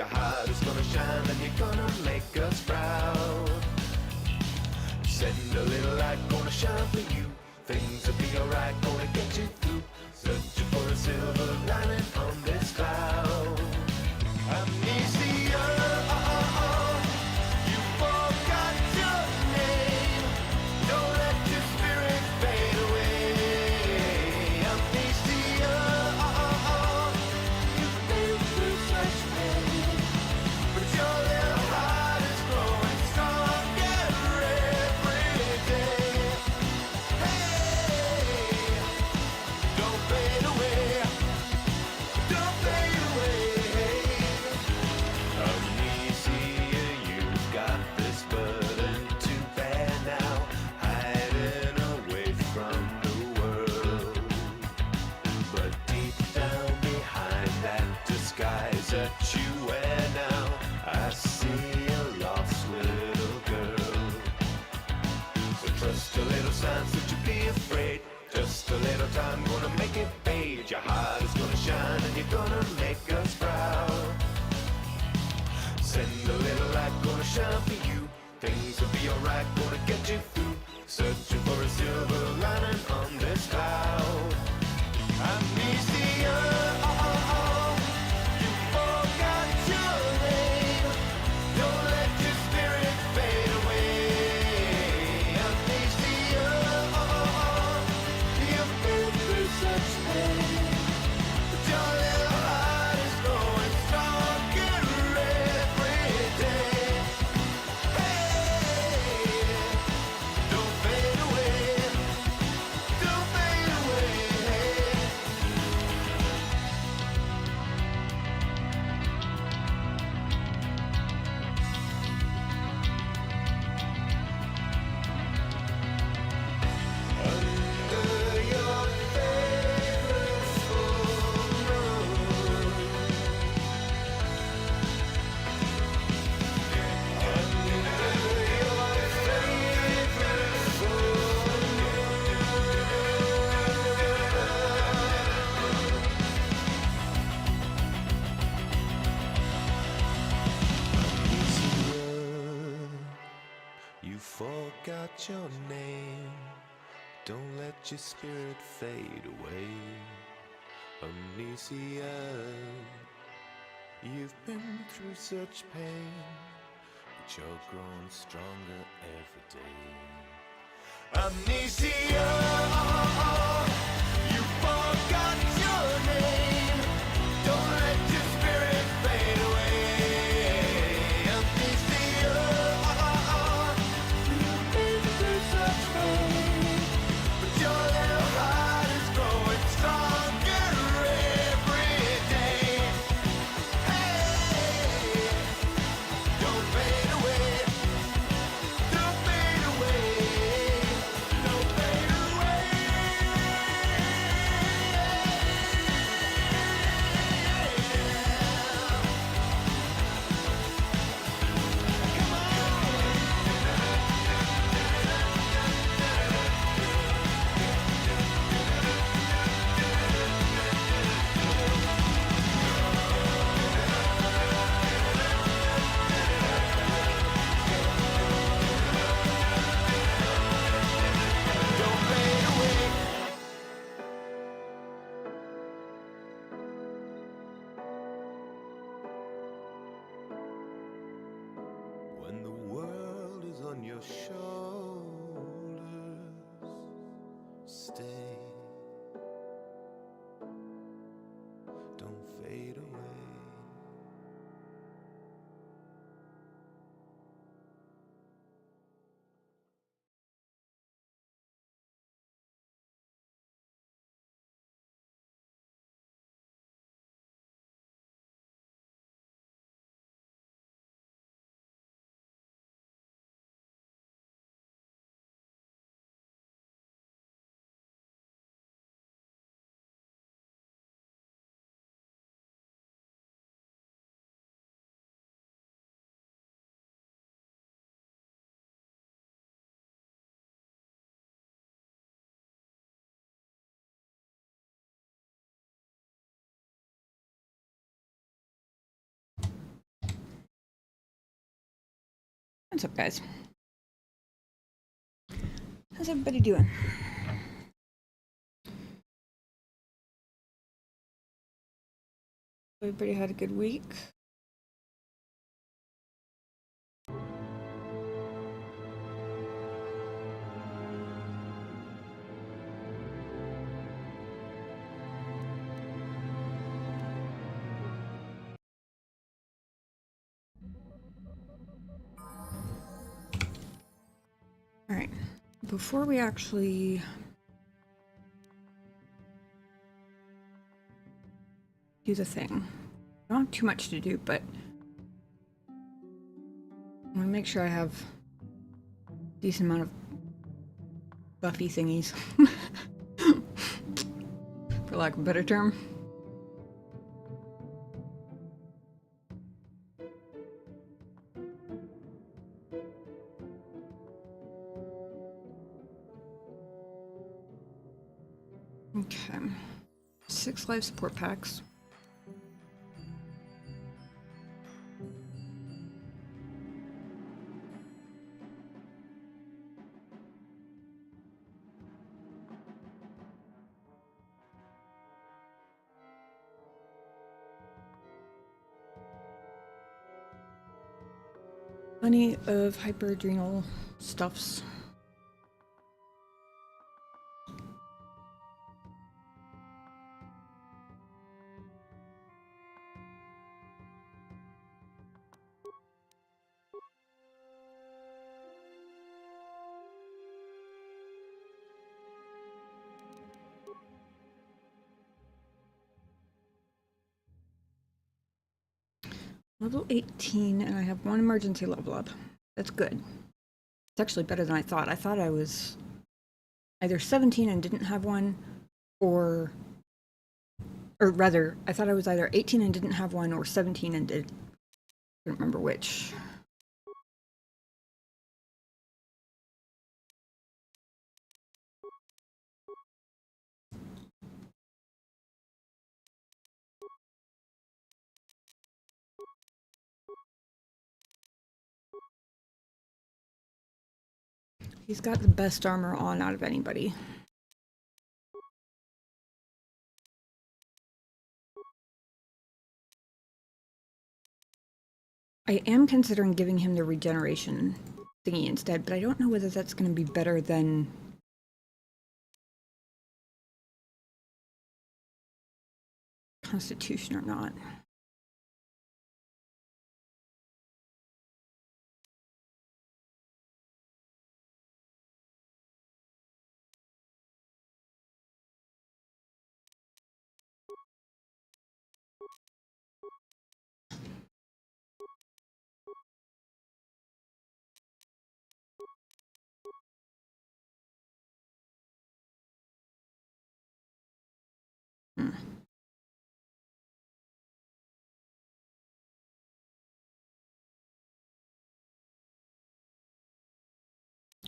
Your heart is gonna shine and you're gonna make us proud. Send a little light, gonna shine for you. Things will be alright, gonna get you through. Searching for a silver lining on this cloud. Amnesia, you forgot your name. Don't let your spirit fade away. Amnesia, you've been through such pain, but your little heart is growing stronger every day. Hey, don't fade away, don't fade away. Amnesia, you've got this burden to bear now, hiding away from the world. But deep down behind that disguise that you wear now, I see a lost little girl. So trust a little signs that you be afraid. Just a little time, gonna make it fade. Your heart is gonna shine and you're gonna make us proud. Send a little light, gonna shine for you. Things will be alright, gonna get you through. Searching for a silver lining on this cloud. Amnesia, you forgot your name. Don't let your spirit fade away. Amnesia, you've been through such pain, but your little heart is growing stronger every day. Hey, don't fade away, don't fade away. Under your favorite full moon, under your favorite full moon. You forgot your name. Don't let your spirit fade away. Amnesia, you've been through such pain, but you're growing stronger every day. Amnesia, you forgot your name. Don't let your spirit fade away. Amnesia, you've been through such pain, but your little heart is growing stronger every day. Hey, don't fade away, don't fade away, don't fade away. Don't fade away. When the world is on your shoulders, stay. Don't fade away. What's up, guys? How's everybody doing? Everybody had a good week? All right, before we actually do the thing, I don't have too much to do, but I want to make sure I have a decent amount of buffy thingies, for lack of a better term. Okay, 6 life support packs. Plenty of hyperadrenal stuffs. Level 18, and I have 1 emergency level up. That's good. It's actually better than I thought. I thought I was either 17 and didn't have one, or rather, I thought I was either 18 and didn't have one, or 17 and did. I don't remember which. He's got the best armor on out of anybody. I am considering giving him the regeneration thingy instead, but I don't know whether that's going to be better than Constitution or not.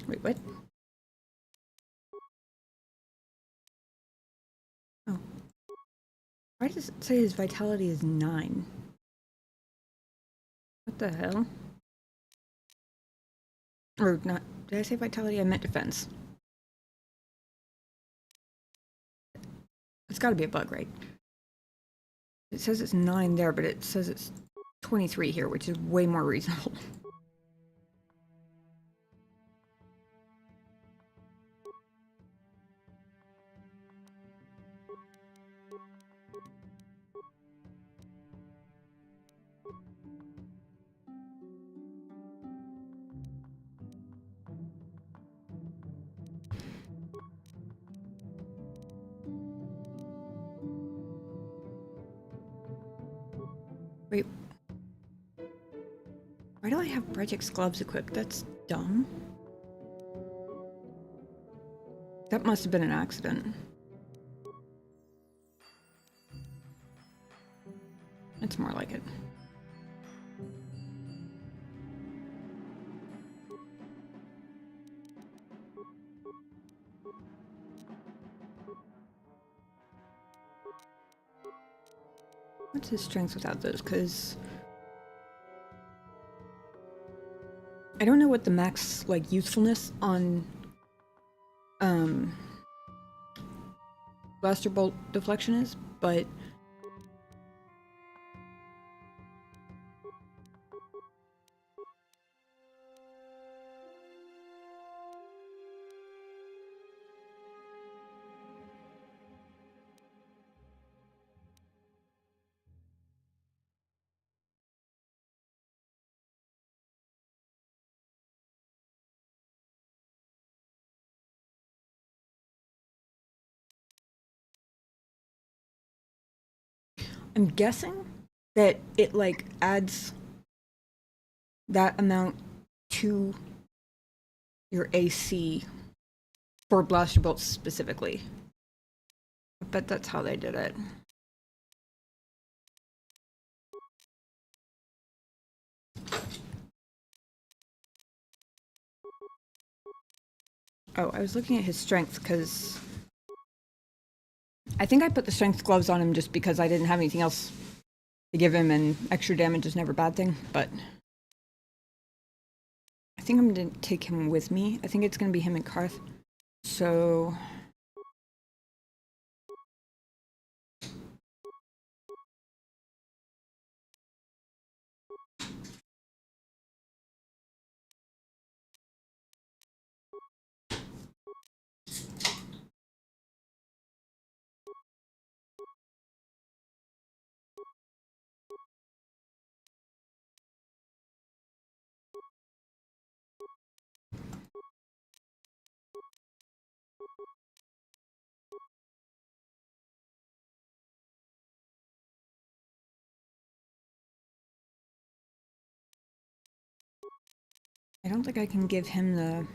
Wait, what? Oh. Why does it say his vitality is 9? What the hell? Or not, did I say vitality? I meant defense. It's gotta be a bug, right? It says it's 9 there, but it says it's 23 here, which is way more reasonable. Wait. Why do I have Bregic's gloves equipped? That's dumb. That must have been an accident. It's more like it. What's his strength without those? Because I don't know what the max like usefulness on um, blaster bolt deflection is, but I'm guessing that it like adds that amount to your AC for blaster bolts specifically. I bet that's how they did it. Oh, I was looking at his strength because I think I put the strength gloves on him just because I didn't have anything else to give him, and extra damage is never a bad thing, but I think I'm going to take him with me. I think it's going to be him and Karth. So I don't think I can give him the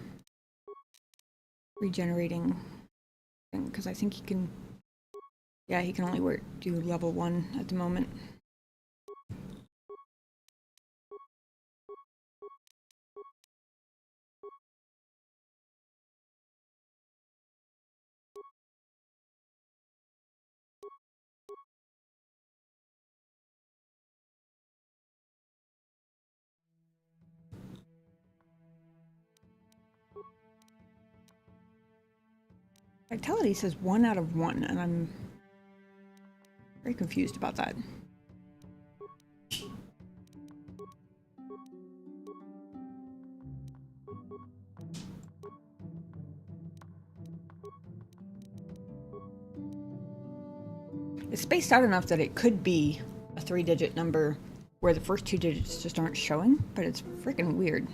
regenerating thing because I think he can, yeah, he can only do level 1 at the moment. Vitality says 1 out of 1, and I'm very confused about that. It's spaced out enough that it could be a 3-digit number where the first 2 digits just aren't showing, but it's freaking weird.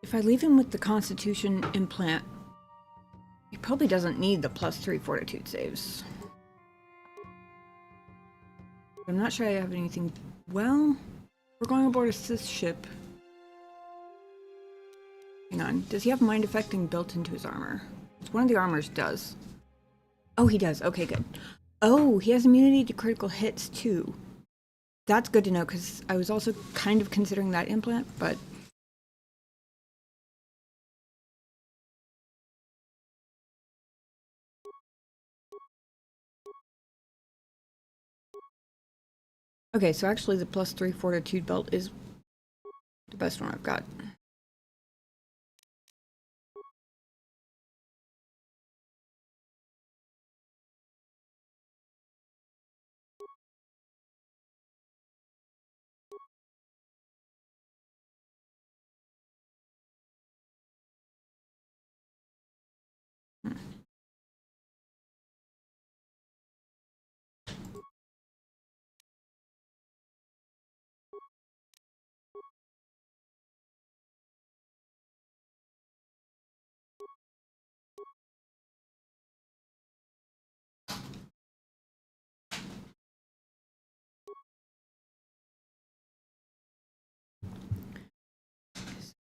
If I leave him with the Constitution implant, he probably doesn't need the +3 fortitude saves. I'm not sure I have anything. Well, we're going aboard a Sith ship. Hang on. Does he have mind affecting built into his armor? One of the armors does. Oh, he does. Okay, good. Oh, he has immunity to critical hits too. That's good to know because I was also kind of considering that implant, but okay, so actually the +3 fortitude belt is the best one I've got.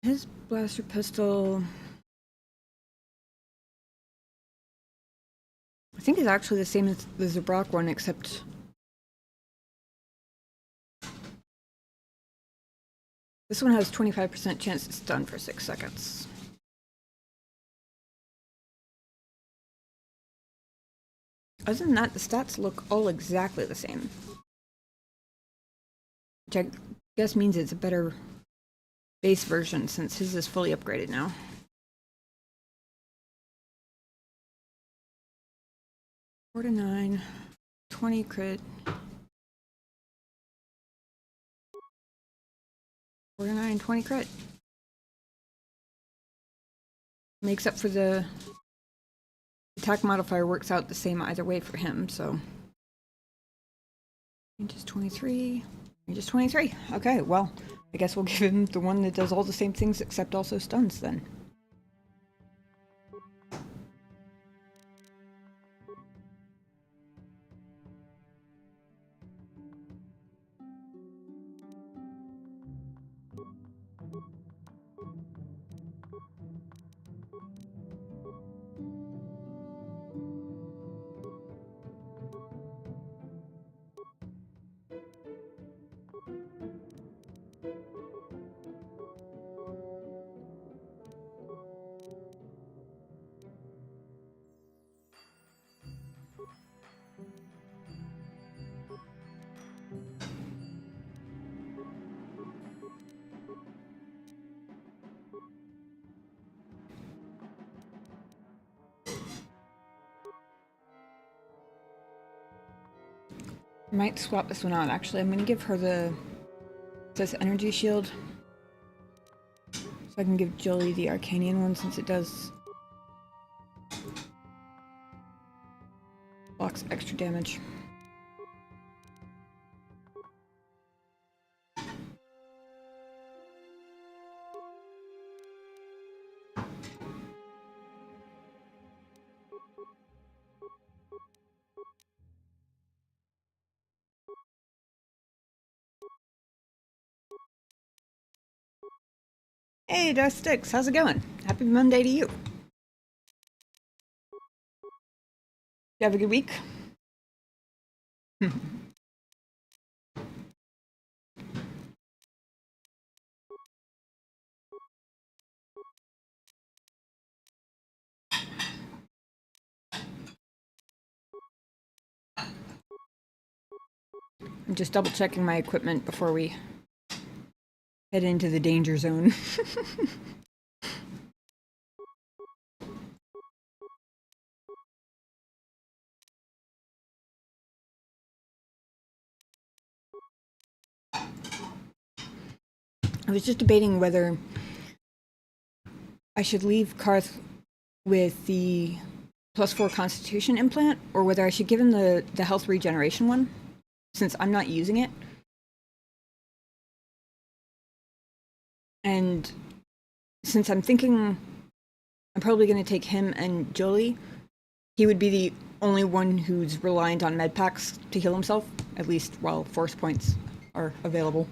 His blaster pistol, I think, is actually the same as the Zabrak one, except this one has 25% chance to stun for 6 seconds. Other than that, the stats look all exactly the same. Which I guess means it's a better base version since his is fully upgraded now. Four to 9, 20 crit. 4 to 9, 20 crit. Makes up for the attack modifier, works out the same either way for him, so. Range is 23. Range is 23. Okay, well, I guess we'll give him the one that does all the same things except also stuns then. Might swap this one out, actually. I'm gonna give her this energy shield. So I can give Jolie the Arcanian one since it does blocks extra damage. Hey, Dust Sticks, how's it going? Happy Monday to you. You have a good week? I'm just double checking my equipment before we head into the danger zone. I was just debating whether I should leave Karth with the +4 Constitution implant, or whether I should give him the health regeneration one, since I'm not using it. And since I'm thinking I'm probably going to take him and Jolie, he would be the only one who's reliant on med packs to heal himself, at least while force points are available.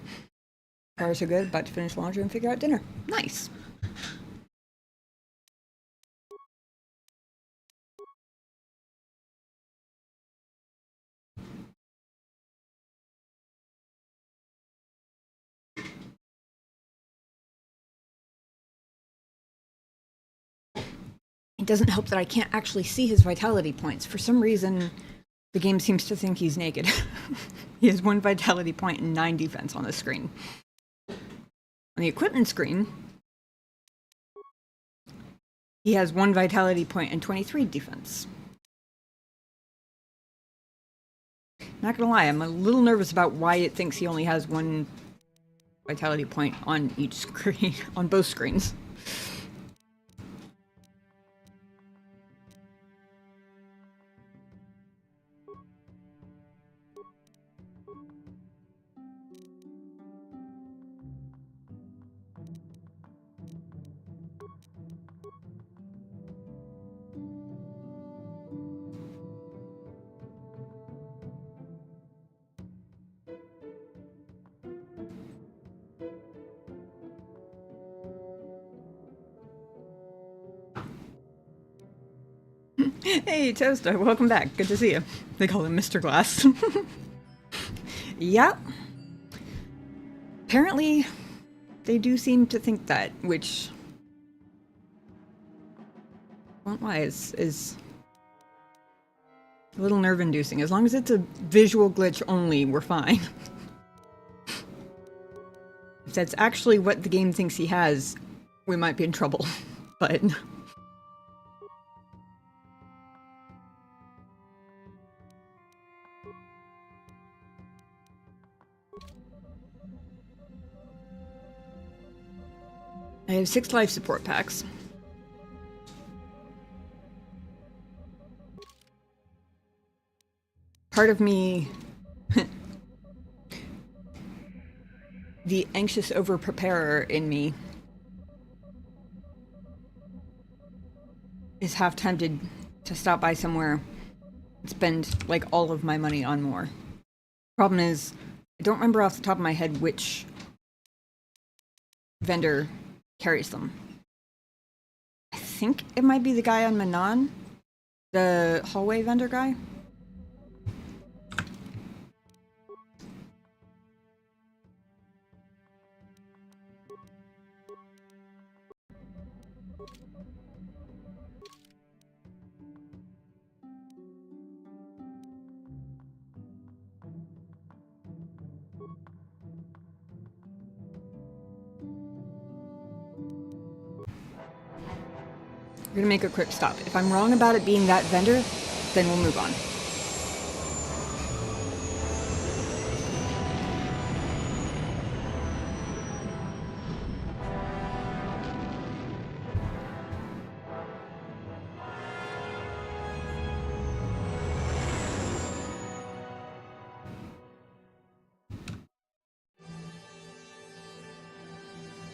Cars are good, about to finish laundry and figure out dinner. Nice. It doesn't help that I can't actually see his vitality points. For some reason, the game seems to think he's naked. He has 1 vitality point and 9 defense on the screen. On the equipment screen, he has 1 vitality point and 23 defense. Not gonna lie, I'm a little nervous about why it thinks he only has 1 vitality point on each screen, on both screens. Hey, Toaster, welcome back. Good to see you. They call him Mr. Glass. Yep. Apparently, they do seem to think that, which, won't lie, is a little nerve-inducing. As long as it's a visual glitch only, we're fine. If that's actually what the game thinks he has, we might be in trouble. But I have 6 life support packs. Part of me, the anxious over-preparer in me, is half tempted to stop by somewhere and spend like all of my money on more. Problem is, I don't remember off the top of my head which vendor carries them. I think it might be the guy on Manon, the hallway vendor guy. We're gonna make a quick stop. If I'm wrong about it being that vendor, then we'll move on.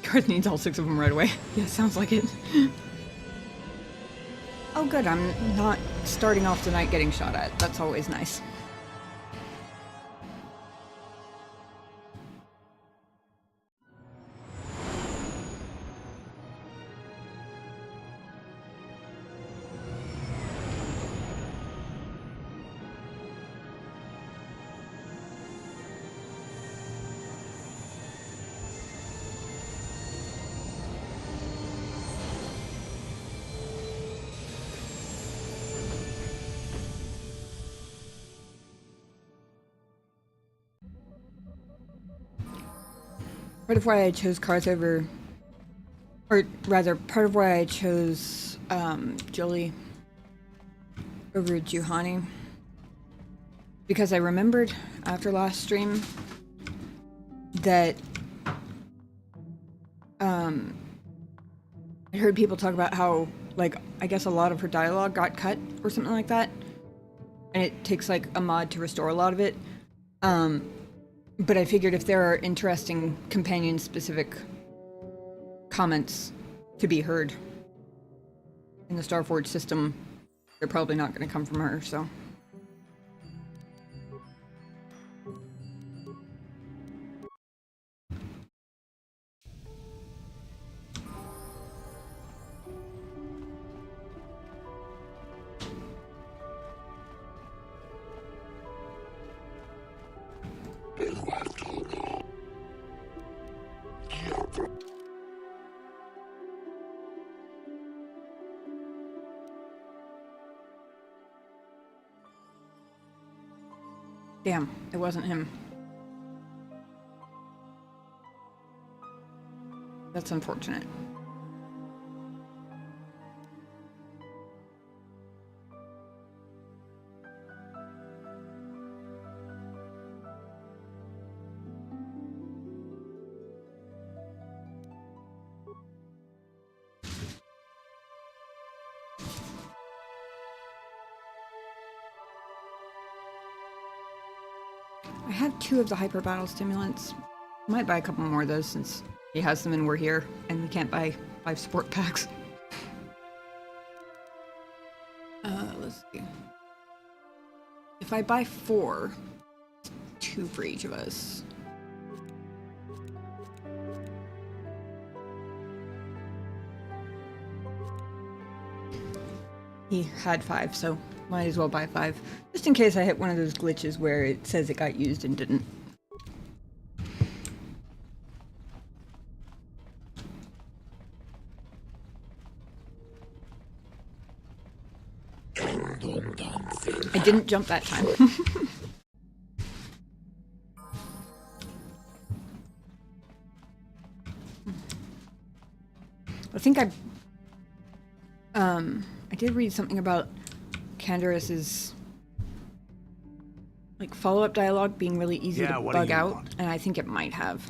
Garth needs all 6 of them right away. Yeah, sounds like it. Oh good, I'm not starting off the night getting shot at. That's always nice. Part of why I chose cards over, or rather, part of why I chose Jolie over Juhani, because I remembered after last stream that I heard people talk about how, like, I guess a lot of her dialogue got cut or something like that, and it takes like a mod to restore a lot of it. But I figured if there are interesting companion-specific comments to be heard in the Starforge system, they're probably not going to come from her, so. Damn, it wasn't him. That's unfortunate. I have 2 of the hyper battle stimulants. I might buy a couple more of those since he has them and we're here and we can't buy 5 support packs. Let's see. If I buy 4, 2 for each of us. he had 5, so might as well buy 5. Just in case I hit one of those glitches where it says it got used and didn't. I didn't jump that time. I think I did read something about Candaris's like follow-up dialogue being really easy to what do bug you out, want? and I think it might have.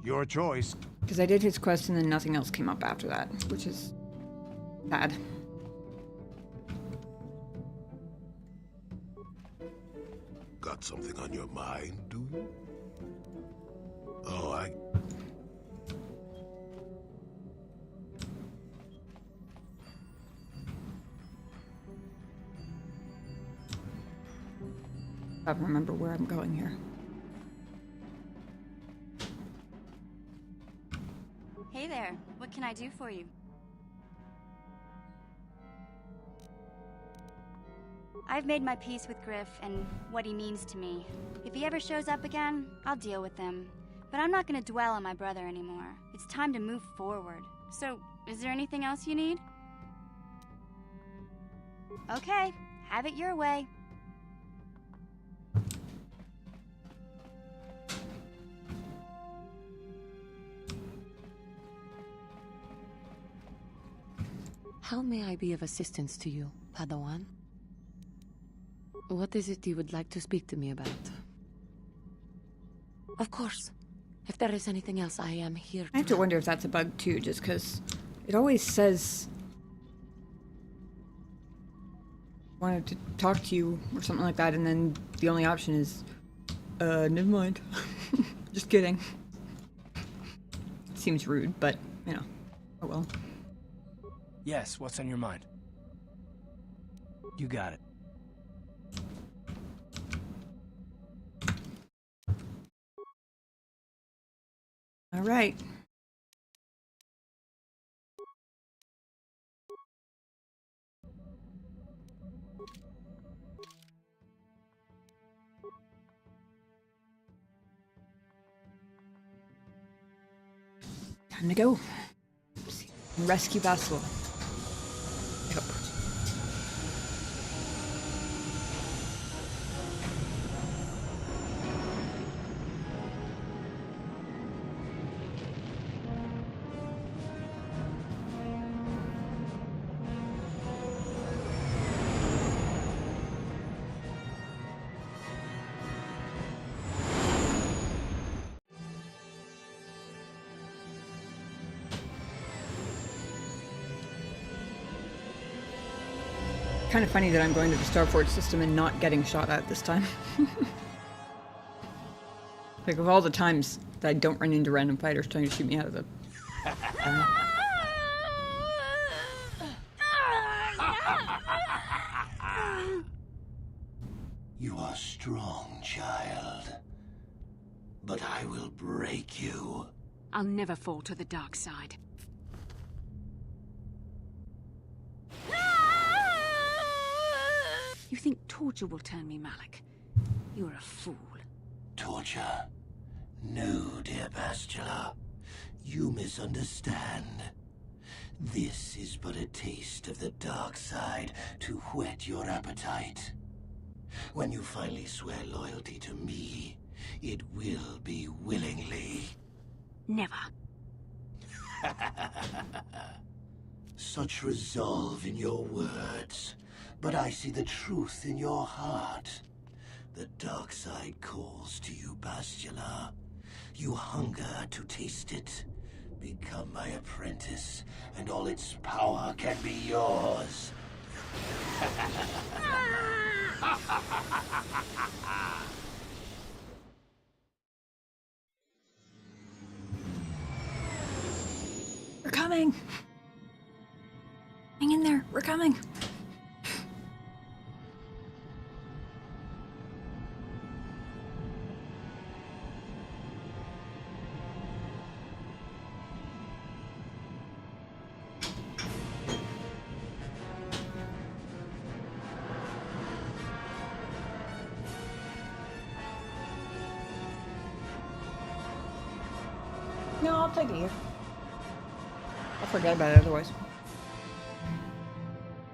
Your choice. Because I did his quest and then nothing else came up after that, which is sad. Got something on your mind, do you? Oh, I don't remember where I'm going here. Hey there, what can I do for you? I've made my peace with Griff and what he means to me. If he ever shows up again, I'll deal with him. But I'm not gonna dwell on my brother anymore. It's time to move forward. So, is there anything else you need? Okay, have it your way. How may I be of assistance to you, Padawan? What is it you would like to speak to me about? Of course. If there is anything else, I am here I have to wonder if that's a bug too, just because it always says wanted to talk to you or something like that, and then the only option is, never mind. Just kidding. Seems rude, but, you know, oh well. Yes, what's on your mind? You got it. All right. Time to go. Rescue Bastila. I hope. Kind of funny that I'm going to the Starforge system and not getting shot at this time. Like, of all the times that I don't run into random fighters trying to shoot me out of the... You are strong, child. But I will break you. I'll never fall to the dark side. You think torture will turn me, Malik? You're a fool. Torture? No, dear Bastila. You misunderstand. This is but a taste of the dark side to whet your appetite. When you finally swear loyalty to me, it will be willingly. Never. Such resolve in your words, but I see the truth in your heart. The dark side calls to you, Bastila. You hunger to taste it. Become my apprentice, and all its power can be yours. We're coming! Hang in there, we're coming! No, I'll take it here. I'll forget about it otherwise.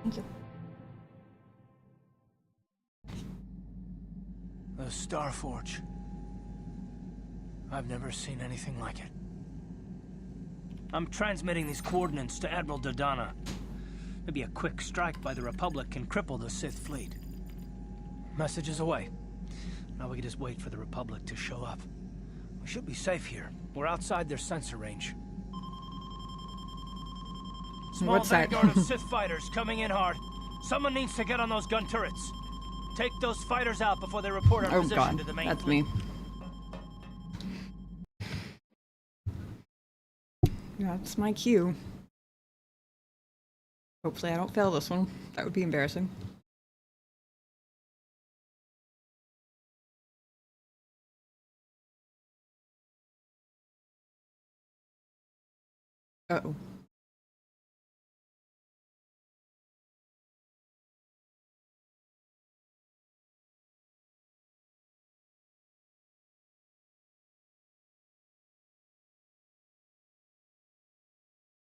Thank you. The Starforge. I've never seen anything like it. I'm transmitting these coordinates to Admiral Dodonna. Maybe a quick strike by the Republic can cripple the Sith fleet. Message is away. Now we can just wait for the Republic to show up. We should be safe here. We're outside their sensor range. Small What's that? vanguard of Sith fighters coming in hard. Someone needs to get on those gun turrets. Take those fighters out before they report our Oh position god, to the main that's fleet. me. That's my cue. Hopefully I don't fail this one. That would be embarrassing. Uh-oh.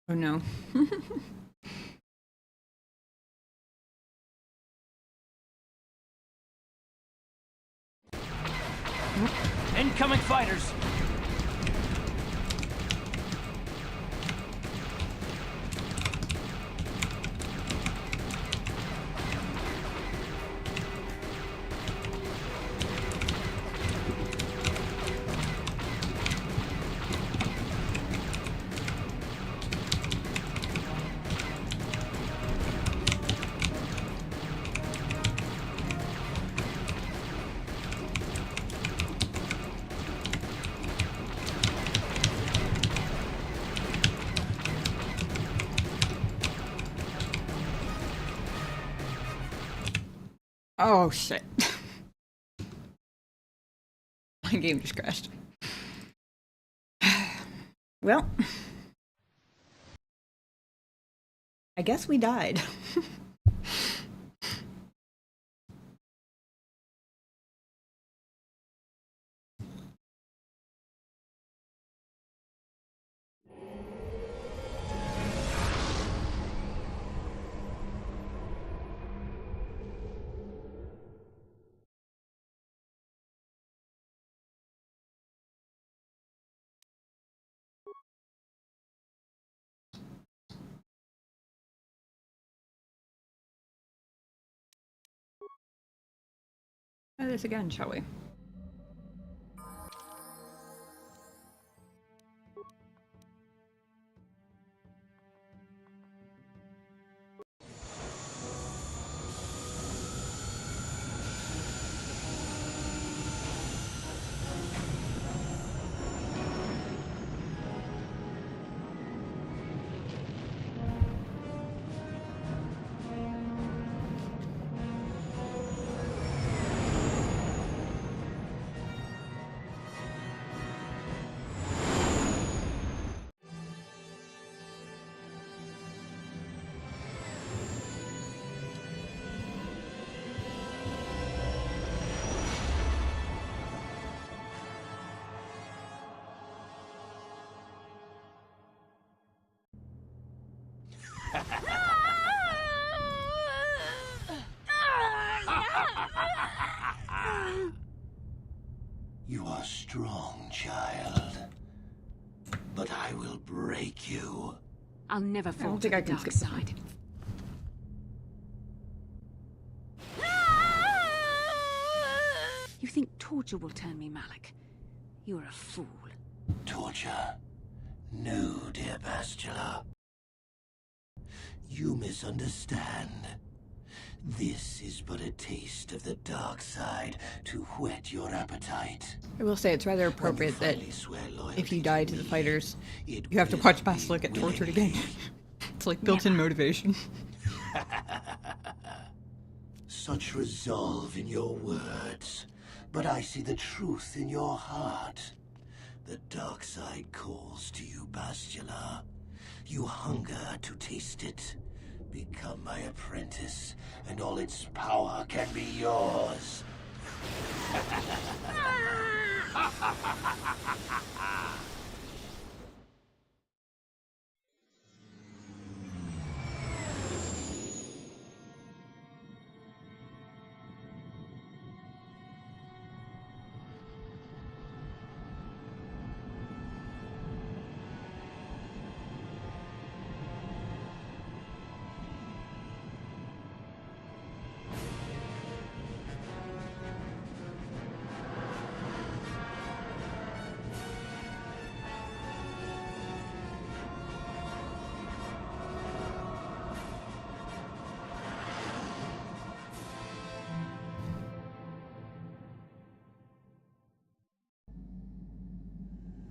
Oh no. Incoming fighters! Oh shit. My game just crashed. Well, I guess we died. Try this again, shall we? You are strong, child. But I will break you. I'll never don't fall to think the I can dark skip this one. side. You think torture will turn me, Malik? You're a fool. Torture? No, dear Bastila. You misunderstand. This is but a taste of the dark side to whet your appetite. I will say it's rather appropriate that if you die to the fighters, you have to watch Bastila get tortured again. It's like built-in motivation. Such resolve in your words, but I see the truth in your heart. The dark side calls to you, Bastila. You hunger to taste it. Become my apprentice, and all its power can be yours.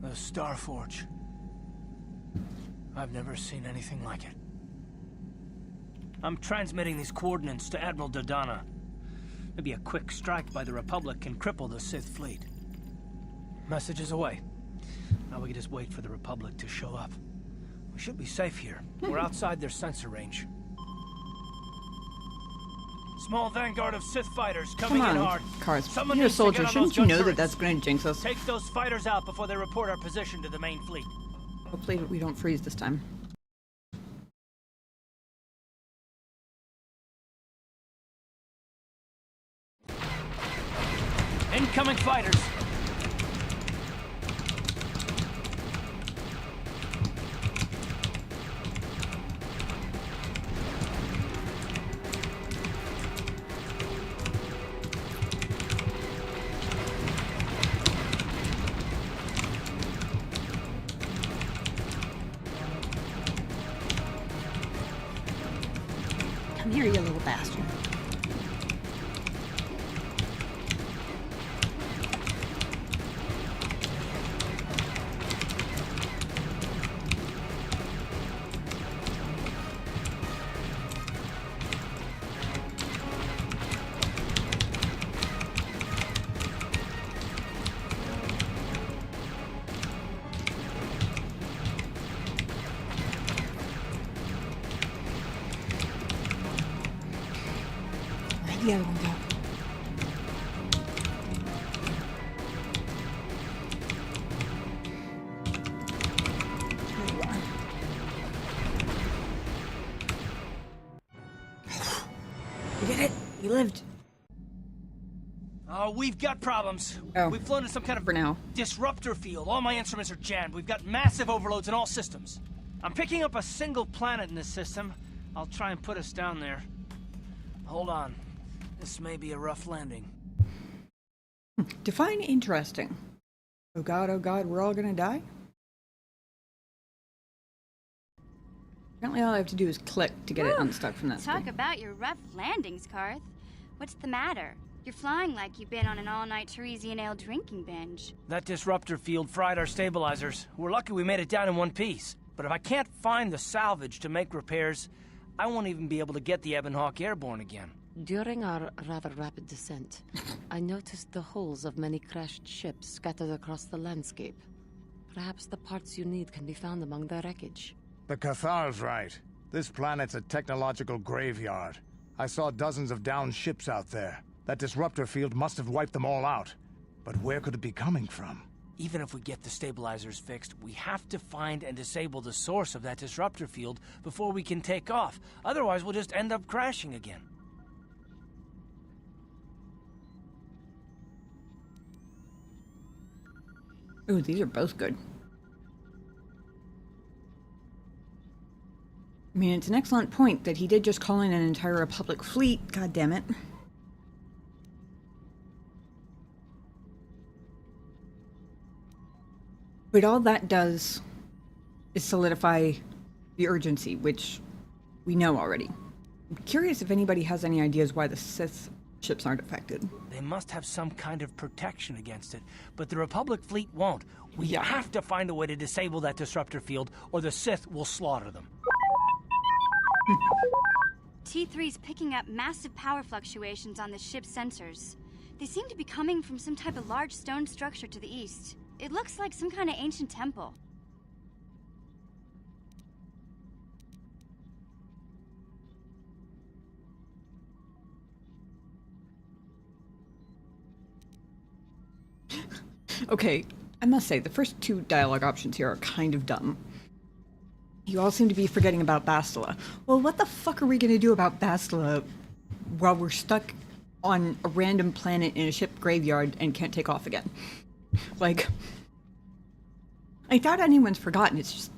The Starforge. I've never seen anything like it. I'm transmitting these coordinates to Admiral Dodonna. Maybe a quick strike by the Republic can cripple the Sith fleet. Message is away. Now we can just wait for the Republic to show up. We should be safe here. We're outside their sensor range. Small vanguard of Sith fighters coming Come in on, hard. Cars. Someone You're a needs to get soldier. on those Shouldn't you gun know that turrets. that's going to jinx us? Take those fighters out before they report our position to the main fleet. Hopefully we don't freeze this time. Incoming fighters. Come here, you little bastard. Where'd the other one go? There you are. We did it! We lived. Oh, we've got problems. Oh. We've flown to some kind of For now. disruptor field. All my instruments are jammed. We've got massive overloads in all systems. I'm picking up a single planet in this system. I'll try and put us down there. Hold on. This may be a rough landing. Define interesting. Oh god, we're all gonna die? Apparently all I have to do is click to get it unstuck from that Talk screen. about your rough landings, Karth. What's the matter? You're flying like you've been on an all-night Teresian ale drinking binge. That disruptor field fried our stabilizers. We're lucky we made it down in one piece. But if I can't find the salvage to make repairs, I won't even be able to get the Ebon Hawk airborne again. During our rather rapid descent, I noticed the hulls of many crashed ships scattered across the landscape. Perhaps the parts you need can be found among the wreckage. The KOTOR's right. This planet's a technological graveyard. I saw dozens of downed ships out there. That disruptor field must have wiped them all out. But where could it be coming from? Even if we get the stabilizers fixed, we have to find and disable the source of that disruptor field before we can take off. Otherwise, we'll just end up crashing again. Ooh, these are both good. I mean, it's an excellent point that he did just call in an entire Republic fleet. God damn it. But all that does is solidify the urgency, which we know already. I'm curious if anybody has any ideas why the Sith ships aren't affected. They must have some kind of protection against it, but the Republic fleet won't. We Yeah. have to find a way to disable that disruptor field, or the Sith will slaughter them. T3's picking up massive power fluctuations on the ship's sensors. They seem to be coming from some type of large stone structure to the east. It looks like some kind of ancient temple. Okay, I must say, the first two dialogue options here are kind of dumb. You all seem to be forgetting about Bastila. Well, what the fuck are we gonna do about Bastila while we're stuck on a random planet in a ship graveyard and can't take off again? Like, I doubt anyone's forgotten. It's just,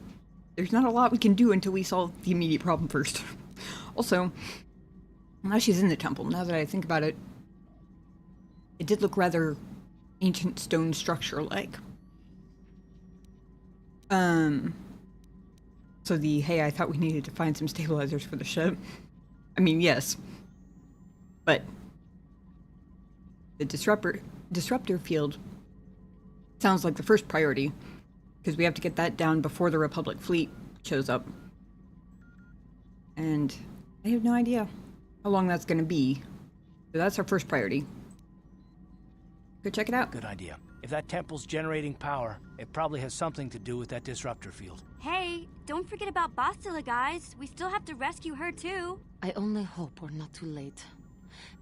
there's not a lot we can do until we solve the immediate problem first. Also, now she's in the temple, now that I think about it, it did look rather ancient stone structure-like. So the, hey, I thought we needed to find some stabilizers for the ship. I mean, yes. But the disruptor field sounds like the first priority. because we have to get that down before the Republic fleet shows up. And I have no idea how long that's going to be. So that's our first priority. Go check it out. Good idea. If that temple's generating power, it probably has something to do with that disruptor field. Hey, don't forget about Bastila, guys. We still have to rescue her, too. I only hope we're not too late.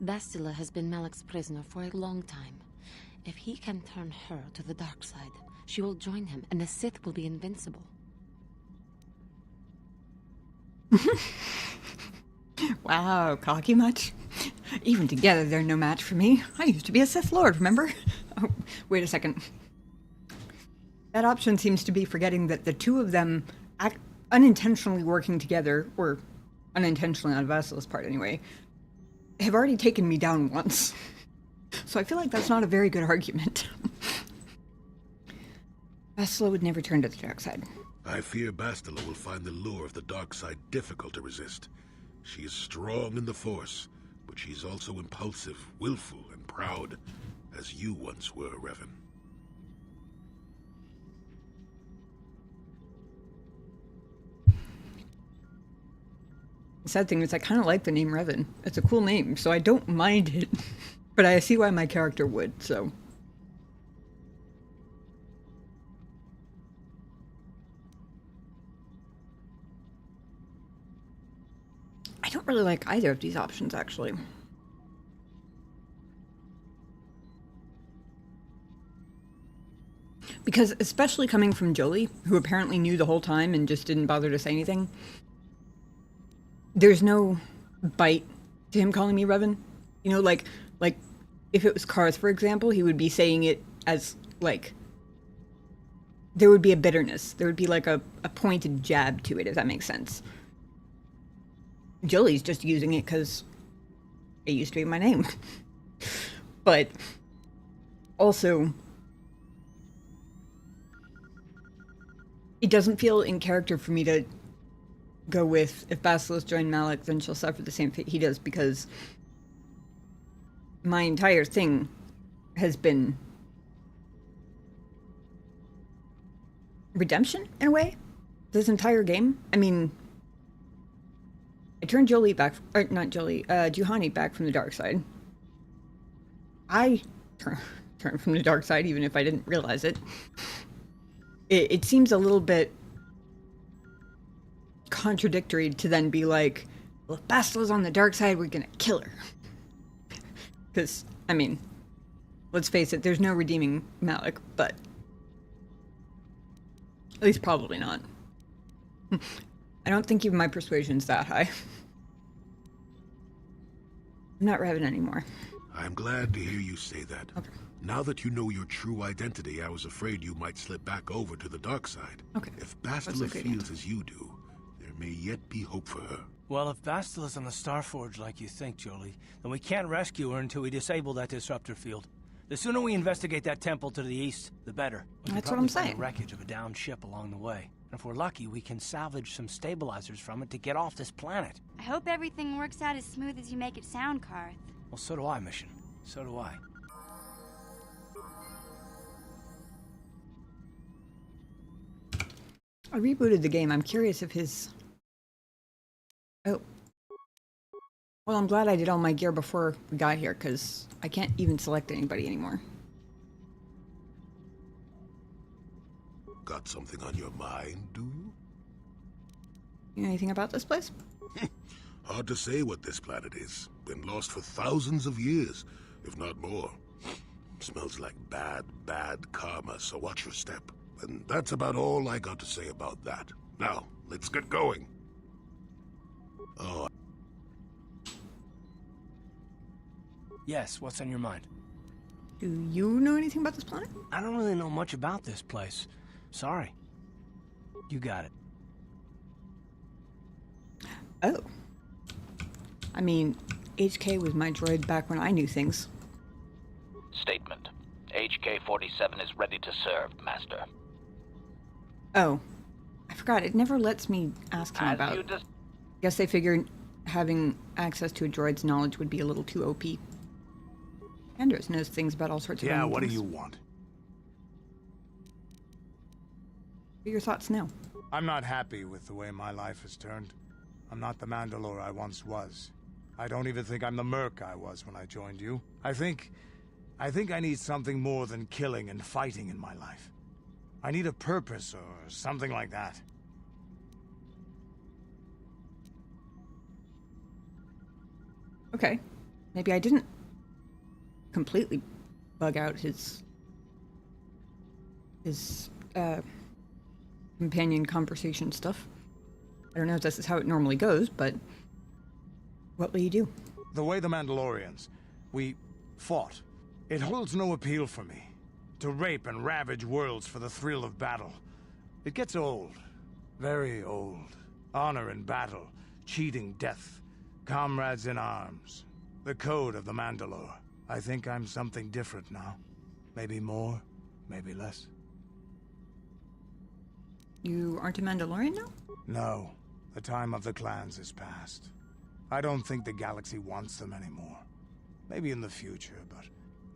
Bastila has been Malik's prisoner for a long time. If he can turn her to the dark side, she will join him, and the Sith will be invincible. Wow, cocky much? Even together, they're no match for me. I used to be a Sith Lord, remember? Oh, wait a second. That option seems to be forgetting that the two of them unintentionally working together, or unintentionally on Vasil's part anyway, have already taken me down once. So I feel like that's not a very good argument. Bastila would never turn to the dark side. I fear Bastila will find the lure of the dark side difficult to resist. She is strong in the Force, but she's also impulsive, willful, and proud, as you once were, Revan. The sad thing is I kind of like the name Revan. It's a cool name, so I don't mind it. But I see why my character would, so... I don't really like either of these options, actually. Because, especially coming from Jolie, who apparently knew the whole time and just didn't bother to say anything, there's no bite to him calling me Revan. You know, like, if it was Karth, for example, he would be saying it as, like, there would be a bitterness. There would be, like, a pointed jab to it, if that makes sense. Jolie's just using it because it used to be my name. But also, it doesn't feel in character for me to go with, if Basila's joined Malik, then she'll suffer the same fate he does, because my entire thing has been redemption, in a way. This entire game. I mean, I turned Jolie back, or not Jolie, Juhani back from the dark side. I turned from the dark side, even if I didn't realize it. It seems a little bit contradictory to then be like, well, if Bastila's on the dark side, we're gonna kill her. Because, I mean, let's face it, there's no redeeming Malik, but at least probably not. I don't think even my persuasion's that high. I'm not Revan anymore. I'm glad to hear you say that. Okay. Now that you know your true identity, I was afraid you might slip back over to the dark side. Okay. If Bastila feels as you do, there may yet be hope for her. Well, if Bastila's on the Starforge like you think, Jolie, then we can't rescue her until we disable that disruptor field. The sooner we investigate that temple to the east, the better. That's what I'm saying. The wreckage of a downed ship along the way. And if we're lucky, we can salvage some stabilizers from it to get off this planet. I hope everything works out as smooth as you make it sound, Karth. Well, so do I, Mission. So do I. I rebooted the game. I'm curious if his... Oh. Well, I'm glad I did all my gear before we got here, because I can't even select anybody anymore. Got something on your mind, do you? You know anything about this place? Hard to say what this planet is. Been lost for thousands of years, if not more. Smells like bad karma, so watch your step. And that's about all I got to say about that. Now, let's get going. Oh. Yes, what's on your mind? Do you know anything about this planet? I don't really know much about this place. Sorry. You got it. Oh. I mean, HK was my droid back when I knew things. Statement. HK-47 is ready to serve, Master. Oh. I forgot, it never lets me ask him about... Guess they figured having access to a droid's knowledge would be a little too OP. Andros knows things about all sorts of Yeah, random what do things. you want? are your thoughts now? I'm not happy with the way my life has turned. I'm not the Mandalore I once was. I don't even think I'm the merc I was when I joined you. I think I need something more than killing and fighting in my life. I need a purpose or something like that. Okay. Maybe I didn't completely bug out his companion conversation stuff. I don't know if this is how it normally goes, but what will you do? The way the Mandalorians, we fought. It holds no appeal for me. To rape and ravage worlds for the thrill of battle. It gets old. Very old. Honor in battle. Cheating death. Comrades in arms. The code of the Mandalore. I think I'm something different now. Maybe more, maybe less. You aren't a Mandalorian now? No. The time of the clans is past. I don't think the galaxy wants them anymore. Maybe in the future, but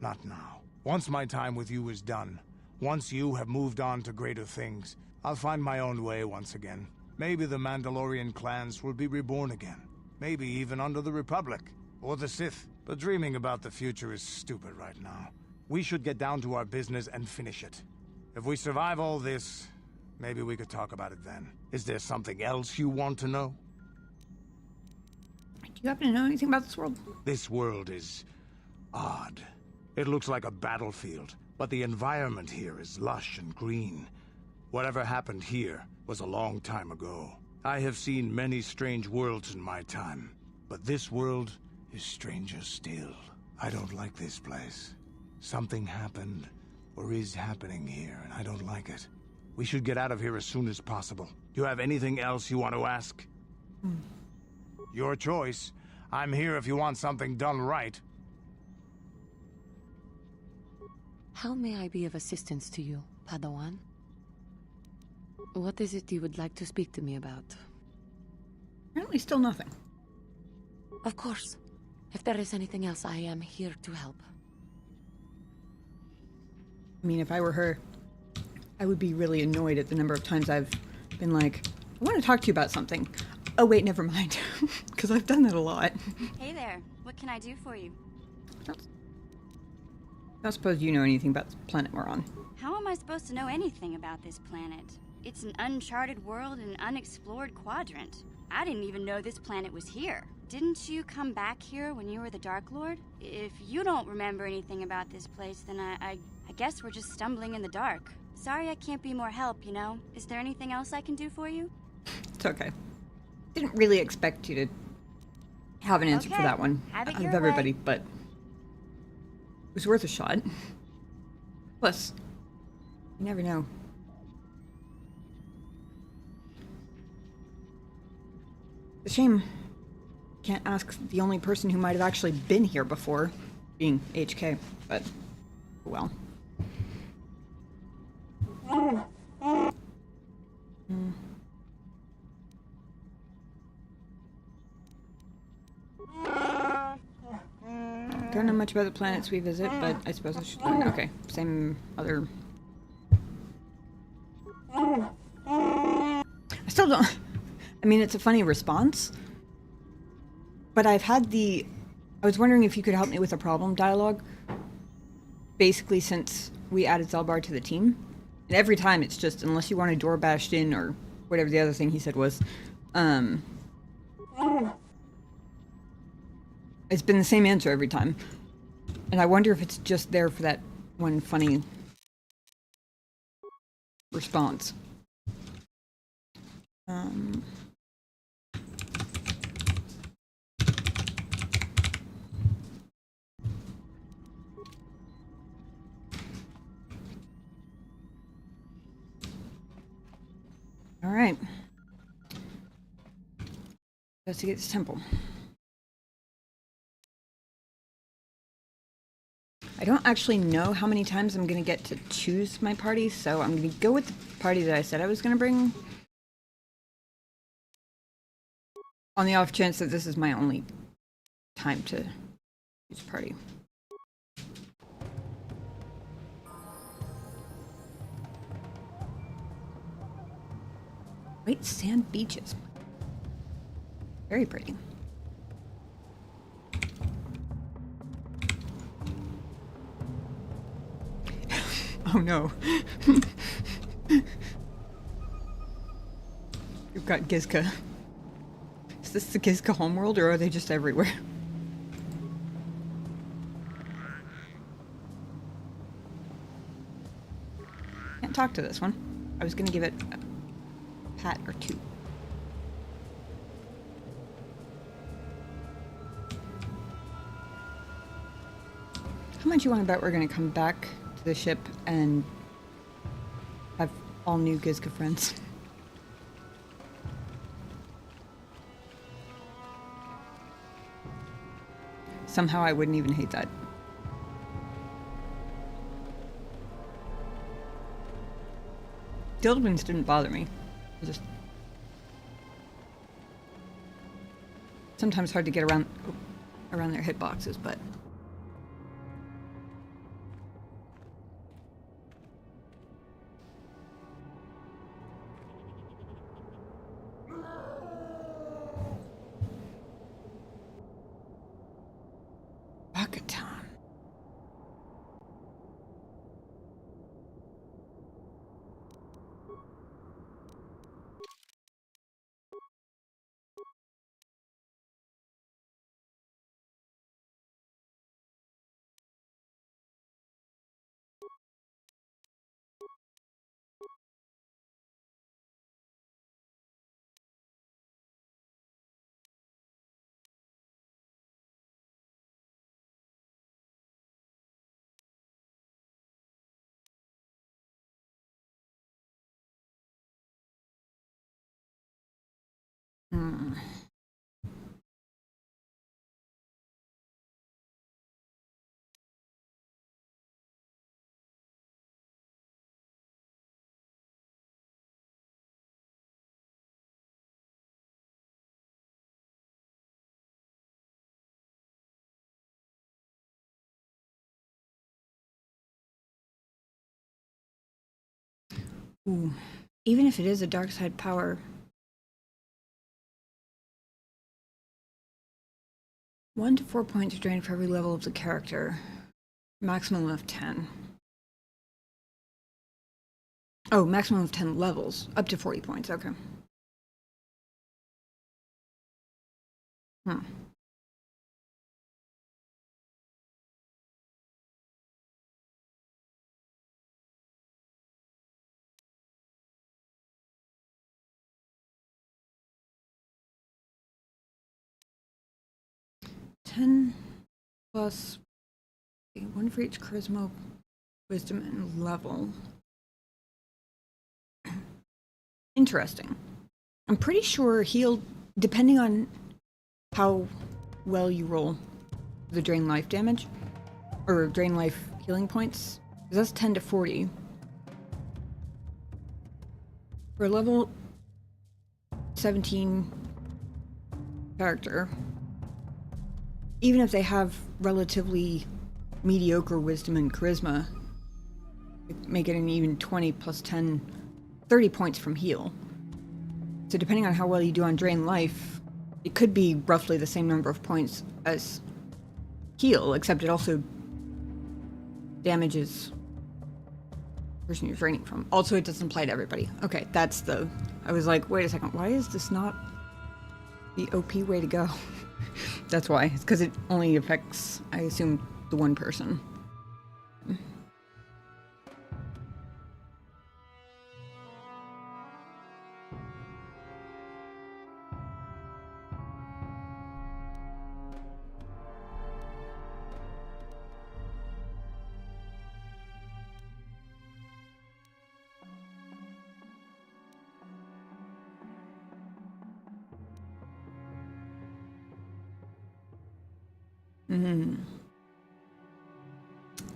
not now. Once my time with you is done, once you have moved on to greater things, I'll find my own way once again. Maybe the Mandalorian clans will be reborn again. Maybe even under the Republic, or the Sith. But dreaming about the future is stupid right now. We should get down to our business and finish it. If we survive all this, maybe we could talk about it then. Is there something else you want to know? Do you happen to know anything about this world? This world is odd. It looks like a battlefield, but the environment here is lush and green. Whatever happened here was a long time ago. I have seen many strange worlds in my time, but this world is stranger still. I don't like this place. Something happened, or is happening here, and I don't like it. We should get out of here as soon as possible. Do you have anything else you want to ask? Your choice. I'm here if you want something done right. How may I be of assistance to you, Padawan? What is it you would like to speak to me about? Apparently still nothing. Of course. If there is anything else, I am here to help. I mean, if I were her, I would be really annoyed at the number of times I've been like, I want to talk to you about something. Oh wait, never mind. Because I've done that a lot. Hey there, what can I do for you? I don't suppose you know anything about the planet we're on. How am I supposed to know anything about this planet? It's an uncharted world in an unexplored quadrant. I didn't even know this planet was here. Didn't you come back here when you were the Dark Lord? If you don't remember anything about this place, then I guess we're just stumbling in the dark. Sorry I can't be more help, you know? Is there anything else I can do for you? It's okay. Didn't really expect you to have an answer for that one Have it out your of everybody, way. but it was worth a shot. Plus, you never know. It's a shame. Can't ask the only person who might have actually been here before, being HK, but well. Don't know much about the planets we visit, but I suppose I should learn. Okay, same other... I still don't... I mean, it's a funny response, but I've had the... I was wondering if you could help me with a problem dialogue, basically since we added Zelbar to the team. And every time it's just, unless you want a door bashed in, or whatever the other thing he said was, it's been the same answer every time. And I wonder if it's just there for that one funny response. All right. Investigate this temple. I don't actually know how many times I'm going to get to choose my party, so I'm going to go with the party that I said I was going to bring. On the off chance that this is my only time to choose a party. White sand beaches. Very pretty. Oh no. You've got Gizka. Is this the Gizka homeworld or are they just everywhere? Can't talk to this one. I was gonna give it a pat or two. How much you want to bet we're gonna come back to the ship and have all new Gizka friends? Somehow I wouldn't even hate that. Dildwins didn't bother me. Just sometimes hard to get around their hitboxes, but Rocketown. Hmm. Ooh. Even if it is a dark side power, 1 to 4 points drained for every level of the character. Maximum of 10. Oh, maximum of 10 levels. Up to 40 points, okay. Hmm. Ten plus 1 for each charisma, wisdom, and level. Interesting. I'm pretty sure heal, depending on how well you roll the drain life damage, or drain life healing points, 'cause that's 10 to 40. For a level 17 character, even if they have relatively mediocre wisdom and charisma, make it an even 20 plus 10, 30 points from heal. So depending on how well you do on drain life, it could be roughly the same number of points as heal, except it also damages the person you're draining from. Also, it doesn't apply to everybody. Okay, that's the... I was like, wait a second, why is this not the OP way to go? That's why. It's because it only affects, I assume, the one person.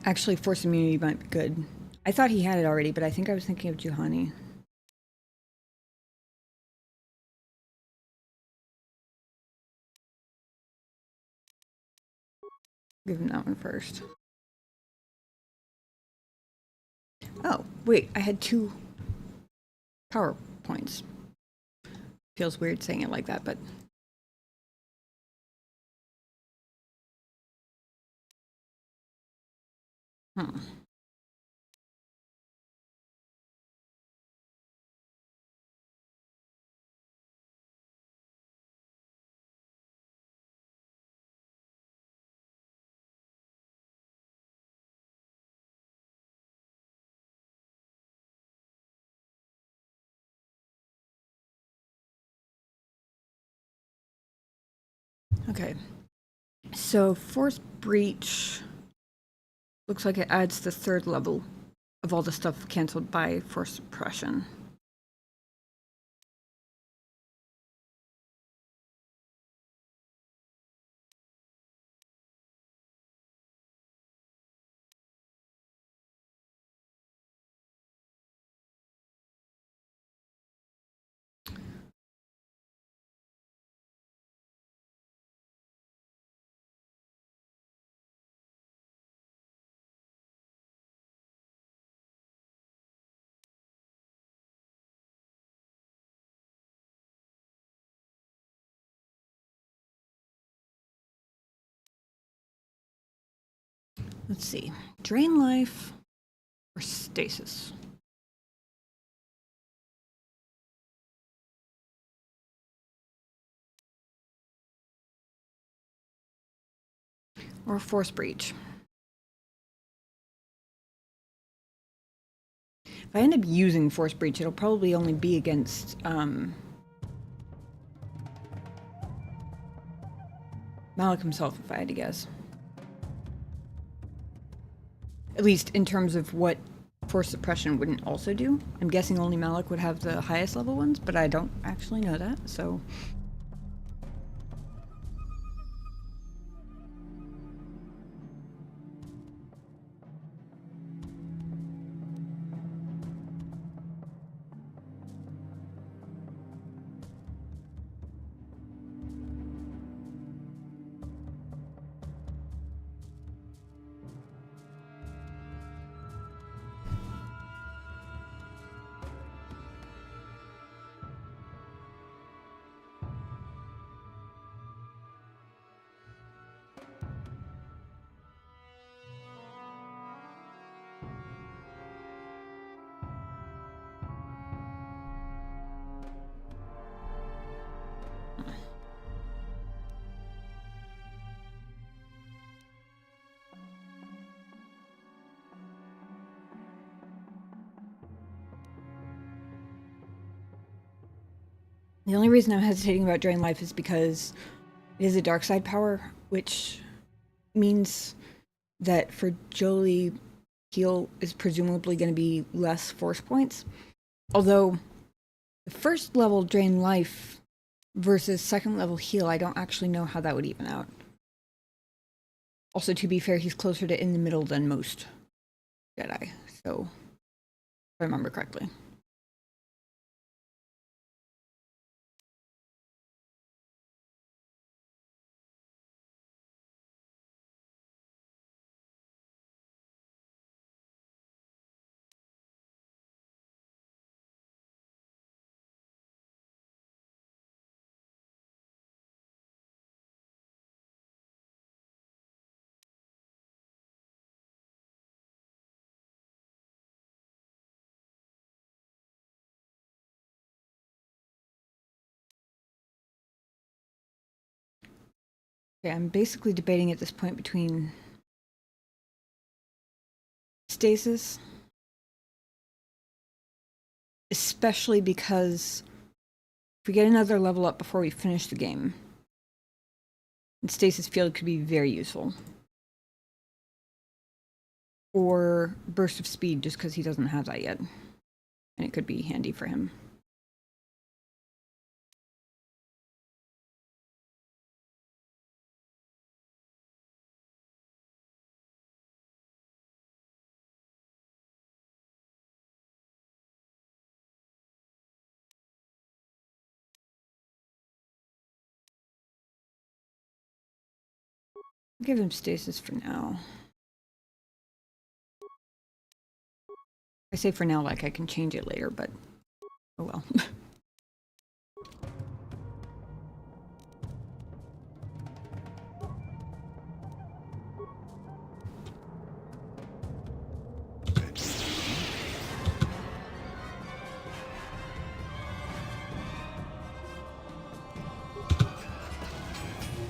Actually, force immunity might be good. I thought he had it already, but I think I was thinking of Juhani. Give him that one first. Oh, wait, I had 2 power points. Feels weird saying it like that, but... Okay. So, Force Breach looks like it adds the 3rd level of all the stuff cancelled by Force Suppression. Let's see. Drain life or stasis? Or Force Breach? If I end up using Force Breach, it'll probably only be against Malik himself, if I had to guess. At least in terms of what Force Suppression wouldn't also do. I'm guessing only Malik would have the highest level ones, but I don't actually know that, so... The only reason I'm hesitating about Drain Life is because it is a dark side power, which means that for Jolie, heal is presumably going to be less force points. Although, the 1st level Drain Life versus 2nd level heal, I don't actually know how that would even out. Also, to be fair, he's closer to in the middle than most Jedi, so if I remember correctly. Okay, I'm basically debating at this point between stasis, especially because if we get another level up before we finish the game, and stasis field could be very useful. Or burst of speed, just because he doesn't have that yet, and it could be handy for him. I'll give him stasis for now. I say for now like I can change it later, but oh well.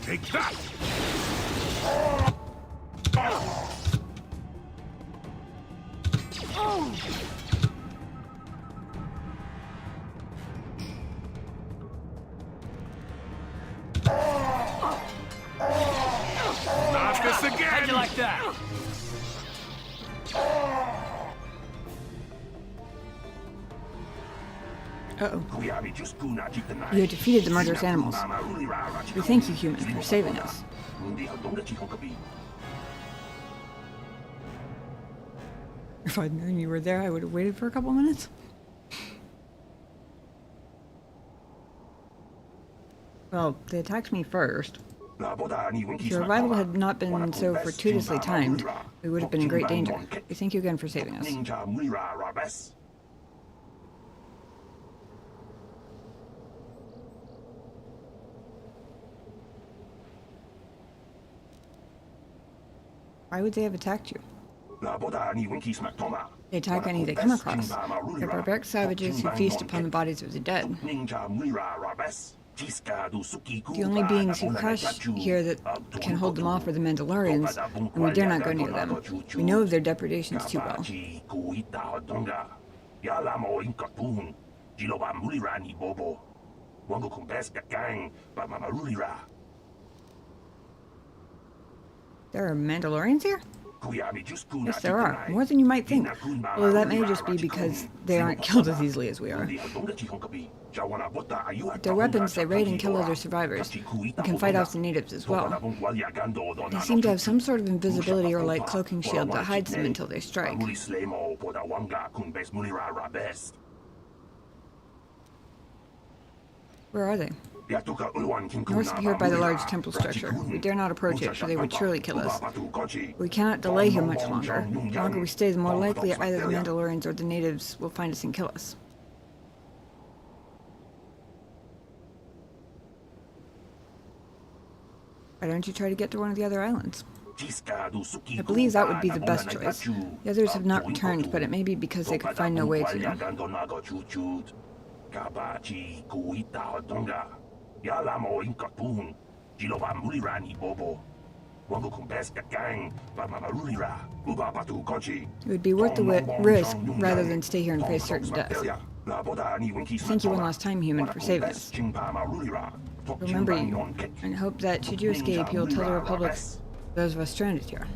Take that! Not this again! How'd you like that? Uh-oh. You have defeated the murderous animals. We thank you, humans, for saving us. If I'd known you were there, I would have waited for a couple minutes. Well, they attacked me first. If your arrival had not been so fortuitously timed, we would have been in great danger. We thank you again for saving us. Why would they have attacked you? They attack any they come across. They're barbaric savages who feast upon the bodies of the dead. The only beings who crash here that can hold them off are the Mandalorians, and we dare not go near them. We know of their depredations too well. There are Mandalorians here? Yes, there are. More than you might think. Although that may just be because they aren't killed as easily as we are. With their weapons, they raid and kill other survivors. They can fight off the natives as well. They seem to have some sort of invisibility or light cloaking shield that hides them until they strike. Where are they? North of here by the large temple structure. We dare not approach it, for they would surely kill us. We cannot delay here much longer. The longer we stay, the more likely either the Mandalorians or the natives will find us and kill us. Why don't you try to get to one of the other islands? I believe that would be the best choice. The others have not returned, but it may be because they could find no way to. It would be worth the risk rather than stay here and face certain death. Thank you one last time, human, for saving us. Remember you, and hope that should you escape, you will tell the Republic those of us stranded here.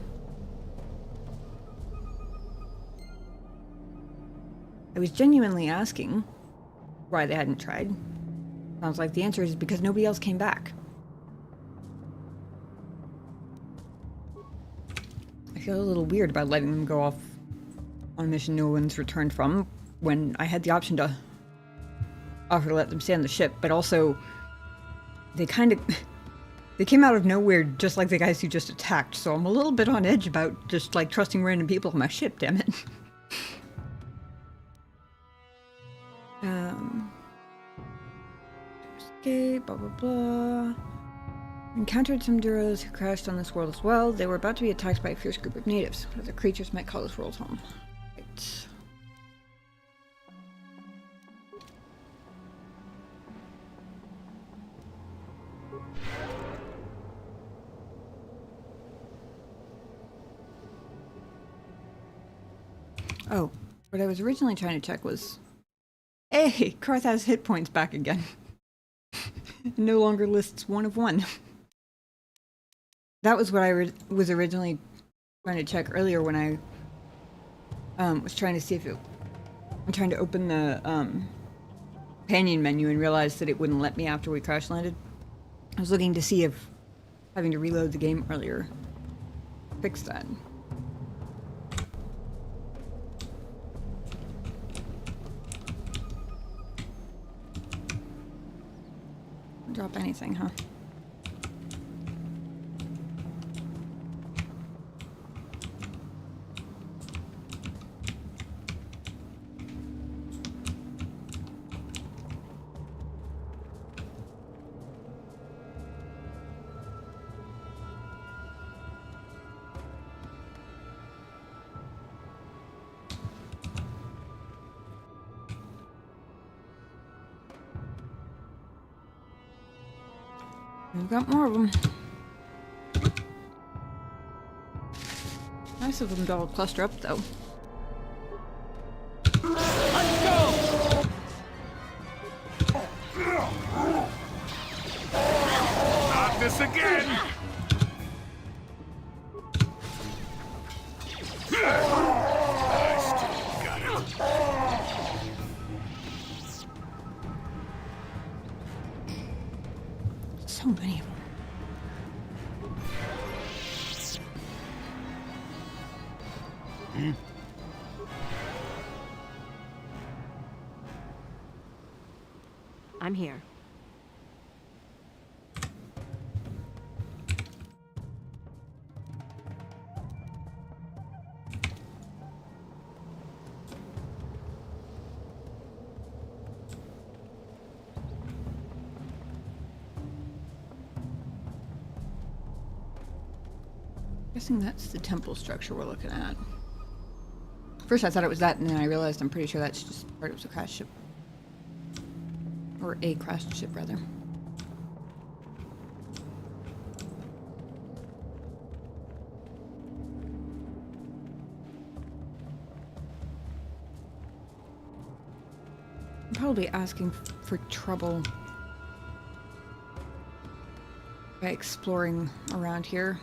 I was genuinely asking why they hadn't tried. Sounds like the answer is because nobody else came back. I feel a little weird about letting them go off on a mission no one's returned from when I had the option to offer to let them stay on the ship, but also they came out of nowhere just like the guys who just attacked, so I'm a little bit on edge about just like trusting random people on my ship, damn it. Escape, blah blah blah. Encountered some Duros who crashed on this world as well. They were about to be attacked by a fierce group of natives. Other creatures might call this world home. Right. Oh, what I was originally trying to check was... Hey, Karth has hit points back again. No longer lists 1 of 1. That was what I was originally trying to check earlier when I was trying to see if I'm trying to open the companion menu and realized that it wouldn't let me after we crash landed. I was looking to see if having to reload the game earlier fixed that. Drop anything, huh? We've got more of them. Nice of them to all cluster up, though. Let's go! Not this again! I still got it. So many of them. I'm here. Guessing that's the temple structure we're looking at. First I thought it was that, and then I realized I'm pretty sure that's just part of the crashed ship. Or a crashed ship, rather. I'm probably asking for trouble by exploring around here,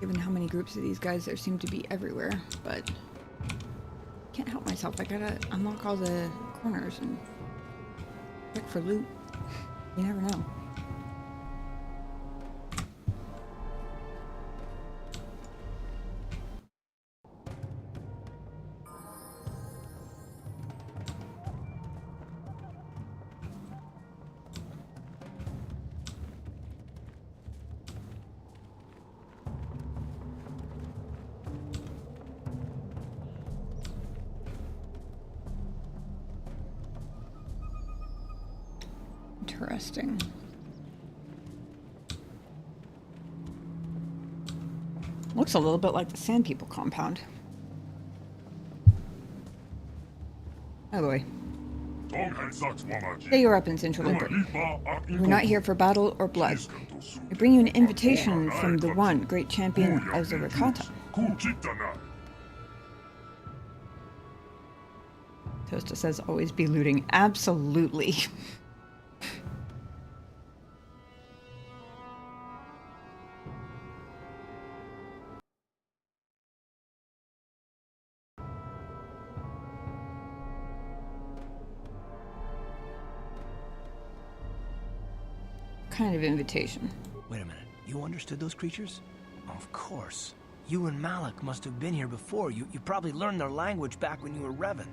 given how many groups of these guys there seem to be everywhere, but can't help myself. I gotta unlock all the corners and check for loot. You never know. Interesting. Looks a little bit like the Sand People compound. By the way, stay your weapons, interloper. We're not here for battle or blood. I bring you an invitation from the one great champion of the Rakata. Toasta says always be looting. Absolutely. Kind of invitation. Wait a minute. You understood those creatures? Of course. You and Malik must have been here before. You probably learned their language back when you were Revan.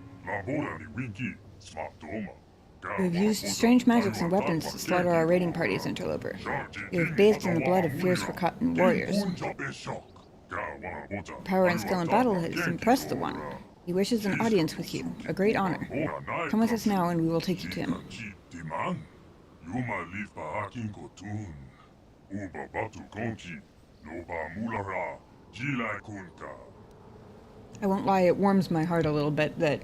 We have used strange magics and weapons to slaughter our raiding parties, interloper. You have bathed in the blood of fierce Rakatan warriors. Your power and skill in battle has impressed the one. He wishes an audience with you, a great honor. Come with us now and we will take you to him. I won't lie, it warms my heart a little bit that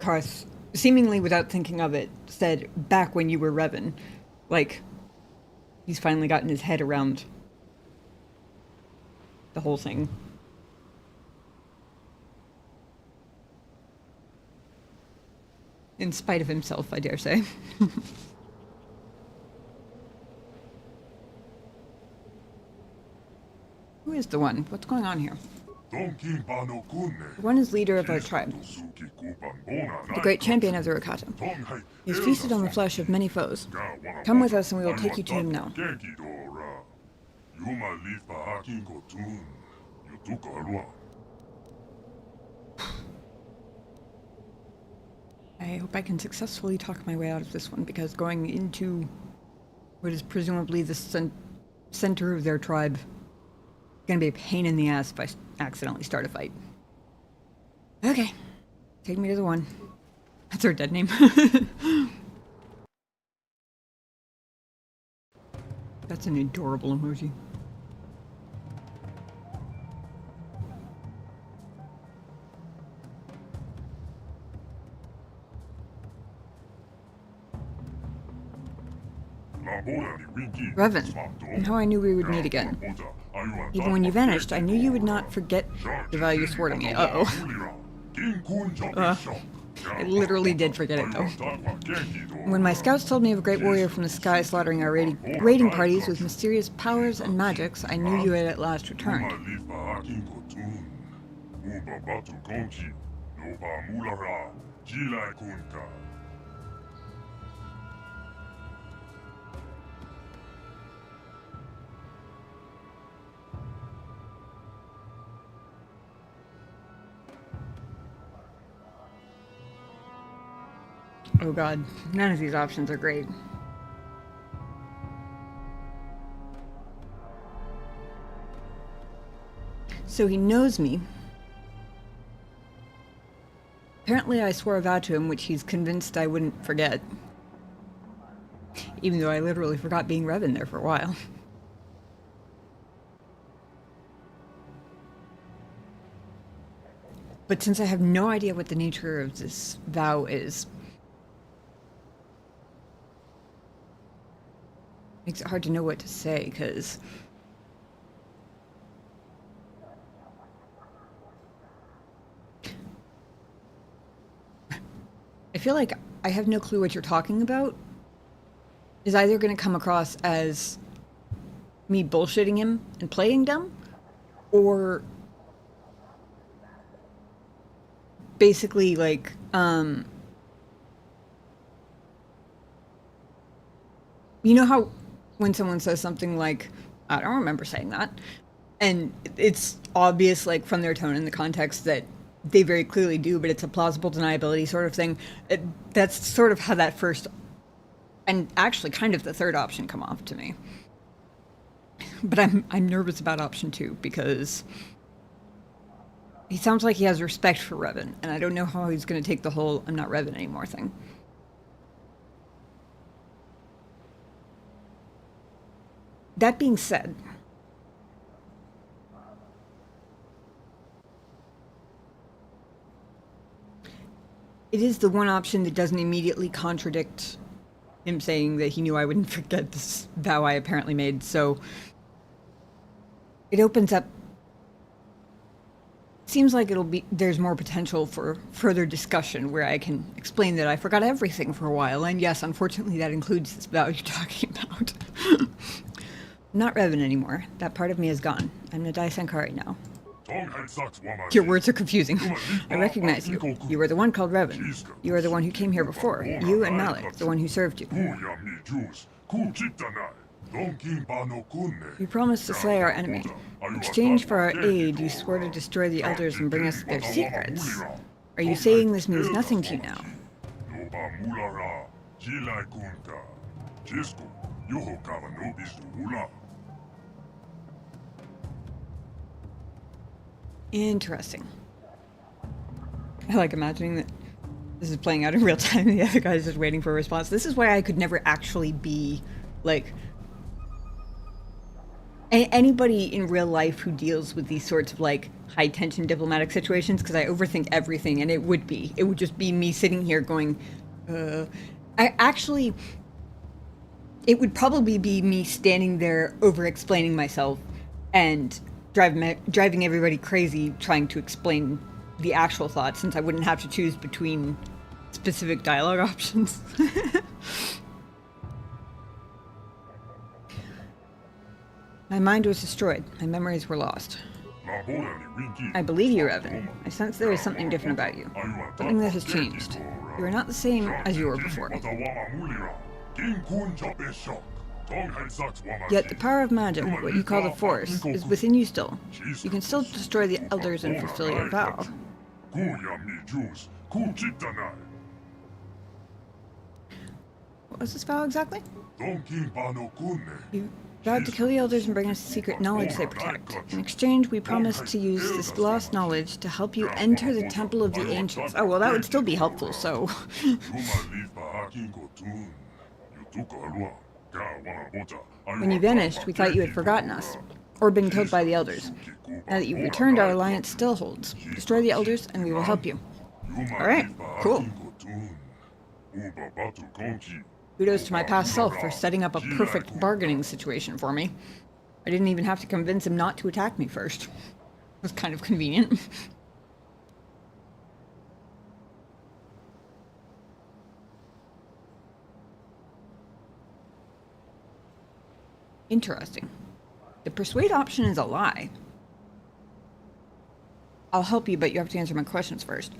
Karth, seemingly without thinking of it, said back when you were Revan. Like, he's finally gotten his head around the whole thing. In spite of himself, I dare say. Who is the one? What's going on here? The one is leader of our tribe, the great champion of the Rakata. He has feasted on the flesh of many foes. Come with us and we will take you to him now. I hope I can successfully talk my way out of this one, because going into what is presumably the center of their tribe is going to be a pain in the ass if I accidentally start a fight. Okay, take me to the one. That's her dead name. That's an adorable emoji. Revan, and how I knew we would meet again. Even when you vanished, I knew you would not forget the vow you swore to me. Uh-oh. I literally did forget it, though. When my scouts told me of a great warrior from the sky slaughtering our raiding parties with mysterious powers and magics, I knew you had at last returned. Oh god, none of these options are great. So he knows me. Apparently I swore a vow to him which he's convinced I wouldn't forget. Even though I literally forgot being Revan there for a while. But since I have no idea what the nature of this vow is, makes it hard to know what to say, because I feel like I have no clue what you're talking about. Is either going to come across as me bullshitting him and playing dumb, or basically like, you know how when someone says something like, I don't remember saying that, and it's obvious, like, from their tone and the context that they very clearly do, but it's a plausible deniability sort of thing. That's sort of how that first, and actually kind of the third option come off to me. But I'm nervous about option 2, because he sounds like he has respect for Revan, and I don't know how he's going to take the whole I'm not Revan anymore thing. That being said, it is the one option that doesn't immediately contradict him saying that he knew I wouldn't forget this vow I apparently made, so it opens up. Seems like there's more potential for further discussion where I can explain that I forgot everything for a while, and yes, unfortunately that includes this vow you're talking about. I'm not Revan anymore. That part of me is gone. I'm Nadai Sankari now. Your words are confusing. I recognize you. You were the one called Revan. You are the one who came here before. You and Malik, the one who served you. You promised to slay our enemy. In exchange for our aid, you swore to destroy the elders and bring us their secrets. Are you saying this means nothing to you now? Interesting. I like imagining that this is playing out in real time and the other guy's just waiting for a response. This is why I could never actually be, like, anybody in real life who deals with these sorts of, like, high-tension diplomatic situations, because I overthink everything, and it would just be me sitting here going, it would probably be me standing there over-explaining myself and driving everybody crazy trying to explain the actual thought, since I wouldn't have to choose between specific dialogue options. My mind was destroyed. My memories were lost. I believe you, Revan. I sense there is something different about you. Something that has changed. You are not the same as you were before. Yet the power of magic, what you call the Force, is within you still. You can still destroy the elders and fulfill your vow. What was this vow exactly? You vowed to kill the elders and bring us secret knowledge they protect. In exchange, we promised to use this lost knowledge to help you enter the Temple of the Ancients. Oh, well, that would still be helpful, so... When you vanished, we thought you had forgotten us, or been killed by the elders. Now that you've returned, our alliance still holds. Destroy the elders, and we will help you. Alright, cool. Kudos to my past self for setting up a perfect bargaining situation for me. I didn't even have to convince him not to attack me first. It was kind of convenient. Interesting. The persuade option is a lie. I'll help you, but you have to answer my questions first.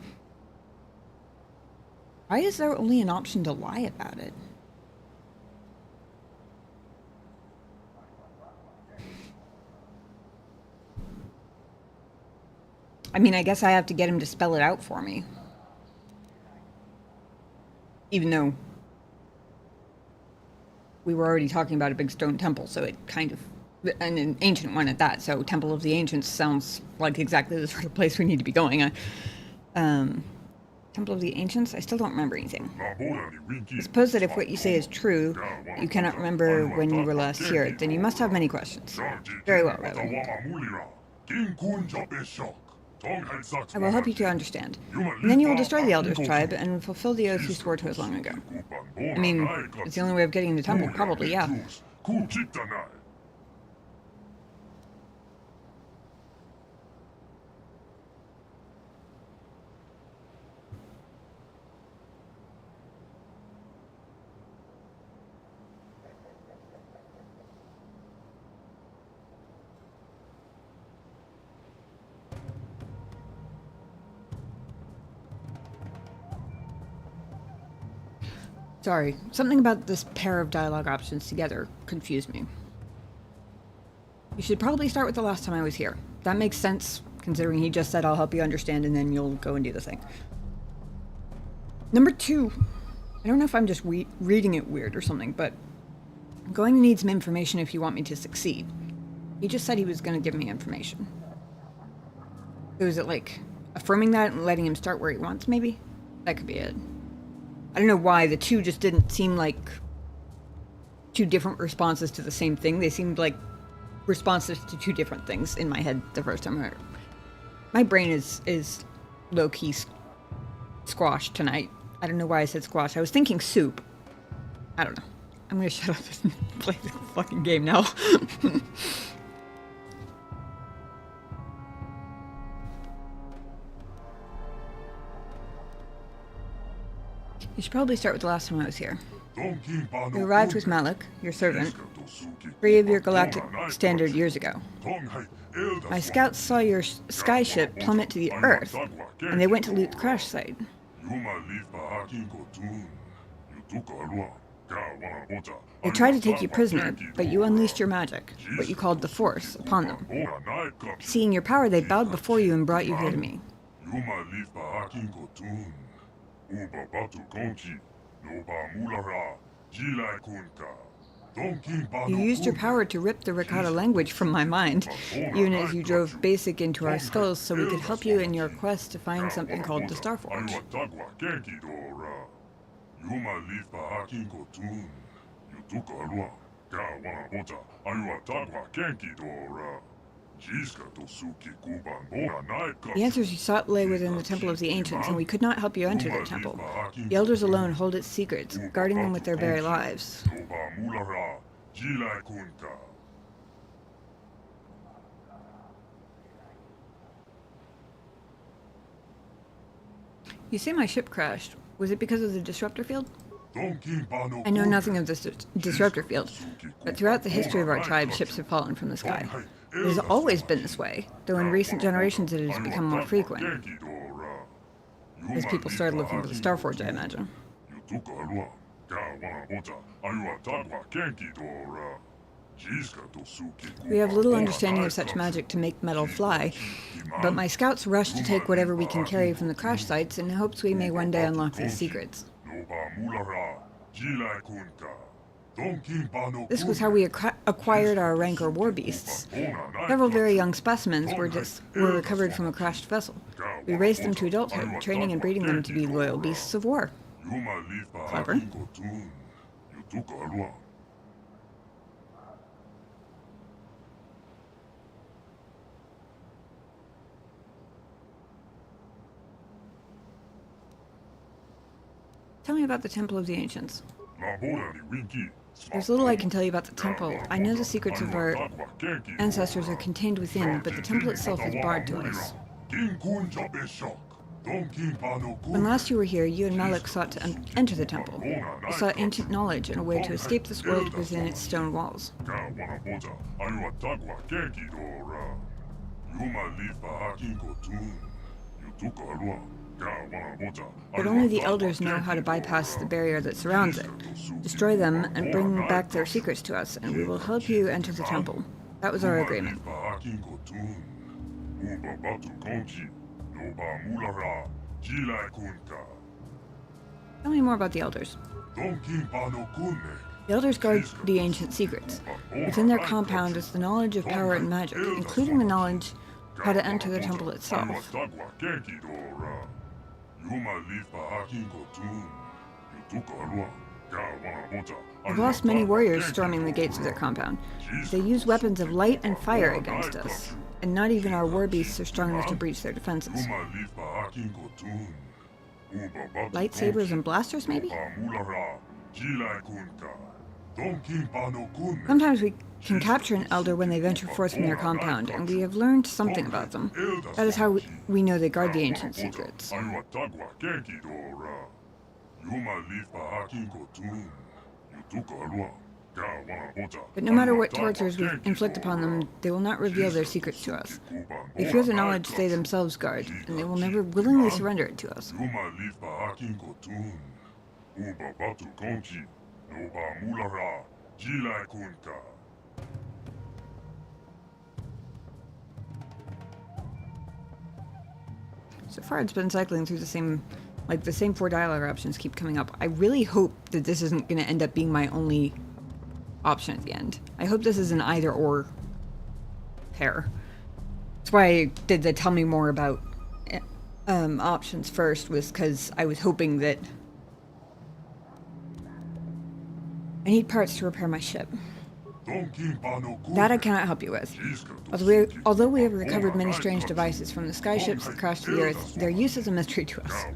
Why is there only an option to lie about it? I mean, I guess I have to get him to spell it out for me. Even though we were already talking about a big stone temple, so it kind of... and an ancient one at that, so Temple of the Ancients sounds like exactly the sort of place we need to be going. Temple of the Ancients? I still don't remember anything. I suppose that if what you say is true, you cannot remember when you were last here, then you must have many questions. Very well, Reverend. I will help you to understand. And then you will destroy the Elders tribe and fulfill the oath you swore to us long ago. I mean, it's the only way of getting the temple, probably, yeah. Sorry, something about this pair of dialogue options together confused me. You should probably start with the last time I was here. That makes sense, considering he just said I'll help you understand and then you'll go and do the thing. Number 2. I don't know if I'm just reading it weird or something, but I'm going to need some information if you want me to succeed. He just said he was going to give me information. So is it like affirming that and letting him start where he wants, maybe? That could be it. I don't know why the two just didn't seem like two different responses to the same thing. They seemed like responses to two different things in my head the first time I heard it. My brain is low-key squashed tonight. I don't know why I said squash. I was thinking soup. I don't know. I'm gonna shut up and play the fucking game now. You should probably start with the last time I was here. You arrived with Malik, your servant, 3 of your galactic standard years ago. My scouts saw your skyship plummet to the Earth, and they went to loot the crash site. They tried to take you prisoner, but you unleashed your magic, what you called the Force, upon them. Seeing your power, they bowed before you and brought you here to me. You used your power to rip the Rakata language from my mind, even as you drove basic into our skulls so we could help you in your quest to find something called the Starforge. The answers you sought lay within the Temple of the Ancients, and we could not help you enter the temple. The Elders alone hold its secrets, guarding them with their very lives. You say my ship crashed. Was it because of the disruptor field? I know nothing of this disruptor field, but throughout the history of our tribe, ships have fallen from the sky. It has always been this way, though in recent generations it has become more frequent. As people started looking for the Starforge, I imagine. We have little understanding of such magic to make metal fly, but my scouts rush to take whatever we can carry from the crash sites in hopes we may one day unlock these secrets. This was how we acquired our Rancor war beasts. Several very young specimens were recovered from a crashed vessel. We raised them to adulthood, training and breeding them to be loyal beasts of war. Clever. Tell me about the Temple of the Ancients. There's little I can tell you about the temple. I know the secrets of our ancestors are contained within, but the temple itself is barred to us. When last you were here, you and Malik sought to enter the temple. You sought ancient knowledge and a way to escape this world within its stone walls. But only the elders know how to bypass the barrier that surrounds it. Destroy them and bring back their secrets to us, and we will help you enter the temple. That was our agreement. Tell me more about the elders. The elders guard the ancient secrets. Within their compound is the knowledge of power and magic, including the knowledge how to enter the temple itself. I've lost many warriors storming the gates of their compound. They use weapons of light and fire against us, and not even our war beasts are strong enough to breach their defenses. Lightsabers and blasters, maybe? Sometimes we can capture an elder when they venture forth from their compound, and we have learned something about them. That is how we know they guard the ancient secrets. But no matter what tortures we inflict upon them, they will not reveal their secrets to us. They fear the knowledge they themselves guard, and they will never willingly surrender it to us. So far it's been cycling through the same 4 dialogue options keep coming up. I really hope that this isn't going to end up being my only option at the end. I hope this is an either or pair. That's why I did the tell me more about options first, was because I was hoping that I need parts to repair my ship. That I cannot help you with. Although we have recovered many strange devices from the sky ships that crashed to the Earth, their use is a mystery to us.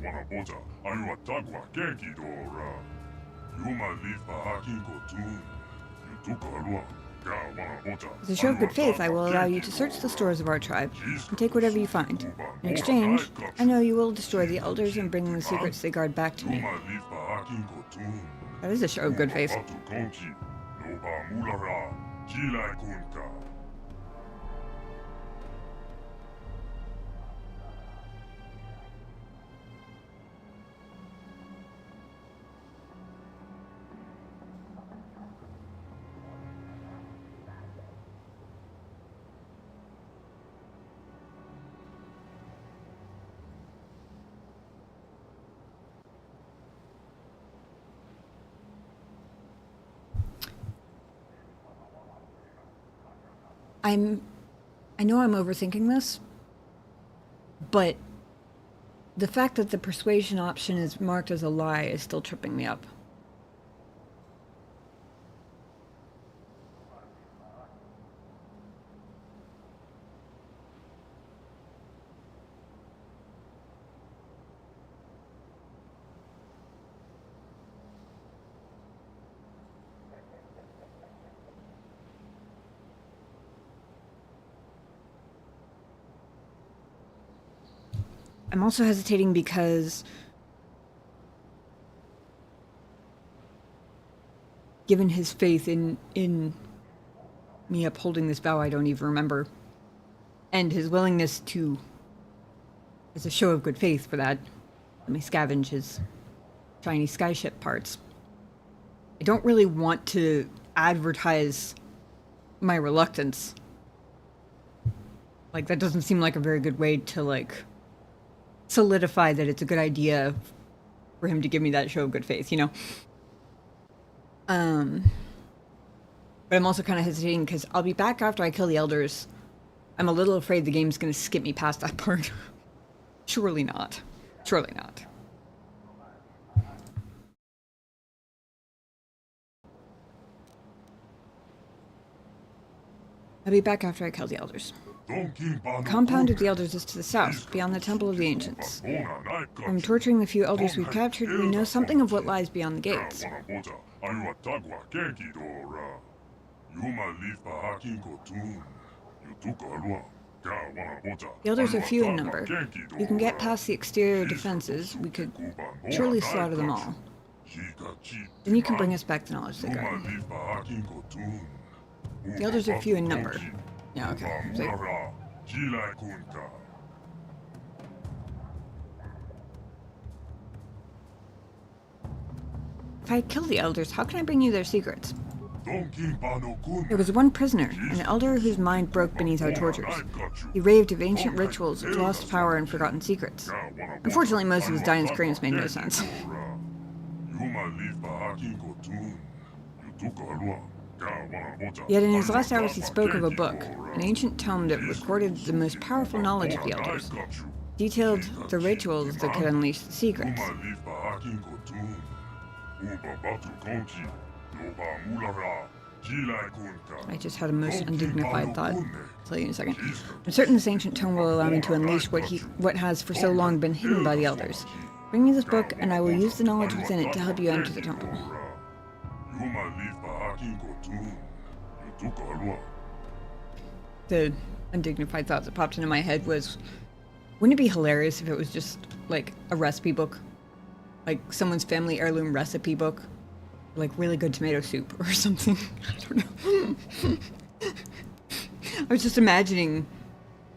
As a show of good faith, I will allow you to search the stores of our tribe and take whatever you find. In exchange, I know you will destroy the elders and bring the secrets they guard back to me. That is a show of good faith. I know I'm overthinking this, but the fact that the persuasion option is marked as a lie is still tripping me up. I'm also hesitating because, given his faith in me upholding this vow I don't even remember, and his willingness to, as a show of good faith for that, let me scavenge his shiny skyship parts. I don't really want to advertise my reluctance. Like, that doesn't seem like a very good way to, solidify that it's a good idea for him to give me that show of good faith, you know? But I'm also kind of hesitating because I'll be back after I kill the elders. I'm a little afraid the game's going to skip me past that part. Surely not. Surely not. I'll be back after I kill the elders. The compound of the elders is to the south, beyond the Temple of the Ancients. From torturing the few elders we've captured, we know something of what lies beyond the gates. The elders are few in number. If you can get past the exterior defenses, we could surely slaughter them all. Then you can bring us back the knowledge they guard. The elders are few in number. Yeah, okay. If I kill the elders, how can I bring you their secrets? There was one prisoner, an elder whose mind broke beneath our tortures. He raved of ancient rituals, of lost power and forgotten secrets. Unfortunately, most of his dying screams made no sense. Yet in his last hours he spoke of a book, an ancient tome that recorded the most powerful knowledge of the elders, detailed the rituals that could unleash the secrets. I just had a most undignified thought. I'll tell you in a second. I'm certain this ancient tome will allow me to unleash what has for so long been hidden by the elders. Bring me this book, and I will use the knowledge within it to help you enter the temple. The undignified thought that popped into my head was, wouldn't it be hilarious if it was just, like, a recipe book? Like, someone's family heirloom recipe book? Like, really good tomato soup or something? I don't know. I was just imagining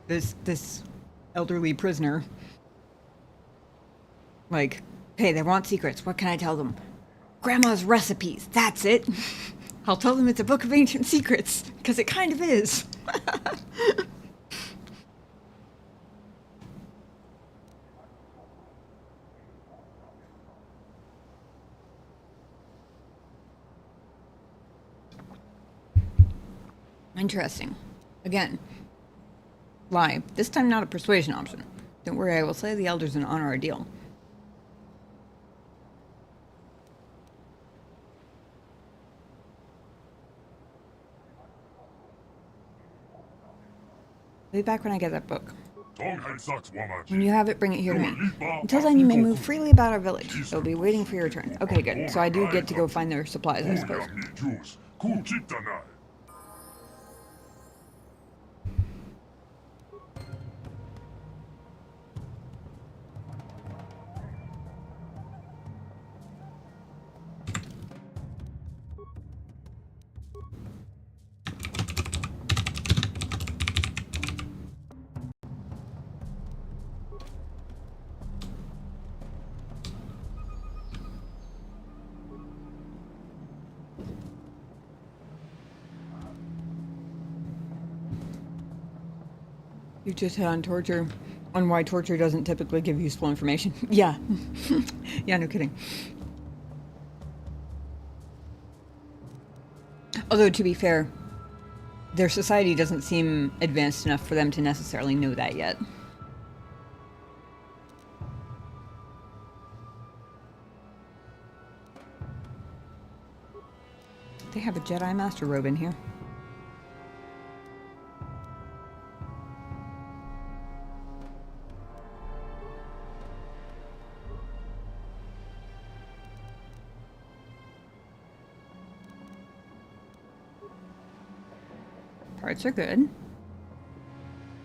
this elderly prisoner. Like, hey, they want secrets. What can I tell them? Grandma's recipes. That's it. I'll tell them it's a book of ancient secrets, because it kind of is. Interesting. Again, lie. This time not a persuasion option. Don't worry, I will slay the elders and honor our deal. I'll be back when I get that book. When you have it, bring it here to me. Until then, you may move freely about our village. They'll be waiting for your return. Okay, good. So I do get to go find their supplies, I suppose. You just hit on torture, on why torture doesn't typically give useful information. Yeah. Yeah, no kidding. Although, to be fair, their society doesn't seem advanced enough for them to necessarily know that yet. They have a Jedi Master robe in here. Parts are good.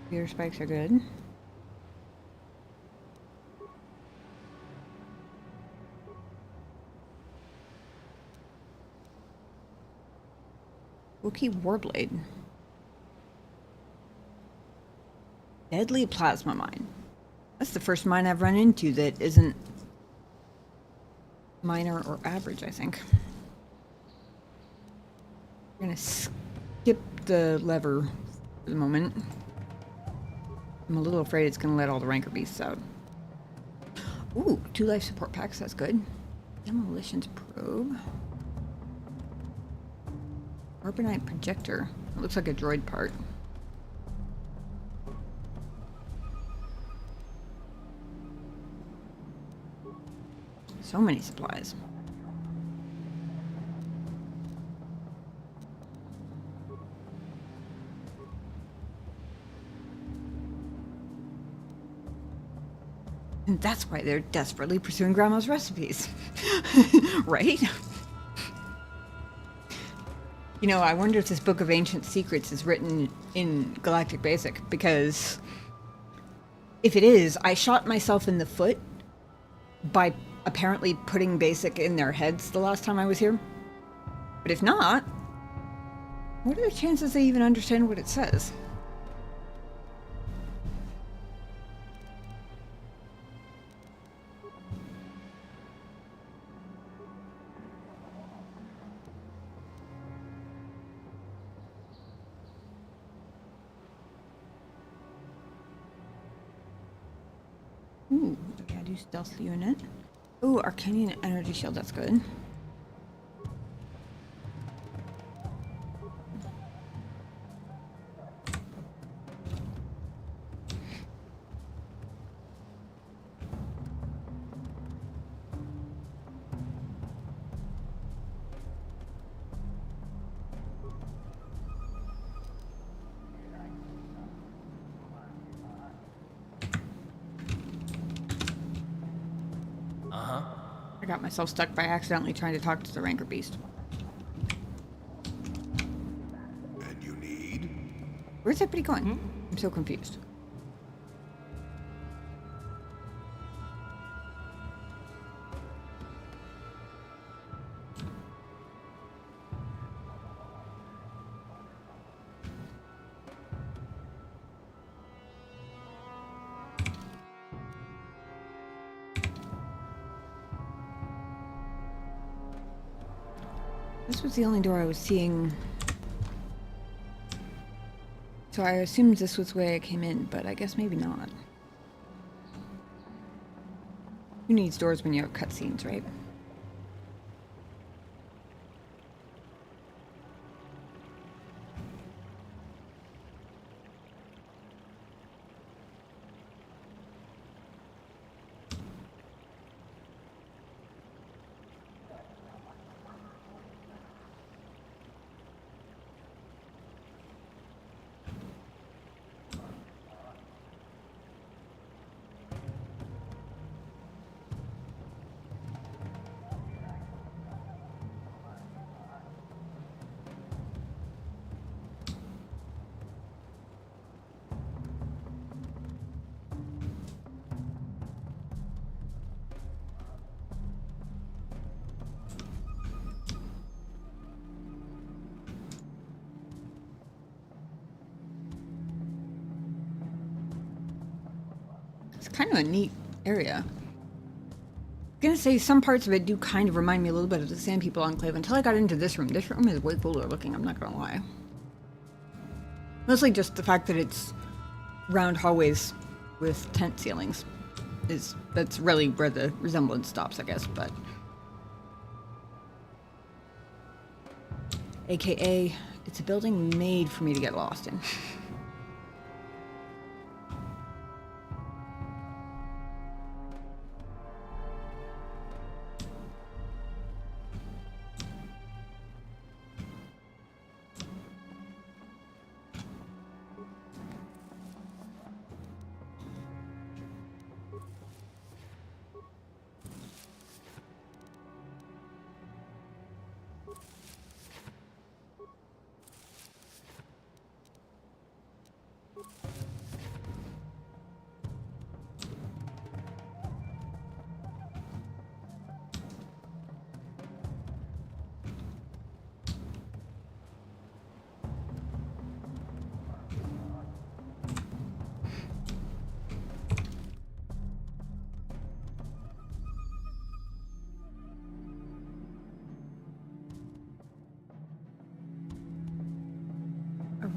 Spear spikes are good. Wookiee Warblade. Deadly plasma mine. That's the first mine I've run into that isn't minor or average, I think. I'm gonna skip the lever for the moment. I'm a little afraid it's gonna let all the rancor beasts out. Ooh, 2 life support packs, that's good. Demolitions probe. Carbonite projector. It looks like a droid part. So many supplies. And that's why they're desperately pursuing Grandma's recipes. Right? You know, I wonder if this book of ancient secrets is written in Galactic Basic, because if it is, I shot myself in the foot by apparently putting Basic in their heads the last time I was here. But if not, what are the chances they even understand what it says? Ooh, yeah, do stealth unit. Ooh, Arcanian energy shield, that's good. I got myself stuck by accidentally trying to talk to the Rancor Beast. And you need? Where's everybody going? I'm so confused. This was the only door I was seeing. So I assumed this was the way I came in, but I guess maybe not. Who needs doors when you have cutscenes, right? It's kind of a neat area. I'm gonna say some parts of it do kind of remind me a little bit of the Sand People Enclave until I got into this room. This room is way cooler looking, I'm not gonna lie. Mostly just the fact that it's round hallways with tent ceilings. That's really where the resemblance stops, I guess, but... AKA, it's a building made for me to get lost in.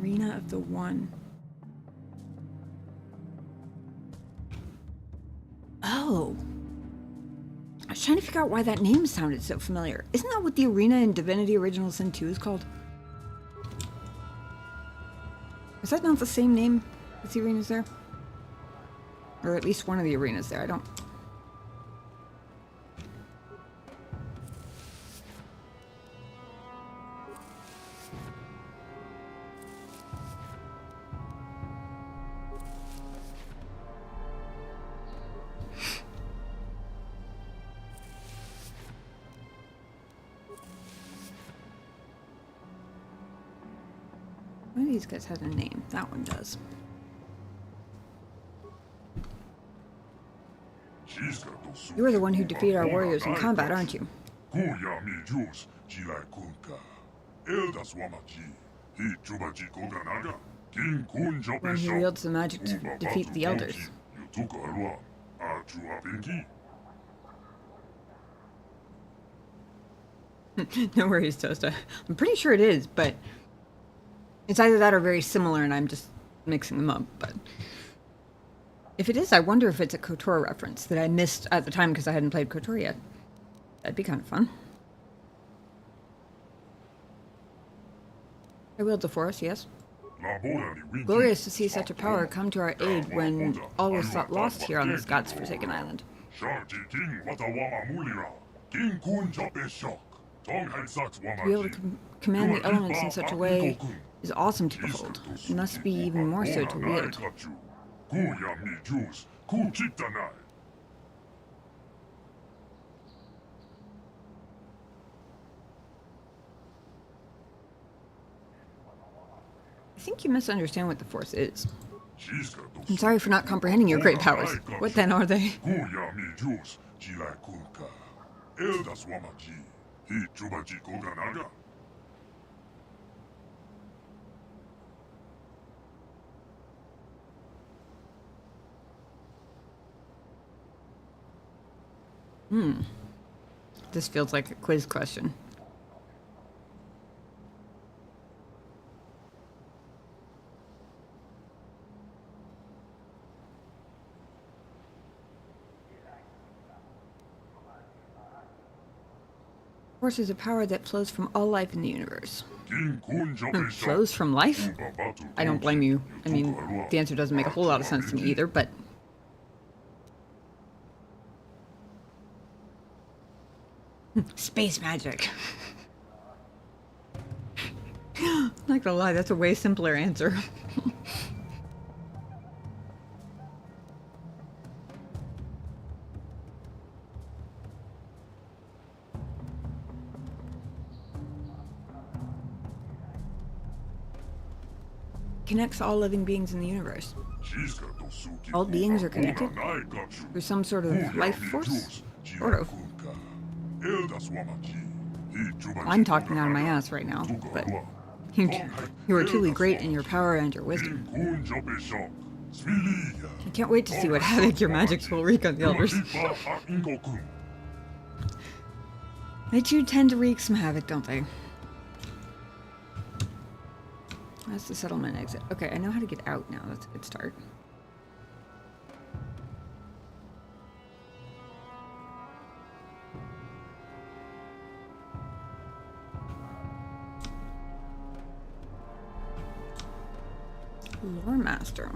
Arena of the One. Oh. I was trying to figure out why that name sounded so familiar. Isn't that what the arena in Divinity Original Sin 2 is called? Is that not the same name as the arenas there? Or at least one of the arenas there, I don't... One of these guys has a name. That one does. You are the one who defeated our warriors in combat, aren't you? When he wields the magic to defeat the elders. No worries, Tosta. I'm pretty sure it is, but it's either that or very similar, and I'm just mixing them up. But if it is, I wonder if it's a KOTOR reference that I missed at the time because I hadn't played KOTOR yet. That'd be kind of fun. I wield the force, yes. Glorious to see such a power come to our aid when all was thought lost here on this god's-forsaken island. To be able to command the elements in such a way is awesome to behold, and must be even more so to wield. I think you misunderstand what the Force is. I'm sorry for not comprehending your great powers. What then are they? This feels like a quiz question. Force is a power that flows from all life in the universe. Flows from life? I don't blame you. I mean, the answer doesn't make a whole lot of sense to me either, but... Space magic. Not gonna lie, that's a way simpler answer. Connects all living beings in the universe. All beings are connected through some sort of life force? Sort of. I'm talking out of my ass right now, but you are truly great in your power and your wisdom. I can't wait to see what havoc your magics will wreak on the elders. They do tend to wreak some havoc, don't they? That's the settlement exit. Okay, I know how to get out now. That's a good start. Lore Master.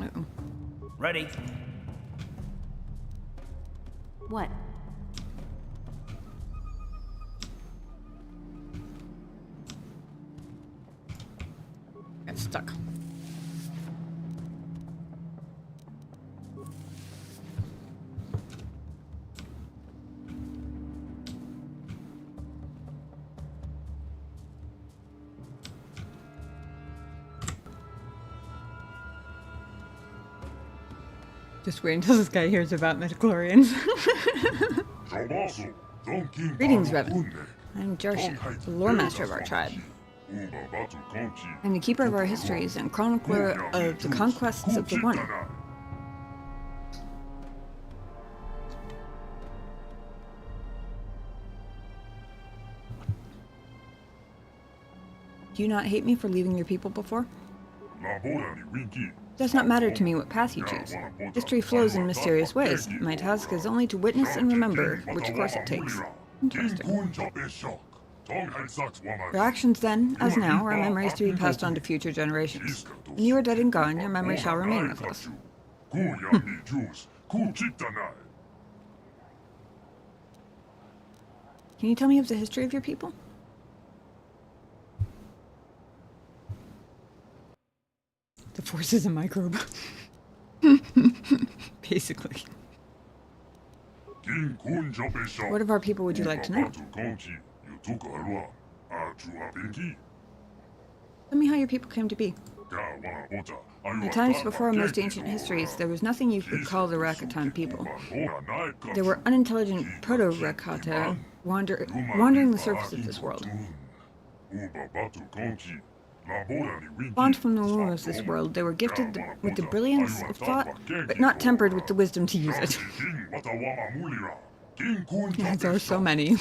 Uh-oh. Ready? What? Got stuck. Just wait until this guy hears about midichlorians. Greetings, Revan. I'm Jarsha, the lore master of our tribe. I'm the keeper of our histories and chronicler of the conquests of the One. Do you not hate me for leaving your people before? It does not matter to me what path you choose. History flows in mysterious ways. My task is only to witness and remember which course it takes. Interesting. Your actions then, as now, are memories to be passed on to future generations. When you are dead and gone, your memory shall remain with us. Can you tell me of the history of your people? The Force is a microbe. Basically. What of our people would you like to know? Tell me how your people came to be. At times before our most ancient histories, there was nothing you could call the Rakatan people. They were unintelligent proto-Rakata wandering the surface of this world. Spawned from the womb of this world, they were gifted with the brilliance of thought, but not tempered with the wisdom to use it. There are so many.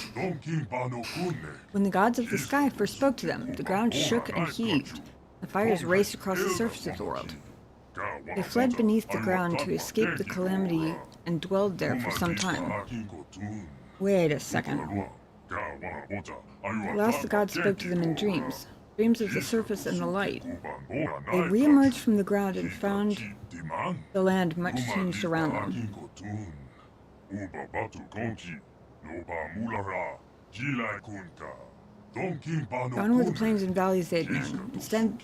When the gods of the sky first spoke to them, the ground shook and heaved. The fires raced across the surface of the world. They fled beneath the ground to escape the calamity and dwelled there for some time. Wait a second. At last the gods spoke to them in dreams. Dreams of the surface and the light. They re-emerged from the ground and found the land much changed around them. Gone were the plains and valleys they had known. Instead,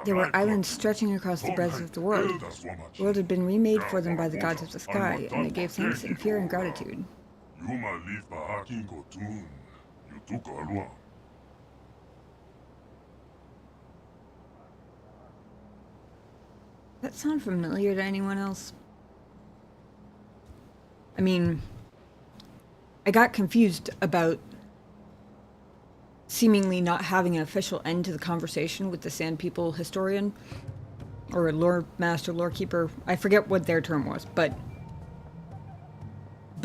there were islands stretching across the breadth of the world. The world had been remade for them by the gods of the sky, and they gave thanks in fear and gratitude. That sound familiar to anyone else? I mean, I got confused about seemingly not having an official end to the conversation with the Sand People historian, or lore master, lore keeper. I forget what their term was, but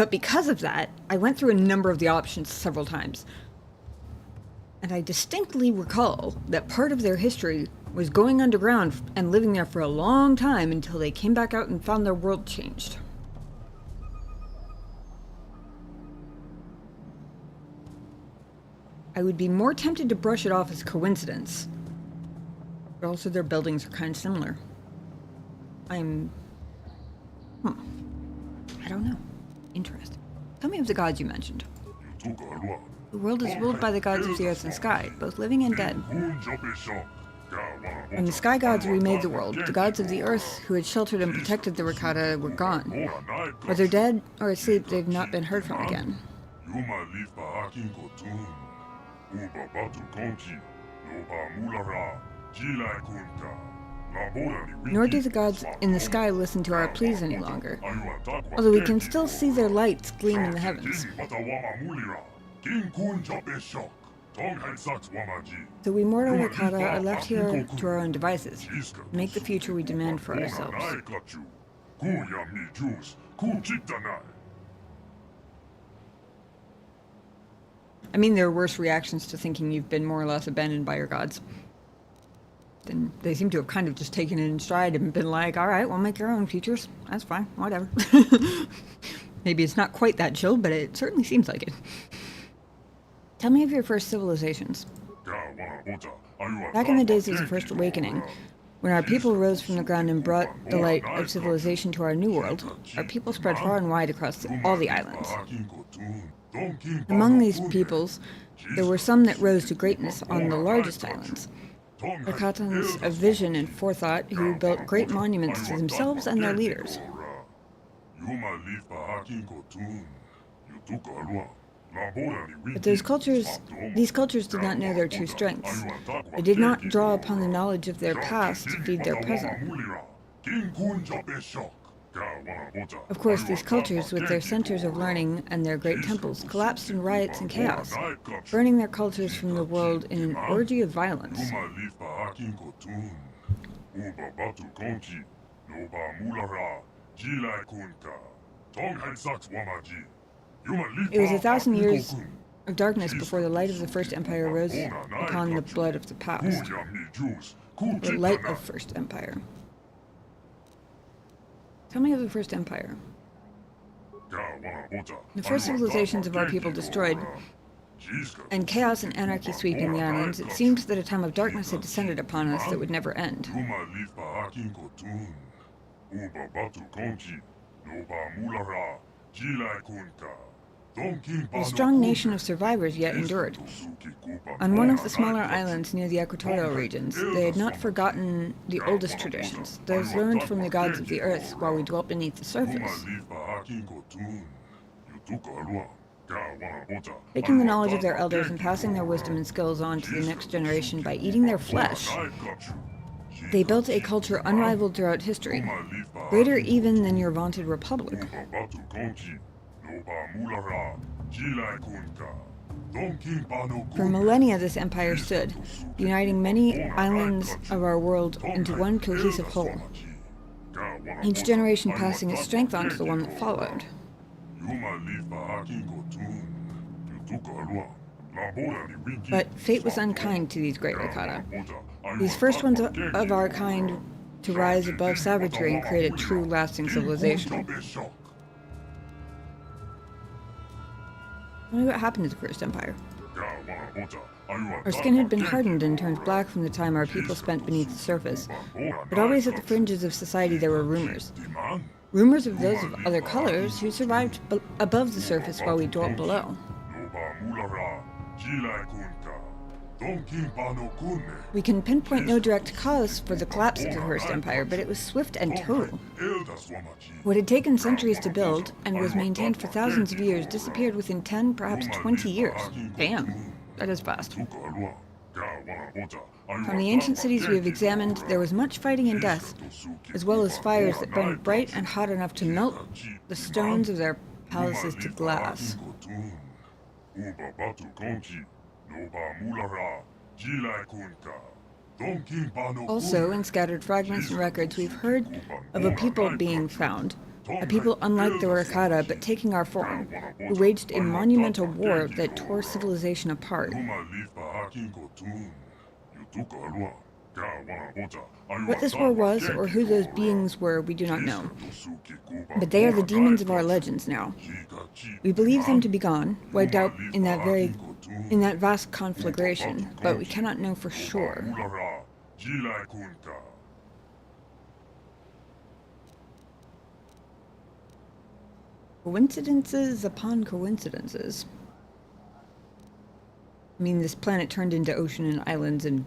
because of that, I went through a number of the options several times. And I distinctly recall that part of their history was going underground and living there for a long time until they came back out and found their world changed. I would be more tempted to brush it off as coincidence. But also their buildings are kind of similar. I don't know. Interesting. Tell me of the gods you mentioned. The world is ruled by the gods of the earth and sky, both living and dead. When the sky gods remade the world, the gods of the earth who had sheltered and protected the Rakata were gone. Whether dead or asleep, they've not been heard from again. Nor do the gods in the sky listen to our pleas any longer, although we can still see their lights gleam in the heavens. So we mortal Rakata are left here to our own devices, to make the future we demand for ourselves. I mean, there are worse reactions to thinking you've been more or less abandoned by your gods. Then they seem to have kind of just taken it in stride and been like, alright, we'll make your own futures. That's fine, whatever. Maybe it's not quite that chill, but it certainly seems like it. Tell me of your first civilizations. Back in the days of the First Awakening, when our people rose from the ground and brought the light of civilization to our new world, our people spread far and wide across all the islands. Among these peoples, there were some that rose to greatness on the largest islands. Rakatans of vision and forethought who built great monuments to themselves and their leaders. But these cultures did not know their true strengths. They did not draw upon the knowledge of their past to feed their present. Of course, these cultures, with their centers of learning and their great temples, collapsed in riots and chaos, burning their cultures from the world in an orgy of violence. It was 1,000 years of darkness before the light of the First Empire rose upon the blood of the past. The light of First Empire. Tell me of the First Empire. The first civilizations of our people destroyed, and chaos and anarchy sweeping the islands, it seemed that a time of darkness had descended upon us that would never end. A strong nation of survivors yet endured. On one of the smaller islands near the equatorial regions, they had not forgotten the oldest traditions, those learned from the gods of the earth while we dwelt beneath the surface. Taking the knowledge of their elders and passing their wisdom and skills on to the next generation by eating their flesh, they built a culture unrivaled throughout history, greater even than your vaunted republic. For millennia this empire stood, uniting many islands of our world into one cohesive whole, each generation passing its strength on to the one that followed. But fate was unkind to these great Rakata. These first ones of our kind to rise above savagery and create a true, lasting civilization. I wonder what happened to the first empire. Our skin had been hardened and turned black from the time our people spent beneath the surface, but always at the fringes of society there were rumors. Rumors of those of other colors who survived above the surface while we dwelt below. We can pinpoint no direct cause for the collapse of the First Empire, but it was swift and total. What had taken centuries to build, and was maintained for thousands of years, disappeared within 10, perhaps 20 years. Damn, that is fast. From the ancient cities we have examined, there was much fighting and death, as well as fires that burned bright and hot enough to melt the stones of their palaces to glass. Also, in scattered fragments and records, we've heard of a people being found, a people unlike the Rakata, but taking our form, who waged a monumental war that tore civilization apart. What this war was, or who those beings were, we do not know. But they are the demons of our legends now. We believe them to be gone, wiped out in that vast conflagration, but we cannot know for sure. Coincidences upon coincidences. I mean, this planet turned into ocean and islands and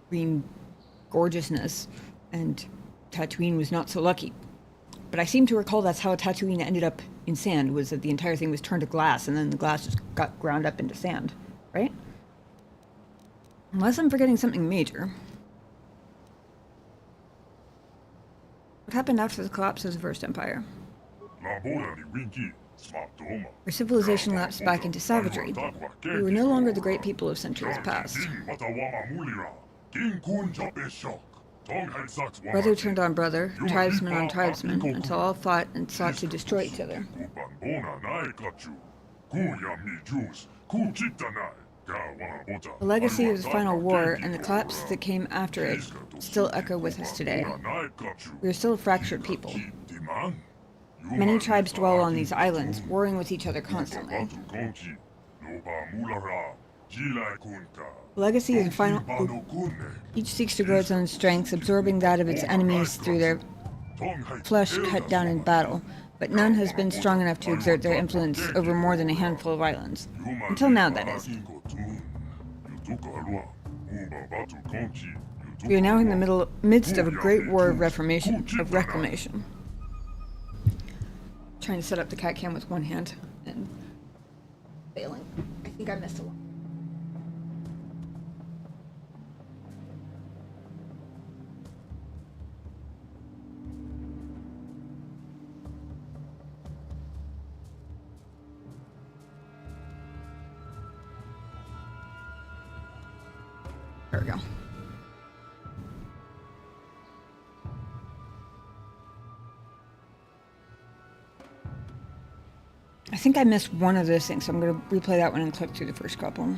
green gorgeousness, and Tatooine was not so lucky. But I seem to recall that's how Tatooine ended up in sand, was that the entire thing was turned to glass, and then the glass just got ground up into sand, right? Unless I'm forgetting something major. What happened after the collapse of the First Empire? Our civilization lapsed back into savagery. We were no longer the great people of centuries past. Brother turned on brother, tribesman on tribesman, until all fought and sought to destroy each other. The legacy of the final war and the collapse that came after it still echo with us today. We are still a fractured people. Many tribes dwell on these islands, warring with each other constantly. The legacy is a final. Each seeks to grow its own strength, absorbing that of its enemies through their flesh cut down in battle, but none has been strong enough to exert their influence over more than a handful of islands. Until now, that is. We are now in the midst of a great war of reclamation. Trying to set up the cat cam with one hand and failing. I think I missed a one. There we go. I think I missed one of those things, so I'm going to replay that one and click through the first couple.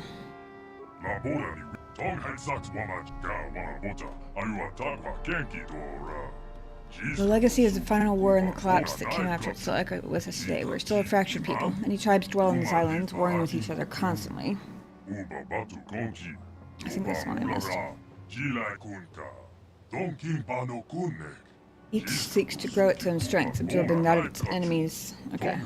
The legacy is the final war and the collapse that came after it still echo with us today. We're still a fractured people. Many tribes dwell on these islands, warring with each other constantly. I think that's one I missed. Each seeks to grow its own strength, absorbing that of its enemies. Okay.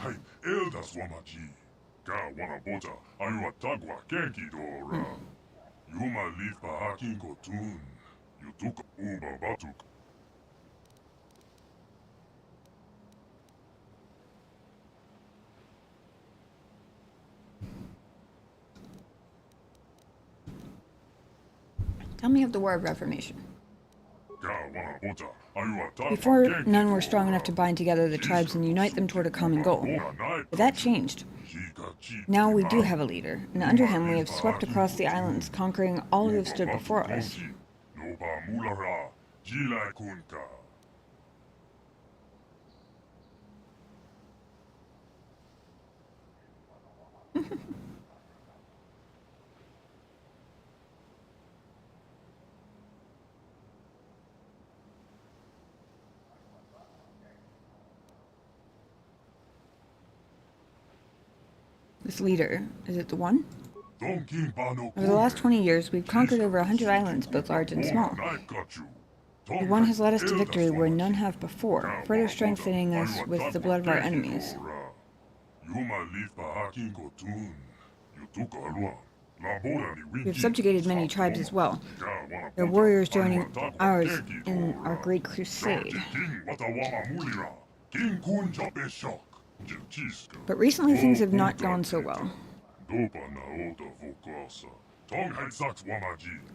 Tell me of the War of Reformation. Before, none were strong enough to bind together the tribes and unite them toward a common goal. But that changed. Now we do have a leader, and under him we have swept across the islands, conquering all who have stood before us. This leader, is it the one? Over the last 20 years, we've conquered over 100 islands, both large and small. The one has led us to victory where none have before, further strengthening us with the blood of our enemies. We have subjugated many tribes as well, their warriors joining ours in our great crusade. But recently things have not gone so well.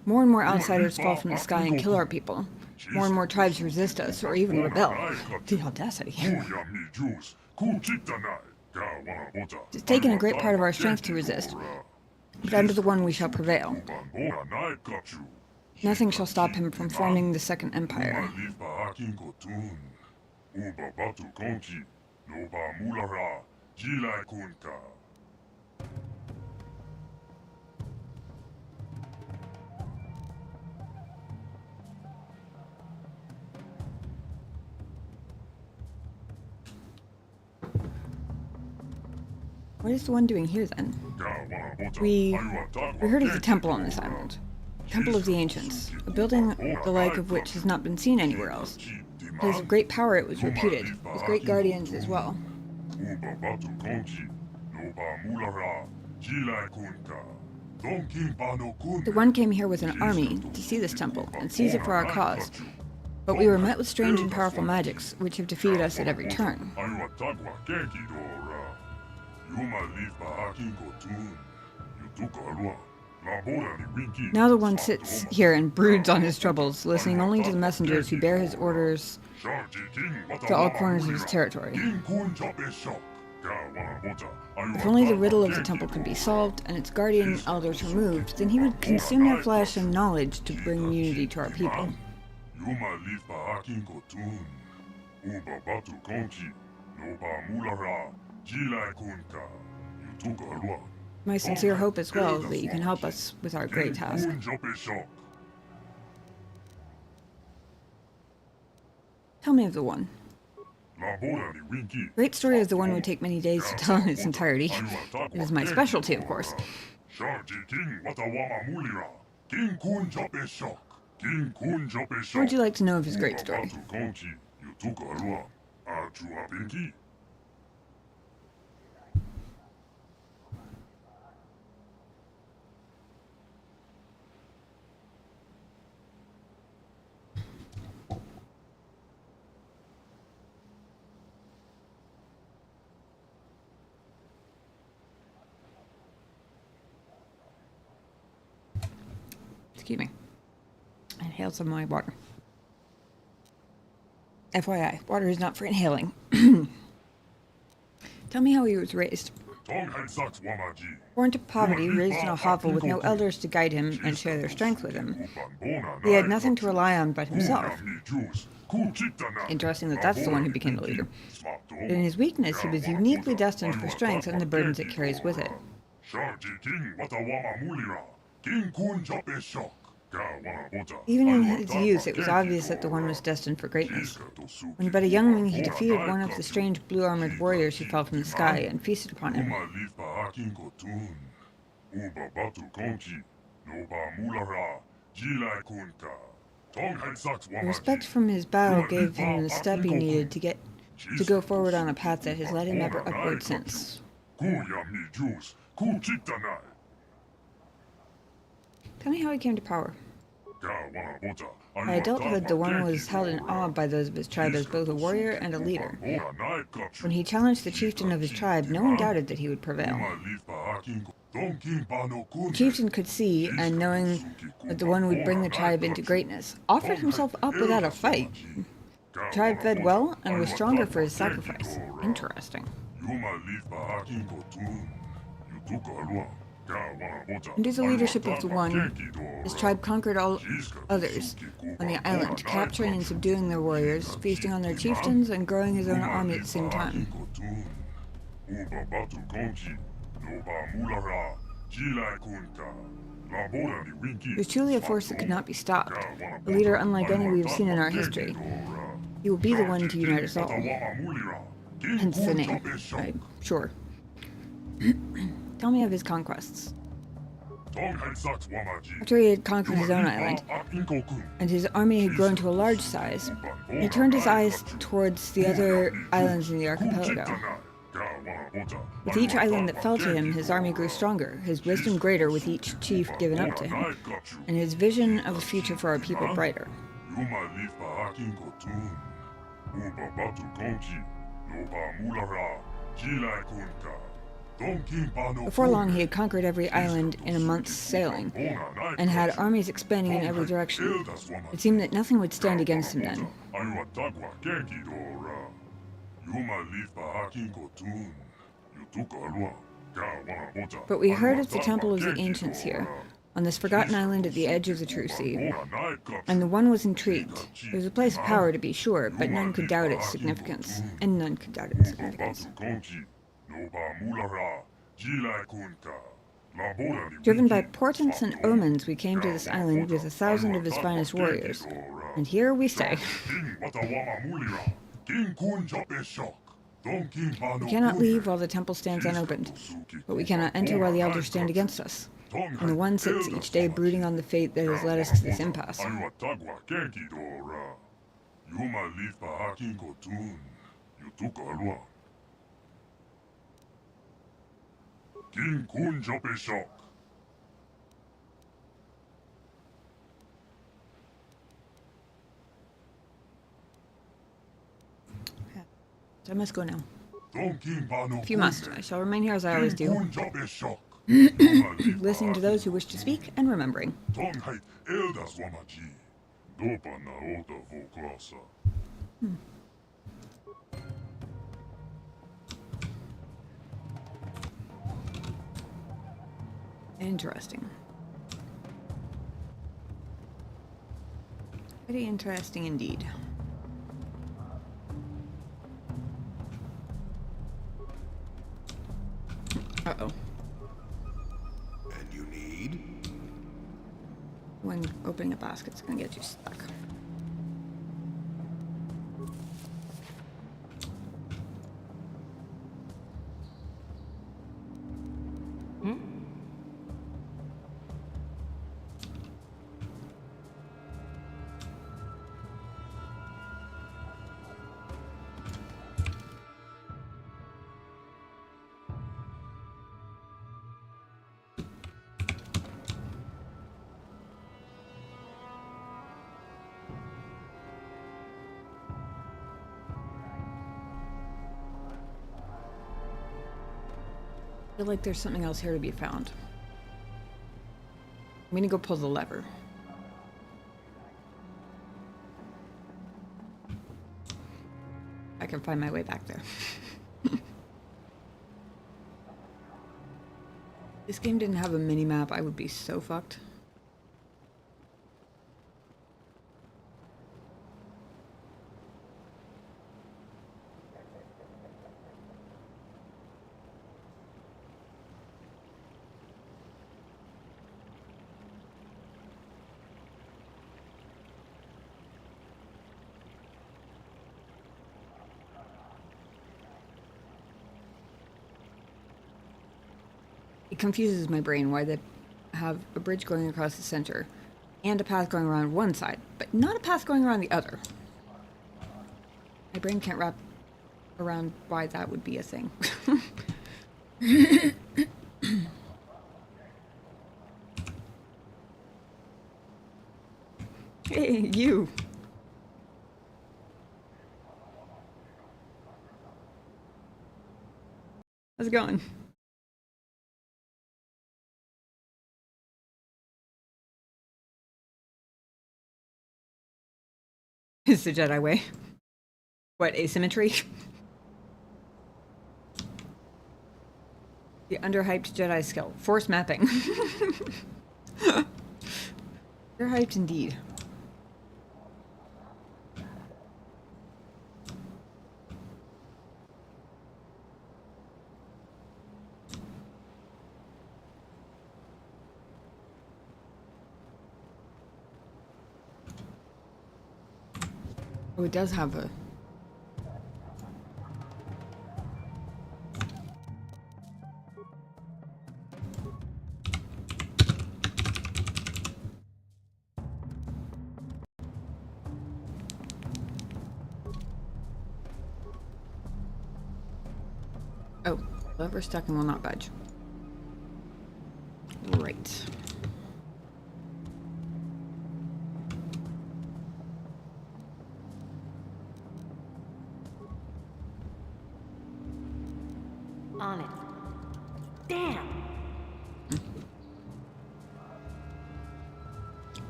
More and more outsiders fall from the sky and kill our people. More and more tribes resist us, or even rebel. The audacity. It's taken a great part of our strength to resist, but under the one we shall prevail. Nothing shall stop him from forming the Second Empire. What is the one doing here, then? We heard of the temple on this island. Temple of the Ancients, a building the like of which has not been seen anywhere else. Place of great power, it was reputed, with great guardians as well. The one came here with an army to see this temple and seize it for our cause. But we were met with strange and powerful magics, which have defeated us at every turn. Now the one sits here and broods on his troubles, listening only to the messengers who bear his orders to all corners of his territory. If only the riddle of the temple could be solved and its guardian elders removed, then he would consume their flesh and knowledge to bring unity to our people. My sincere hope as well is that you can help us with our great task. Tell me of the one. Great story of the one would take many days to tell in its entirety. It is my specialty, of course. What would you like to know of his great story? Excuse me. I inhaled some of my water. FYI, water is not for inhaling. Tell me how he was raised. Born to poverty, raised in a hovel with no elders to guide him and share their strength with him. He had nothing to rely on but himself. Interesting that that's the one who became the leader. But in his weakness, he was uniquely destined for strength and the burdens it carries with it. Even in his youth, it was obvious that the one was destined for greatness. When but a youngling, he defeated one of the strange blue-armored warriors who fell from the sky and feasted upon him. The respect from his battle gave him the step he needed to go forward on a path that has led him ever upward since. Tell me how he came to power. By adulthood, the one was held in awe by those of his tribe as both a warrior and a leader. When he challenged the chieftain of his tribe, no one doubted that he would prevail. The chieftain could see, and knowing that the one would bring the tribe into greatness, offered himself up without a fight. The tribe fed well and was stronger for his sacrifice. Interesting. Under the leadership of the One, his tribe conquered all others on the island, capturing and subduing their warriors, feasting on their chieftains, and growing his own army at the same time. He was truly a force that could not be stopped, a leader unlike any we have seen in our history. He will be the one to unite us all. Hence the name. I'm sure. Tell me of his conquests. After he had conquered his own island, and his army had grown to a large size, he turned his eyes towards the other islands in the archipelago. With each island that fell to him, his army grew stronger, his wisdom greater with each chief given up to him, and his vision of a future for our people brighter. Before long, he had conquered every island in a month's sailing, and had armies expanding in every direction. It seemed that nothing would stand against him then. But we heard of the Temple of the Ancients here, on this forgotten island at the edge of the true sea, and the one was intrigued. It was a place of power, to be sure, but none could doubt its significance, and none could doubt its significance. Driven by portents and omens, we came to this island with 1,000 of his finest warriors, and here we stay. We cannot leave while the temple stands unopened, but we cannot enter while the elders stand against us, and the one sits each day brooding on the fate that has led us to this impasse. So I must go now. If you must, I shall remain here as I always do, listening to those who wish to speak and remembering. Interesting. Very interesting indeed. Uh-oh. And you need? When opening a basket's gonna get you stuck. I feel like there's something else here to be found. I'm gonna go pull the lever. I can find my way back there. This game didn't have a mini-map, I would be so fucked. It confuses my brain why they have a bridge going across the center and a path going around one side, but not a path going around the other. My brain can't wrap around why that would be a thing. Hey, you. How's it going? It's the Jedi way. What, asymmetry? The underhyped Jedi skill. Force mapping. You're hyped indeed. Oh, it does have a... Oh, lever stuck and will not budge. Right. On it. Damn!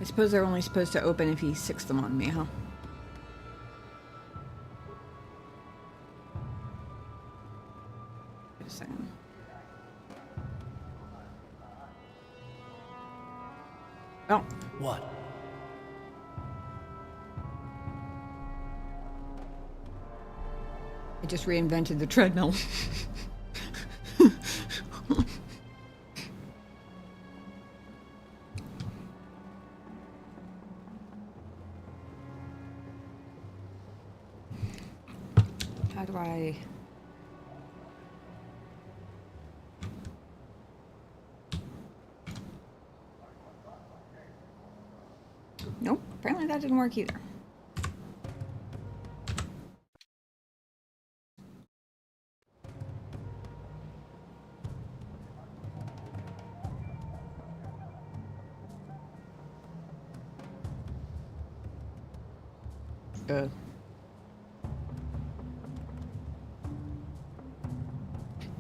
I suppose they're only supposed to open if he sicks them on me, huh? Wait a second. Oh. What? I just reinvented the treadmill. How do I... Nope, apparently that didn't work either.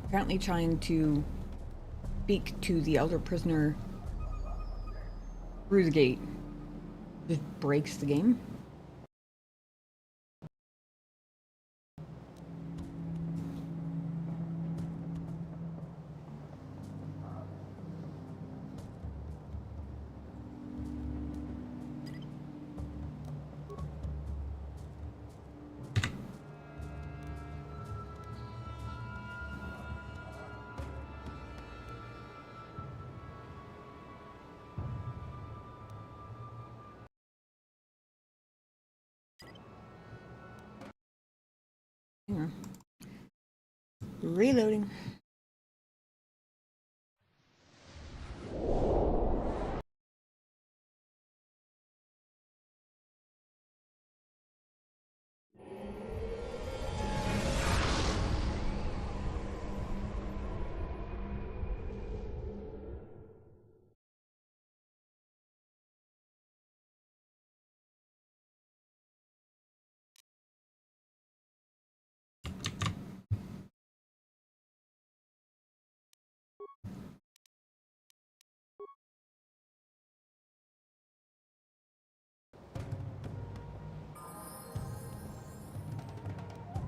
Apparently trying to speak to the elder prisoner through the gate just breaks the game. Hang on. Reloading.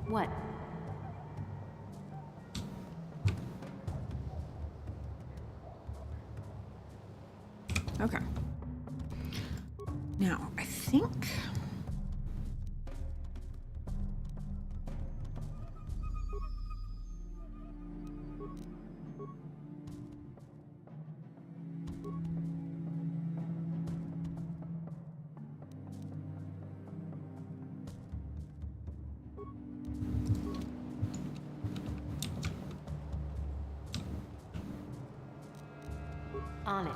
What? Okay. Now, I think... On it.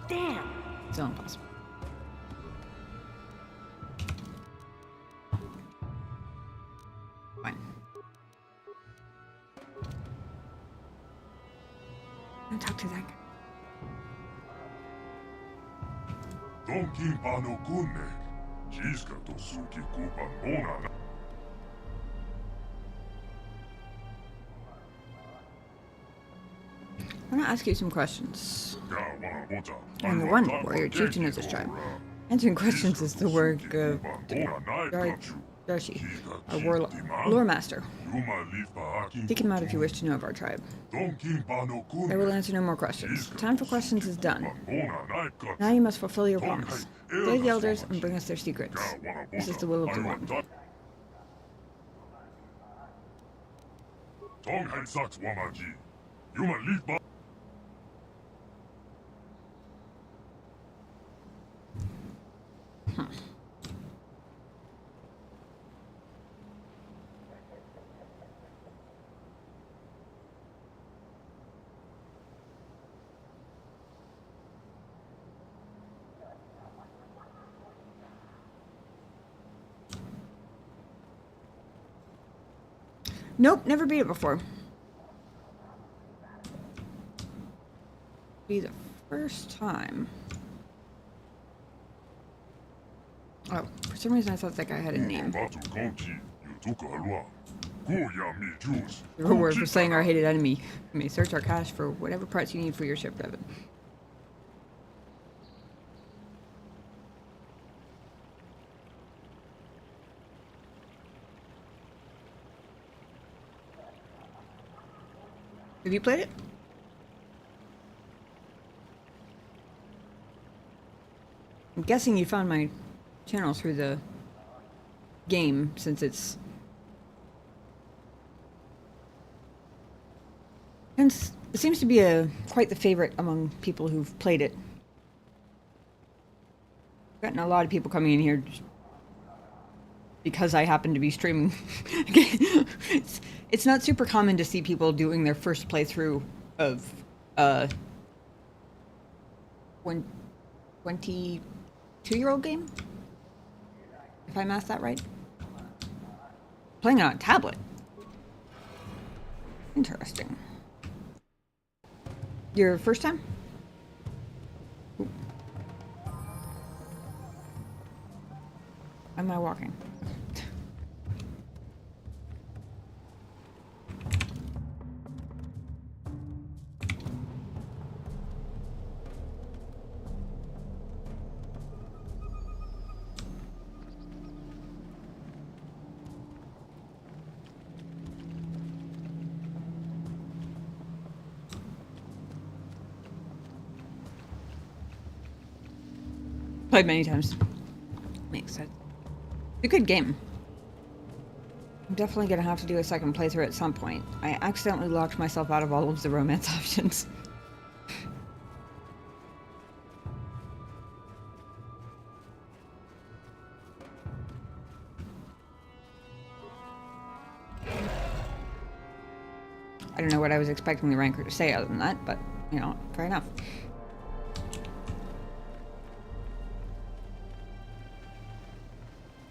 Damn! Still impossible. Fine. I'm gonna talk to that guy. Donkin pano kunne. Jiska to suki kupan mona. I want to ask you some questions. On the one, warrior chieftain of this tribe. Answering questions is the work of Darshi, our lore master. Seek him out if you wish to know of our tribe. I will answer no more questions. Time for questions is done. Now you must fulfill your promise. Slay the elders and bring us their secrets. This is the will of the one. Nope, never beat it before. Be the first time. Oh, for some reason I thought that guy had a name. The reward for slaying our hated enemy. You may search our cache for whatever parts you need for your ship, Devin. Have you played it? I'm guessing you found my channel through the game, since it's... Hence, it seems to be quite the favorite among people who've played it. I've gotten a lot of people coming in here just because I happen to be streaming. It's not super common to see people doing their first playthrough of 22-year-old game, if I math that right. Playing it on a tablet. Interesting. Your first time? Ooh. Am I walking? Played many times. Makes sense. It's a good game. I'm definitely gonna have to do a second playthrough at some point. I accidentally locked myself out of all of the romance options. I don't know what I was expecting the ranker to say other than that, but, you know, fair enough.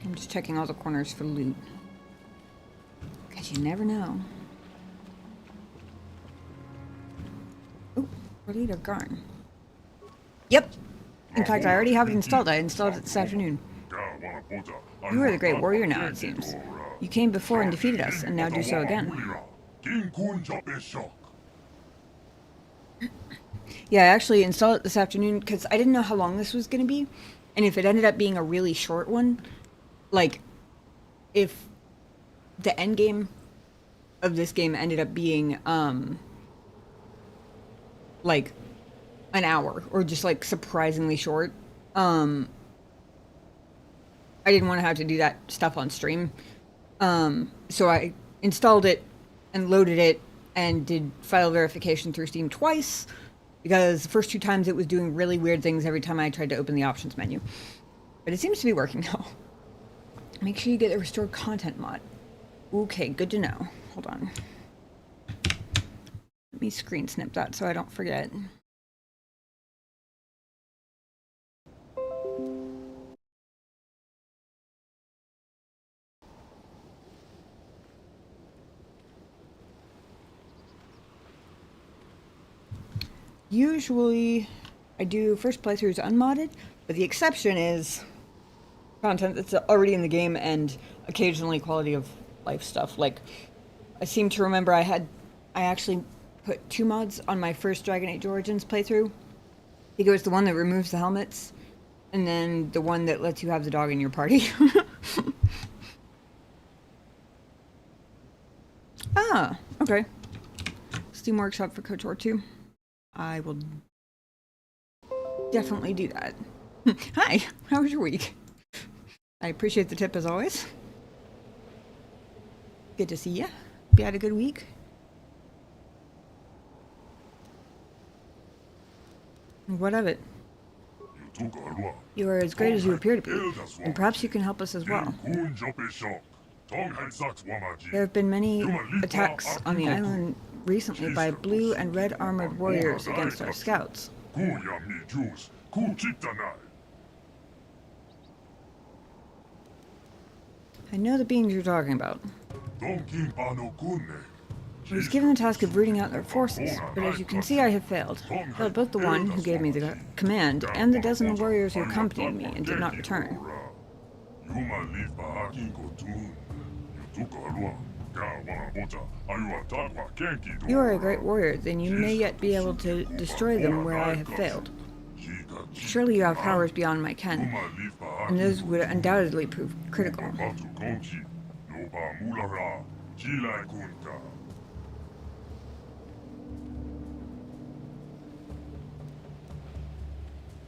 I'm just checking all the corners for loot. Because you never know. Oh, Rolita Garn. Yep. In fact, I already have it installed. I installed it this afternoon. You are the great warrior now, it seems. You came before and defeated us, and now do so again. Yeah, I actually installed it this afternoon because I didn't know how long this was going to be. And if it ended up being a really short one, like, if the end game of this game ended up being, like, an hour, or just, like, surprisingly short, I didn't want to have to do that stuff on stream. So I installed it and loaded it and did file verification through Steam twice, because the first two times it was doing really weird things every time I tried to open the options menu. But it seems to be working now. Make sure you get the restored content mod. Okay, good to know. Hold on. Let me screen snip that so I don't forget. Usually, I do first playthroughs unmodded, but the exception is content that's already in the game and occasionally quality of life stuff. Like, I seem to remember I actually put 2 mods on my first Dragon Age Origins playthrough. I think it was the one that removes the helmets, and then the one that lets you have the dog in your party. Ah, okay. Steam Workshop for KOTOR 2. I will definitely do that. Hi, how was your week? I appreciate the tip as always. Good to see you. Hope you had a good week. What of it? You are as great as you appear to be, and perhaps you can help us as well. There have been many attacks on the island recently by blue and red armored warriors against our scouts. I know the beings you're talking about. I was given the task of rooting out their forces, but as you can see I have failed. Killed both the one who gave me the command and the dozen warriors who accompanied me and did not return. You are a great warrior, then you may yet be able to destroy them where I have failed. Surely you have powers beyond my ken, and those would undoubtedly prove critical.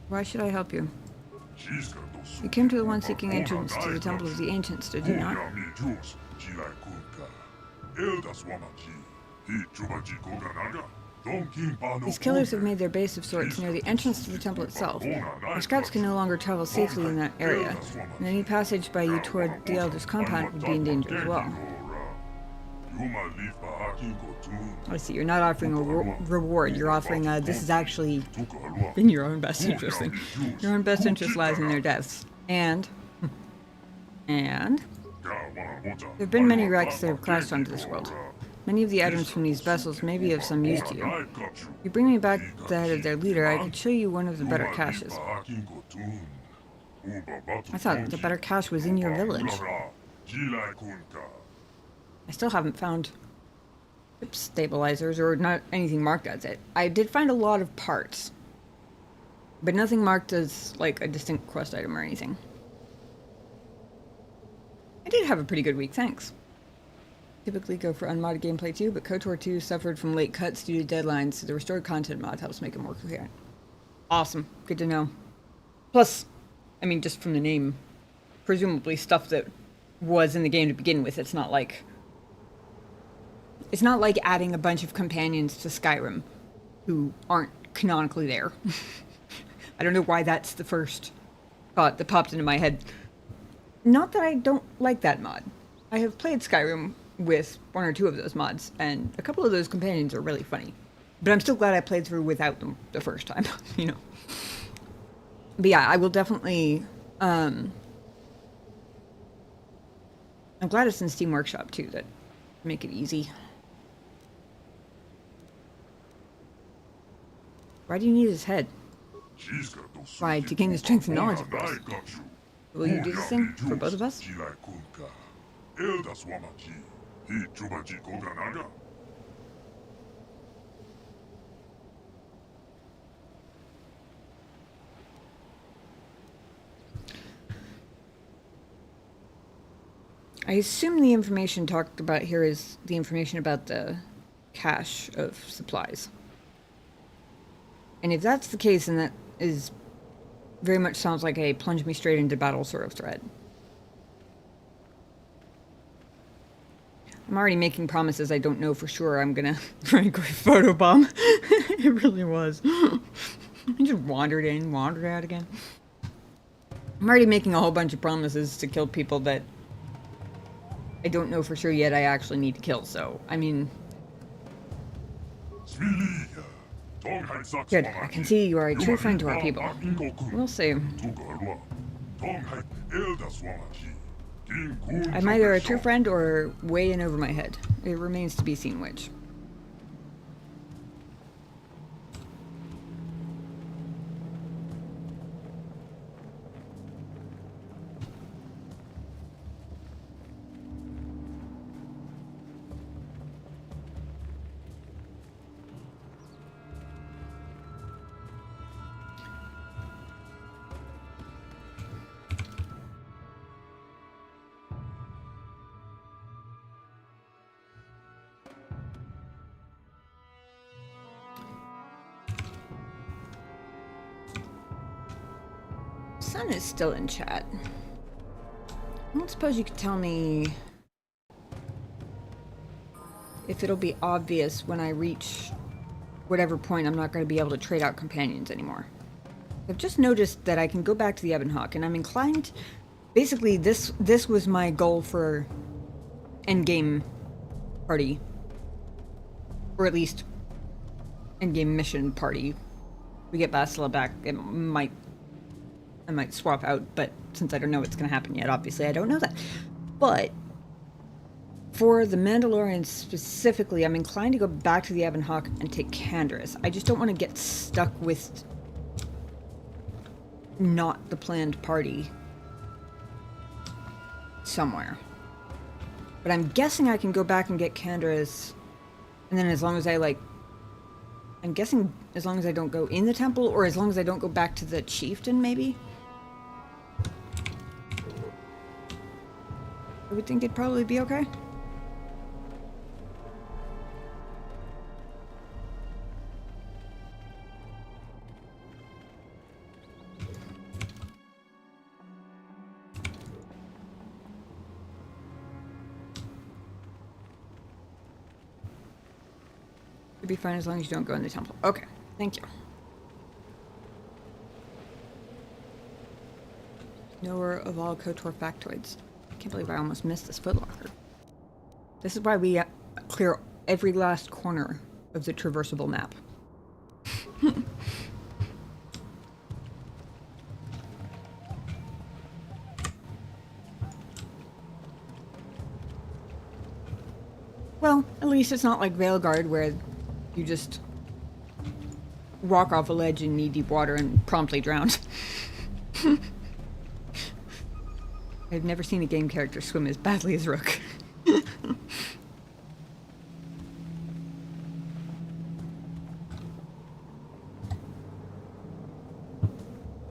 Why should I help you? You came to the one seeking entrance to the Temple of the Ancients, did you not? These killers have made their base of sorts near the entrance to the temple itself. Our scouts can no longer travel safely in that area, and any passage by you toward the Elder's compound would be in danger as well. I see, you're not offering a reward, you're offering this is actually in your own best interest thing. Your own best interest lies in their deaths. And there have been many wrecks that have crashed onto this world. Many of the items from these vessels may be of some use to you. If you bring me back the head of their leader, I could show you one of the better caches. I thought the better cache was in your village. I still haven't found ship stabilizers or not anything marked as it. I did find a lot of parts, but nothing marked as like a distinct quest item or anything. I did have a pretty good week, thanks. Typically go for unmodded gameplay too, but KOTOR 2 suffered from late cuts due to deadlines, so the restored content mod helps make it more coherent. Awesome. Good to know. Plus, I mean, just from the name, presumably stuff that was in the game to begin with. It's not like adding a bunch of companions to Skyrim who aren't canonically there. I don't know why that's the first thought that popped into my head. Not that I don't like that mod. I have played Skyrim with 1 or 2 of those mods, and a couple of those companions are really funny. But I'm still glad I played through without them the first time, you know. But yeah, I will definitely... I'm glad it's in Steam Workshop too, that make it easy. Why do you need his head? Why, to gain the strength and knowledge of us. Will you do this thing for both of us? I assume the information talked about here is the information about the cache of supplies. And if that's the case, then that is very much sounds like a plunge me straight into battle sort of thread. I'm already making promises I don't know for sure I'm gonna frankly photobomb. It really was. I just wandered in, wandered out again. I'm already making a whole bunch of promises to kill people that I don't know for sure yet I actually need to kill, so, I mean... Good, I can see you are a true friend to our people. We'll see. I'm either a true friend or way in over my head. It remains to be seen which. Sun is still in chat. I don't suppose you could tell me if it'll be obvious when I reach whatever point I'm not going to be able to trade out companions anymore. I've just noticed that I can go back to the Ebon Hawk, and I'm inclined... Basically, this was my goal for endgame party. Or at least endgame mission party. We get Bastila back, I might swap out, but since I don't know what's going to happen yet, obviously I don't know that. But for the Mandalorian specifically, I'm inclined to go back to the Ebon Hawk and take Canderous. I just don't want to get stuck with not the planned party somewhere. But I'm guessing I can go back and get Canderous, and then as long as I, like... I'm guessing as long as I don't go in the temple, or as long as I don't go back to the chieftain, maybe? I would think it'd probably be okay. It'd be fine as long as you don't go in the temple. Okay, thank you. Knower of all KOTOR factoids. I can't believe I almost missed this footlocker. This is why we clear every last corner of the traversable map. Well, at least it's not like Veilguard where you just walk off a ledge in knee-deep water and promptly drown. I've never seen a game character swim as badly as Rook.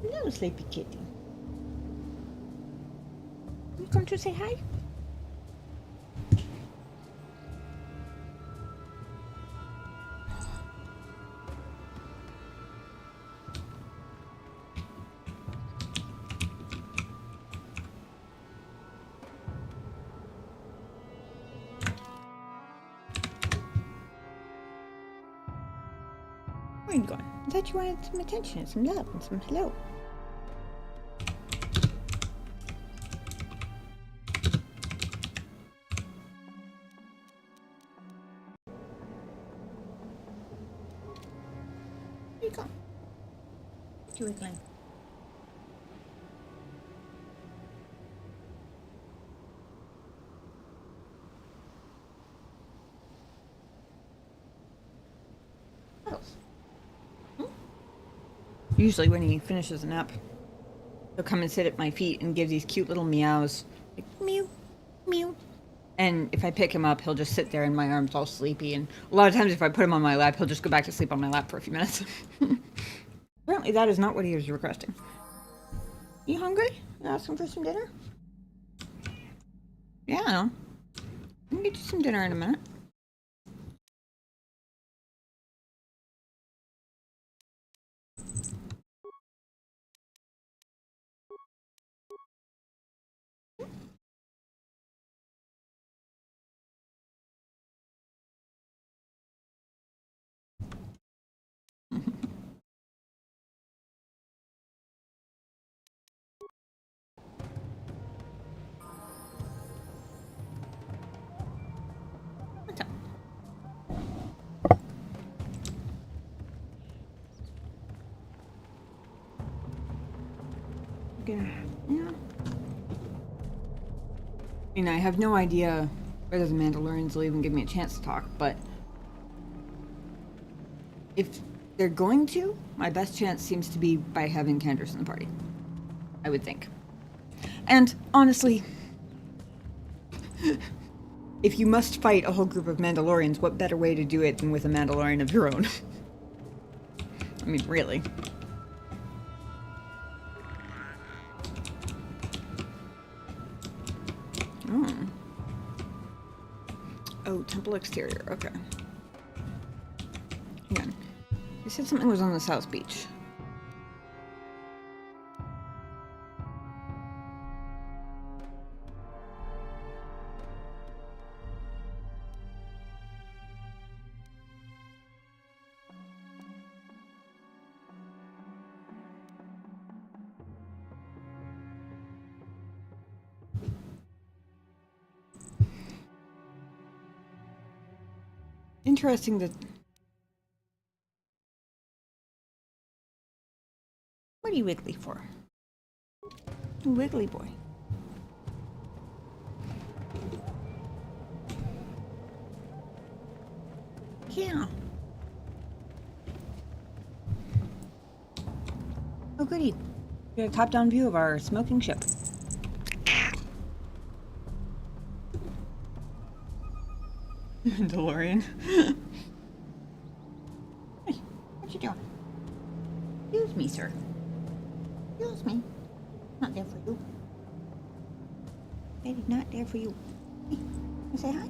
Hello, sleepy kitty. You come to say hi? Where are you going? I thought you wanted some attention and some love and some hello. Where you going? What you wiggling? Usually when he finishes a nap, he'll come and sit at my feet and give these cute little meows. Like, mew, mew. And if I pick him up, he'll just sit there in my arms all sleepy. And a lot of times if I put him on my lap, he'll just go back to sleep on my lap for a few minutes. Apparently that is not what he was requesting. You hungry? You asking for some dinner? Yeah, I know. I can get you some dinner in a minute. Yeah. I mean, I have no idea whether the Mandalorians will even give me a chance to talk, but if they're going to, my best chance seems to be by having Canderous in the party. I would think. And honestly, if you must fight a whole group of Mandalorians, what better way to do it than with a Mandalorian of your own? I mean, really. Oh, temple exterior, okay. Hang on. You said something was on the South Beach. interesting that... What are you wiggly for? Wiggly boy. Yeah. Oh, goody. We got a top-down view of our smoking ship. DeLorean. Hey, what you doing? Excuse me, sir. Excuse me. Not there for you. Daddy's not there for you. Hey, you say hi?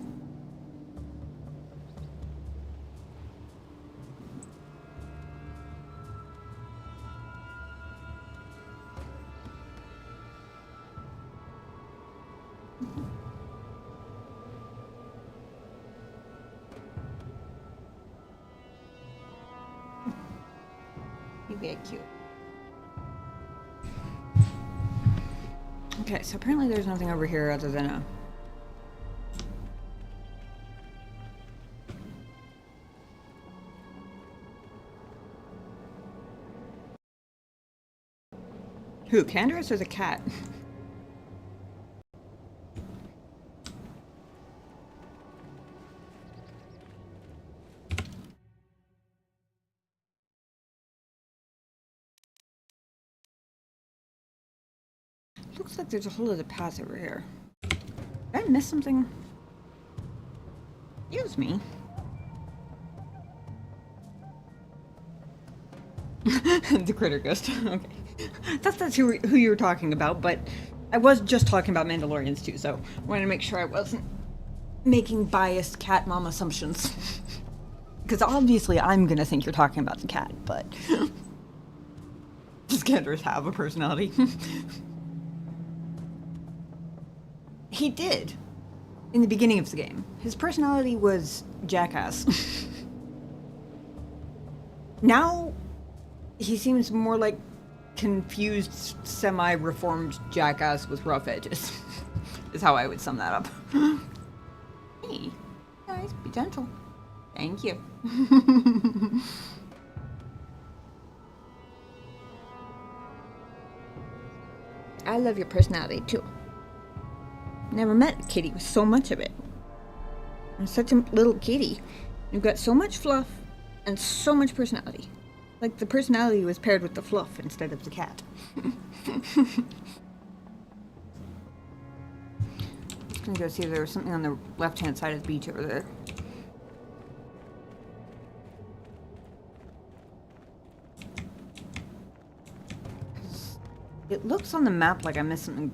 You get cute. Okay, so apparently there's nothing over here other than a... Who, Candace or the cat? Looks like there's a whole other path over here. Did I miss something? Excuse me. The critter ghost. Okay. That's who you were talking about, but I was just talking about Mandalorians too, so I wanted to make sure I wasn't making biased cat mom assumptions. Because obviously I'm gonna think you're talking about the cat, but... Does Candace have a personality? He did. In the beginning of the game. His personality was jackass. Now, he seems more like confused, semi-reformed jackass with rough edges. Is how I would sum that up. Hey, guys, be gentle. Thank you. I love your personality, too. Never met a kitty with so much of it. I'm such a little kitty. You've got so much fluff and so much personality. Like the personality was paired with the fluff instead of the cat. Just gonna go see if there was something on the left-hand side of the beach over there. It looks on the map like I missed something.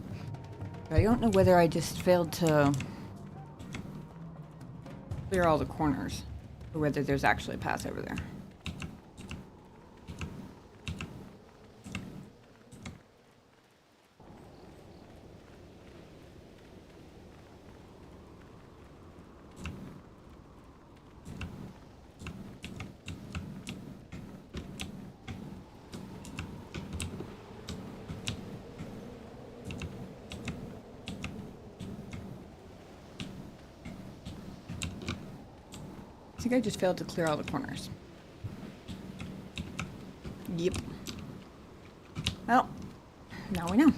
I don't know whether I just failed to clear all the corners, or whether there's actually a path over there. I think I just failed to clear all the corners. Yep. Well, now we know.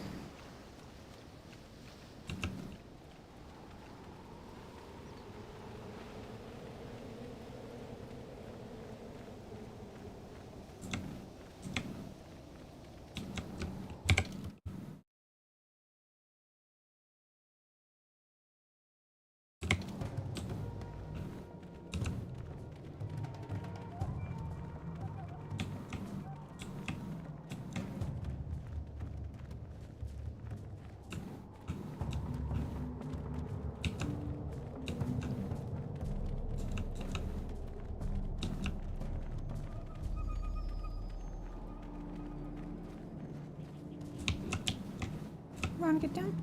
Want to get down?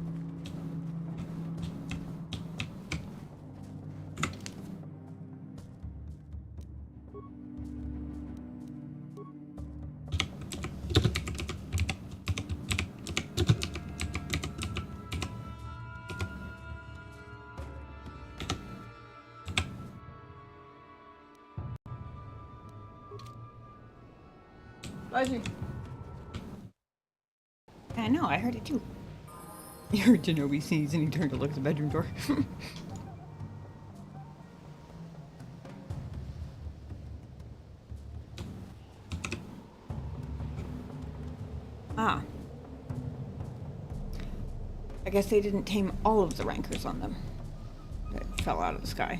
I know, I heard it too. You heard Shinobi sneeze and he turned to look at the bedroom door. Ah. I guess they didn't tame all of the rankers on them that fell out of the sky.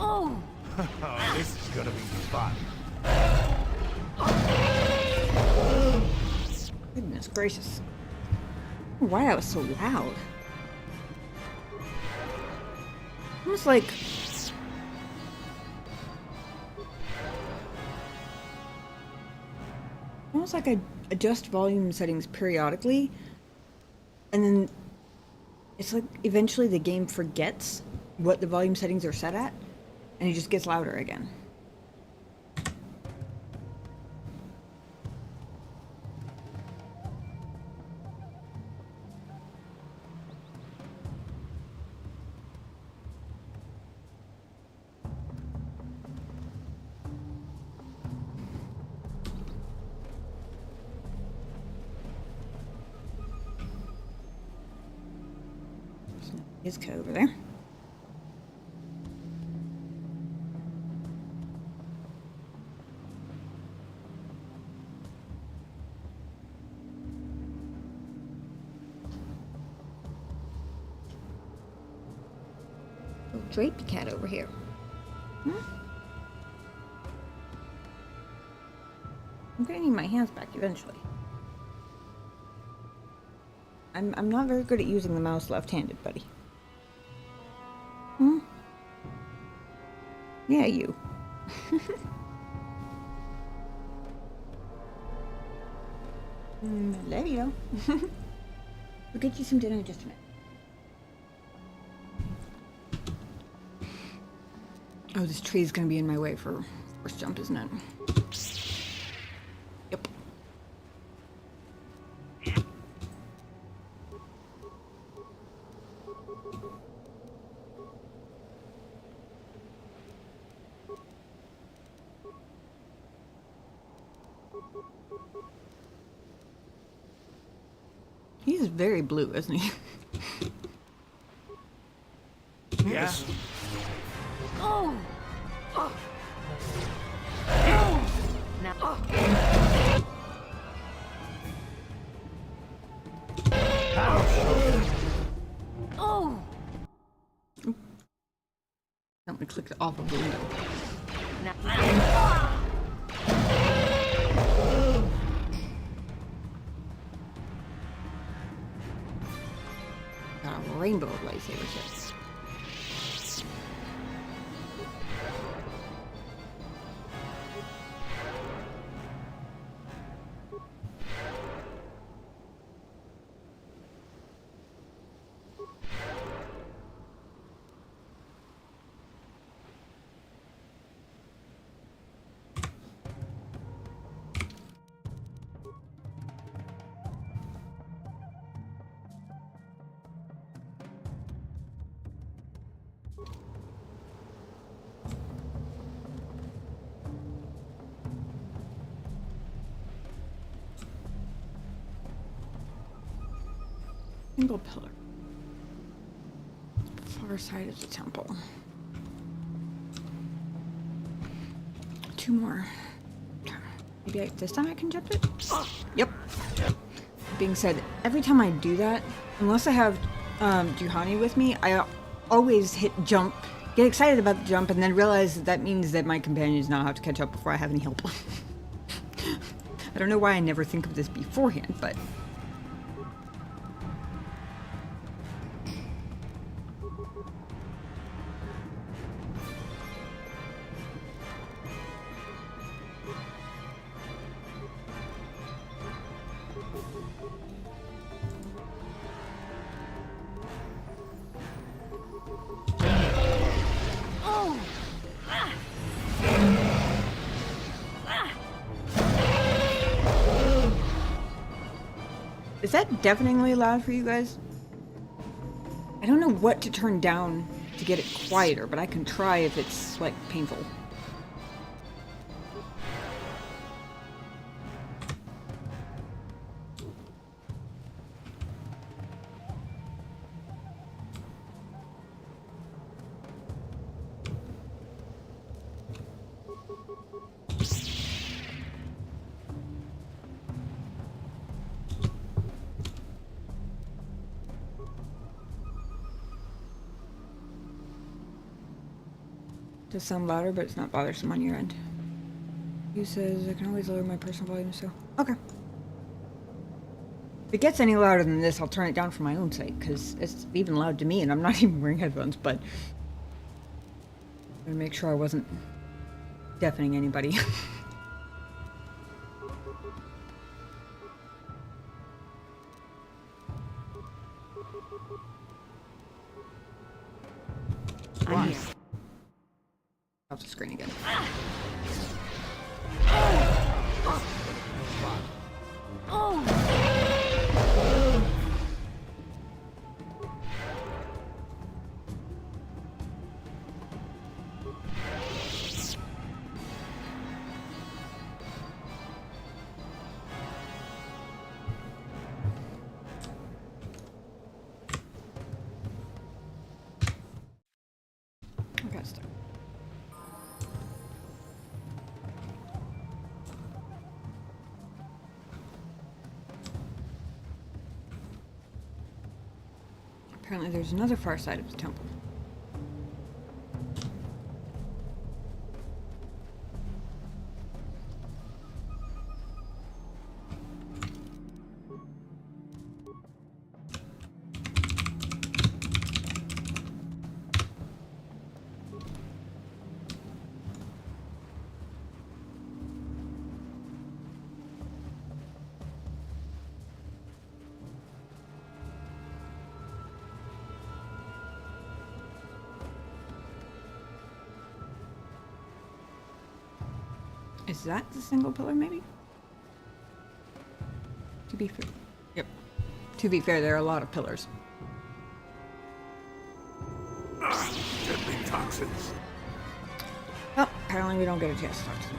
Oh, this is gonna be fun. Goodness gracious. Why that was so loud. Almost like I adjust volume settings periodically, and then it's like eventually the game forgets what the volume settings are set at, and it just gets louder again. His code over there. Little drapey cat over here. Hmm? I'm gonna need my hands back eventually. I'm not very good at using the mouse left-handed, buddy. Hmm? Yeah, you. Love you. We'll get you some dinner in just a minute. Oh, this tree is gonna be in my way for first jump, isn't it? Yep. He's very blue, isn't he? Yes. Oh! Oh! Now. Oh! Something clicked off of the window. Got a rainbow of lightsabers here. Single pillar. Far side of the temple. 2 more. Maybe this time I can jump it? Yep. Being said, every time I do that, unless I have Juhani with me, I always hit jump, get excited about the jump, and then realize that means that my companions now have to catch up before I have any help. I don't know why I never think of this beforehand, but... Is that deafeningly loud for you guys? I don't know what to turn down to get it quieter, but I can try if it's, like, painful. Does sound louder, but it's not bothersome on your end. He says I can always lower my personal volume, so okay. If it gets any louder than this, I'll turn it down for my own sake, because it's even loud to me, and I'm not even wearing headphones, but I'm gonna make sure I wasn't deafening anybody. I'm here. Off the screen again. Okay, start. Apparently there's another far side of the temple. Is that the single pillar, maybe? To be fair. Yep. To be fair, there are a lot of pillars. Deadly toxins. Well, apparently we don't get a chance to talk to them.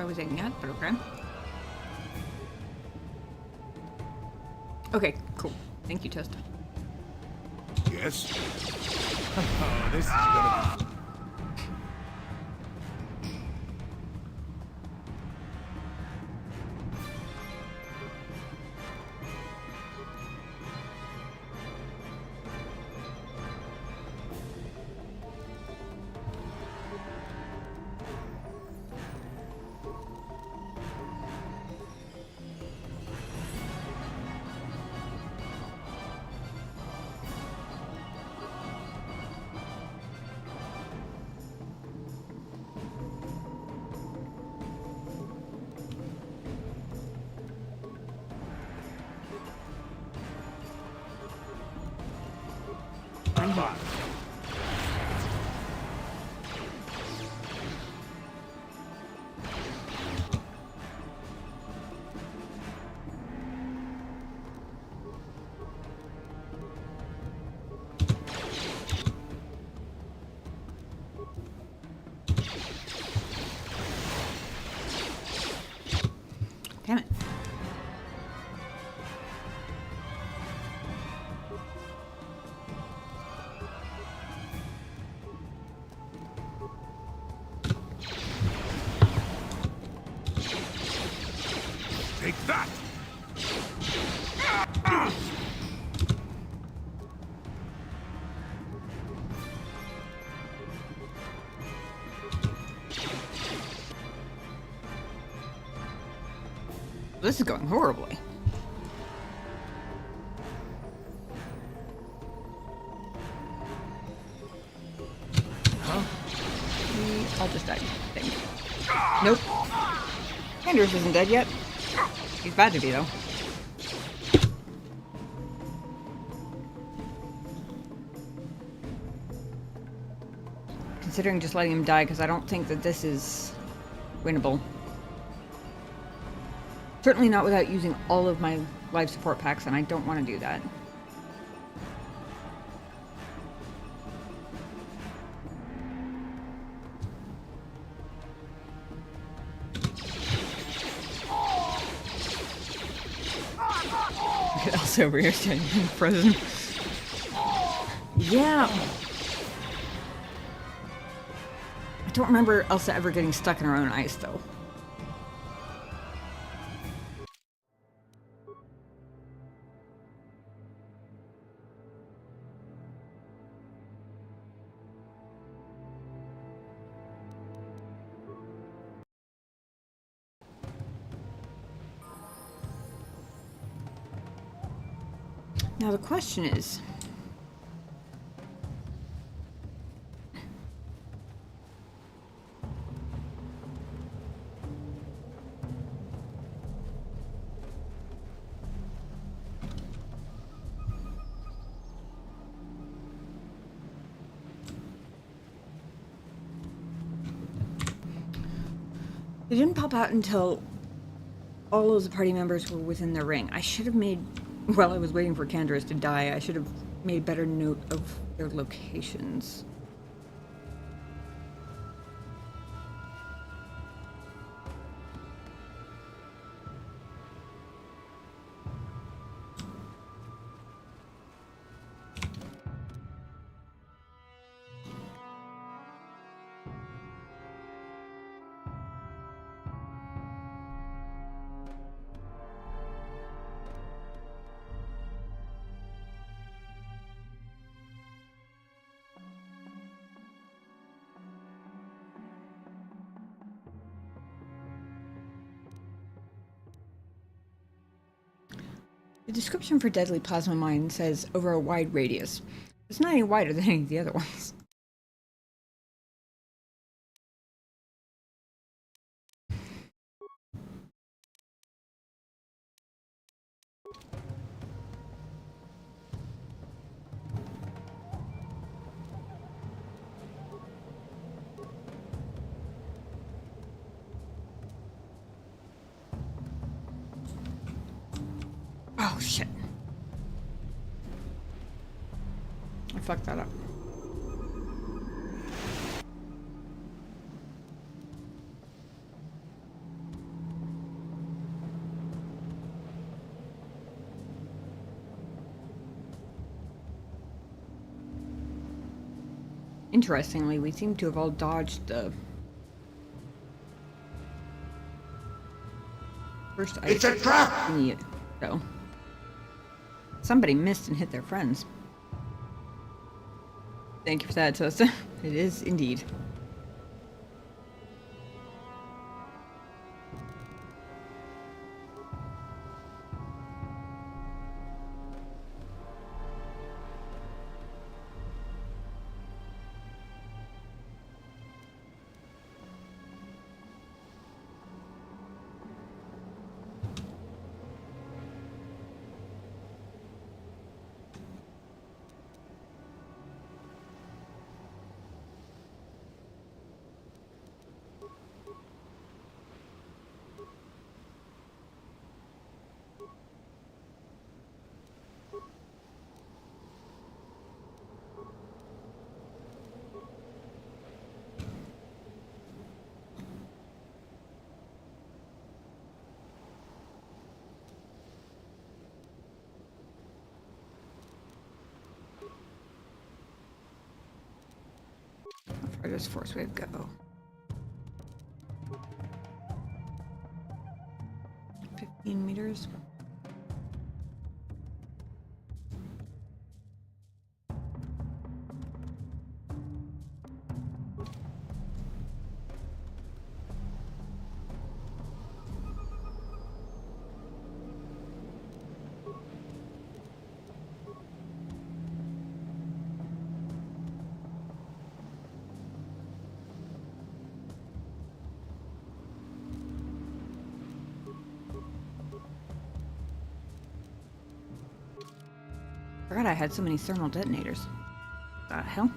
I was aiming at, but okay. Okay, cool. Thank you, Toast. Yes? Oh, this is gonna be... Damn it. Take that! This is going horribly. I'll just die. Thank you. Nope. Anders isn't dead yet. He's bad to be, though. Considering just letting him die, because I don't think that this is winnable. Certainly not without using all of my life support packs, and I don't want to do that. Also over here standing frozen. Yeah. I don't remember Elsa ever getting stuck in her own ice, though. Now the question is, it didn't pop out until all of the party members were within the ring. I should have made, while I was waiting for Candace to die, I should have made better note of their locations. The description for deadly plasma mine says over a wide radius. It's not any wider than any of the other ones. Oh shit. I fucked that up. Interestingly, we seem to have all dodged the first ice. It's a trap! Thingy, though. Somebody missed and hit their friends. Thank you for that, Tosta. It is indeed. How far does force wave go? 15 meters. Forgot I had so many thermal detonators. The hell?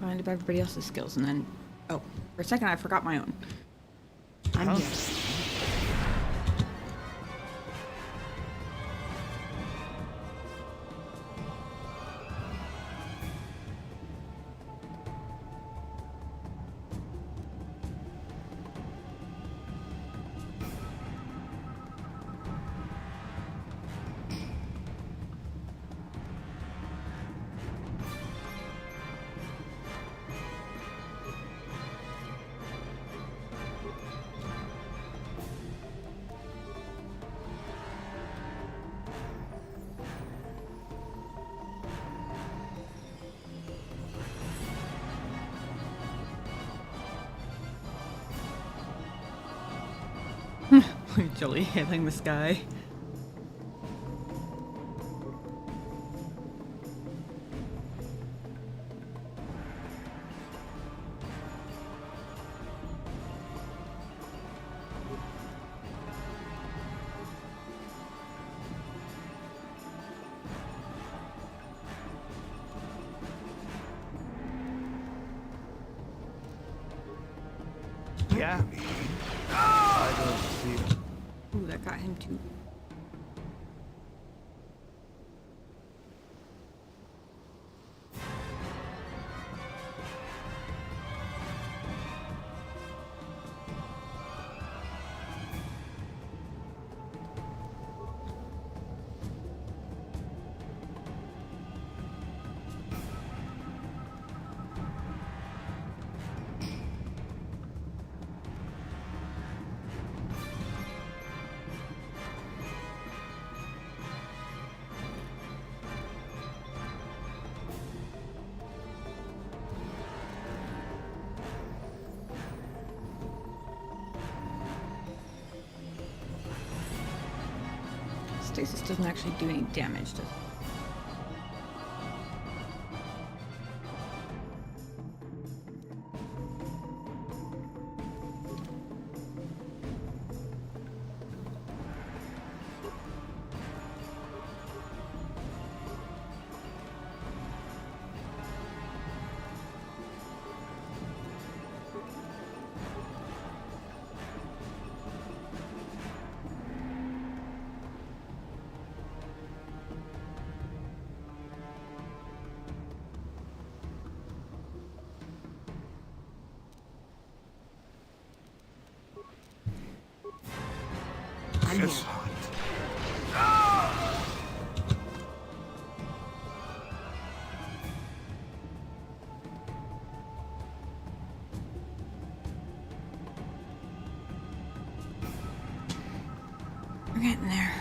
Find up everybody else's skills and then... Oh, for a second I forgot my own. I'm here. Jolly hailing the sky. Yeah. I don't see it. Ooh, that got him too. Stasis doesn't actually do any damage, does it? I'm Yes. here. We're getting there.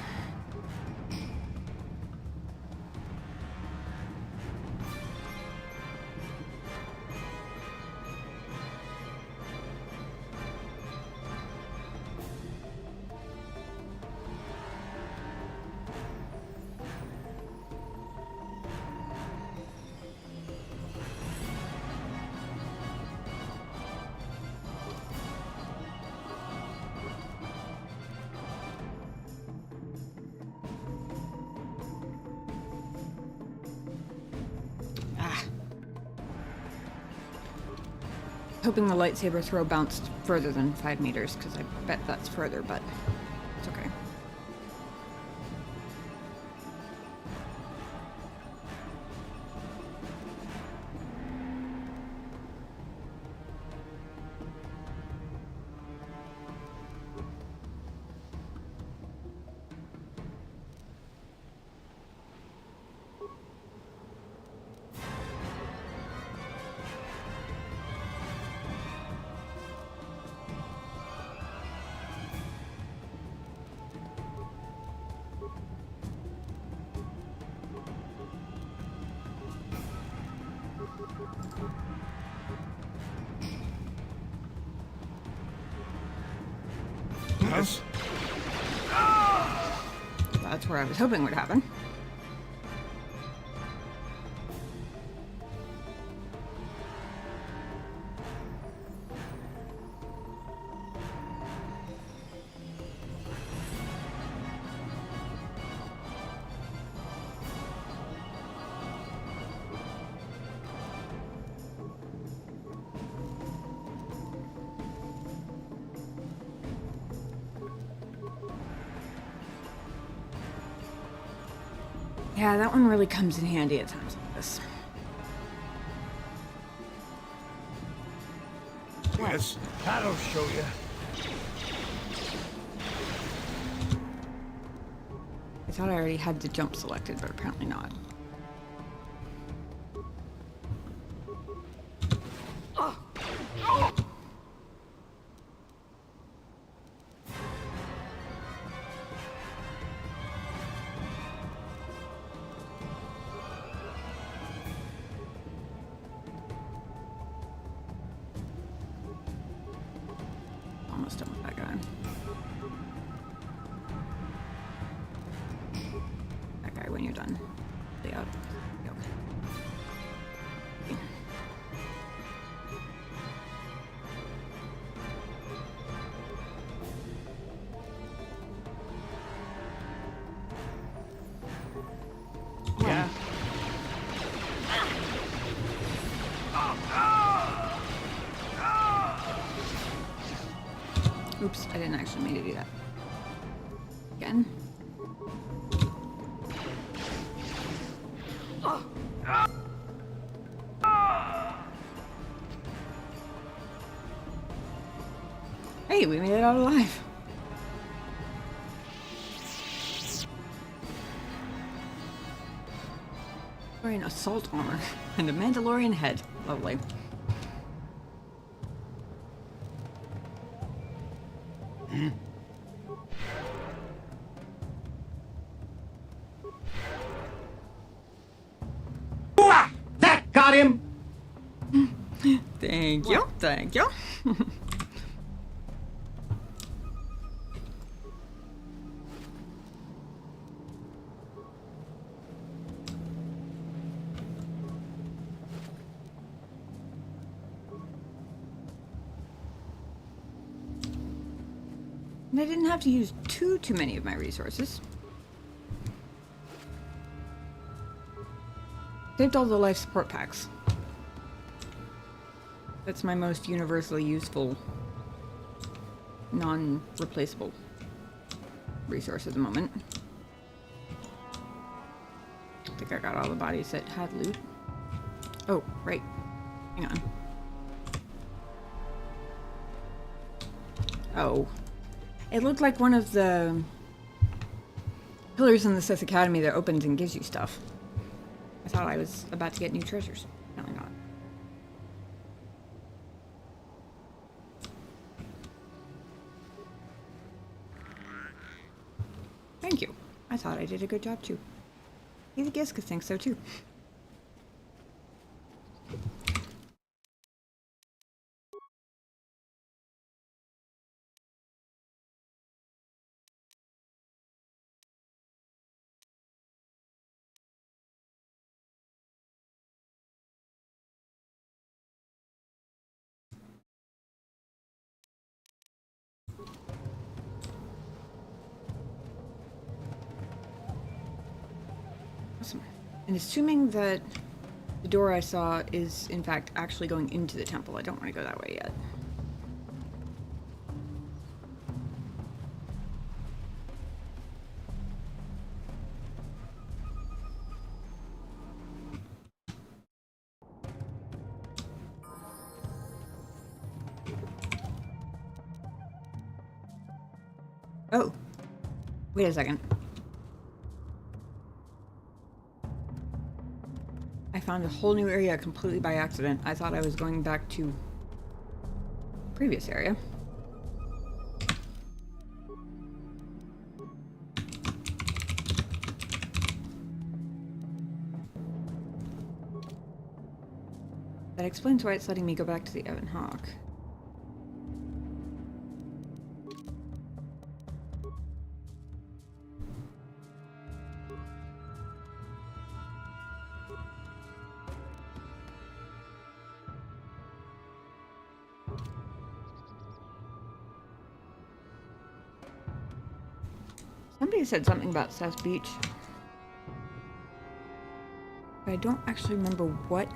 Hoping the lightsaber throw bounced further than 5 meters, because I bet that's further, but it's okay. Yes. That's where I was hoping would happen. Yeah, that one really comes in handy at times like this. Yes. That'll show you. I thought I already had the jump selected, but apparently not. Almost done with that guy. That guy, when you're done. Stay out. Go. Yeah. Oops, I didn't actually mean to do that. Again. Hey, we made it out alive. Wearing assault armor and a Mandalorian head. Lovely. That got him! Thank you. Thank you. And I didn't have to use too many of my resources. Saved all the life support packs. That's my most universally useful, non-replaceable resource at the moment. I think I got all the bodies that had loot. Oh, right. Hang on. Oh. It looked like one of the Pillars in the Sith Academy that opens and gives you stuff. I thought I was about to get new treasures. Apparently not. Thank you. I thought I did a good job too. Maybe Giska thinks so too. Awesome. And assuming that the door I saw is, in fact, actually going into the temple, I don't want to go that way yet. Oh, wait a second. I found a whole new area completely by accident. I thought I was going back to previous area. That explains why it's letting me go back to the Evan Hawk. Somebody said something about Seth Beach, but I don't actually remember what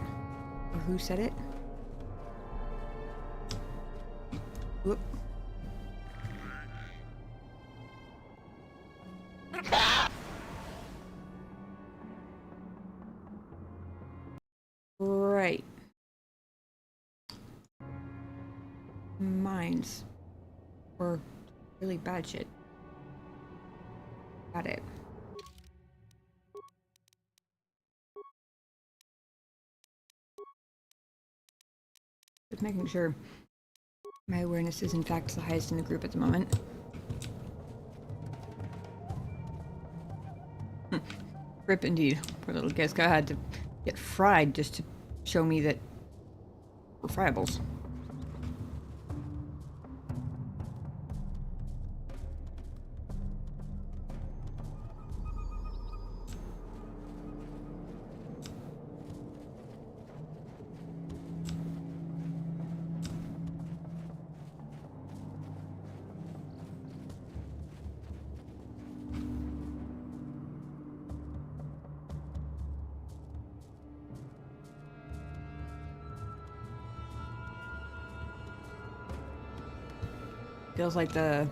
or who said it. Whoop. Right. Mines. Or really bad shit. Got it. Just making sure my awareness is in fact the highest in the group at the moment. Rip indeed. Poor little Giska had to get fried just to show me that we're friables. Feels like I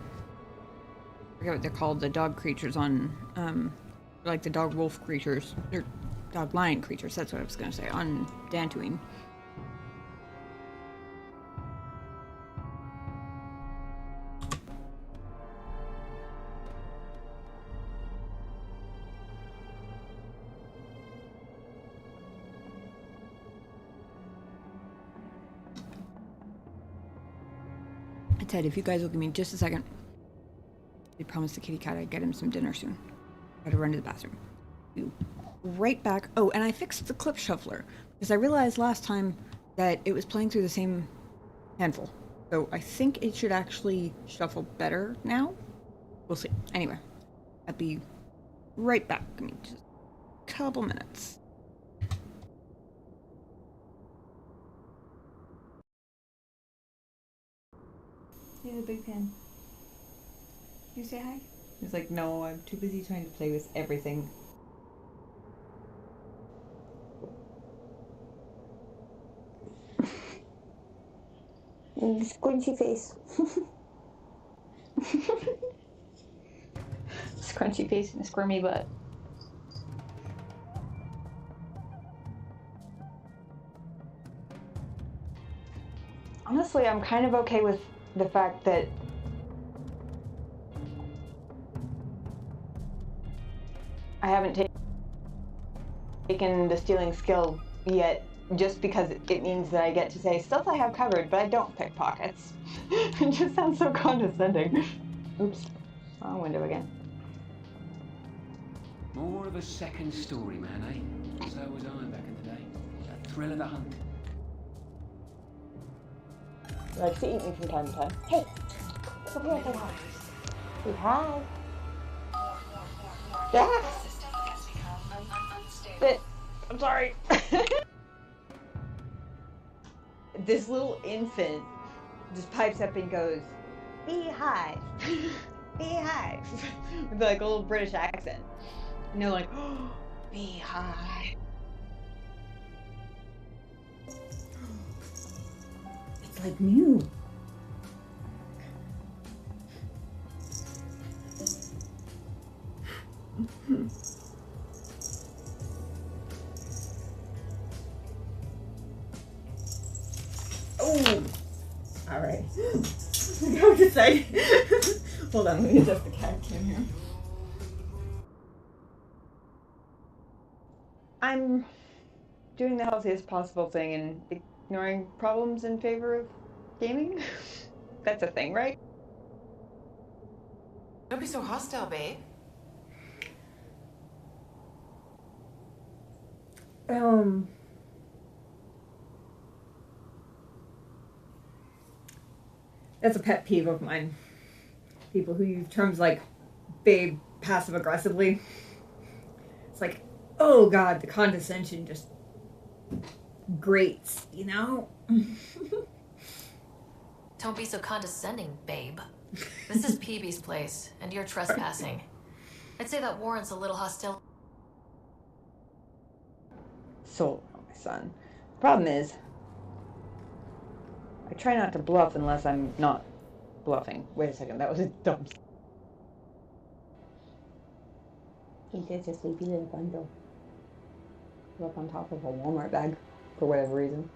forget what they're called, the dog creatures on, like the dog wolf creatures, or dog lion creatures, that's what I was gonna say, on Dantooine. Ted, if you guys will give me just a second. I promised the kitty cat I'd get him some dinner soon. Gotta run to the bathroom. Be right back. Oh, and I fixed the clip shuffler because I realized last time that it was playing through the same handful. So I think it should actually shuffle better now. We'll see. Anyway, I'll be right back. Give me just a couple minutes. Hey, the big fan. You say hi? He's like, no, I'm too busy trying to play with everything. Squinchy face. Scrunchy face and a squirmy butt. Honestly, I'm kind of okay with the fact that I haven't taken the stealing skill yet, just because it means that I get to say stuff I have covered, but I don't pickpockets. It just sounds so condescending. Oops, wrong window again. More of a second story man, eh? So was I back in the day. The thrill of the hunt. He likes to eat me from time to time. Hey, come here, say hi. Say hi. Yeah. I'm sorry. This little infant just pipes up and goes, "Beehive, beehive," with like a little British accent. And they're like, "Oh, beehive." It's like new. Oh, all right. I was to say. Hold on, let me adjust the cat cam here. I'm doing the healthiest possible thing and ignoring problems in favor of gaming. That's a thing, right? Don't be so hostile, babe. That's a pet peeve of mine. People who use terms like babe passive aggressively. It's like, oh god, the condescension just grates, you know? Don't be so condescending, babe. This is PB's place, and you're trespassing. I'd say that warrants a little hostility. So, my son. Problem is, I try not to bluff unless I'm not bluffing. Wait a second, that was a dumb. He did just sleepy little bundle. Up on top of a Walmart bag, for whatever reason.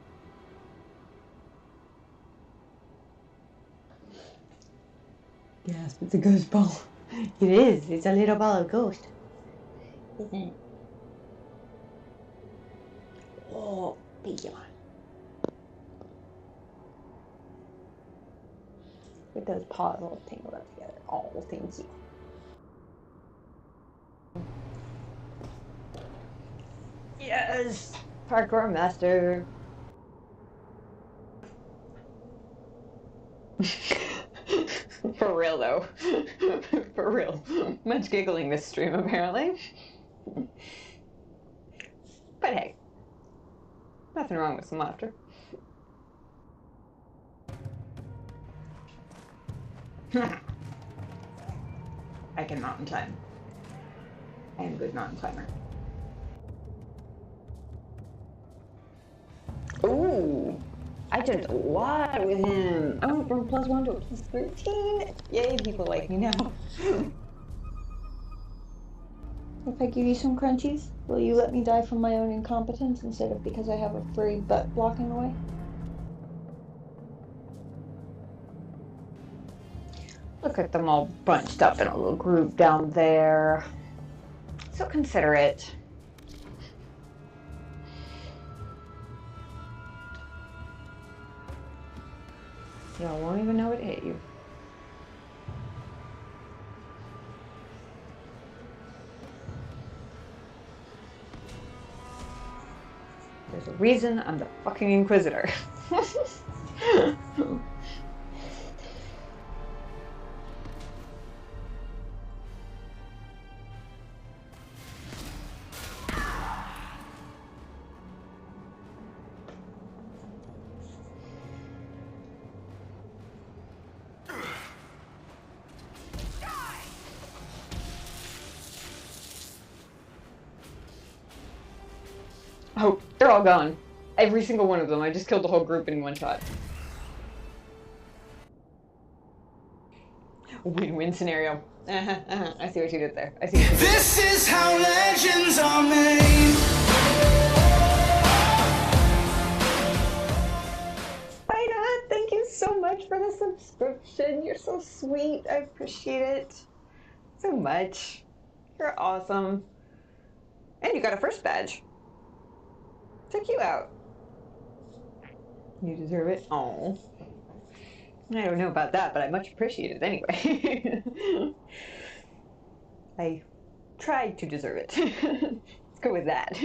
Yes, it's a ghost ball. It is. It's a little ball of ghost. Isn't it? Oh, baby on. With those paws all tangled up together. Oh, thank you. Yes! Parkour master. For real though. For real. Much giggling this stream apparently. But hey, nothing wrong with some laughter. I can mountain climb. I am a good mountain climber. Ooh, I jumped a lot with him. I went from a +1 to a +13. Yay, people like me now. If I give you some crunchies, will you let me die from my own incompetence instead of because I have a furry butt blocking the way? Look at them all bunched up in a little group down there. So considerate. Y'all won't even know it hit you. There's a reason I'm the fucking Inquisitor. Oh, they're all gone. Every single one of them. I just killed the whole group in one shot. Win-win scenario. I see what you did there. I see what you did. This is how legends are made. Spider, thank you so much for the subscription. You're so sweet. I appreciate it so much. You're awesome. And you got a first badge. Check you out. You deserve it. Oh. I don't know about that, but I much appreciate it anyway. I tried to deserve it. Let's go with that.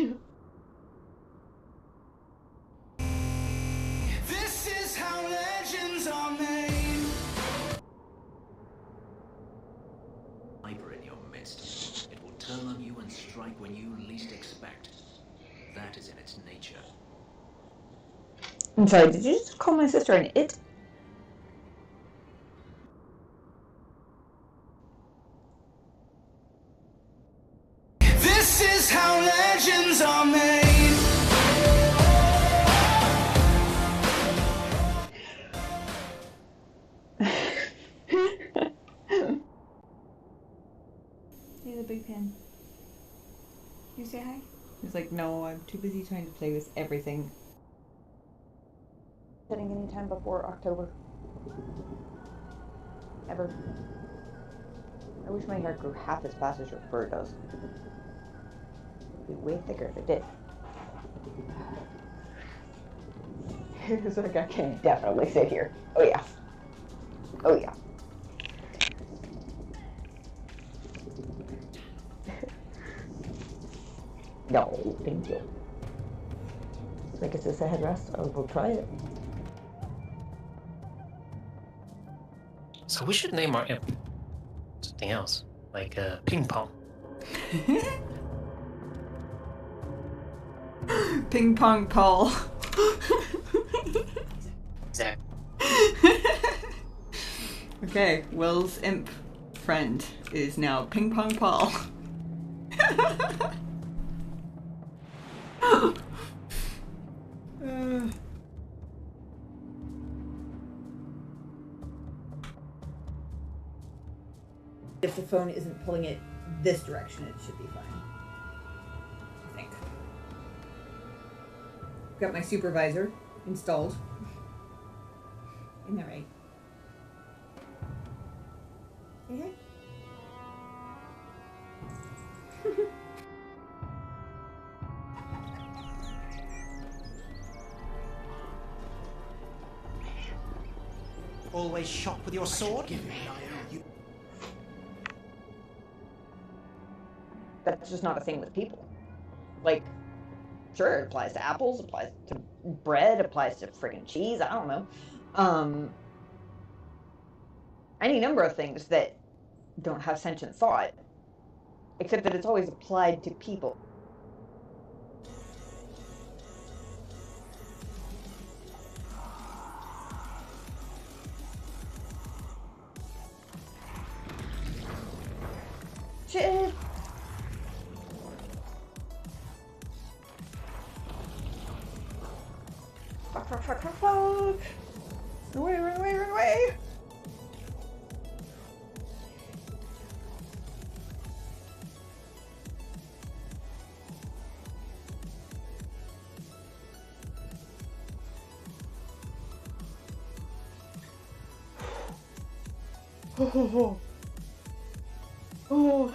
This is how legends are made. Viper in your midst. It will turn on you and strike when you least expect. That is in its nature. I'm sorry, did you just call my sister an it? This is how legends are made. Hey, the big pen. You say hi? He's like, no, I'm too busy trying to play with everything. Setting any time before October. Ever. I wish my hair grew half as fast as your fur does. It'd be way thicker if it did. It's like I can definitely sit here. Oh yeah. Oh yeah. No, thank you. Like, is this a headrest? I will try it. So we should name our imp something else, like ping pong. Ping pong Paul. Exactly. Okay, Will's imp friend is now Ping Pong Paul. If the phone isn't pulling it this direction, it should be fine. I think. Got my supervisor installed. Isn't that right? Okay. Always shop with your sword? That's just not a thing with people. Like, sure, it applies to apples, applies to bread, applies to friggin' cheese, I don't know. Any number of things that don't have sentient thought, except that it's always applied to people. Shit! Fuck, fuck, fuck, fuck, fuck! Run away, run away, run away! Oh. Oh.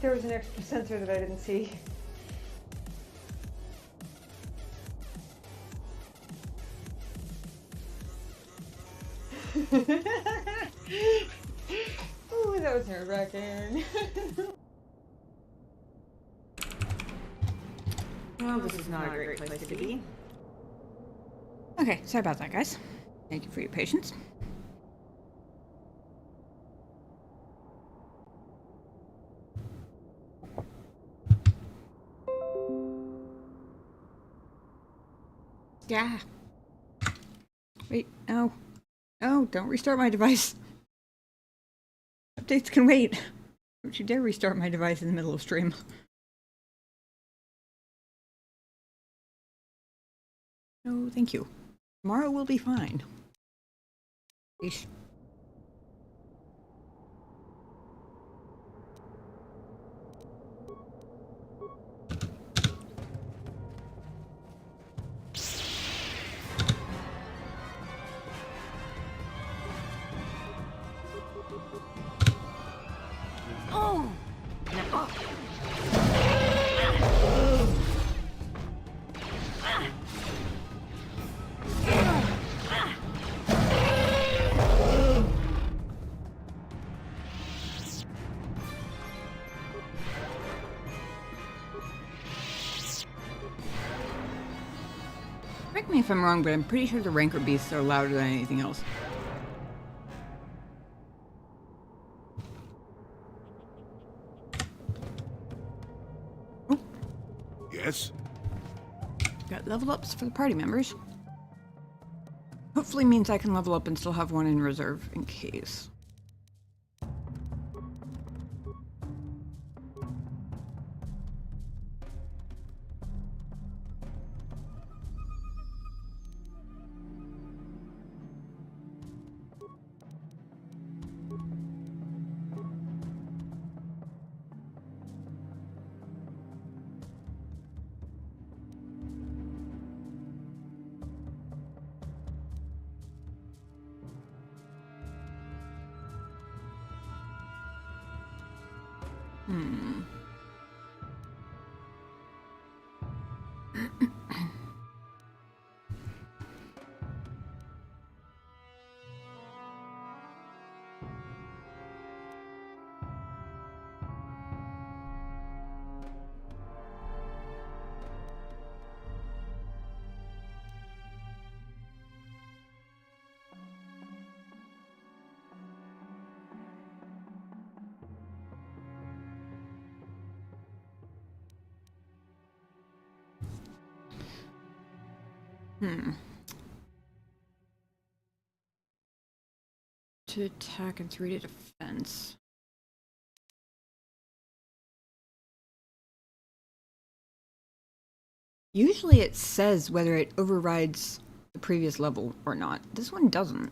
There was an extra sensor that I didn't see. Oh, that was nerve-wracking. Well, this is not a great place to be. Okay, sorry about that, guys. Thank you for your patience. Yeah. Wait, no. No, don't restart my device. Updates can wait. Don't you dare restart my device in the middle of stream. No, thank you. Tomorrow will be fine. Eesh. Oh! Correct me if I'm wrong, but I'm pretty sure the rancor beasts are louder than anything else. Yes? Got level ups for the party members. Hopefully means I can level up and still have one in reserve in case. To attack and 3 to defense. Usually it says whether it overrides the previous level or not. This one doesn't.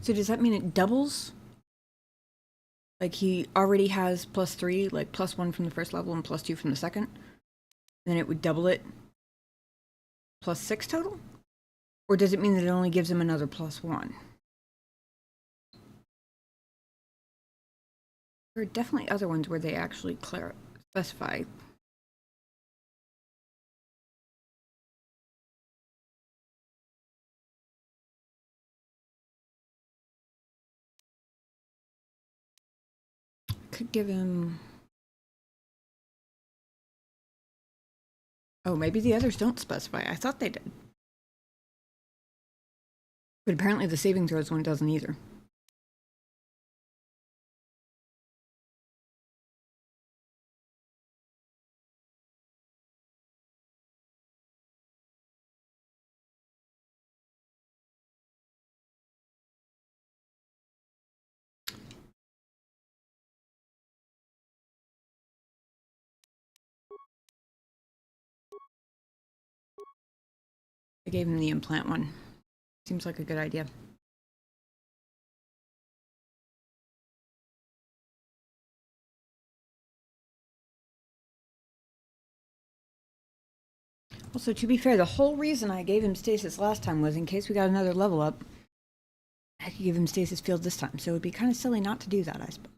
So does that mean it doubles? Like he already has +3, like +1 from the first level and +2 from the second? Then it would double it +6 total? Or does it mean that it only gives him another +1? There are definitely other ones where they actually specify. Could give him... Oh, maybe the others don't specify. I thought they did. But apparently the saving throws one doesn't either. I gave him the implant one. Seems like a good idea. Also, to be fair, the whole reason I gave him stasis last time was in case we got another level up, I could give him stasis field this time, so it would be kind of silly not to do that, I suppose.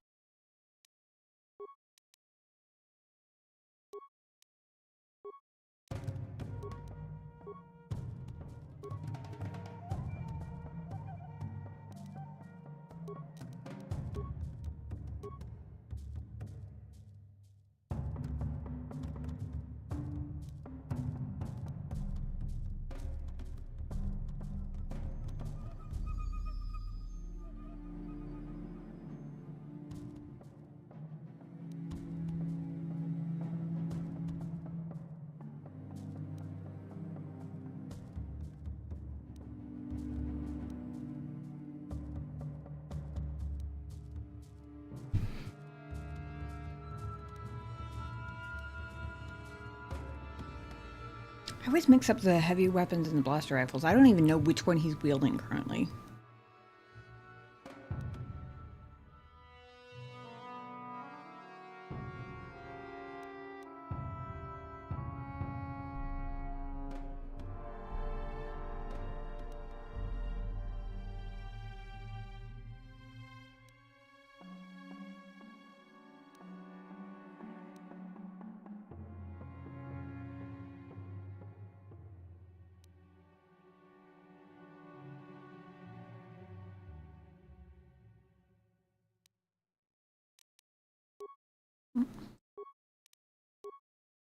I always mix up the heavy weapons and the blaster rifles. I don't even know which one he's wielding currently.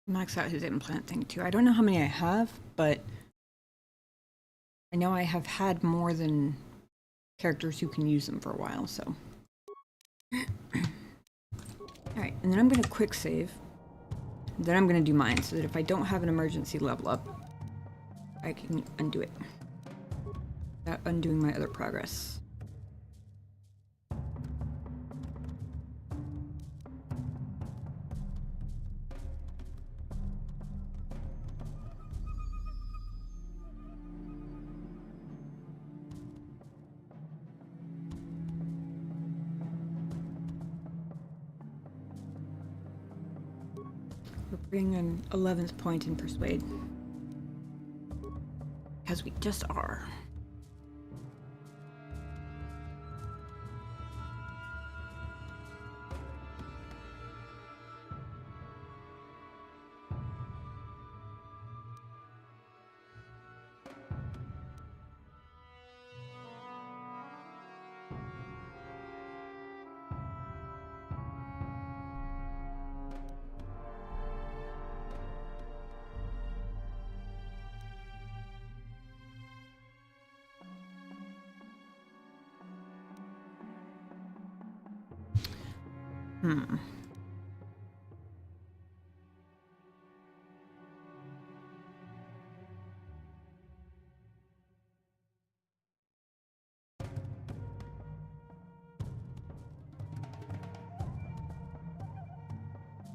max out his implant thing too. I don't know how many I have, but I know I have had more than characters who can use them for a while, so. Alright, and then I'm going to quick save. Then I'm going to do mine, so that if I don't have an emergency level up, I can undo it. Without undoing my other progress. We're bringing an 11th point in Persuade. Because we just are.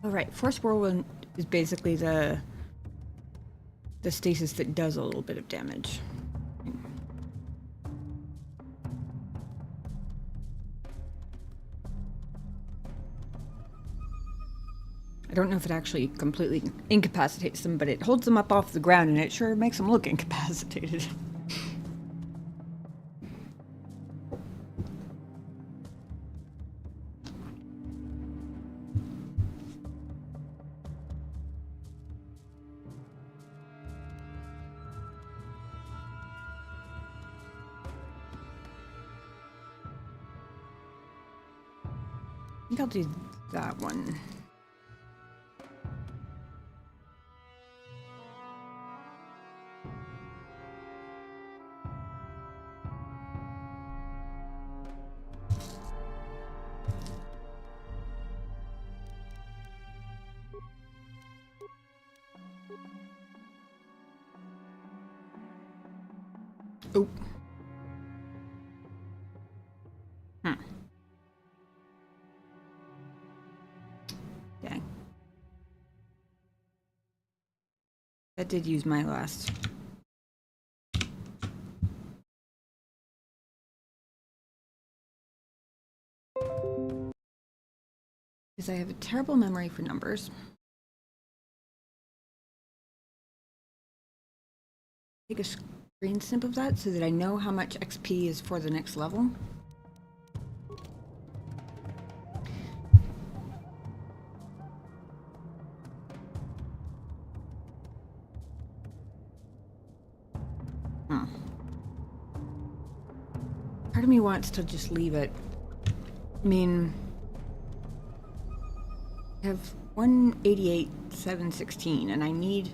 Alright, Force Whirlwind is basically the stasis that does a little bit of damage. I don't know if it actually completely incapacitates them, but it holds them up off the ground and it sure makes them look incapacitated. I think I'll do that one. Oh. Dang. That did use my last. Because I have a terrible memory for numbers. Take a screen snip of that so that I know how much XP is for the next level. Part of me wants to just leave it. I mean, I have 188,716 and I need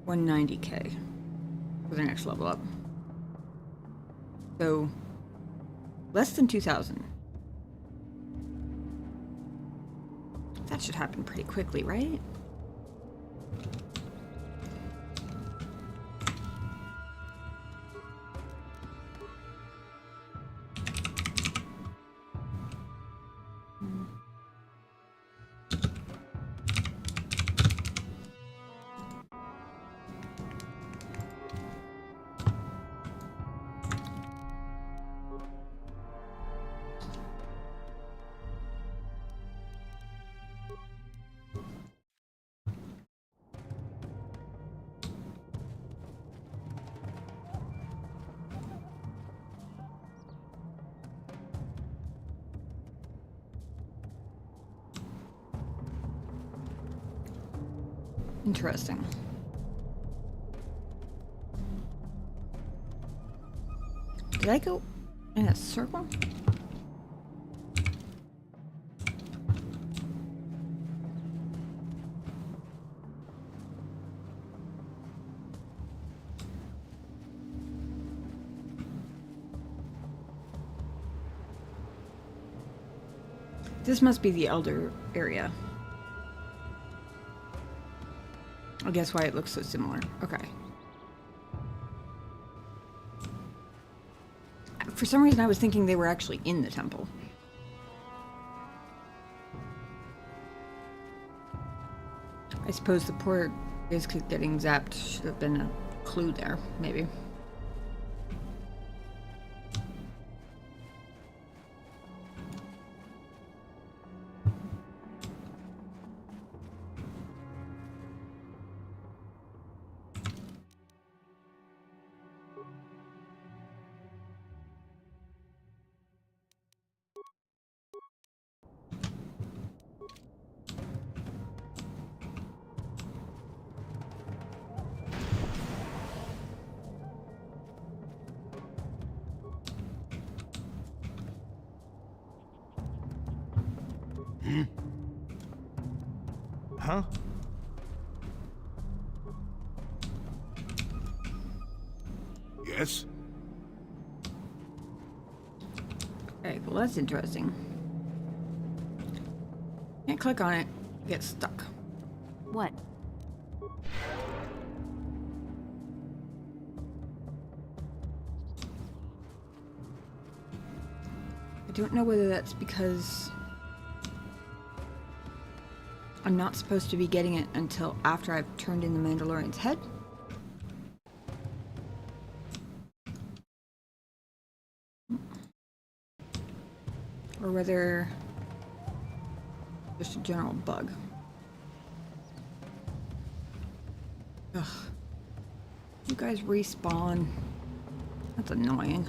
190k for the next level up. So, less than 2,000. That should happen pretty quickly, right? Interesting. Did I go in a circle? This must be the Elder area. I guess why it looks so similar. Okay. For some reason I was thinking they were actually in the temple. I suppose the poor is getting zapped should have been a clue there, maybe. Huh? Yes? Okay, well that's interesting. Can't click on it, get stuck. What? I don't know whether that's because I'm not supposed to be getting it until after I've turned in the Mandalorian's head. Or whether just a general bug. Ugh. You guys respawn. That's annoying.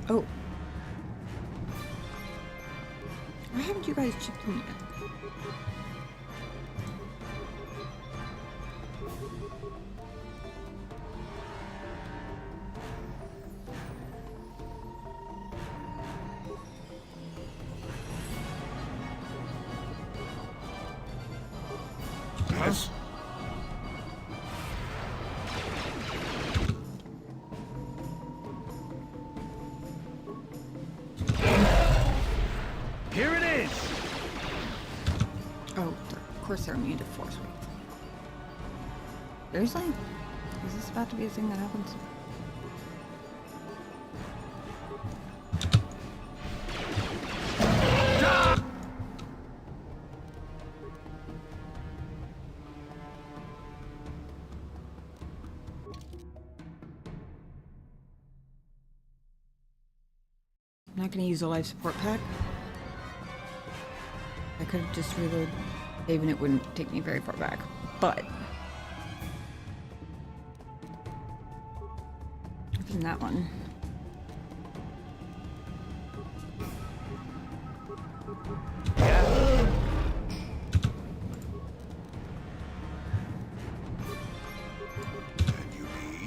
Oh. Why haven't you guys chipped in yet? Yes? Here it is! Oh, of course they're immune to force weight. Seriously? Is this about to be a thing that happens? I'm not going to use a life support pack. I could have just reloaded, even it wouldn't take me very far back. But in that one.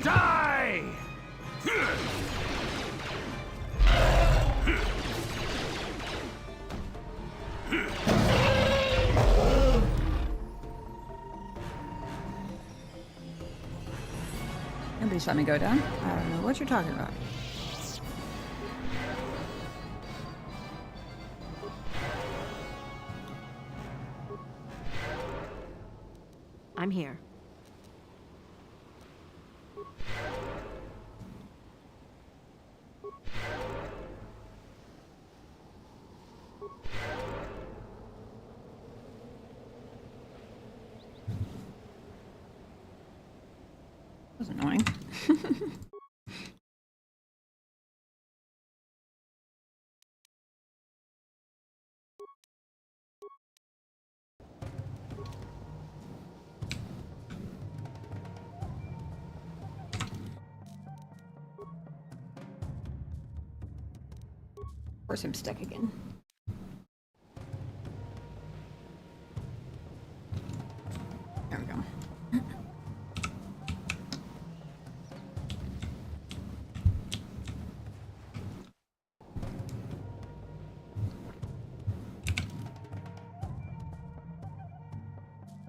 Die! Nobody saw me go down. I don't know what you're talking about. I'm here. That was annoying. Of course I'm stuck again. There we go.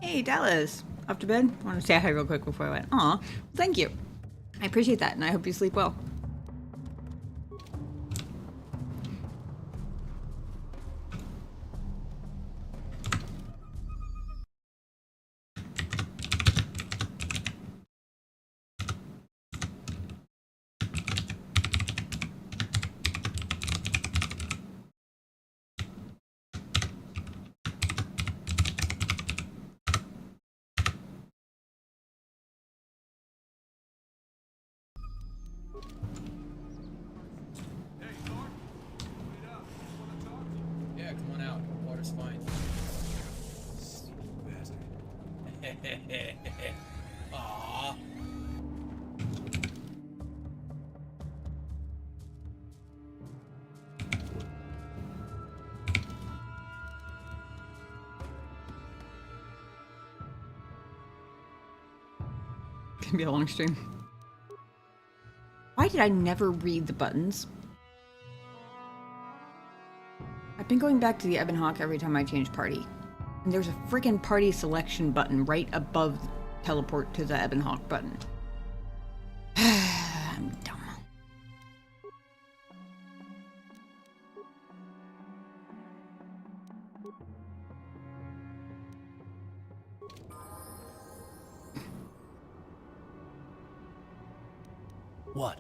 Hey, Dallas. Off to bed? Want to say hi real quick before I went. Aw, thank you. I appreciate that, and I hope you sleep well. Yeah, come on out. Water's fine. Stupid bastard. Aww. Gonna be a long stream. Why did I never read the buttons? I've been going back to the Ebonhawk every time I change party. And there's a freaking party selection button right above the teleport to the Ebonhawk button. I'm dumb. What?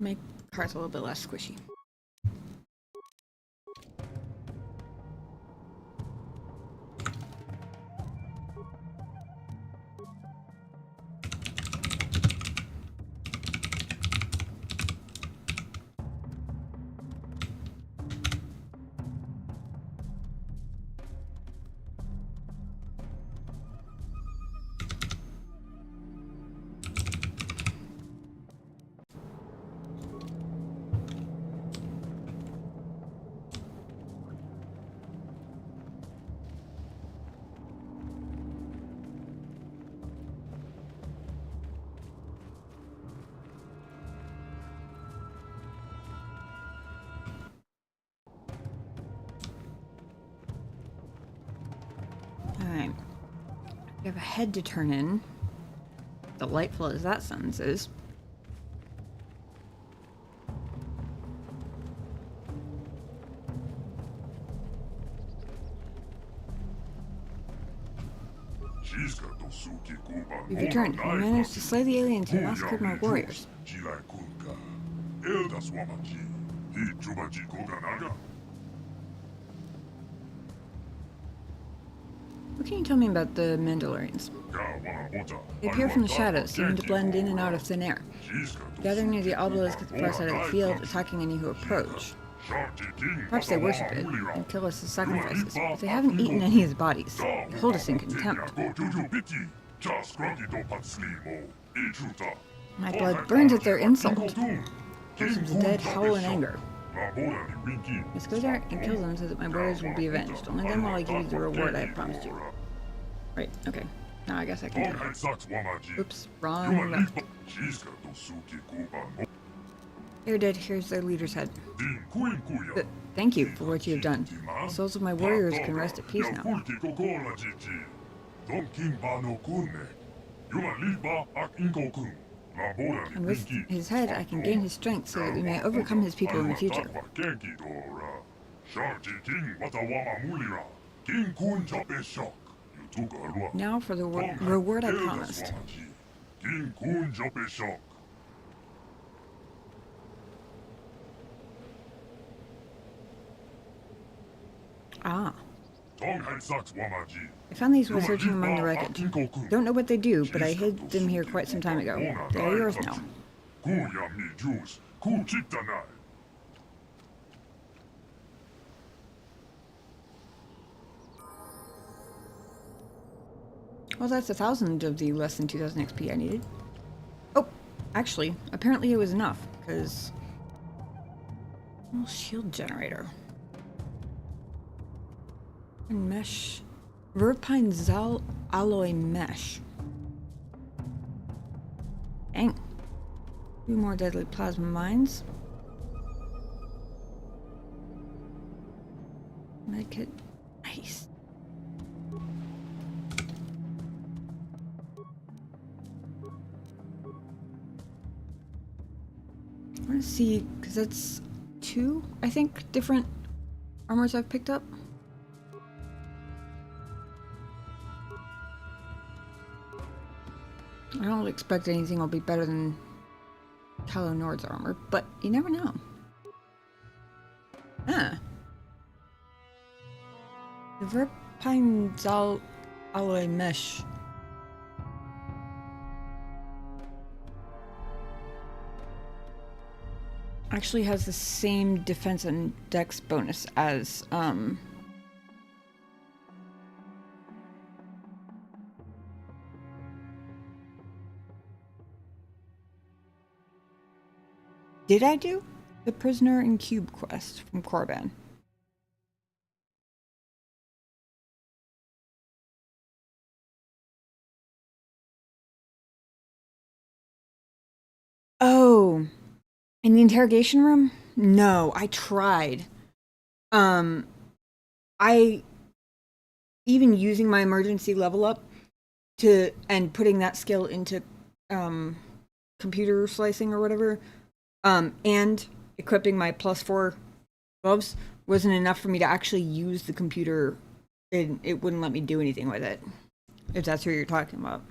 Make cards a little bit less squishy. Alright. We have a head to turn in. Delightful as that sentence is. We've returned. We managed to slay the aliens who massacred my warriors. What can you tell me about the Mandalorians? They appear from the shadows, seeming to blend in and out of thin air. Gathering near the obelisk at the far side of the field, attacking any who approach. Perhaps they worship it, and kill us as sacrifices, but they haven't eaten any of the bodies. They hold us in contempt. My blood burns at their insult. Those of the dead howl in anger. Let's go there and kill them so that my brothers will be avenged. Only then will I give you the reward I have promised you. Right, okay. Now I guess I can do it. Oops, wrong left. They're dead. Here's their leader's head. Thank you for what you have done. The souls of my warriors can rest at peace now. And with his head, I can gain his strength so that we may overcome his people in the future. Now for the reward I promised. Ah. I found these while searching among the wreckage. Don't know what they do, but I hid them here quite some time ago. They are yours now. Well, that's 1,000 of the less than 2,000 XP I needed. Oh, actually, apparently it was enough, because... Well, shield generator. And mesh. Verpine Zal alloy mesh. Dang. 2 more deadly plasma mines. Medkit. Nice. I want to see, because that's 2, I think, different armors I've picked up. I don't expect anything will be better than Calo Nord's armor, but you never know. Ah. The Verpine Zal alloy mesh. Actually has the same defense and dex bonus as did I do the Prisoner in Cube quest from Korban? Oh, in the interrogation room? No, I tried. I even using my emergency level up to and putting that skill into computer slicing or whatever, and equipping my +4 gloves wasn't enough for me to actually use the computer. It wouldn't let me do anything with it, if that's what you're talking about.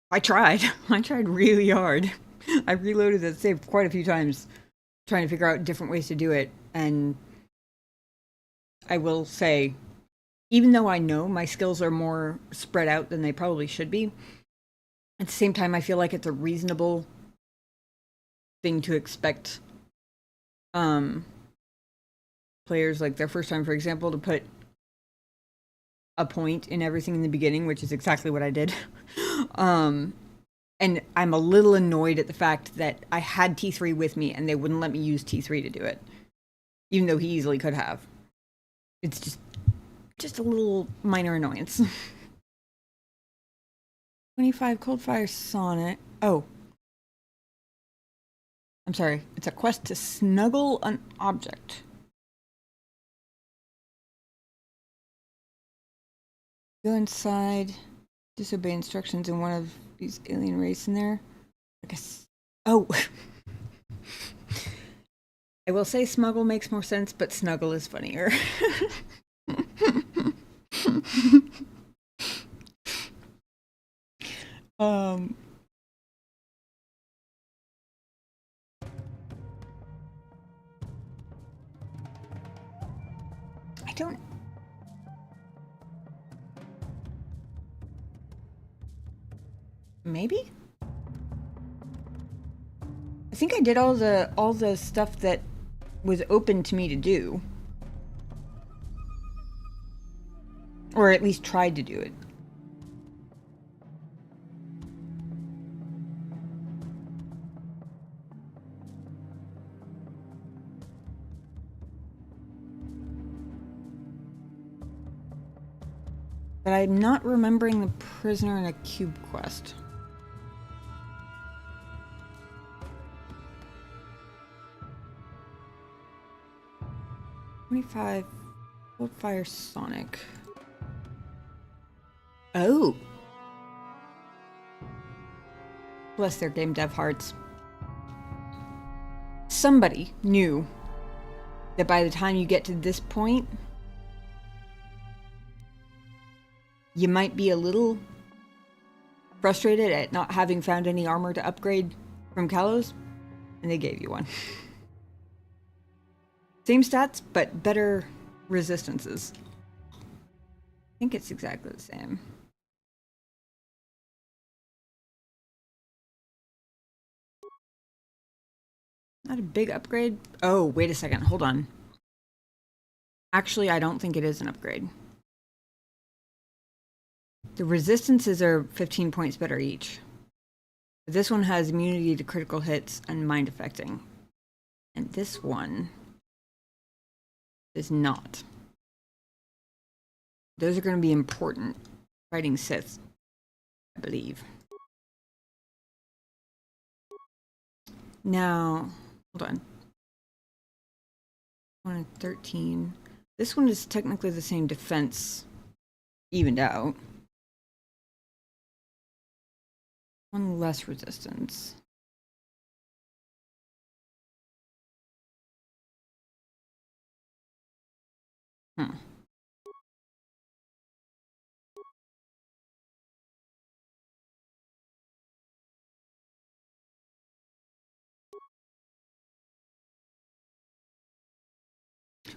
I tried. I tried really hard. I reloaded that save quite a few times, trying to figure out different ways to do it, and I will say, even though I know my skills are more spread out than they probably should be, at the same time I feel like it's a reasonable thing to expect players, like their first time, for example, to put a point in everything in the beginning, which is exactly what I did. And I'm a little annoyed at the fact that I had T3 with me and they wouldn't let me use T3 to do it, even though he easily could have. It's just a little minor annoyance. 25 Coldfire Sonnet. Oh. I'm sorry. It's a quest to snuggle an object. Go inside. Disobey instructions in one of these alien race in there. I guess. Oh. I will say smuggle makes more sense, but snuggle is funnier. I don't. Maybe? I think I did all the stuff that was open to me to do. Or at least tried to do it. But I'm not remembering the Prisoner in a Cube quest. $25 Coldfire Sonic. Oh. Bless their game dev hearts. Somebody knew that by the time you get to this point, you might be a little frustrated at not having found any armor to upgrade from Kalos. And they gave you one. Same stats, but better resistances. I think it's exactly the same. Not a big upgrade. Oh, wait a second. Hold on. Actually, I don't think it is an upgrade. The resistances are 15 points better each. This one has immunity to critical hits and mind affecting. And this one is not. Those are going to be important fighting Sith, I believe. Now, hold on. 113. This one is technically the same defense, evened out. One less resistance.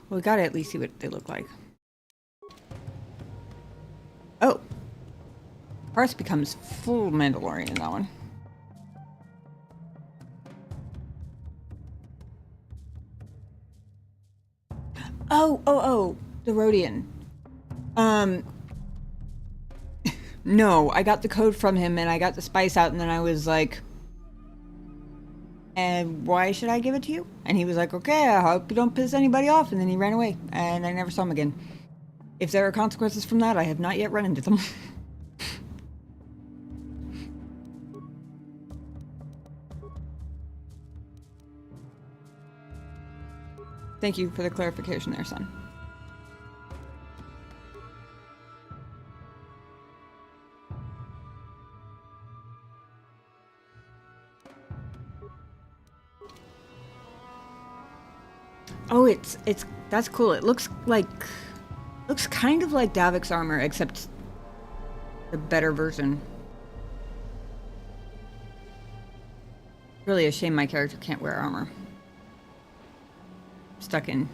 Well, we gotta at least see what they look like. Oh! Parse becomes full Mandalorian in that one. Oh, the Rhodian. No, I got the code from him and I got the spice out and then I was like, and why should I give it to you? And he was like, okay, I hope you don't piss anybody off. And then he ran away and I never saw him again. If there are consequences from that, I have not yet run into them. Thank you for the clarification there, son. Oh, that's cool. It looks kind of like Davik's armor, except the better version. Really a shame my character can't wear armor. Stuck in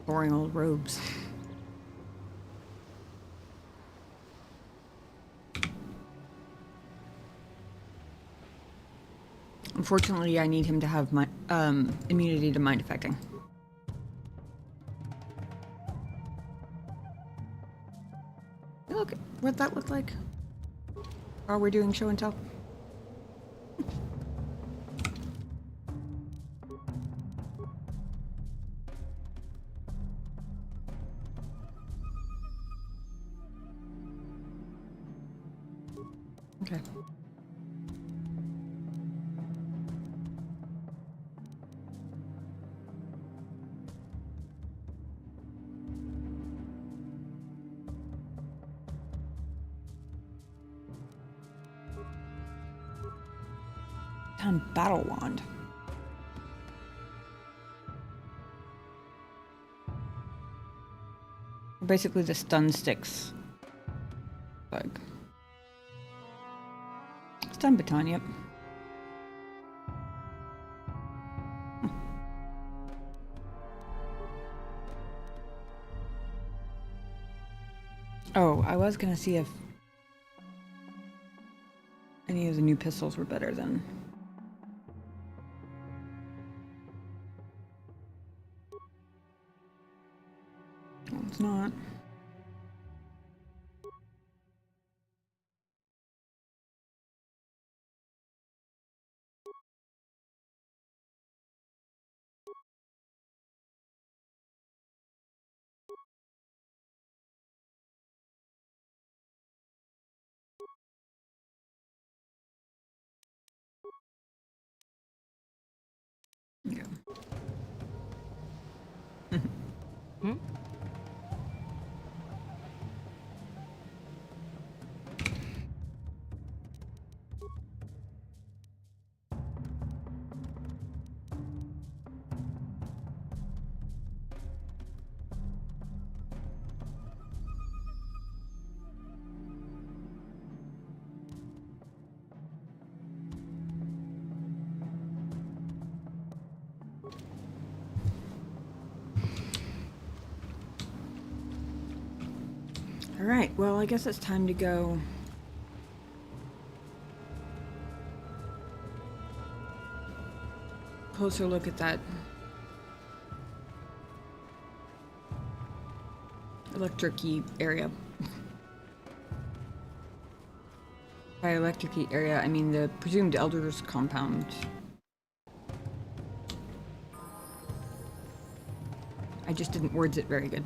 boring old robes. Unfortunately, I need him to have my immunity to mind affecting. Look what that looked like while we're doing show and tell. Okay. Battle wand. Basically the stun sticks. Like stun baton, yep. Oh, I was gonna see if any of the new pistols were better than. Well, it's not. Yeah. Hmm? Alright, well, I guess it's time to go. Closer look at that electric-y area. By electric-y area, I mean the presumed Elder's compound. I just didn't words it very good.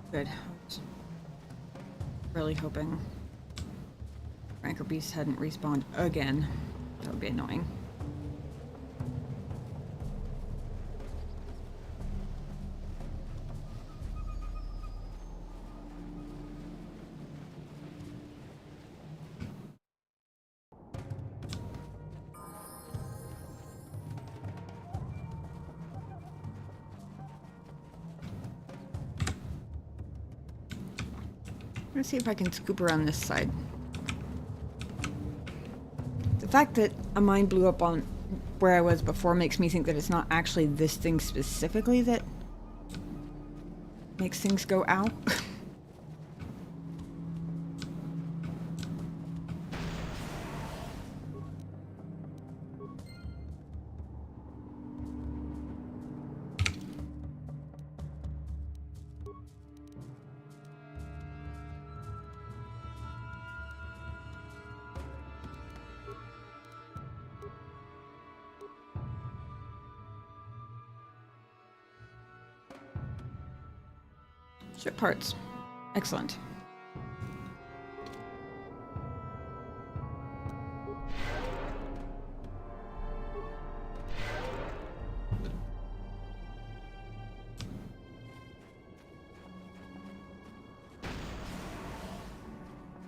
Good. I was really hoping Ranker Beast hadn't respawned again. That would be annoying. Let's see if I can scoop around this side. The fact that a mine blew up on where I was before makes me think that it's not actually this thing specifically that makes things go ow. Ship parts. Excellent.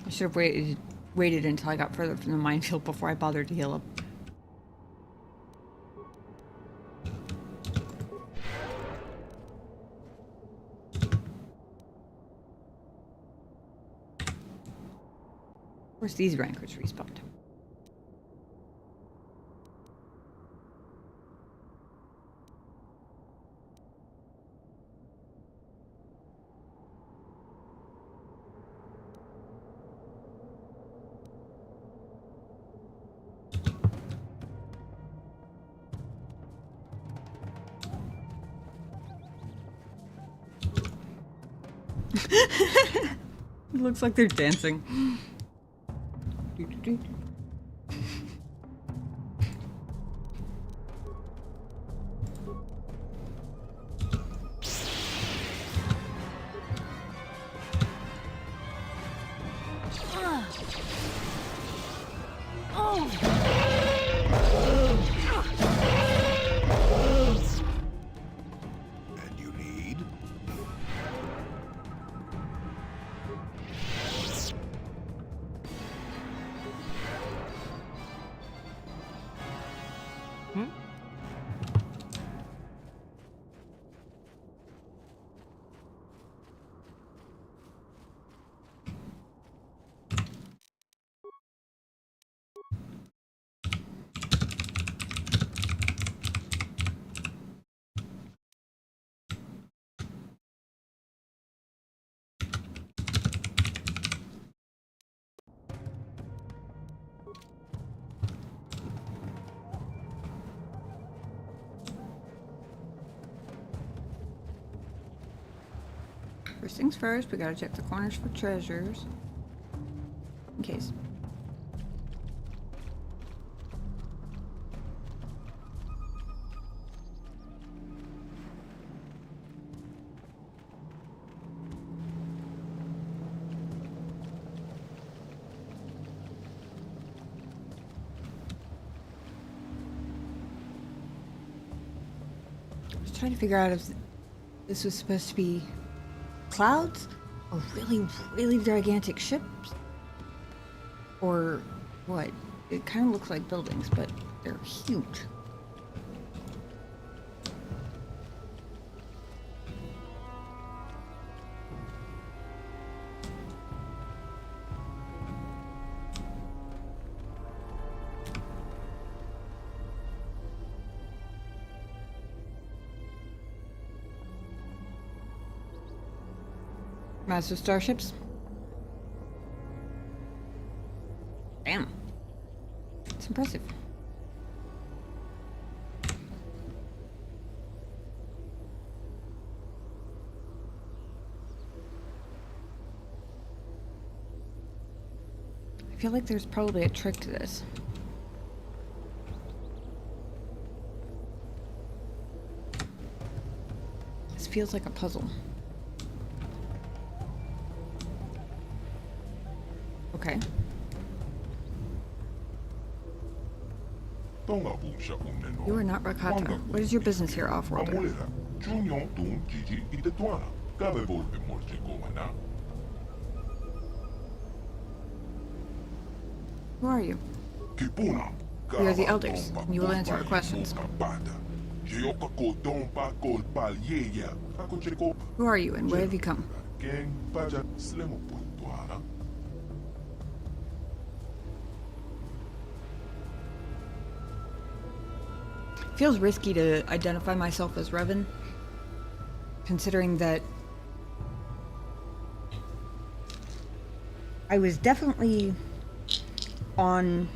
I should have waited until I got further from the minefield before I bothered to heal up. Of course, these rankers respawned. It looks like they're dancing. And you need? First things first, we gotta check the corners for treasures. In case. I was trying to figure out if this was supposed to be clouds a really, really gigantic ship? Or what? It kind of looks like buildings, but they're huge. Massive starships? Damn. It's impressive. I feel like there's probably a trick to this. This feels like a puzzle. Okay. You are not Rakata. What is your business here, off-worlder? Who are you? We are the elders, and you will answer our questions. Who are you, and where have you come? Feels risky to identify myself as Revan, considering that I was definitely on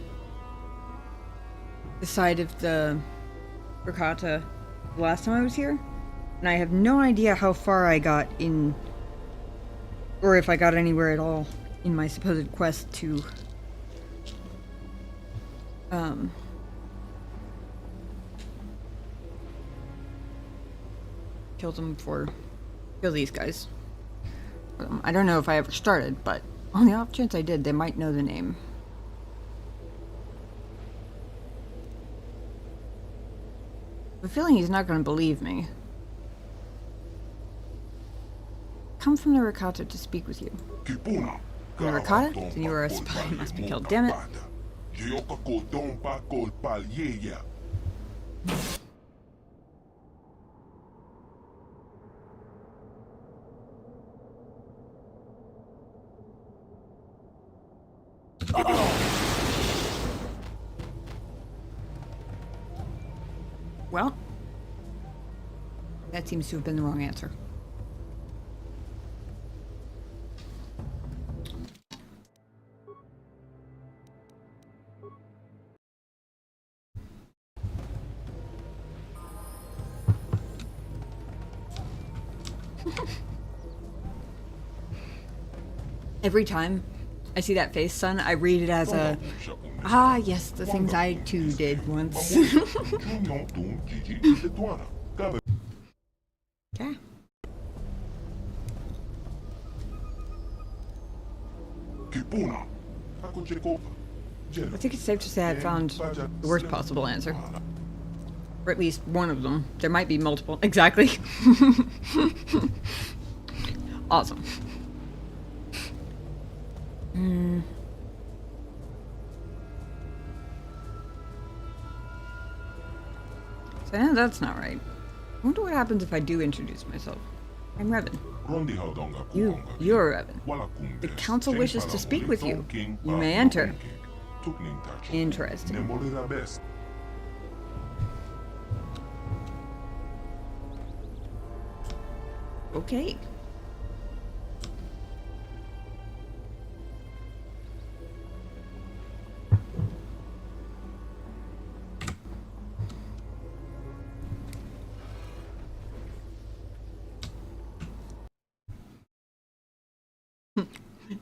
the side of the Rakata the last time I was here, and I have no idea how far I got in, or if I got anywhere at all in my supposed quest to kill these guys. I don't know if I ever started, but on the off chance I did, they might know the name. I have a feeling he's not going to believe me. Come from the Rakata to speak with you. From the Rakata? Then you are a spy. You must be killed. Damn it. Well, that seems to have been the wrong answer. Every time I see that face, son, I read it as a, ah, yes, the things I too did once. Yeah. I think it's safe to say I found the worst possible answer. Or at least one of them. There might be multiple. Exactly. Awesome. So yeah, that's not right. I wonder what happens if I do introduce myself. I'm Revan. You're Revan. The council wishes to speak with you. You may enter. Interesting. Okay.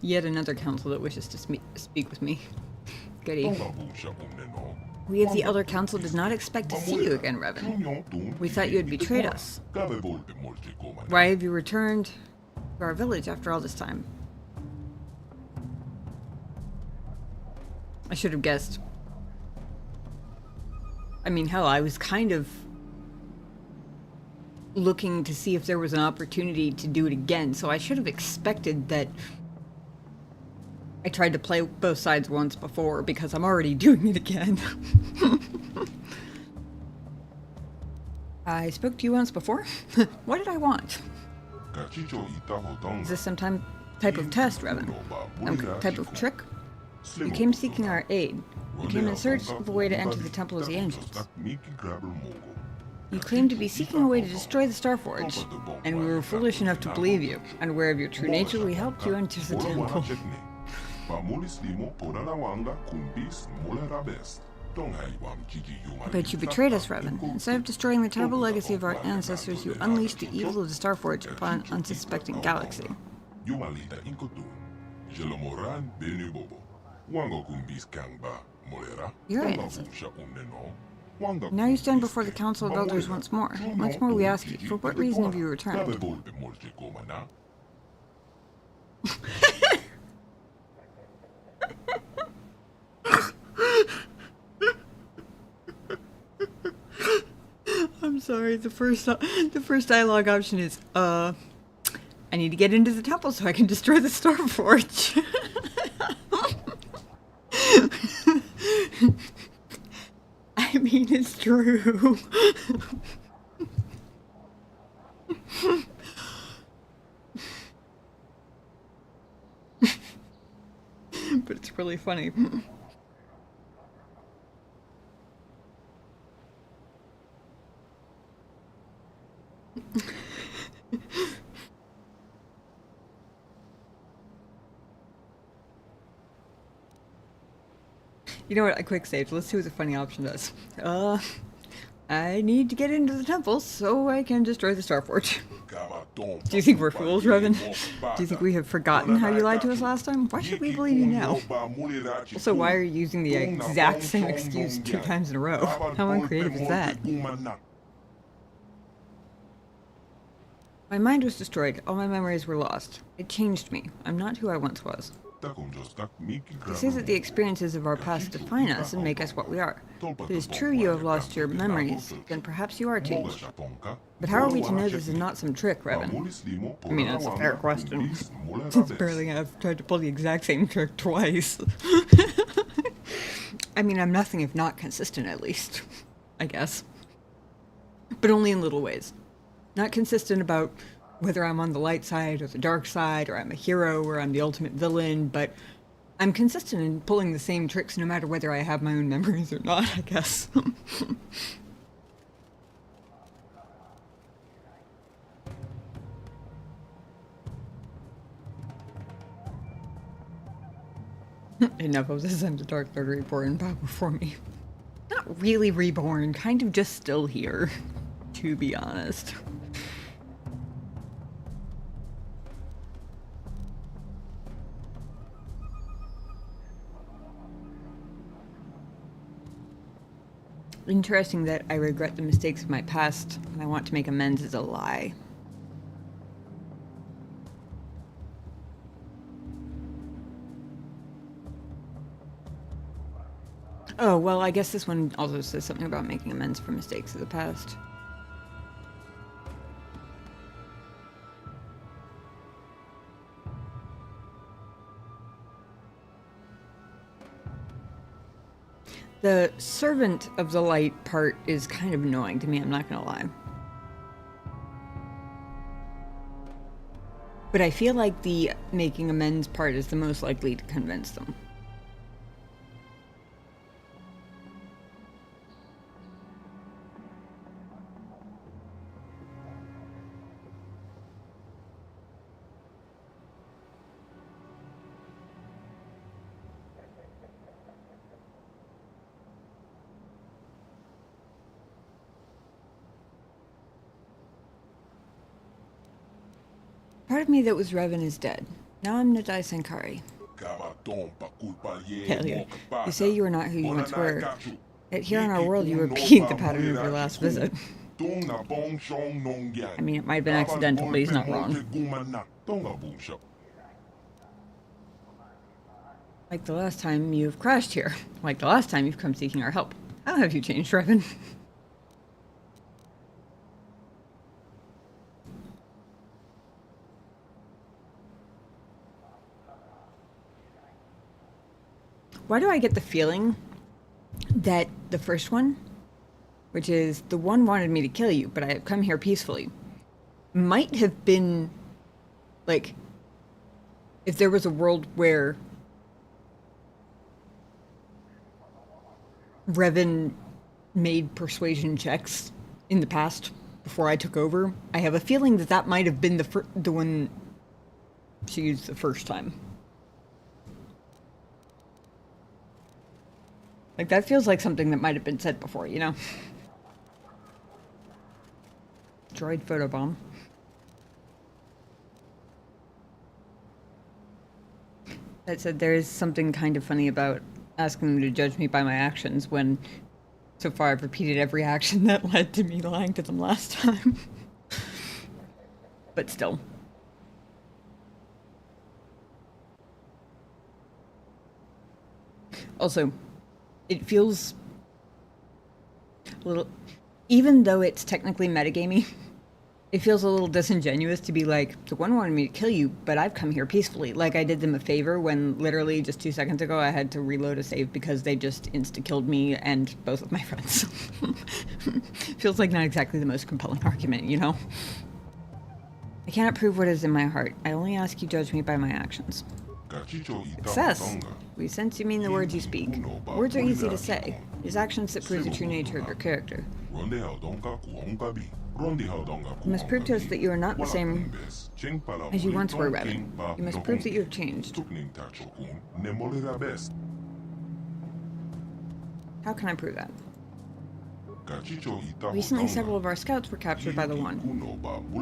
Yet another council that wishes to speak with me. Goody. We of the Elder Council did not expect to see you again, Revan. We thought you had betrayed us. Why have you returned to our village after all this time? I should have guessed. I mean, hell, I was kind of looking to see if there was an opportunity to do it again, so I should have expected that I tried to play both sides once before, because I'm already doing it again. I spoke to you once before? What did I want? Is this some type of test, Revan? Some type of trick? You came seeking our aid. You came in search of a way to enter the Temple of the Angels. You claimed to be seeking a way to destroy the Starforge, and we were foolish enough to believe you. Unaware of your true nature, we helped you enter the temple. But you betrayed us, Revan. Instead of destroying the terrible legacy of our ancestors, you unleashed the evil of the Starforge upon an unsuspecting galaxy. You're innocent. Now you stand before the Council of Elders once more. Once more we ask you, for what reason have you returned? I'm sorry, the first dialogue option is, I need to get into the temple so I can destroy the Starforge. I mean, it's true. But it's really funny. You know what, a quick save. Let's see what the funny option does. I need to get into the temple so I can destroy the Starforge. Do you think we're fools, Revan? Do you think we have forgotten how you lied to us last time? Why should we believe you now? Also, why are you using the exact same excuse 2 times in a row? How uncreative is that? My mind was destroyed. All my memories were lost. It changed me. I'm not who I once was. They say that the experiences of our past define us and make us what we are. If it is true you have lost your memories, then perhaps you are changed. But how are we to know this is not some trick, Revan? I mean, that's a fair question. Since barely I've tried to pull the exact same trick twice. I mean, I'm nothing if not consistent, at least. I guess. But only in little ways. Not consistent about whether I'm on the light side or the dark side, or I'm a hero, or I'm the ultimate villain, but I'm consistent in pulling the same tricks no matter whether I have my own memories or not, I guess. Enough of this, I'm the Dark Lord reborn, bow before me. Not really reborn, kind of just still here, to be honest. Interesting that I regret the mistakes of my past and I want to make amends is a lie. Oh, well, I guess this one also says something about making amends for mistakes of the past. The servant of the light part is kind of annoying to me, I'm not gonna lie. But I feel like the making amends part is the most likely to convince them. Part of me that was Revan is dead. Now I'm Nadai Sankari. Hell yeah. You say you are not who you once were. Yet here in our world you repeat the pattern of your last visit. I mean, it might have been accidental, but he's not wrong. Like the last time you've crashed here. Like the last time you've come seeking our help. How have you changed, Revan? Why do I get the feeling that the first one, which is the one wanted me to kill you, but I have come here peacefully, might have been, like, if there was a world where Revan made persuasion checks in the past before I took over, I have a feeling that that might have been the one she used the first time. Like, that feels like something that might have been said before, you know? Droid photobomb. That said, there is something kind of funny about asking them to judge me by my actions when so far I've repeated every action that led to me lying to them last time. But still. Also, it feels a little, even though it's technically metagamey, it feels a little disingenuous to be like, the one wanted me to kill you, but I've come here peacefully. Like I did them a favor when literally just 2 seconds ago I had to reload a save because they just insta-killed me and both of my friends. Feels like not exactly the most compelling argument, you know? I cannot prove what is in my heart. I only ask you judge me by my actions. Success. We sense you mean the words you speak. Words are easy to say. It is actions that prove the true nature of your character. You must prove to us that you are not the same as you once were, Revan. You must prove that you have changed. How can I prove that? Recently, several of our scouts were captured by the One.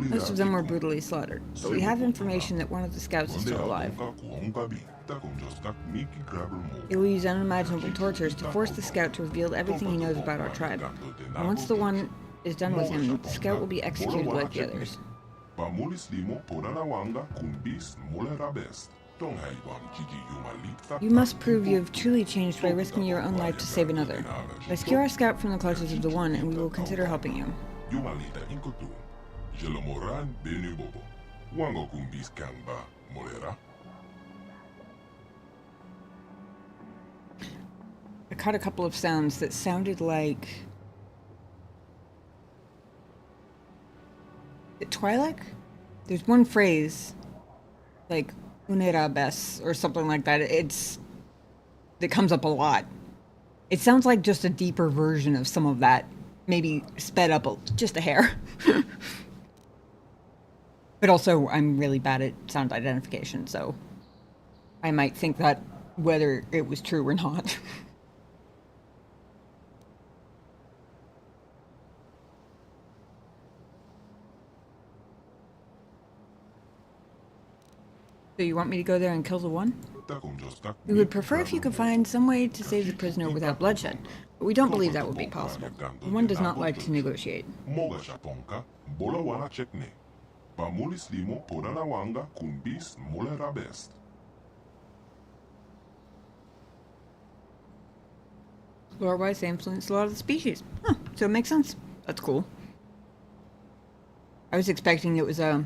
Most of them were brutally slaughtered, but we have information that one of the scouts is still alive. It will use unimaginable tortures to force the scout to reveal everything he knows about our tribe. And once the One is done with him, the scout will be executed like the others. You must prove you have truly changed by risking your own life to save another. Rescue our scout from the clutches of the One, and we will consider helping you. I caught a couple of sounds that sounded like Twi'lek? There's one phrase like Unera Bes or something like that. That comes up a lot. It sounds like just a deeper version of some of that, maybe sped up just a hair. But also, I'm really bad at sound identification, so I might think that whether it was true or not. So you want me to go there and kill the One? We would prefer if you could find some way to save the prisoner without bloodshed, but we don't believe that would be possible. The One does not like to negotiate. Lore-wise, they influence a lot of the species. Huh, so it makes sense. That's cool. I was expecting it was a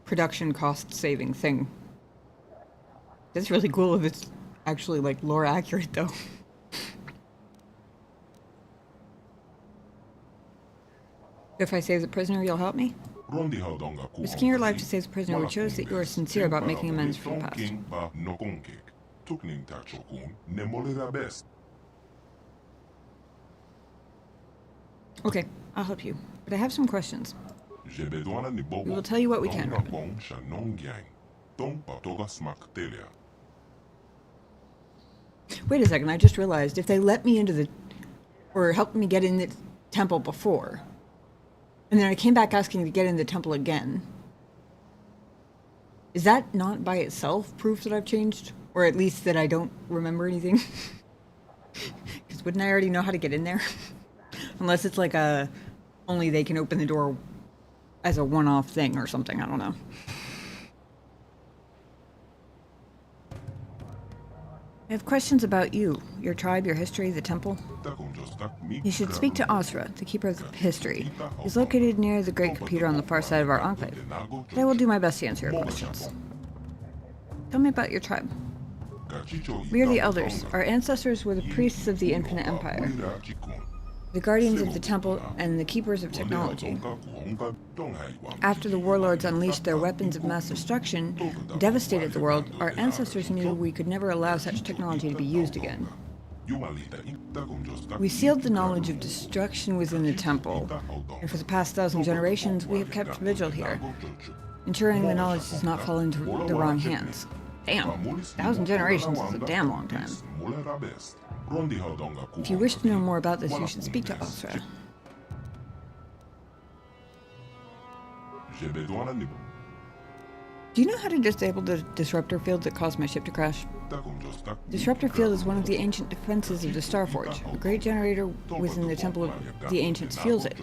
production cost saving thing. That's really cool if it's actually like lore accurate though. If I save the prisoner, you'll help me? Risking your life to save the prisoner would show us that you are sincere about making amends for the past. Okay, I'll help you. But I have some questions. We will tell you what we can, Revan. Wait a second, I just realized if they let me into the... or helped me get in the temple before, and then I came back asking to get in the temple again, is that not by itself proof that I've changed? Or at least that I don't remember anything? Because wouldn't I already know how to get in there? Unless it's like a... only they can open the door as a one-off thing or something, I don't know. I have questions about you, your tribe, your history, the temple. You should speak to Osra, the keeper of history. He's located near the great computer on the far side of our enclave. But I will do my best to answer your questions. Tell me about your tribe. We are the Elders. Our ancestors were the priests of the Infinite Empire, the guardians of the temple and the keepers of technology. After the warlords unleashed their weapons of mass destruction, and devastated the world, our ancestors knew we could never allow such technology to be used again. We sealed the knowledge of destruction within the temple, and for the past 1,000 generations we have kept vigil here, ensuring the knowledge does not fall into the wrong hands. Damn, 1,000 generations is a damn long time. If you wish to know more about this, you should speak to Osra. Do you know how to disable the disruptor field that caused my ship to crash? Disruptor field is one of the ancient defenses of the Starforge. A great generator within the Temple of the Ancients fuels it.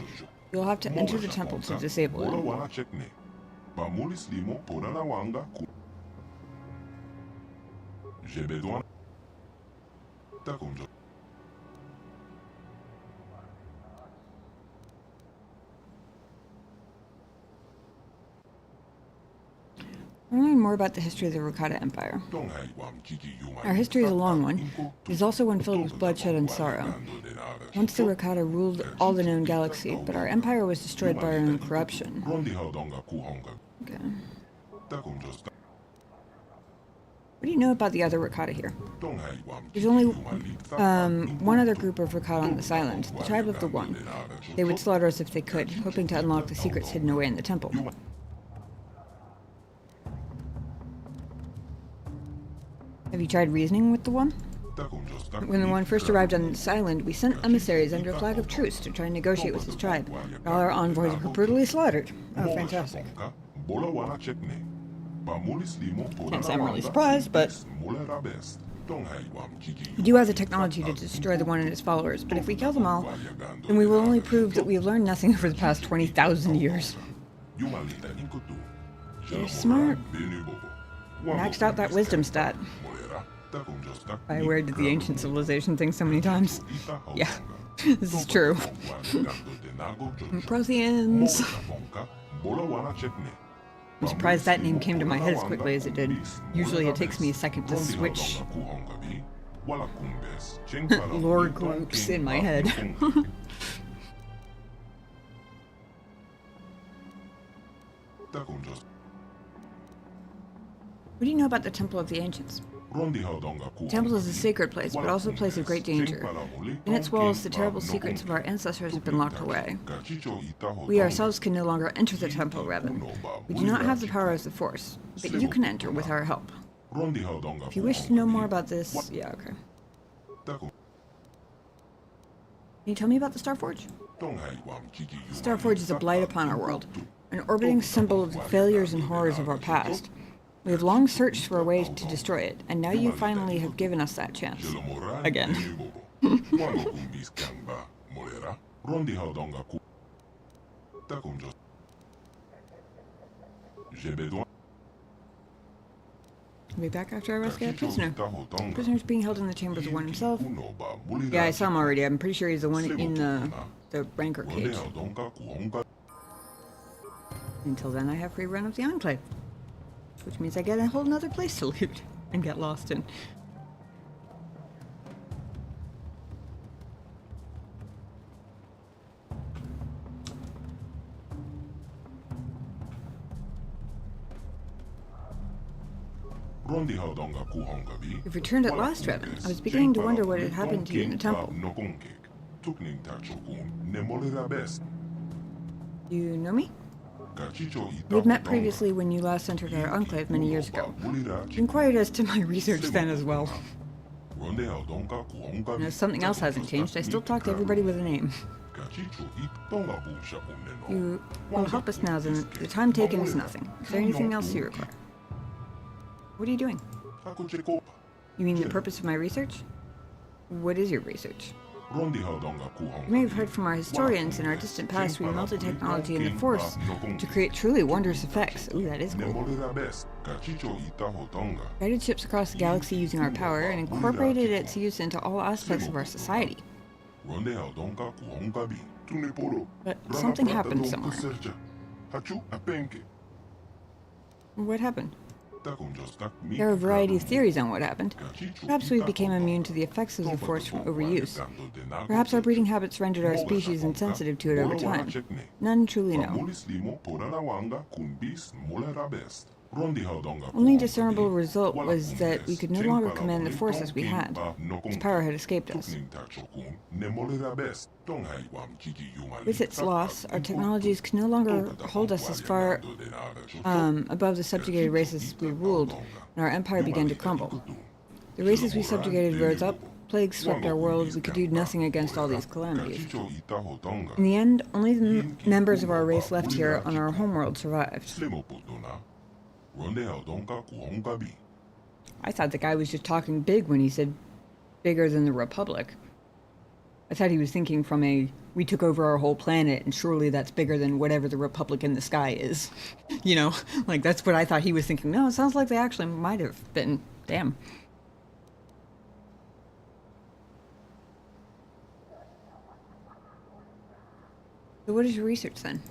You'll have to enter the temple to disable it. We'll learn more about the history of the Rakata Empire. Our history is a long one. It is also one filled with bloodshed and sorrow. Once the Rakata ruled all the known galaxy, but our empire was destroyed by our own corruption. Okay. What do you know about the other Rakata here? There's only one other group of Rakata on this island, the Tribe of the One. They would slaughter us if they could, hoping to unlock the secrets hidden away in the temple. Have you tried reasoning with the One? When the One first arrived on this island, we sent emissaries under a flag of truce to try and negotiate with his tribe. All our envoys were brutally slaughtered. Oh, fantastic. Can't say I'm really surprised, but... We do have the technology to destroy the One and his followers, but if we kill them all, then we will only prove that we have learned nothing over the past 20,000 years. You're smart. Maxed out that wisdom stat. By where did the ancient civilization think so many times? Yeah, this is true. Protheans. I'm surprised that name came to my head as quickly as it did. Usually it takes me a second to switch lore groups in my head. What do you know about the Temple of the Ancients? The temple is a sacred place, but also a place of great danger. In its walls, the terrible secrets of our ancestors have been locked away. We ourselves can no longer enter the temple, Revan. We do not have the power of the Force, but you can enter with our help. If you wish to know more about this... Yeah, okay. Can you tell me about the Starforge? Starforge is a blight upon our world, an orbiting symbol of the failures and horrors of our past. We have long searched for a way to destroy it, and now you finally have given us that chance. Again. I'll be back after I rescue a prisoner. The prisoner's being held in the chambers of One himself. Yeah, I saw him already. I'm pretty sure he's the one in the rancor cage. Until then, I have free run of the Enclave. Which means I get a whole nother place to loot and get lost in. You've returned at last, Revan. I was beginning to wonder what had happened to you in the temple. You know me? We had met previously when you last entered our enclave many years ago. You inquired as to my research then as well. And if something else hasn't changed, I still talk to everybody with a name. You will help us now, then the time taken is nothing. Is there anything else you require? What are you doing? You mean the purpose of my research? What is your research? You may have heard from our historians in our distant past we melted technology in the Force to create truly wondrous effects. Ooh, that is cool. Guided ships across the galaxy using our power and incorporated its use into all aspects of our society. But something happened somewhere. What happened? There are a variety of theories on what happened. Perhaps we became immune to the effects of the Force from overuse. Perhaps our breeding habits rendered our species insensitive to it over time. None truly know. Only discernible result was that we could no longer command the Force as we had. Its power had escaped us. With its loss, our technologies could no longer hold us as far above the subjugated races we ruled, and our empire began to crumble. The races we subjugated rose up, plagues swept our world, we could do nothing against all these calamities. In the end, only the members of our race left here on our homeworld survived. I thought the guy was just talking big when he said bigger than the Republic. I thought he was thinking from a, we took over our whole planet and surely that's bigger than whatever the Republic in the sky is. You know, like that's what I thought he was thinking. No, it sounds like they actually might have been. Damn. So what is your research then?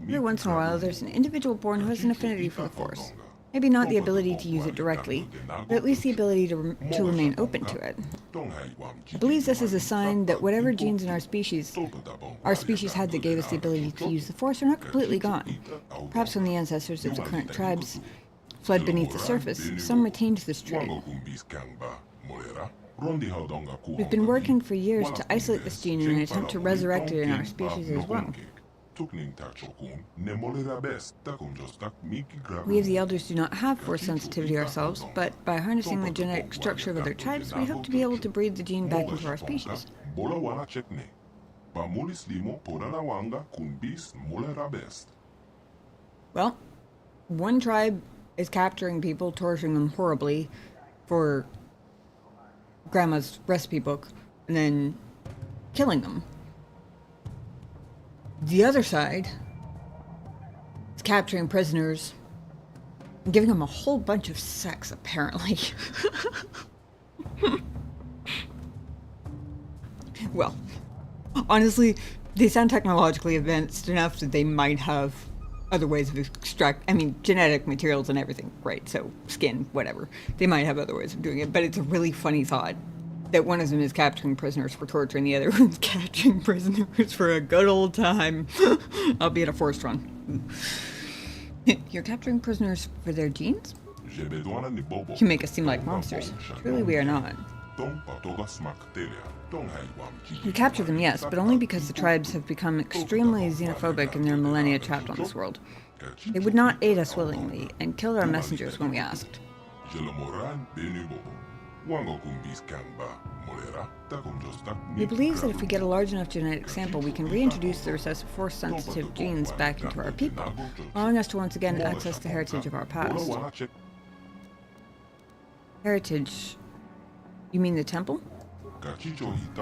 Every once in a while, there's an individual born who has an affinity for the Force. Maybe not the ability to use it directly, but at least the ability to remain open to it. I believe this is a sign that whatever genes in our species had that gave us the ability to use the Force are not completely gone. Perhaps when the ancestors of the current tribes fled beneath the surface, some retained this trait. We've been working for years to isolate this gene in an attempt to resurrect it in our species as well. We of the Elders do not have Force sensitivity ourselves, but by harnessing the genetic structure of other tribes, we hope to be able to breed the gene back into our species. Well, one tribe is capturing people, torturing them horribly for Grandma's recipe book, and then killing them. The other side is capturing prisoners and giving them a whole bunch of sex, apparently. Well, honestly, they sound technologically advanced enough that they might have other ways of genetic materials and everything, right? So skin, whatever. They might have other ways of doing it, but it's a really funny thought that one of them is capturing prisoners for torture and the other one's catching prisoners for a good old time, albeit a forced one. You're capturing prisoners for their genes? You make us seem like monsters. Truly we are not. We capture them, yes, but only because the tribes have become extremely xenophobic in their millennia trapped on this world. They would not aid us willingly, and killed our messengers when we asked. We believe that if we get a large enough genetic sample, we can reintroduce the recessive Force-sensitive genes back into our people, allowing us to once again access the heritage of our past. Heritage? You mean the temple?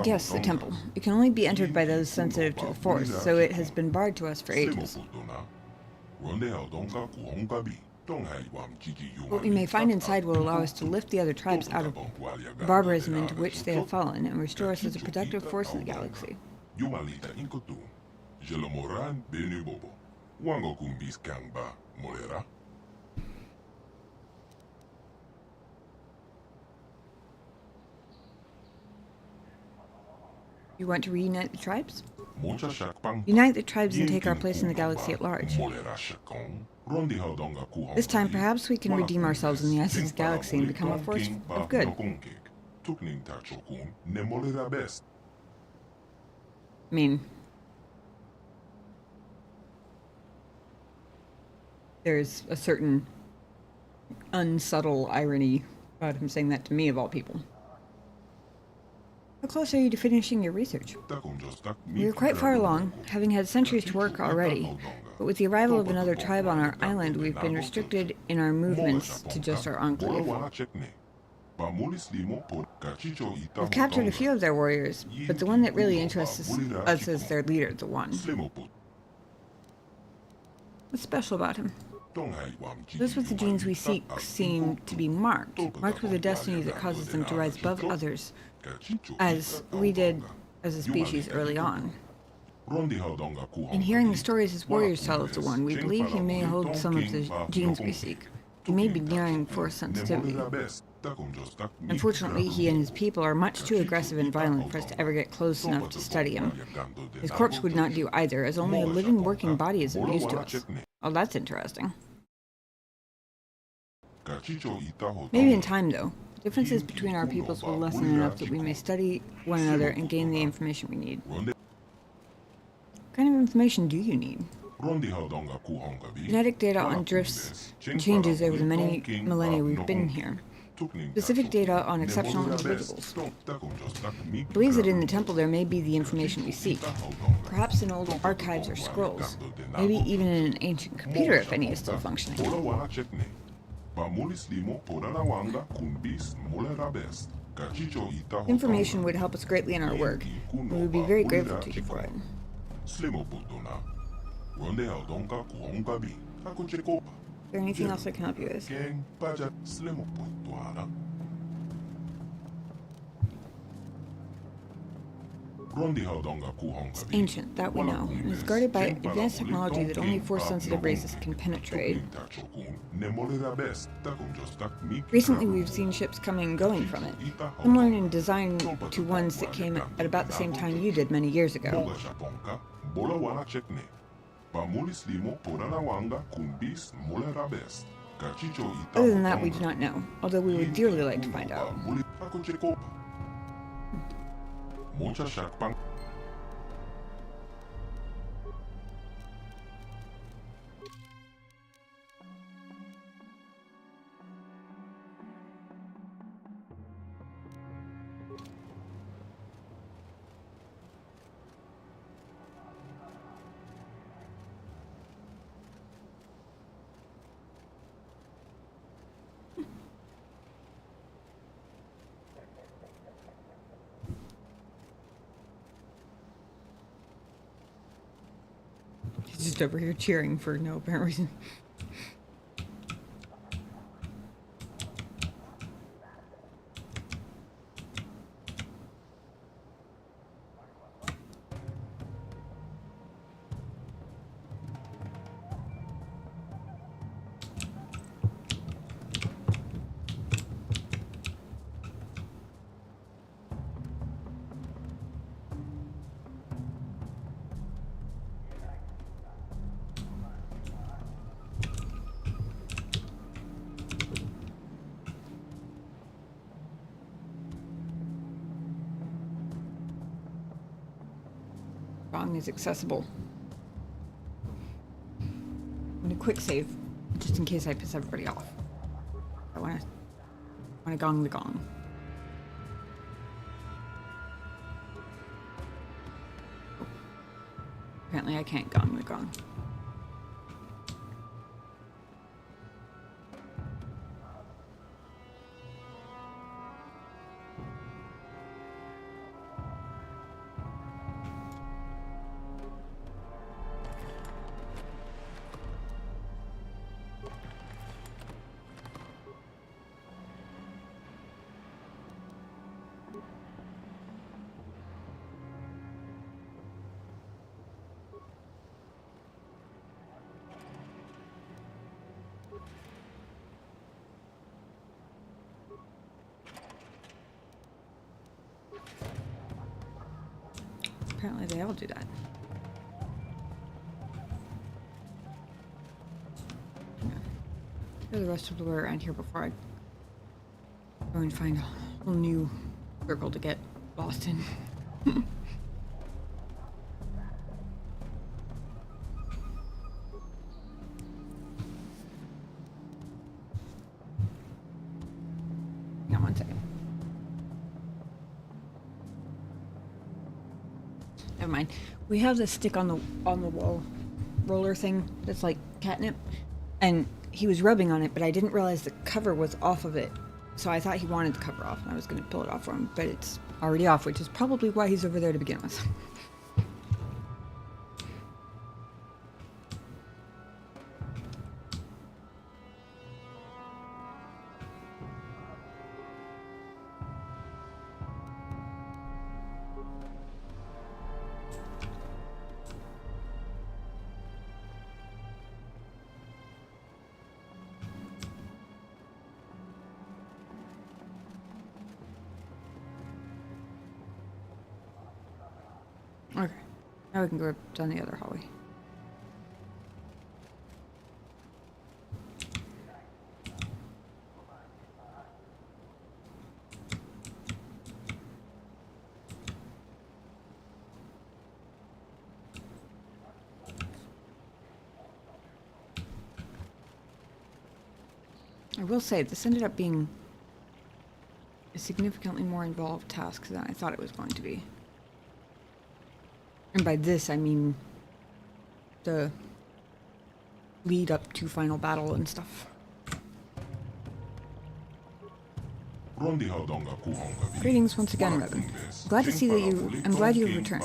Yes, the temple. It can only be entered by those sensitive to the Force, so it has been barred to us for ages. What we may find inside will allow us to lift the other tribes out of the barbarism into which they have fallen and restore us as a productive force in the galaxy. You want to reunite the tribes? Unite the tribes and take our place in the galaxy at large. This time, perhaps we can redeem ourselves in the eyes of the galaxy and become a force of good. I mean, there's a certain unsubtle irony about him saying that to me, of all people. How close are you to finishing your research? We are quite far along, having had centuries to work already, but with the arrival of another tribe on our island, we've been restricted in our movements to just our enclave. We've captured a few of their warriors, but the one that really interests us is their leader, the One. What's special about him? Those with the genes we seek seem to be marked with a destiny that causes them to rise above others, as we did as a species early on. In hearing the stories his warriors tell of the One, we believe he may hold some of the genes we seek. He may be nearing force sensitivity. Unfortunately, he and his people are much too aggressive and violent for us to ever get close enough to study him. His corpse would not do either, as only a living, working body is of use to us. Oh, that's interesting. Maybe in time, though. Differences between our peoples will lessen enough that we may study one another and gain the information we need. What kind of information do you need? Genetic data on drifts and changes over the many millennia we've been here. Specific data on exceptional individuals. He believes that in the temple there may be the information we seek. Perhaps in old archives or scrolls. Maybe even in an ancient computer if any is still functioning. Information would help us greatly in our work. We would be very grateful to you for it. Is there anything else I can help you with? It's ancient, that we know, and is guarded by advanced technology that only force-sensitive races can penetrate. Recently we've seen ships coming and going from it, similar in design to ones that came at about the same time you did many years ago. Other than that, we do not know, although we would dearly like to find out. He's just over here cheering for no apparent reason. Is accessible. I'm gonna quick save, just in case I piss everybody off. I wanna gong the gong. Apparently I can't gong the gong. Apparently they all do that. There's the rest of the way around here before I go and find a whole new circle to get lost in. Now, one second. Never mind. We have this stick on the wall roller thing that's like catnip, and he was rubbing on it, but I didn't realize the cover was off of it. So I thought he wanted the cover off, and I was going to pull it off for him, but it's already off, which is probably why he's over there to begin with. Okay. Now we can go down the other hallway. I will say, this ended up being a significantly more involved task than I thought it was going to be. And by this, I mean the lead up to final battle and stuff. Greetings once again, Revan. Glad to see that I'm glad you've returned.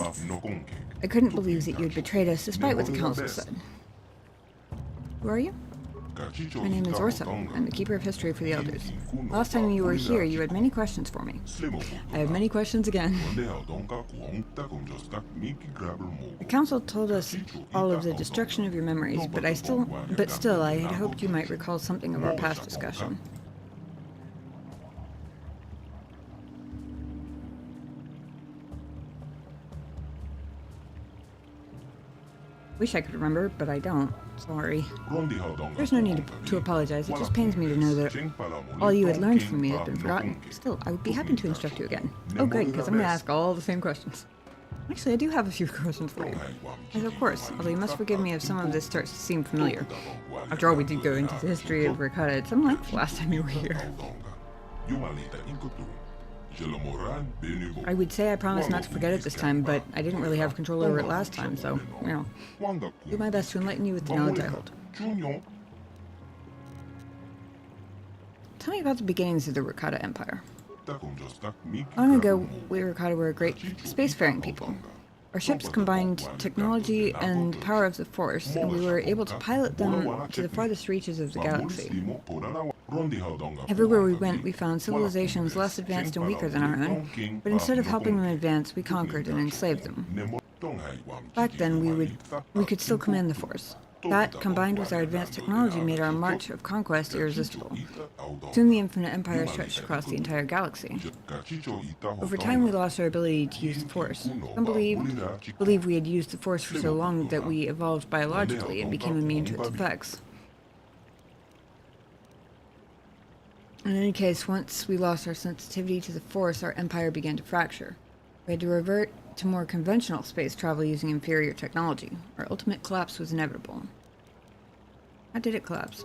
I couldn't believe that you had betrayed us, despite what the Council said. Who are you? My name is Orso. I'm the Keeper of History for the Elders. Last time you were here, you had many questions for me. I have many questions again. The Council told us all of the destruction of your memories, but still, I had hoped you might recall something of our past discussion. Wish I could remember, but I don't. Sorry. There's no need to apologize. It just pains me to know that all you had learned from me has been forgotten. Still, I would be happy to instruct you again. Oh, good, because I'm going to ask all the same questions. Actually, I do have a few questions for you. Yes, of course, although you must forgive me if some of this starts to seem familiar. After all, we did go into the history of Rakata at some length last time you were here. I would say I promised not to forget it this time, but I didn't really have control over it last time, so, you know. Do my best to enlighten you with the knowledge I hold. Tell me about the beginnings of the Rakata Empire. Long ago, we Rakata were a great spacefaring people. Our ships combined technology and power of the Force, and we were able to pilot them to the farthest reaches of the galaxy. Everywhere we went, we found civilizations less advanced and weaker than our own, but instead of helping them advance, we conquered and enslaved them. Back then, we could still command the Force. That, combined with our advanced technology, made our march of conquest irresistible. Soon the Infinite Empire stretched across the entire galaxy. Over time, we lost our ability to use the Force. Some believe we had used the Force for so long that we evolved biologically and became immune to its effects. In any case, once we lost our sensitivity to the Force, our empire began to fracture. We had to revert to more conventional space travel using inferior technology. Our ultimate collapse was inevitable. How did it collapse?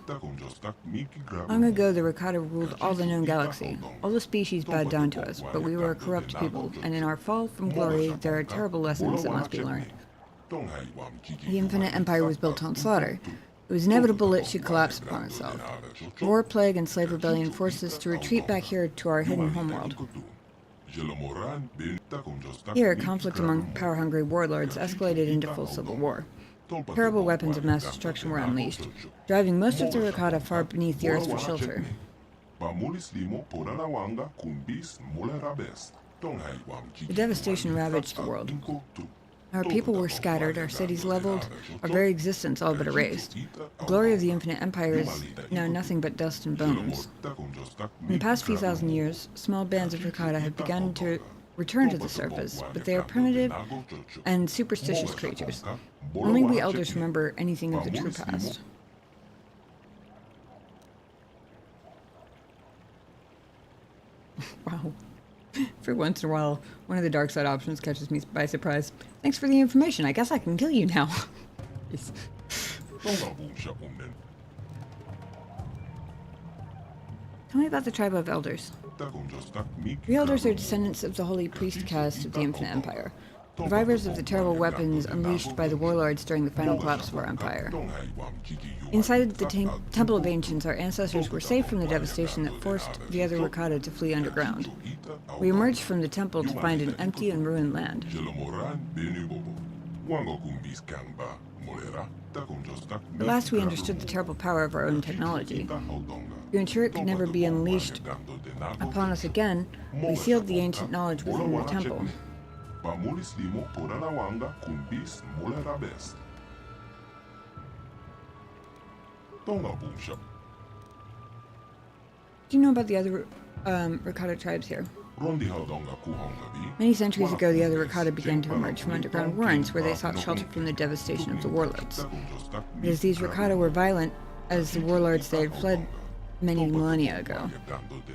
Long ago, the Rakata ruled all the known galaxy. All the species bowed down to us, but we were a corrupt people, and in our fall from glory, there are terrible lessons that must be learned. The Infinite Empire was built on slaughter. It was inevitable it should collapse upon itself. War, plague, and slave rebellion forced us to retreat back here to our hidden homeworld. Here, conflict among power-hungry warlords escalated into full civil war. Terrible weapons of mass destruction were unleashed, driving most of the Rakata far beneath the earth for shelter. The devastation ravaged the world. Our people were scattered, our cities leveled, our very existence all but erased. The glory of the Infinite Empire is now nothing but dust and bones. In the past few thousand years, small bands of Rakata have begun to return to the surface, but they are primitive and superstitious creatures. Only we elders remember anything of the true past. Wow. For once in a while, one of the dark side options catches me by surprise. Thanks for the information. I guess I can kill you now. Tell me about the tribe of elders. The elders are descendants of the holy priest caste of the Infinite Empire, survivors of the terrible weapons unleashed by the warlords during the final collapse of our empire. Inside the Temple of Ancients, our ancestors were saved from the devastation that forced the other Rakata to flee underground. We emerged from the temple to find an empty and ruined land. At last we understood the terrible power of our own technology. To ensure it could never be unleashed upon us again, we sealed the ancient knowledge within the temple. Do you know about the other Rakata tribes here? Many centuries ago, the other Rakata began to emerge from underground warrens where they sought shelter from the devastation of the warlords. But as these Rakata were violent as the warlords they had fled many millennia ago.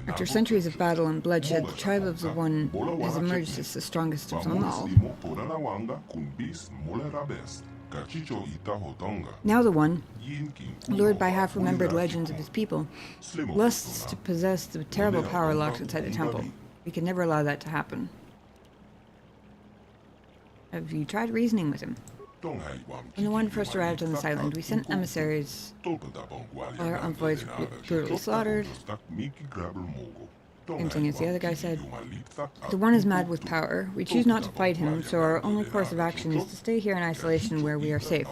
After centuries of battle and bloodshed, the tribe of the One has emerged as the strongest of them all. Now the One, lured by half-remembered legends of his people, lusts to possess the terrible power locked inside the temple. We can never allow that to happen. Have you tried reasoning with him? When the One first arrived on this island, we sent emissaries. Our envoys were brutally slaughtered. Same thing as the other guy said. The One is mad with power. We choose not to fight him, so our only course of action is to stay here in isolation where we are safe.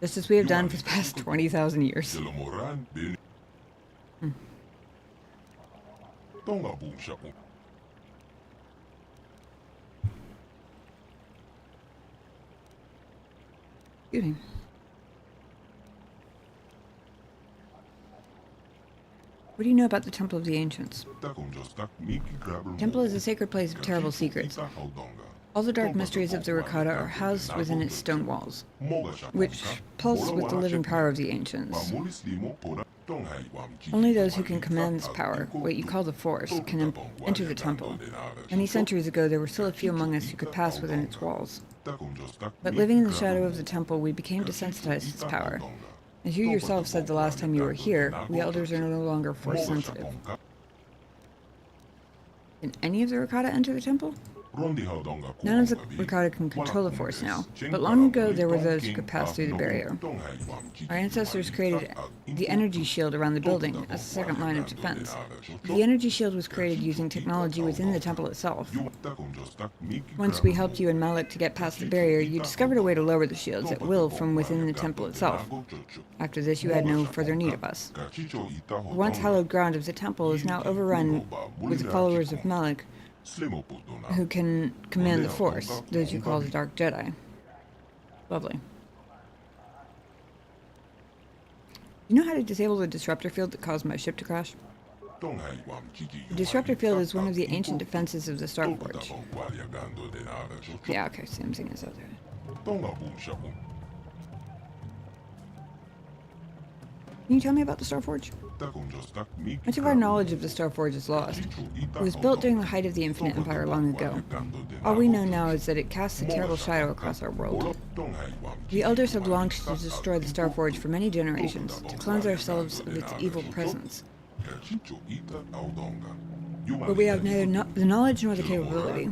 Just as we have done for the past 20,000 years. Excuse me. What do you know about the Temple of the Ancients? Temple is a sacred place of terrible secrets. All the dark mysteries of the Rakata are housed within its stone walls, which pulse with the living power of the Ancients. Only those who can command this power, what you call the Force, can enter the temple. Many centuries ago, there were still a few among us who could pass within its walls. But living in the shadow of the temple, we became desensitized to its power. As you yourself said the last time you were here, we elders are no longer force sensitive. Can any of the Rakata enter the temple? None of the Rakata can control the Force now, but long ago there were those who could pass through the barrier. Our ancestors created the energy shield around the building as a second line of defense. The energy shield was created using technology within the temple itself. Once we helped you and Malik to get past the barrier, you discovered a way to lower the shields at will from within the temple itself. After this, you had no further need of us. The once hallowed ground of the temple is now overrun with the followers of Malik, who can command the Force, those you call the Dark Jedi. Lovely. You know how to disable the disruptor field that caused my ship to crash? The disruptor field is one of the ancient defenses of the Starforge. Yeah, okay, same thing as other. Can you tell me about the Starforge? Much of our knowledge of the Starforge is lost. It was built during the height of the Infinite Empire long ago. All we know now is that it casts a terrible shadow across our world. The Elders have longed to destroy the Starforge for many generations, to cleanse ourselves of its evil presence. But we have neither the knowledge nor the capability.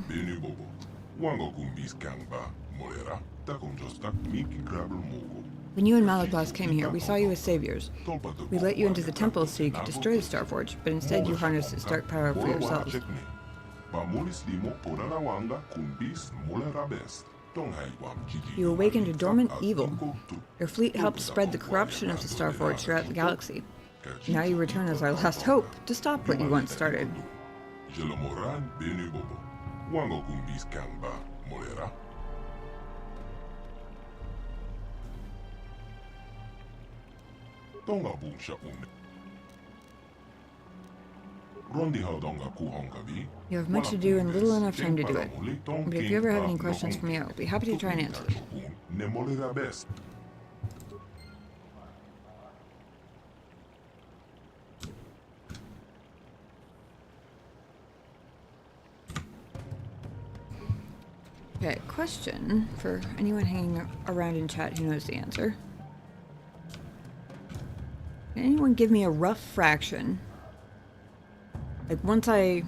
When you and Malik last came here, we saw you as saviors. We let you into the temple so you could destroy the Starforge, but instead you harnessed its dark power for yourselves. You awakened a dormant evil. Your fleet helped spread the corruption of the Starforge throughout the galaxy. Now you return as our last hope to stop what you once started. You have much to do and little enough time to do it. But if you ever have any questions for me, I'll be happy to try and answer them. Okay, question for anyone hanging around in chat who knows the answer. Can anyone give me a rough fraction? Like, once I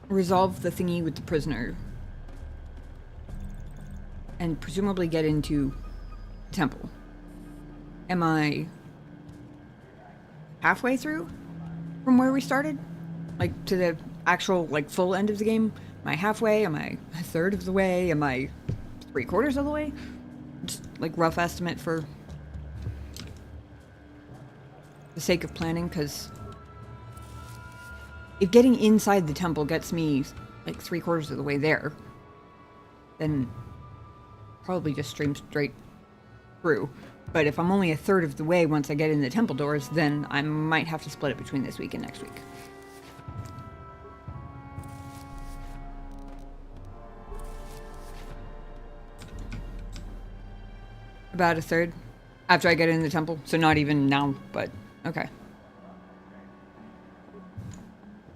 resolve the thingy with the prisoner and presumably get into the temple, am I halfway through from where we started? Like, to the actual, like, full end of the game? Am I halfway? Am I a third of the way? Am I 3/4 of the way? Just, like, rough estimate for the sake of planning, because if getting inside the temple gets me like 3/4 of the way there, then probably just stream straight through. But if I'm only a third of the way once I get in the temple doors, then I might have to split it between this week and next week. About a third. After I get in the temple. So not even now, but okay.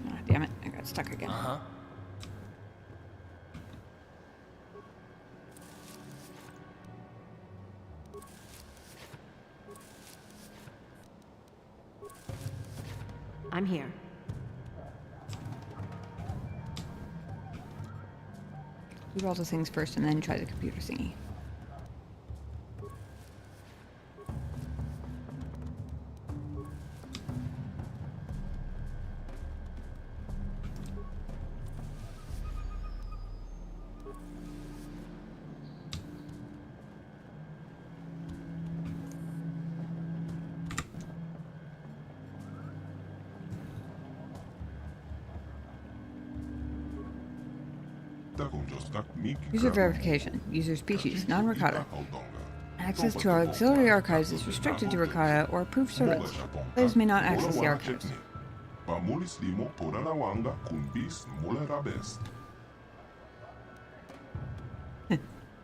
Ah, damn it. I got stuck again. Uh-huh. I'm here. Do all the things first and then try the computer thingy. User verification. User species. Non-Rakata. Access to our auxiliary archives is restricted to Rakata or approved servers. Players may not access the archives.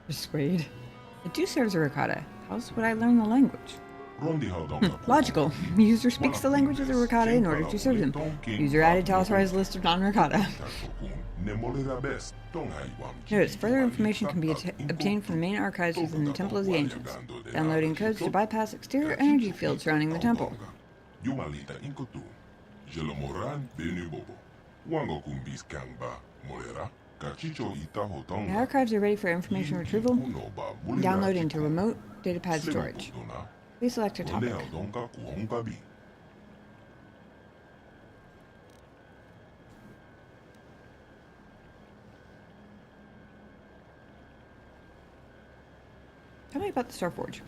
Persuade. I do serve the Rakata. How else would I learn the language? Logical. User speaks the language of the Rakata in order to serve them. User added to authorized list of non-Rakata. Notice, further information can be obtained from the main archives within the Temple of the Ancients. Downloading codes to bypass exterior energy fields surrounding the temple. The archives are ready for information retrieval and download into remote datapad storage. Please select a topic. Tell me about the Starforge.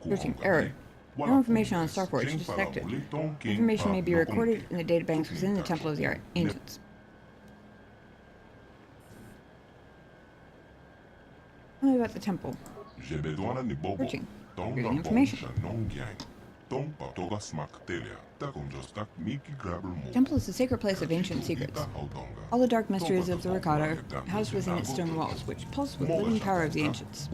Searching. Error. No information on Starforge detected. Information may be recorded in the databanks within the Temple of the Ancients. Tell me about the temple. Searching. Reading information. Temple is the sacred place of ancient secrets. All the dark mysteries of the Rakata are housed within its stone walls, which pulse with living power of the ancients.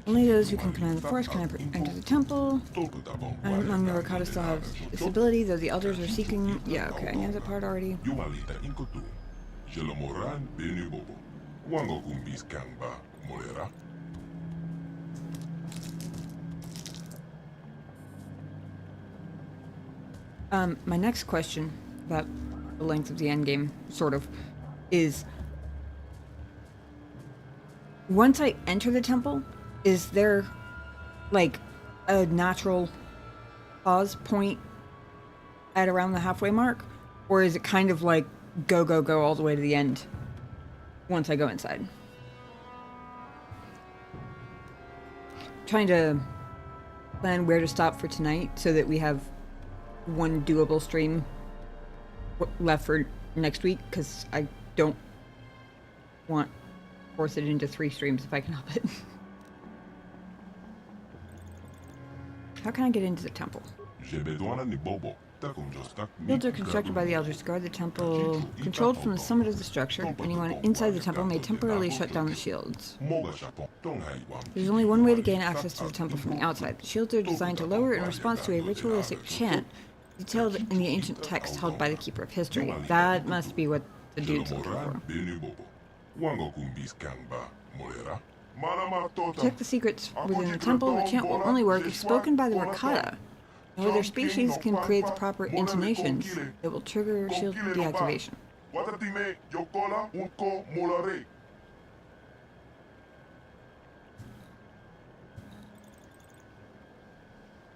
Only those who can command the force can enter the temple. And among the Rakata still have this ability, though the elders are seeking... Yeah, okay, I know that part already. My next question about the length of the endgame, sort of, is once I enter the temple, is there like a natural pause point at around the halfway mark? Or is it kind of like go, go, go all the way to the end once I go inside? Trying to plan where to stop for tonight so that we have one doable stream left for next week, because I don't want to force it into 3 streams if I can help it. How can I get into the temple? Fields are constructed by the elders to guard the temple, controlled from the summit of the structure. Anyone inside the temple may temporarily shut down the shields. There's only one way to gain access to the temple from the outside. The shields are designed to lower in response to a ritualistic chant detailed in the ancient text held by the Keeper of History. That must be what the dude's looking for. Protect the secrets within the temple. The chant will only work if spoken by the Rakata. No other species can create the proper intonations that will trigger shield deactivation.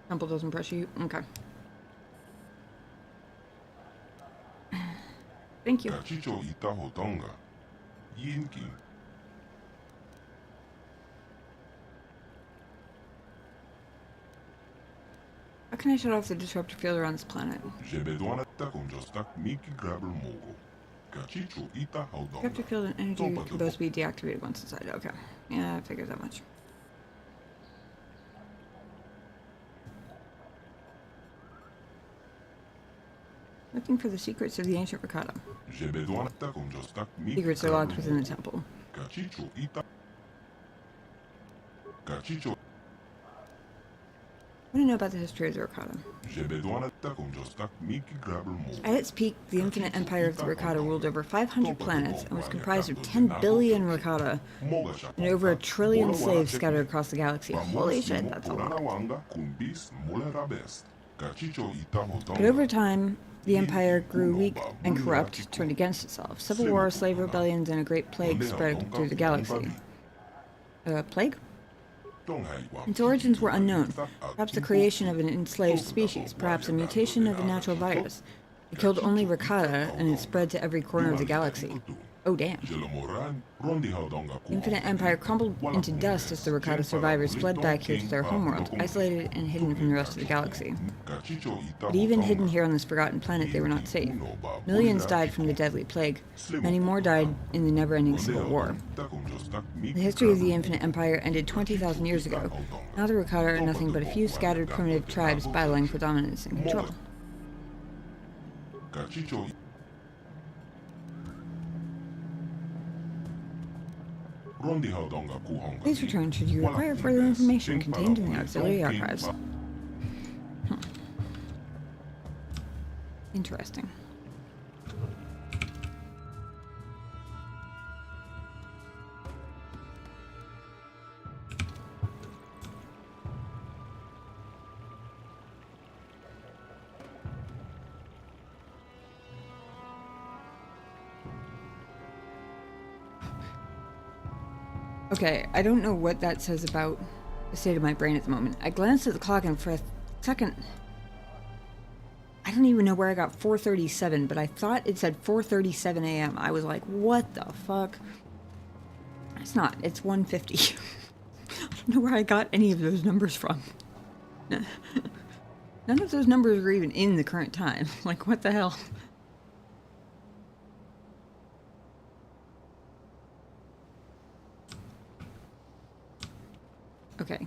Temple doesn't pressure you? Okay. Thank you. How can I shut off the disruptor field around this planet? Disruptor field and energy can both be deactivated once inside. Okay. Yeah, I figured that much. Looking for the secrets of the ancient Rakata. Secrets are locked within the temple. I want to know about the history of the Rakata. At its peak, the infinite empire of the Rakata ruled over 500 planets and was comprised of 10 billion Rakata and over 1 trillion slaves scattered across the galaxy. Holy shit, that's a lot. But over time, the empire grew weak and corrupt, turned against itself. Civil war, slave rebellions, and a great plague spread through the galaxy. Plague? Its origins were unknown. Perhaps the creation of an enslaved species, perhaps a mutation of a natural virus. It killed only Rakata, and it spread to every corner of the galaxy. Oh, damn. The Infinite Empire crumbled into dust as the Rakata survivors fled back here to their homeworld, isolated and hidden from the rest of the galaxy. But even hidden here on this forgotten planet, they were not safe. Millions died from the deadly plague. Many more died in the never-ending civil war. The history of the Infinite Empire ended 20,000 years ago. Now the Rakata are nothing but a few scattered primitive tribes battling for dominance and control. Please return should you require further information contained in the auxiliary archives. Interesting. Okay, I don't know what that says about the state of my brain at the moment. I glanced at the clock and for a second... I don't even know where I got 4:37, but I thought it said 4:37 a.m. I was like, what the fuck? It's not. It's 1:50. I don't know where I got any of those numbers from. None of those numbers are even in the current time. Like, what the hell? Okay.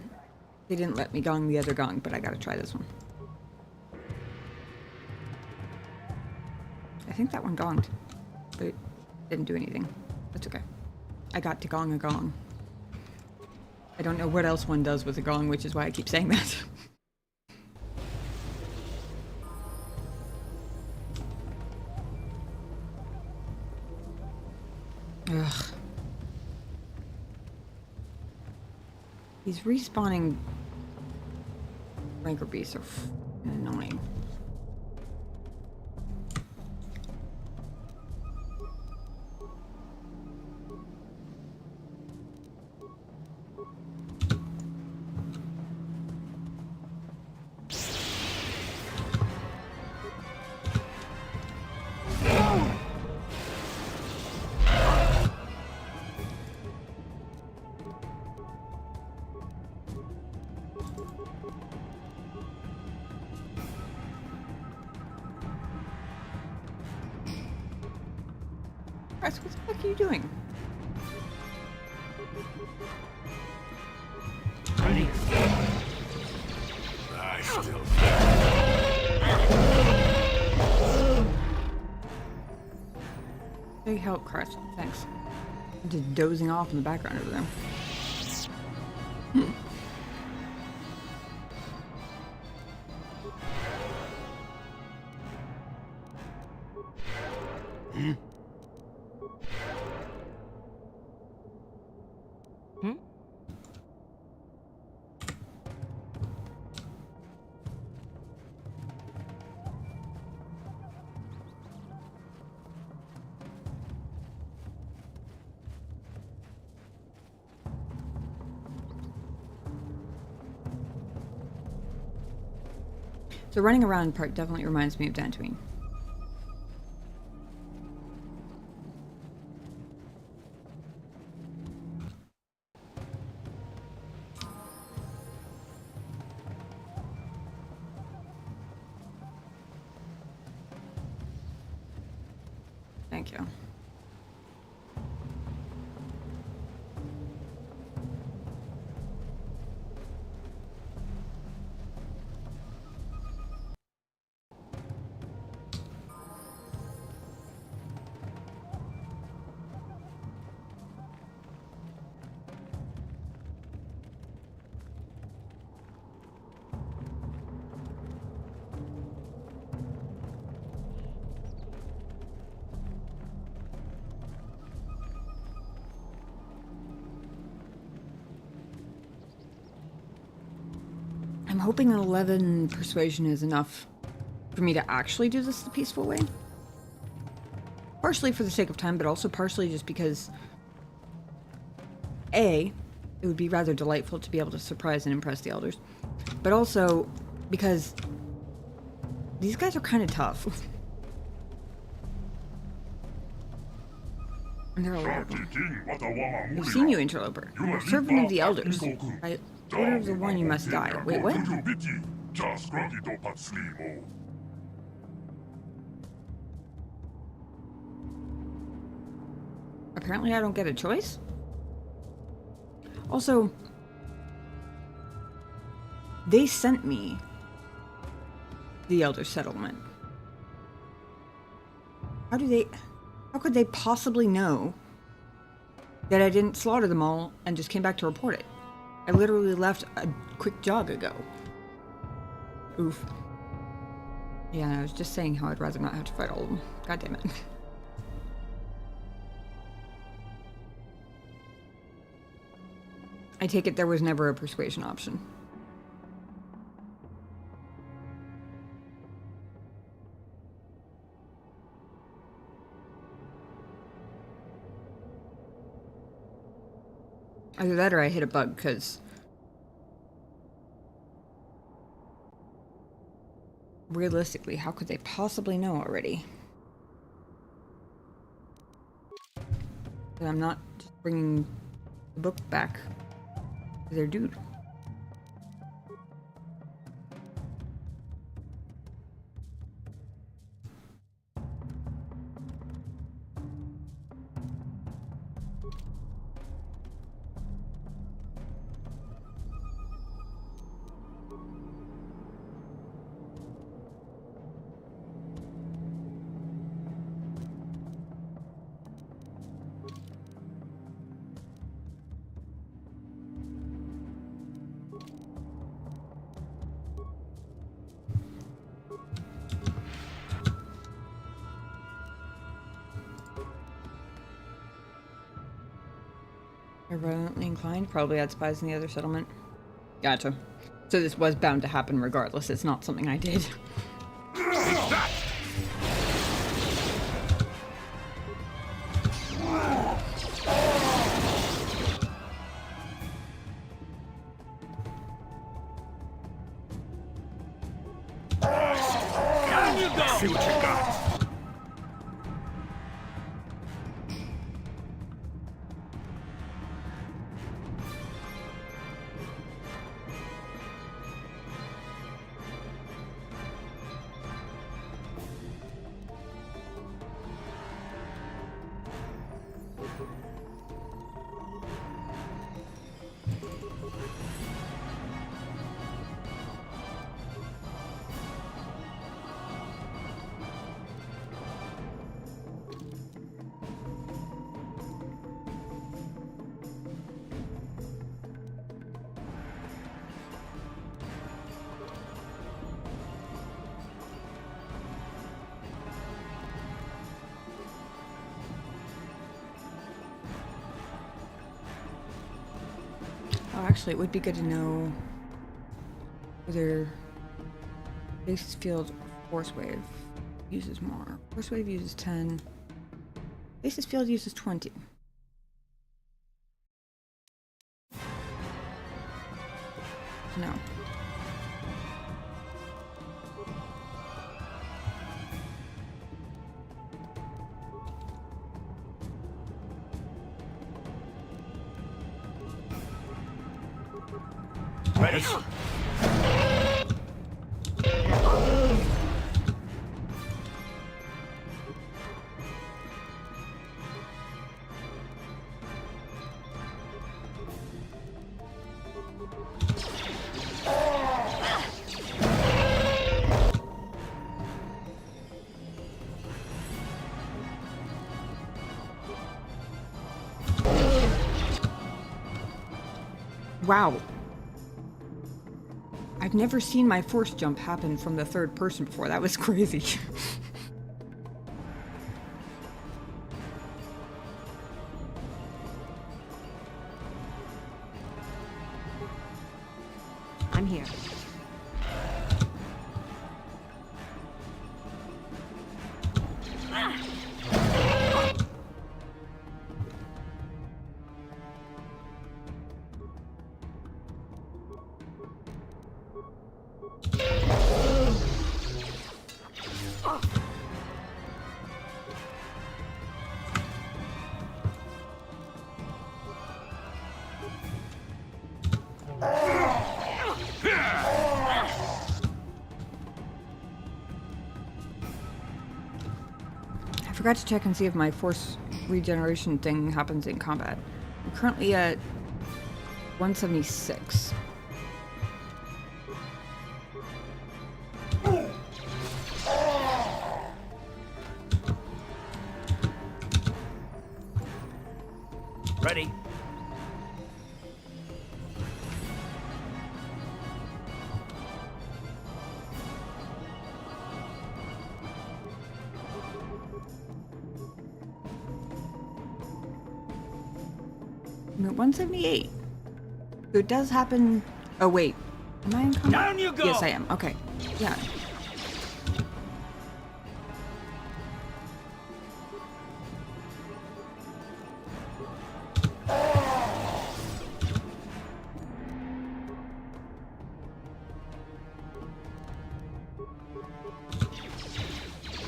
They didn't let me gong the other gong, but I gotta try this one. I think that one gonged, but it didn't do anything. That's okay. I got to gong a gong. I don't know what else one does with a gong, which is why I keep saying that. Ugh. These respawning rancor beasts are annoying. What the fuck are you doing? Ready? I still... Big help, Christ. Thanks. I'm just dozing off in the background over there. The running around part definitely reminds me of Dantooine. Thank you. hoping an 11 persuasion is enough for me to actually do this the peaceful way. Partially for the sake of time, but also partially just because A, it would be rather delightful to be able to surprise and impress the elders, but also because these guys are kind of tough. And they're a lot of them. I've seen you, interloper. You're a servant of the elders. By order of the one, you must die. Wait, what? Apparently I don't get a choice? Also, they sent me the Elder Settlement. How could they possibly know that I didn't slaughter them all and just came back to report it? I literally left a quick jog ago. Oof. Yeah, I was just saying how I'd rather not have to fight all of them. God damn it. I take it there was never a persuasion option. Either that or I hit a bug, because realistically, how could they possibly know already? That I'm not just bringing the book back to their dude. They're violently inclined, probably had spies in the other settlement. Gotcha. So this was bound to happen regardless, it's not something I did. See what you got. Actually, it would be good to know whether Basis Field or Force Wave uses more. Force Wave uses 10. Basis Field uses 20. No. Ready? Wow. I've never seen my force jump happen from the third person before. That was crazy. I'm here. forgot to check and see if my force regeneration thing happens in combat. I'm currently at 176. Ready. I'm at 178. So it does happen. Oh, wait. Am I in combat? Down you go! Yes, I am. Okay. Yeah.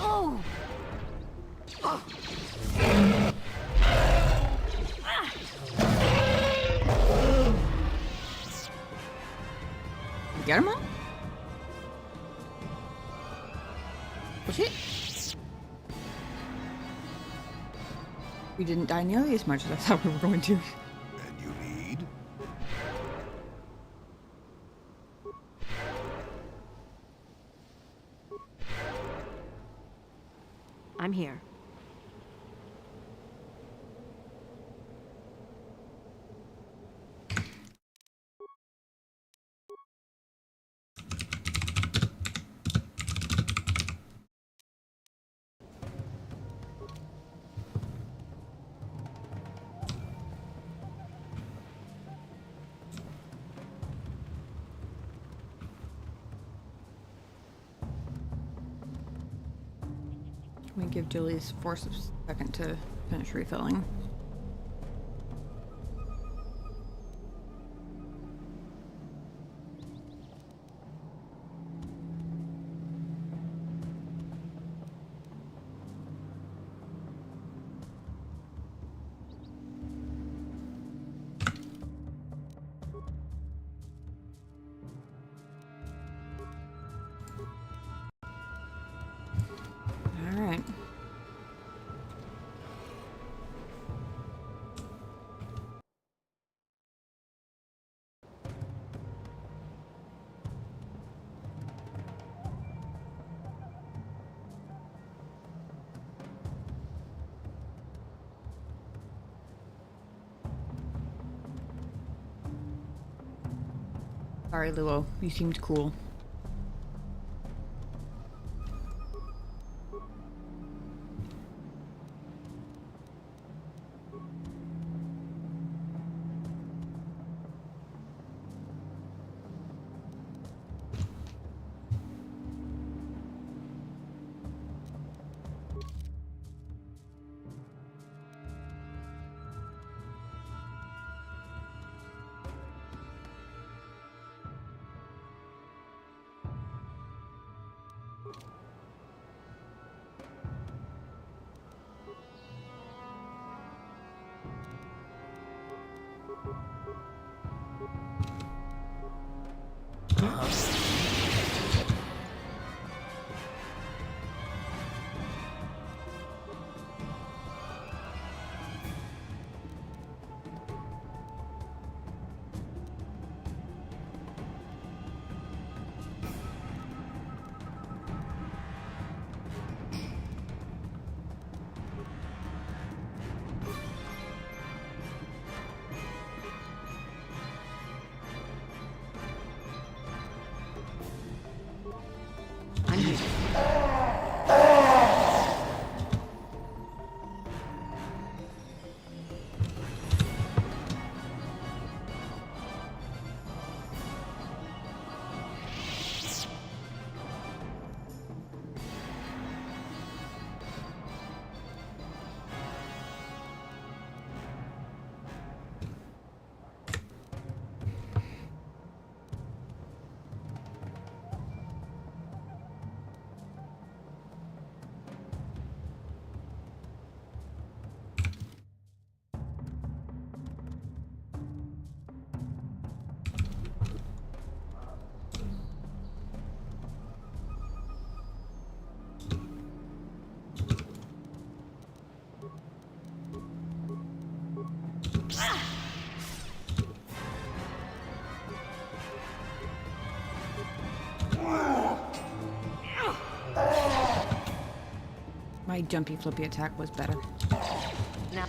Oh! Get him all? Oh, shit. We didn't die nearly as much as I thought we were going to. And you need? I'm here. Let me give Julie's force a second to finish refilling. All right. Sorry, Luo. You seemed cool. My jumpy flippy attack was better. Now.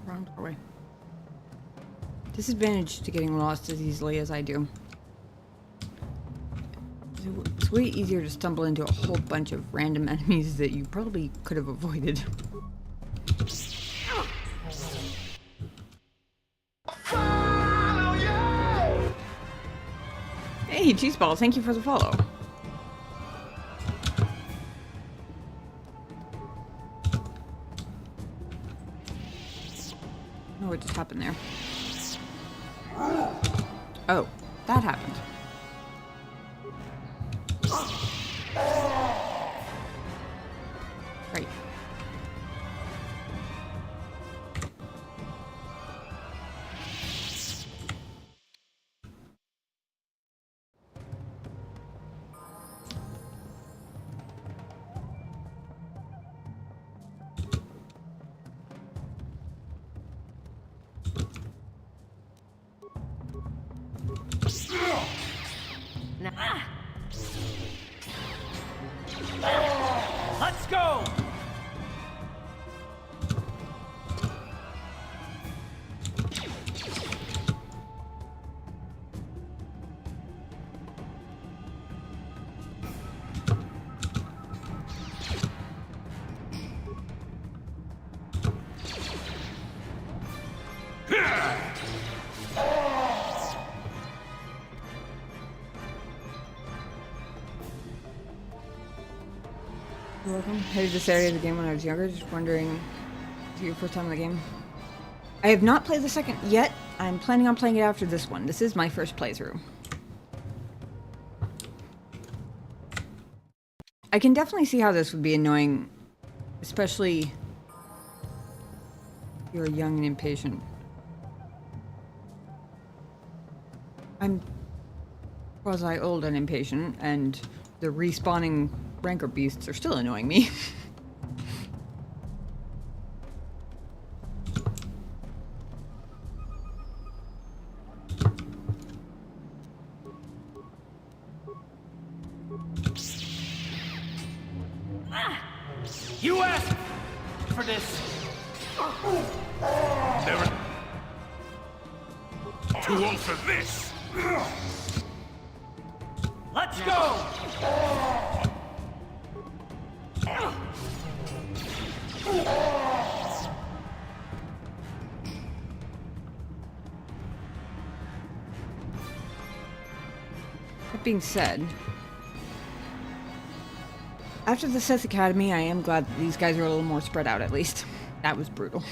Wrong doorway. Disadvantage to getting lost as easily as I do. It's way easier to stumble into a whole bunch of random enemies that you probably could have avoided. Hey, Cheeseball, thank you for the follow. Oh, what just happened there? Oh, that happened. Right. Let's go! You're welcome. Headed this area of the game when I was younger, just wondering, is it your first time in the game? I have not played the second yet. I'm planning on playing it after this one. This is my first playthrough. I can definitely see how this would be annoying, especially if you're young and impatient. I'm quasi-old and impatient, and the respawning rancor beasts are still annoying me. You asked for this. Never. Too old for this. Let's go! That being said, after the Sith Academy, I am glad that these guys are a little more spread out, at least. That was brutal.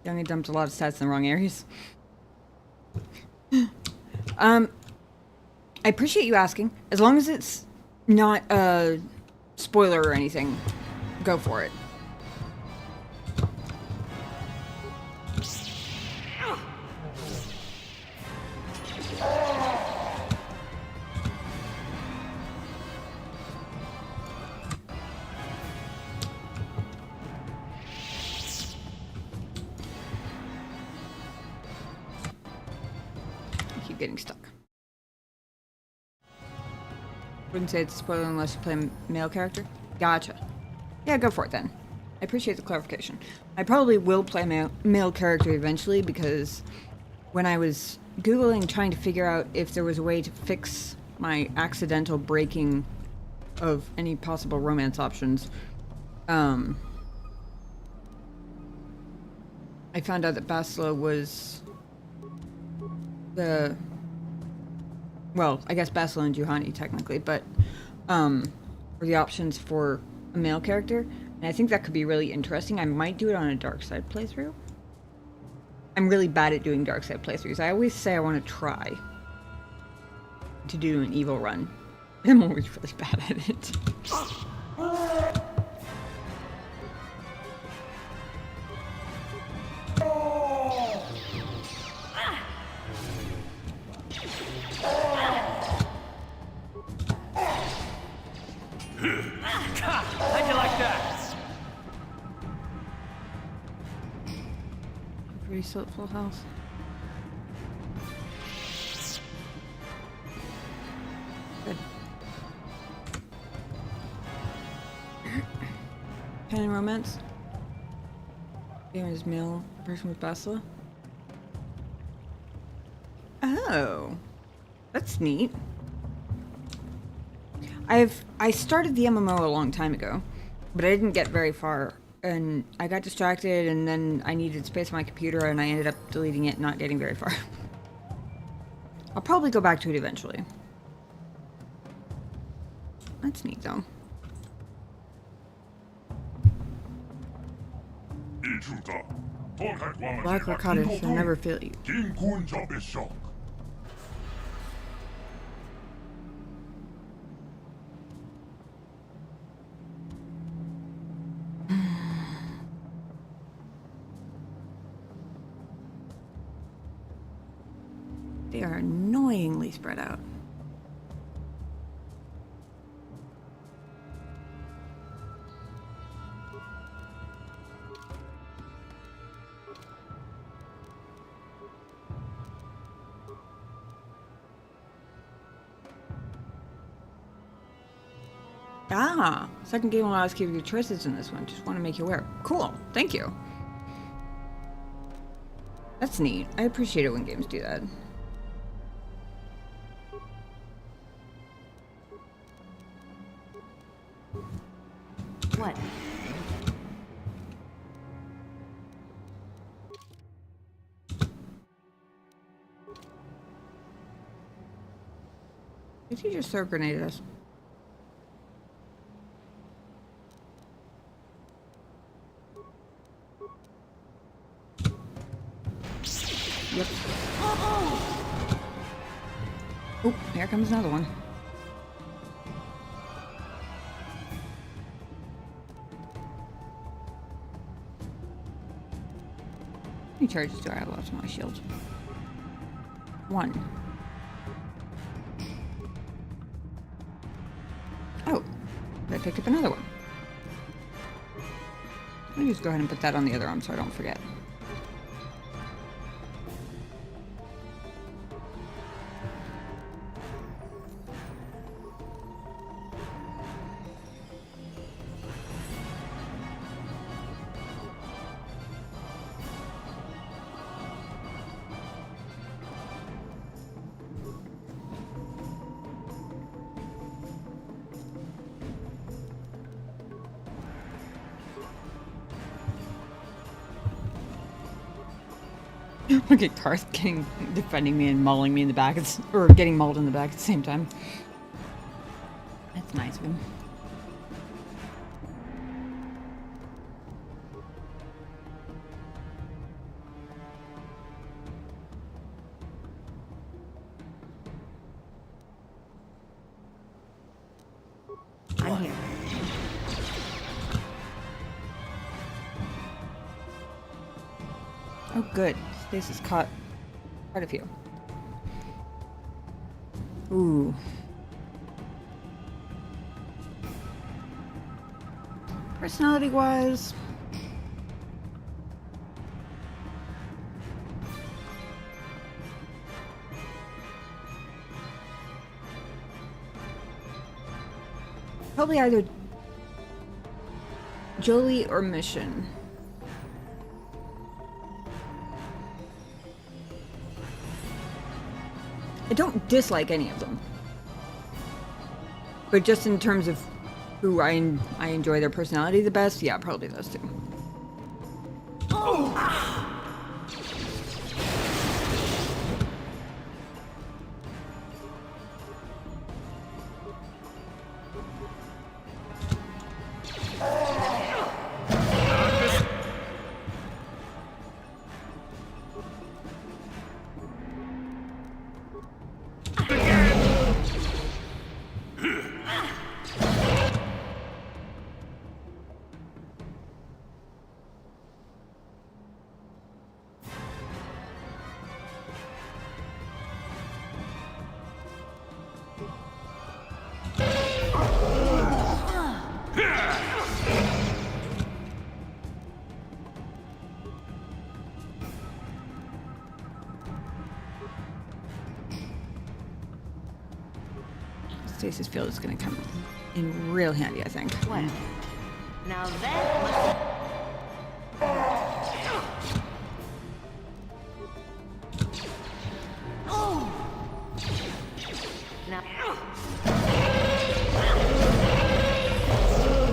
Young dumped a lot of stats in the wrong areas. I appreciate you asking. As long as it's not a spoiler or anything, go for it. I keep getting stuck. Wouldn't say it's a spoiler unless you play a male character. Gotcha. Yeah, go for it then. I appreciate the clarification. I probably will play a male character eventually because when I was Googling trying to figure out if there was a way to fix my accidental breaking of any possible romance options, I found out that Bastila was the... Well, I guess Bastila and Juhani technically, but were the options for a male character, and I think that could be really interesting. I might do it on a dark side playthrough. I'm really bad at doing dark side playthroughs. I always say I want to try to do an evil run, I'm always really bad at it. How'd you like that? Pretty still at full health. Good. Pen and romance. Game is male person with Bastila. Oh, that's neat. I started the MMO a long time ago, but I didn't get very far, and I got distracted, and then I needed space on my computer, and I ended up deleting it and not getting very far. I'll probably go back to it eventually. That's neat, though. Black Ricotta should never fail you. They are annoyingly spread out. Ah, second game allows you to give choices in this one. Just want to make you aware. Cool, thank you. That's neat. I appreciate it when games do that. What? Did you just throw a grenade at us? Yep. Oh, here comes another one. How many charges do I have left on my shield? One. Oh, I picked up another one. Let me just go ahead and put that on the other arm so I don't forget. Look at Karth defending me and mauling me in the back, or getting mauled in the back at the same time. That's nice of him. I'm here. Oh, good. This has caught quite a few. Ooh. Personality-wise, probably either Jolie or Mission. I don't dislike any of them, but just in terms of who I enjoy their personality the best, yeah, probably those two. Stasis field is going to come in real handy, I think. What? Now that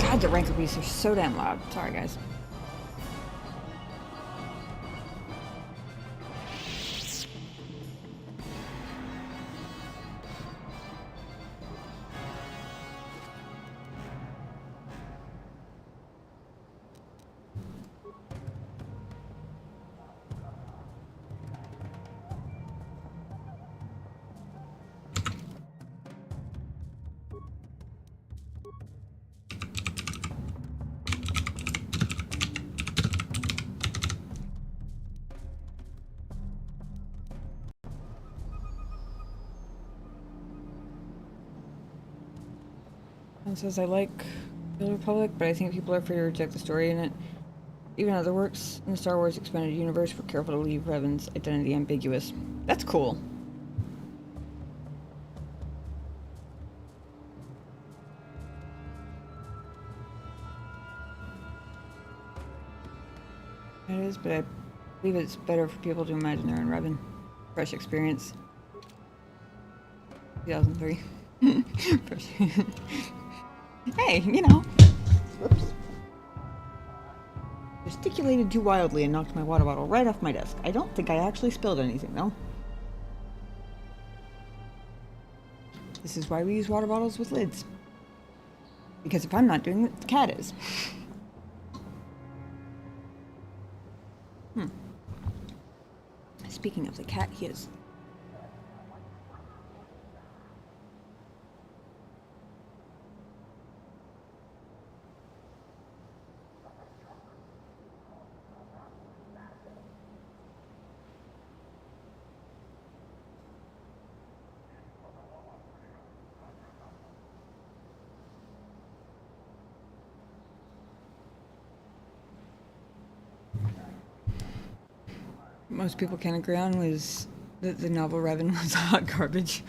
God, the rancor beasts are so damn loud. Sorry, guys. It says I like the Republic, but I think people are free to reject the story in it. Even other works in the Star Wars expanded universe were careful to leave Revan's identity ambiguous. That's cool. It is, but I believe it's better for people to imagine they're in Revan. Fresh experience. 2003. Hey, you know. Whoops. Gesticulated too wildly and knocked my water bottle right off my desk. I don't think I actually spilled anything, though. This is why we use water bottles with lids. Because if I'm not doing it, the cat is. Speaking of the cat, he is. Most people can agree on was that the novel Revan was hot garbage.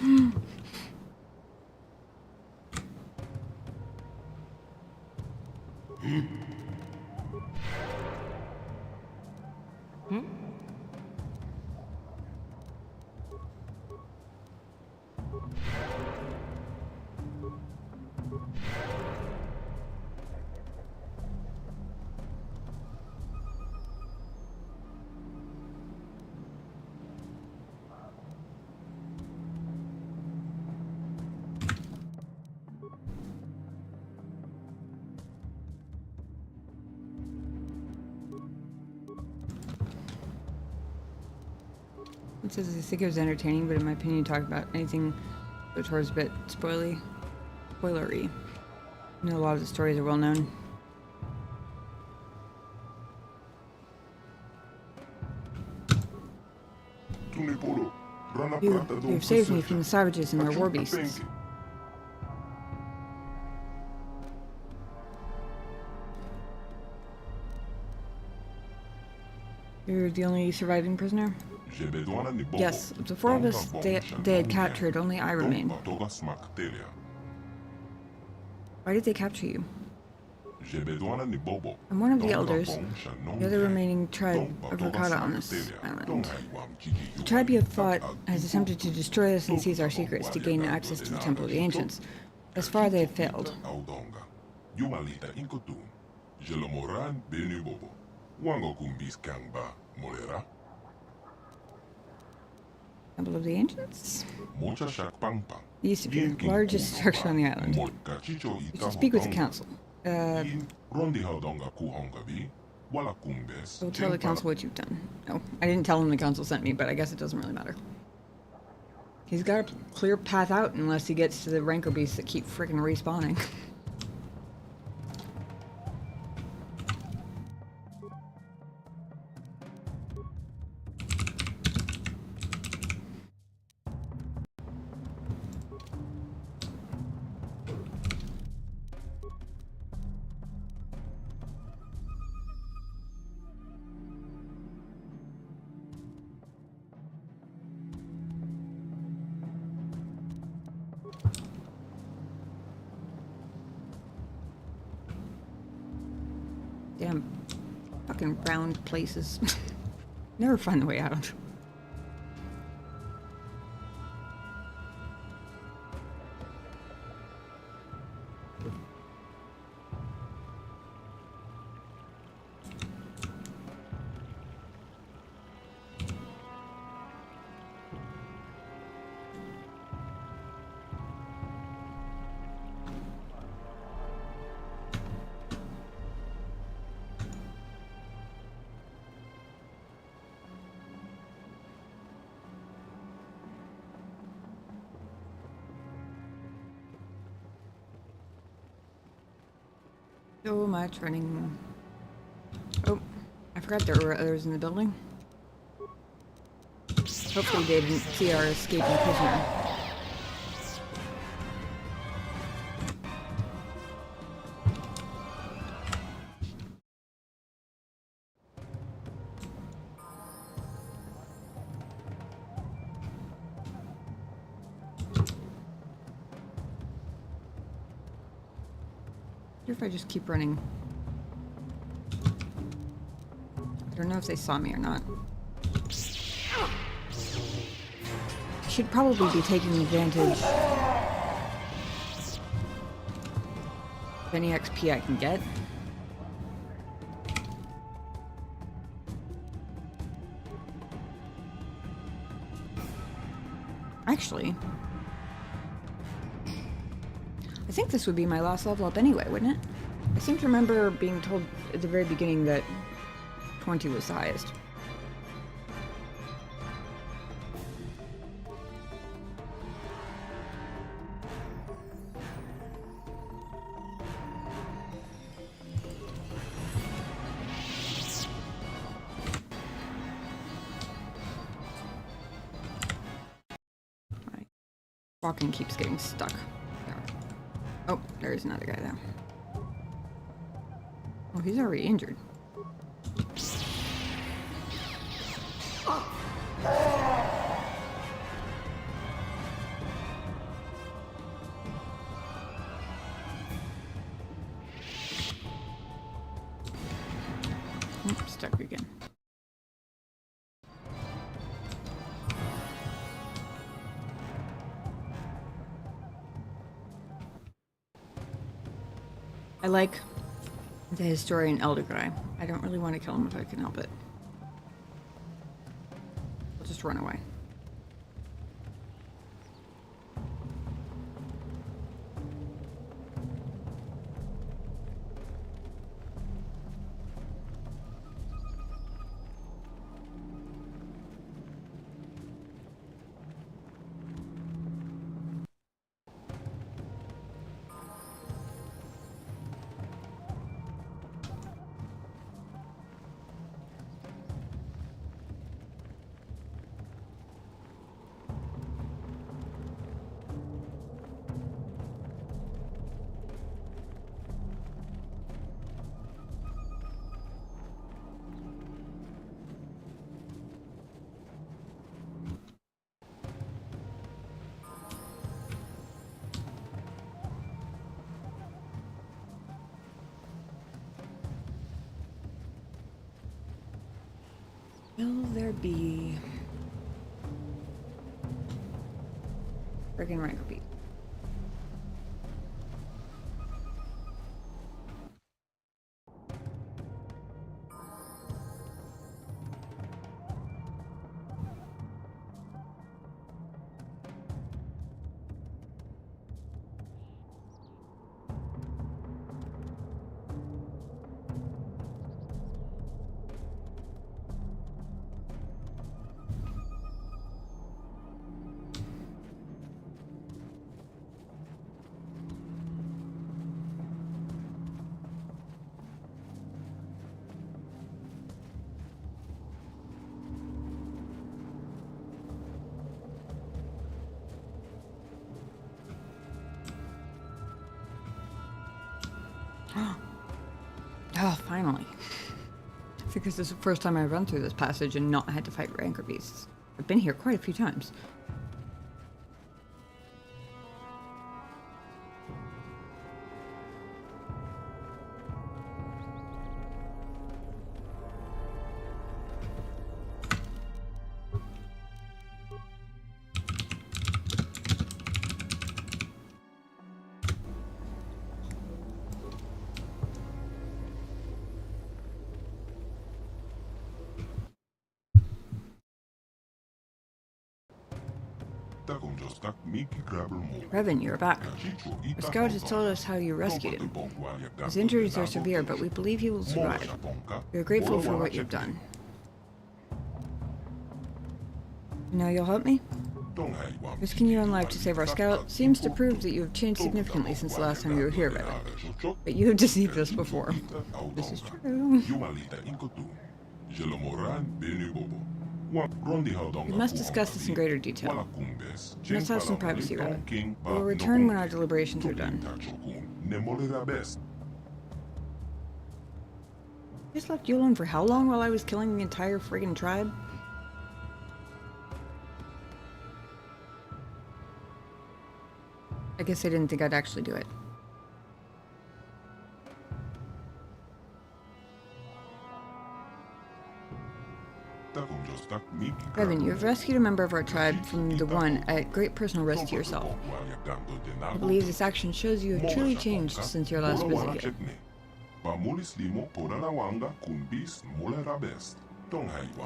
It says I think it was entertaining, but in my opinion, talk about anything KOTOR's a bit spoilery. I know a lot of the stories are well known. You've saved me from the savages and their war beasts. You're the only surviving prisoner? Yes, of the four of us they had captured, only I remain. Why did they capture you? I'm one of the elders, the other remaining tribe of Rakata on this island. The tribe you have fought has attempted to destroy us and seize our secrets to gain access to the Temple of the Ancients. Thus far, they have failed. Temple of the Ancients? It used to be the largest structure on the island. You should speak with the council. We'll tell the council what you've done. No, I didn't tell them the council sent me, but I guess it doesn't really matter. He's got a clear path out unless he gets to the rancor beasts that keep freaking respawning. Damn fucking round places. Never find the way out. So much running. Oh, I forgot there were others in the building. Hopefully they didn't see our escaping prisoner. If I just keep running. I don't know if they saw me or not. I should probably be taking advantage of any XP I can get. Actually, I think this would be my last level up anyway, wouldn't it? I seem to remember being told at the very beginning that 20 was the highest. My walking keeps getting stuck. Oh, there's another guy there. Oh, he's already injured. Oh, stuck again. I like the historian elder guy. I don't really want to kill him if I can help it. I'll just run away. Will there be friggin' rancor beat? Oh, finally. I think this is the first time I've run through this passage and not had to fight rancor beasts. I've been here quite a few times. Revan, you're back. The scout has told us how you rescued him. His injuries are severe, but we believe he will survive. We are grateful for what you've done. Now you'll help me? Risking your own life to save our scout seems to prove that you have changed significantly since the last time you were here, Revan. But you have deceived us before. This is true. We must discuss this in greater detail. Let's have some privacy, Revan. We will return when our deliberations are done. You just left you alone for how long while I was killing the entire friggin' tribe? I guess I didn't think I'd actually do it. Revan, you have rescued a member of our tribe from the One at great personal risk to yourself. I believe this action shows you have truly changed since your last visit here.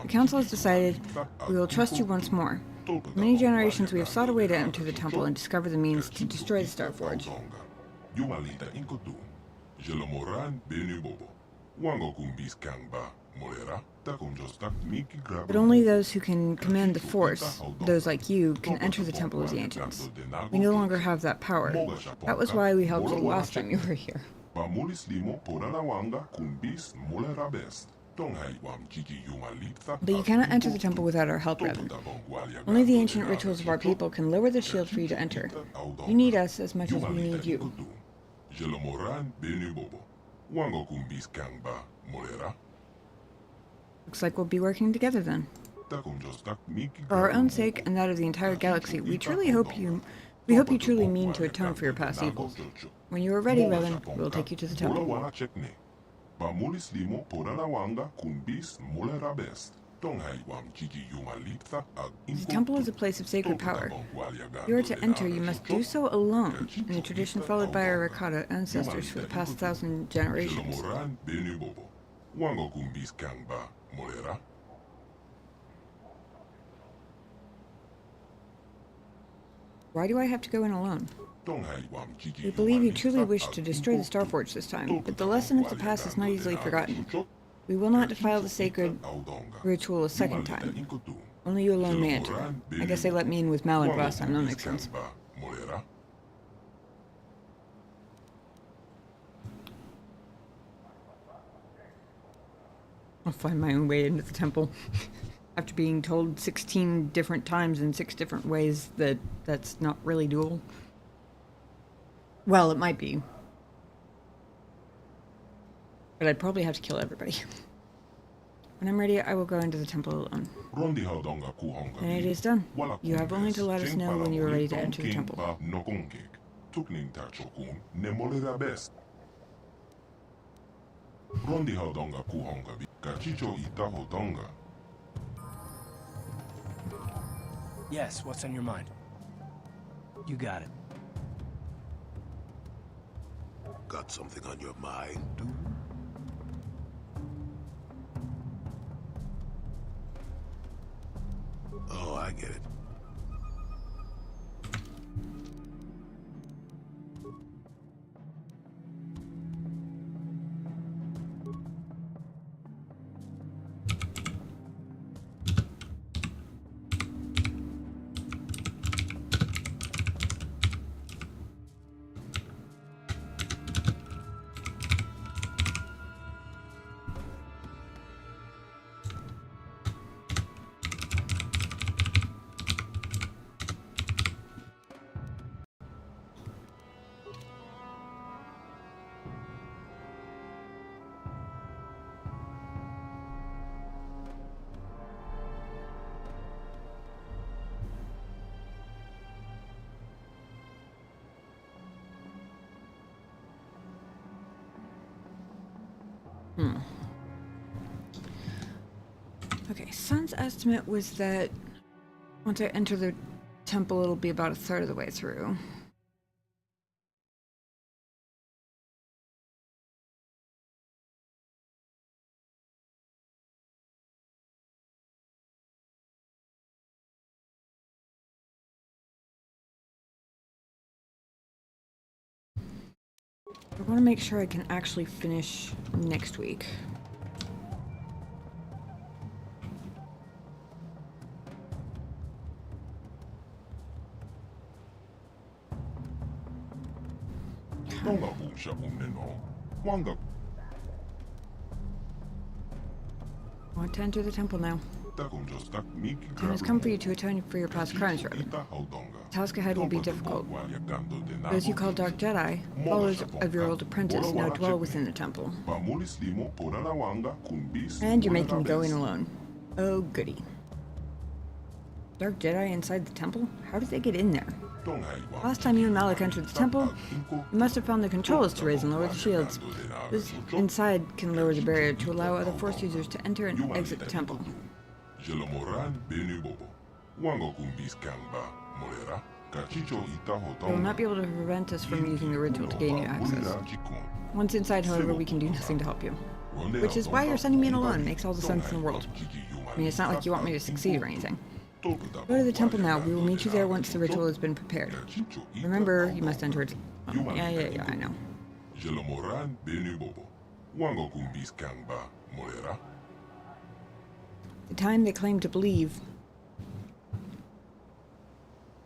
The Council has decided we will trust you once more. For many generations we have sought a way to enter the temple and discover the means to destroy the Starforge. But only those who can command the Force, those like you, can enter the Temple of the Ancients. We no longer have that power. That was why we helped you last time you were here. But you cannot enter the temple without our help, Revan. Only the ancient rituals of our people can lower the shield for you to enter. You need us as much as we need you. Looks like we'll be working together then. For our own sake and that of the entire galaxy, we hope you truly mean to atone for your past evils. When you are ready, Revan, we will take you to the temple. The temple is a place of sacred power. If you are to enter, you must do so alone, in the tradition followed by our Rakata ancestors for the past 1,000 generations. Why do I have to go in alone? We believe you truly wish to destroy the Starforge this time, but the lesson of the past is not easily forgotten. We will not defile the sacred ritual a second time. Only you alone may enter. I guess they let me in with Malak last time, that makes sense. I'll find my own way into the temple. After being told 16 different times in 6 different ways that that's not really doable. Well, it might be. But I'd probably have to kill everybody. When I'm ready, I will go into the temple alone. And it is done. You have only to let us know when you are ready to enter the temple. Yes, what's on your mind? You got it. Got something on your mind, dude? Oh, I get it. Okay, Sun's estimate was that once I enter the temple, it'll be about a third of the way through. I want to make sure I can actually finish next week. I want to enter the temple now. Time has come for you to atone for your past crimes, Reverend. The task ahead will be difficult. Those you call Dark Jedi, followers of your old apprentice, now dwell within the temple. And you're making me go in alone. Oh, goody. Dark Jedi inside the temple? How did they get in there? Last time you and Malik entered the temple, you must have found the controls to raise and lower the shields. Those inside can lower the barrier to allow other Force users to enter and exit the temple. They will not be able to prevent us from using the ritual to gain you access. Once inside, however, we can do nothing to help you. Which is why you're sending me in alone. It makes all the sense in the world. I mean, it's not like you want me to succeed or anything. Go to the temple now. We will meet you there once the ritual has been prepared. Remember, you must enter it. Oh, yeah, I know. The time they claim to believe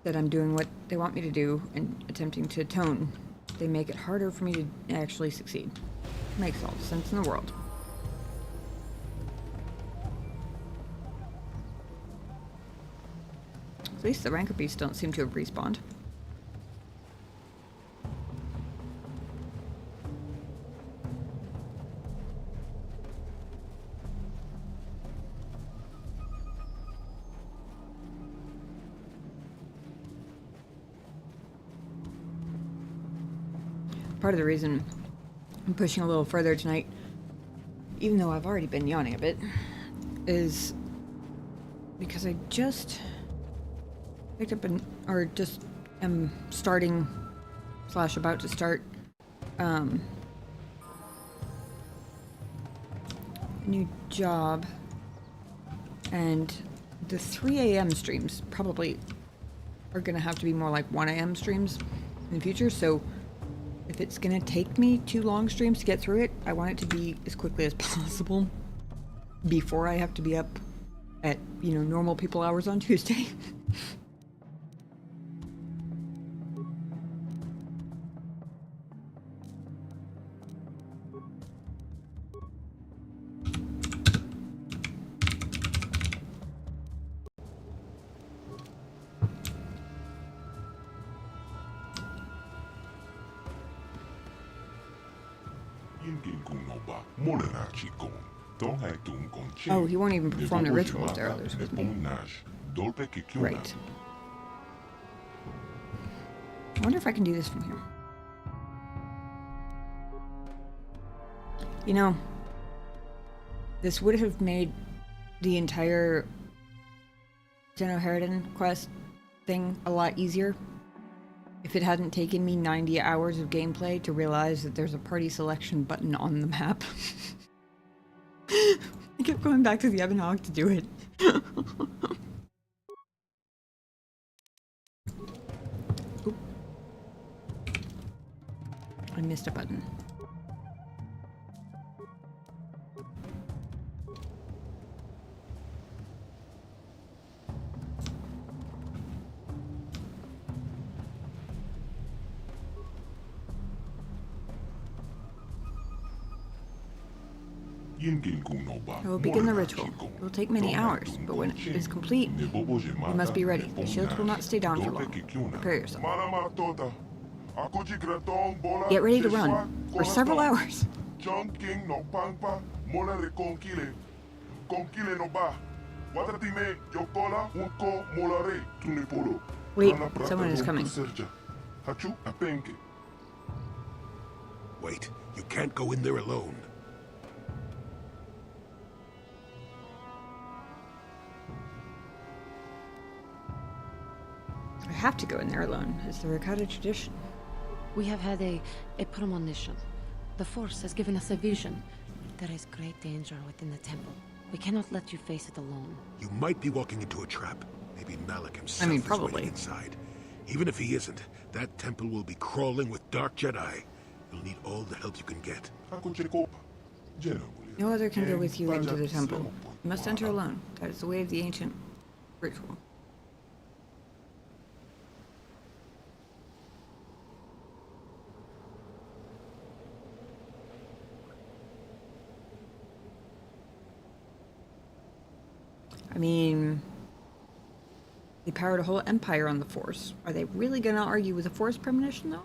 that I'm doing what they want me to do and attempting to atone, they make it harder for me to actually succeed. Makes all the sense in the world. At least the rancor beasts don't seem to have respawned. Part of the reason I'm pushing a little further tonight, even though I've already been yawning a bit, is because I just picked up am starting / about to start a new job, and the 3 a.m. streams probably are gonna have to be more like 1 a.m. streams in the future, so if it's gonna take me 2 long streams to get through it, I want it to be as quickly as possible before I have to be up at, normal people hours on Tuesday. Oh, he won't even perform the ritual if there are others with me. Right. I wonder if I can do this from here. This would have made the entire Genoheridan quest thing a lot easier if it hadn't taken me 90 hours of gameplay to realize that there's a party selection button on the map. I kept going back to the Ebon Hawk to do it. Oop. I missed a button. I will begin the ritual. It will take many hours, but when it is complete, you must be ready. The shields will not stay down for long. Prepare yourself. Get ready to run for several hours. Wait, someone is coming. Wait, you can't go in there alone. have to go in there alone. It's the Ricardo tradition. We have had a premonition. The Force has given us a vision. There is great danger within the temple. We cannot let you face it alone. You might be walking into a trap. Maybe Malik himself is probably. waiting inside. Even if he isn't, that temple will be crawling with dark Jedi. You'll need all the help you can get. No other can go with you into the temple. You must enter alone. That is the way of the ancient ritual. I mean, they powered a whole empire on the Force. Are they really gonna argue with a Force premonition, though?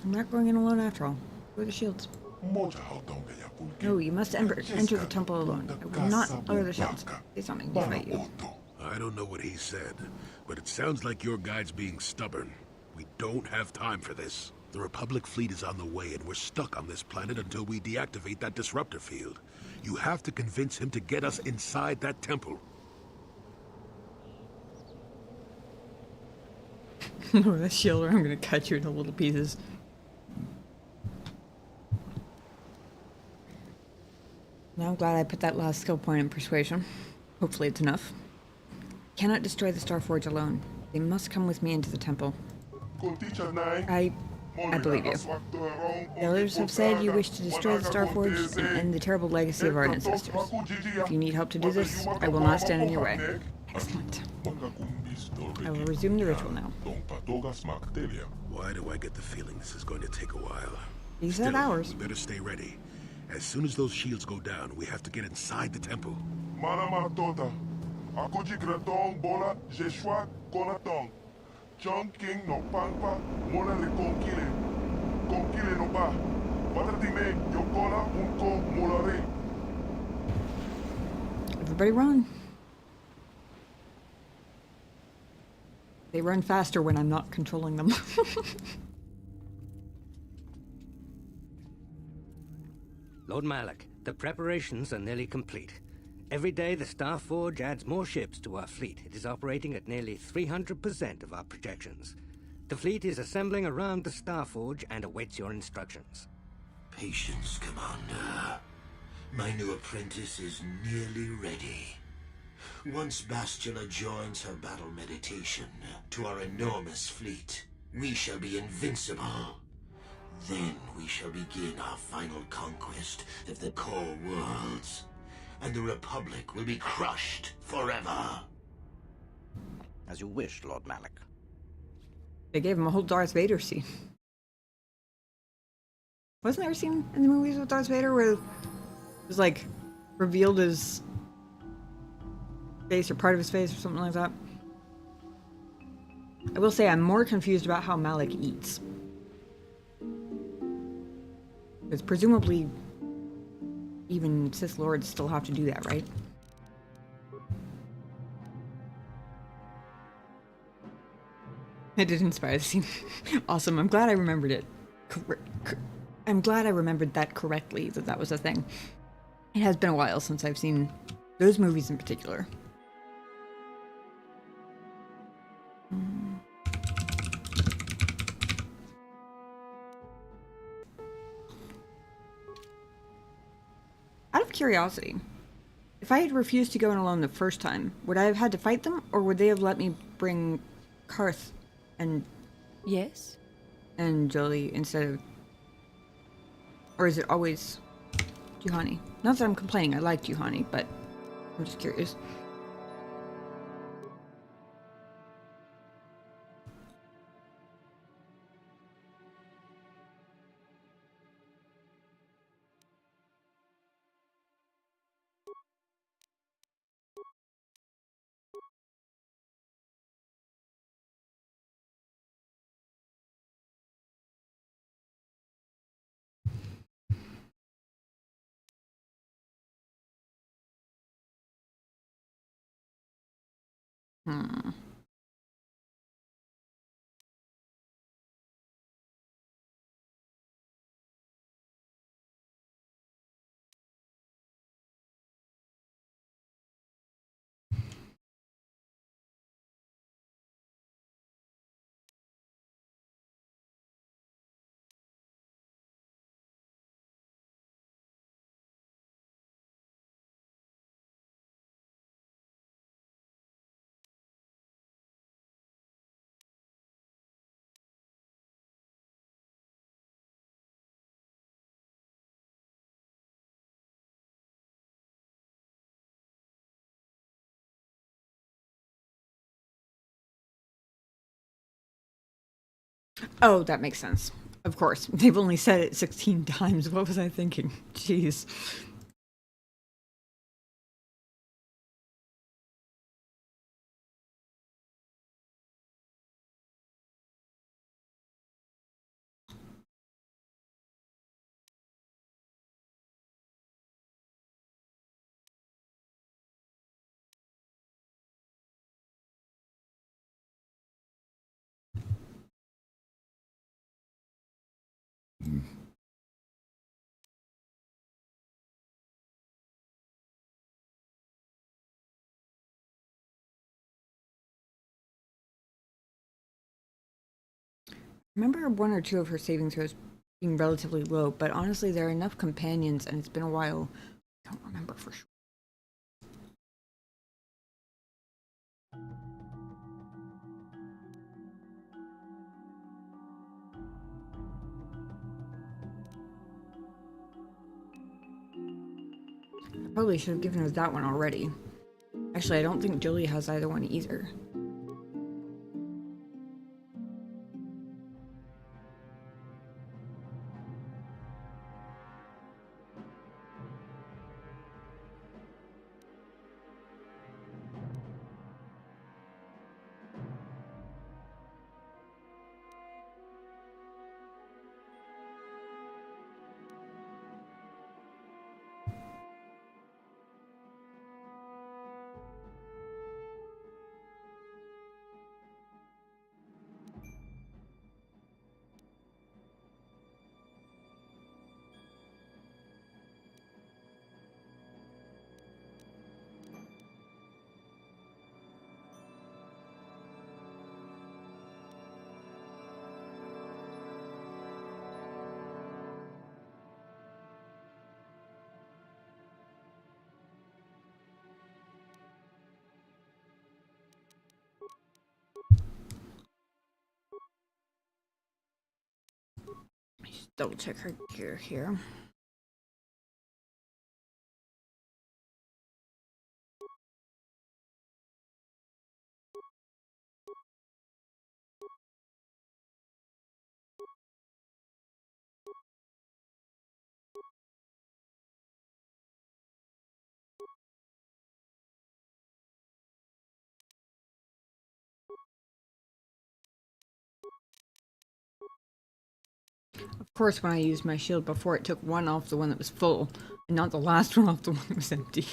I'm not going in alone after all. Where are the shields? No, you must enter the temple alone. I will not lower the shields. Say something to fight you. I don't know what he said, but it sounds like your guide's being stubborn. We don't have time for this. The Republic fleet is on the way, and we're stuck on this planet until we deactivate that disruptor field. You have to convince him to get us inside that temple. Lower the shield or I'm gonna cut you into little pieces. Now I'm glad I put that last skill point in persuasion. Hopefully it's enough. Cannot destroy the Starforge alone. They must come with me into the temple. I believe you. The others have said you wish to destroy the Starforge and end the terrible legacy of our ancestors. If you need help to do this, I will not stand in your way. Excellent. I will resume the ritual now. Why do I get the feeling this is going to take a while? These are hours. We better stay ready. As soon as those shields go down, we have to get inside the temple. King no pampa, mola le conquile no ba. Patatime, yokola unko molare. Everybody run. They run faster when I'm not controlling them. Lord Malik, the preparations are nearly complete. Every day the Starforge adds more ships to our fleet. It is operating at nearly 300% of our projections. The fleet is assembling around the Starforge and awaits your instructions. Patience, Commander. My new apprentice is nearly ready. Once Bastila joins her battle meditation to our enormous fleet, we shall be invincible. Then we shall begin our final conquest of the core worlds, and the Republic will be crushed forever. As you wish, Lord Malik. They gave him a whole Darth Vader scene. Wasn't there a scene in the movies with Darth Vader where it was like revealed his face or part of his face or something like that? I will say I'm more confused about how Malik eats. Because presumably even Sith Lords still have to do that, right? It did inspire the scene. Awesome. I'm glad I remembered it. I'm glad I remembered that correctly, that was a thing. It has been a while since I've seen those movies in particular. Out of curiosity, if I had refused to go in alone the first time, would I have had to fight them, or would they have let me bring Karth and Yes? and Jolie instead of, or is it always Juhani? Not that I'm complaining, I like Juhani, but I'm just curious. Oh, that makes sense. Of course. They've only said it 16 times. What was I thinking? Jeez. Remember one or two of her saving throws being relatively low, but honestly, there are enough companions, and it's been a while. I don't remember for sure. I probably should have given her that one already. Actually, I don't think Julie has either one either. Just double check her gear here. Of course, when I used my shield before, it took one off the one that was full, and not the last one off the one that was empty.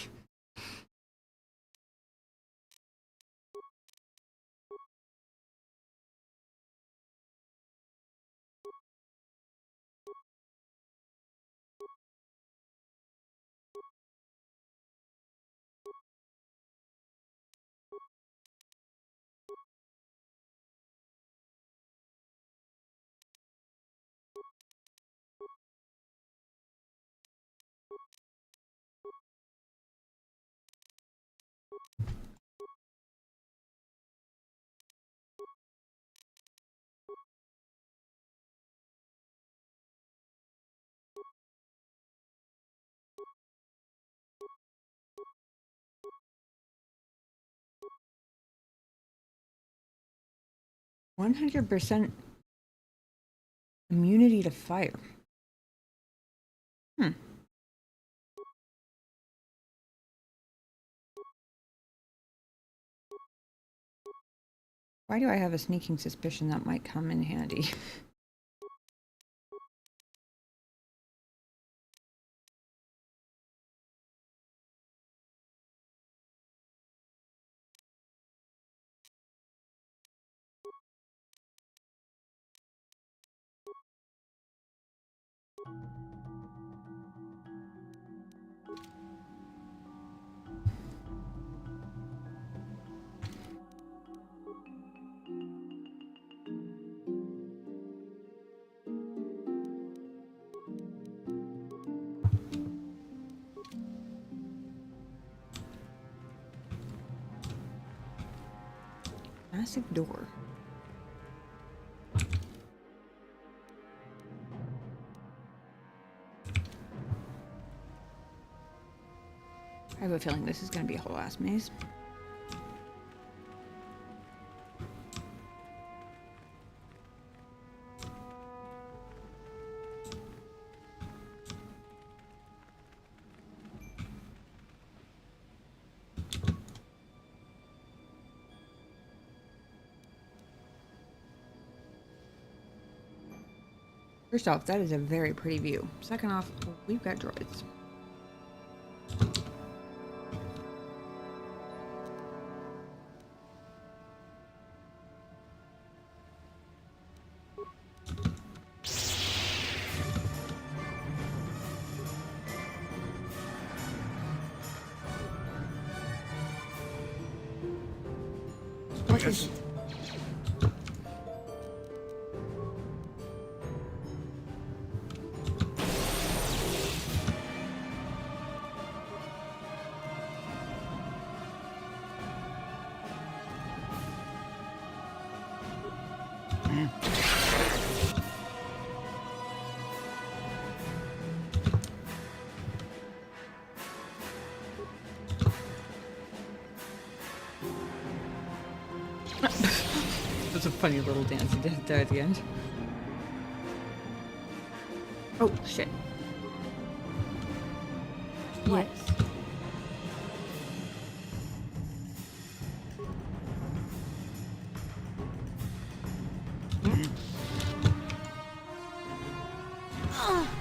%100% immunity to fire. Why do I have a sneaking suspicion that might come in handy? Massive door. I have a feeling this is going to be a whole ass maze. First off, that is a very pretty view. Second off, we've got droids. What is it? That's a funny little dance he did there at the end. Oh, shit. What?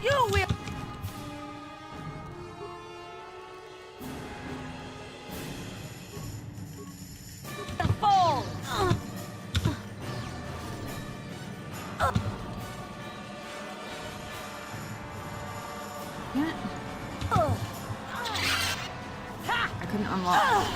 You will. Fall. Yeah. I couldn't unlock.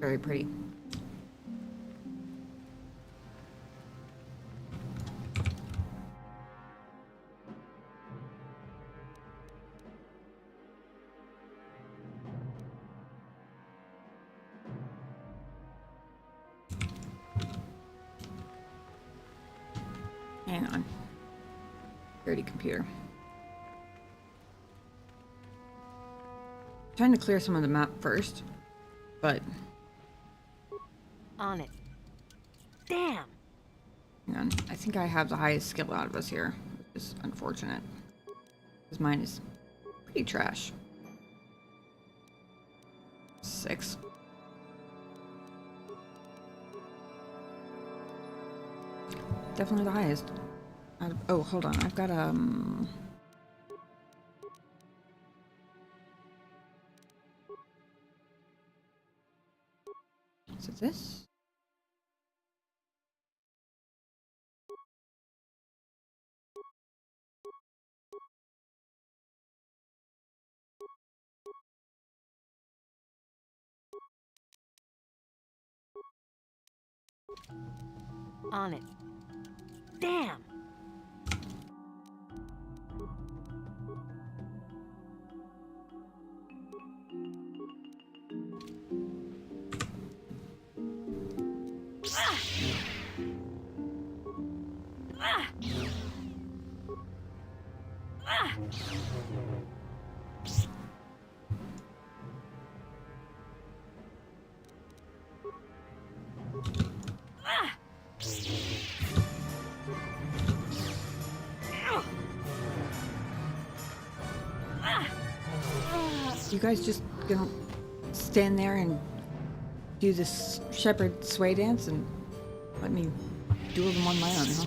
Very pretty. Hang on. Dirty computer. Trying to clear some of the map first, but On it. Damn. hang on. I think I have the highest skill out of us here, which is unfortunate. Because mine is pretty trash. 6. Definitely the highest. Oh, hold on. I've got is it this? On it. Damn. You guys just gonna stand there and do this shepherd sway dance and let me do them on my own, huh?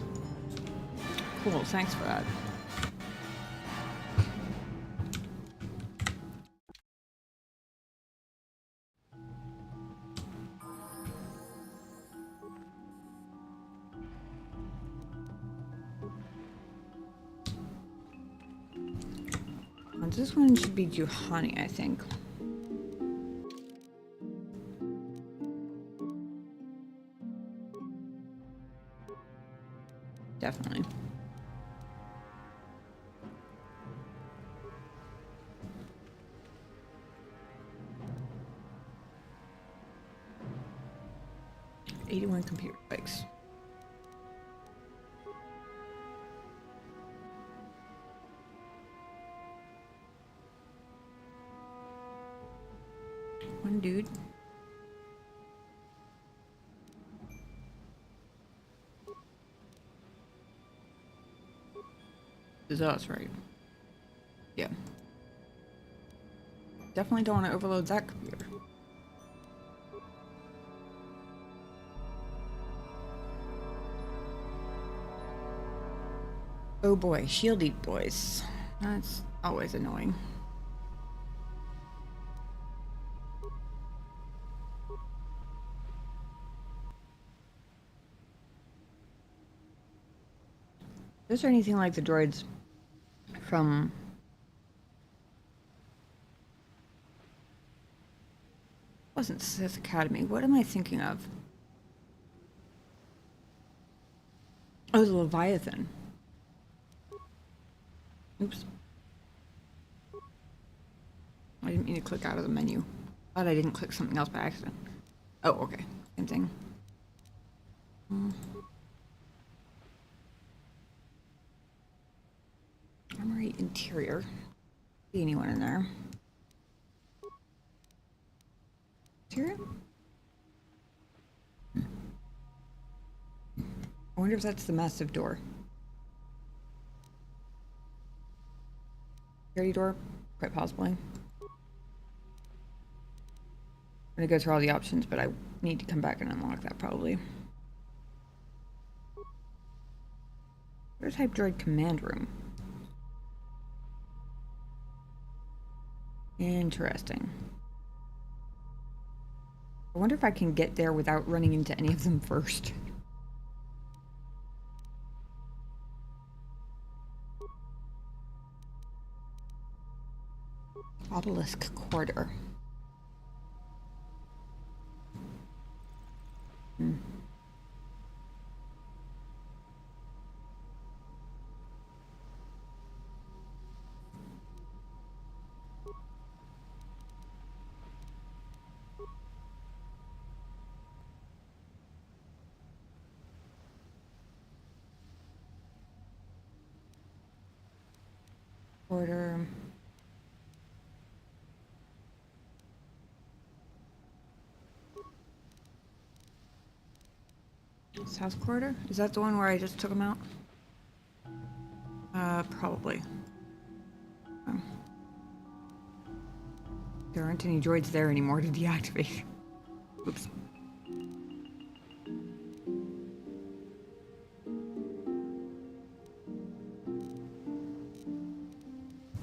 Cool, thanks for that. This one should be Juhani, I think. Definitely. $81 computer bikes. on, dude. This is us, right? Yeah. Definitely don't want to overload that computer. Oh boy, shieldy boys. That's always annoying. Is there anything like the droids from wasn't Sith Academy? What am I thinking of? Oh, the Leviathan. Oops. I didn't mean to click out of the menu. Thought I didn't click something else by accident. Oh, okay. Same thing. Armory interior. See anyone in there? Interior? I wonder if that's the massive door. Security door? Quite possibly. I'm gonna go through all the options, but I need to come back and unlock that probably. Prototype droid command room. Interesting. I wonder if I can get there without running into any of them first. Obelisk Corridor. Corridor. South Corridor? Is that the one where I just took them out? Probably. There aren't any droids there anymore to deactivate. Oops.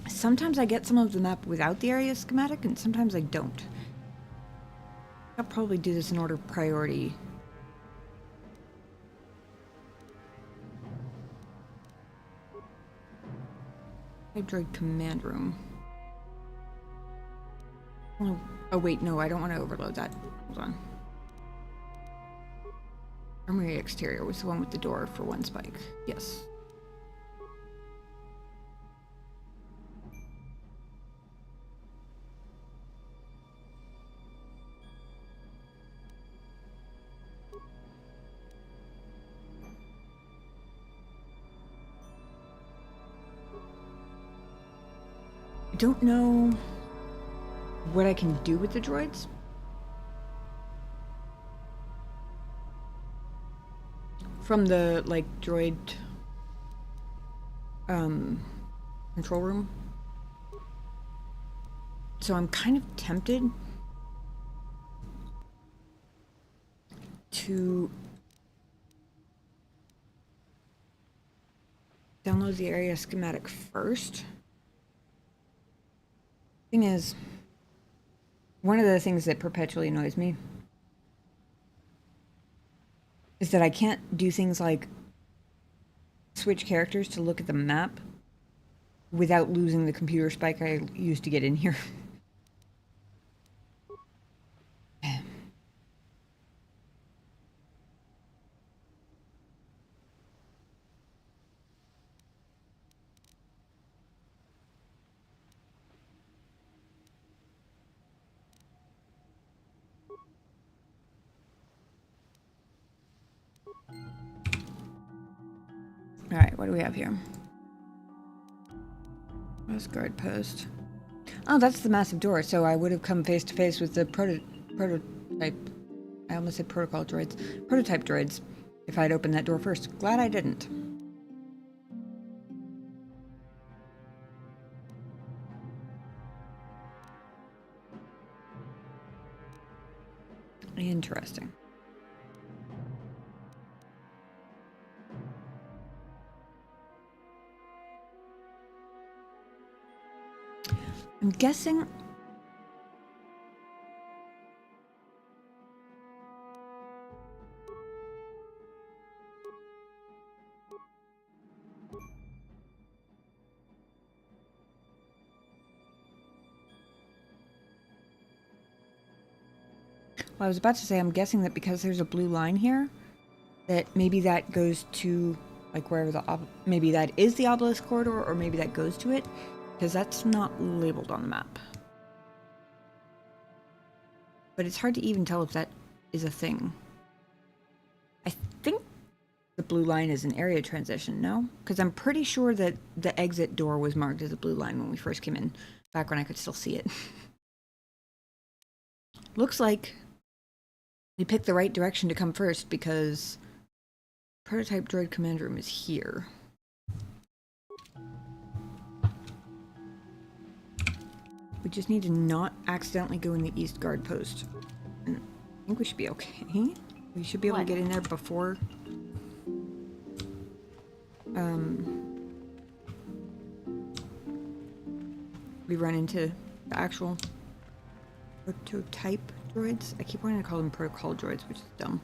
Sometimes I get some of the map without the area schematic, and sometimes I don't. I'll probably do this in order of priority. Droid command room. Oh wait, no, I don't want to overload that. Hold on. Armory exterior was the one with the door for one spike. Yes. I don't know what I can do with the droids. From the, like, droid control room. So I'm kind of tempted to download the area schematic first. Thing is, one of the things that perpetually annoys me is that I can't do things like switch characters to look at the map without losing the computer spike I used to get in here. Alright, what do we have here? West guard post. Oh, that's the massive door, so I would have come face to face with the prototype. I almost said protocol droids. Prototype droids, if I'd opened that door first. Glad I didn't. Interesting. I'm guessing... Well, I was about to say, I'm guessing that because there's a blue line here, that maybe that goes to, like, wherever the... maybe that is the obelisk corridor, or maybe that goes to it, because that's not labeled on the map. But it's hard to even tell if that is a thing. I think the blue line is an area transition, no? Because I'm pretty sure that the exit door was marked as a blue line when we first came in, back when I could still see it. Looks like we picked the right direction to come first, because prototype droid command room is here. We just need to not accidentally go in the east guard post. And I think we should be okay. We should be able to get in there before we run into the actual prototype droids. I keep wanting to call them protocol droids, which is dumb.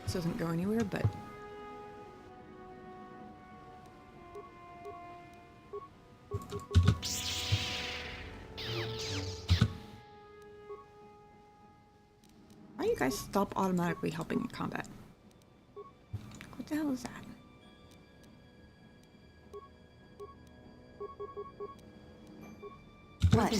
This doesn't go anywhere, but... Why do you guys stop automatically helping in combat? What the hell is that? What?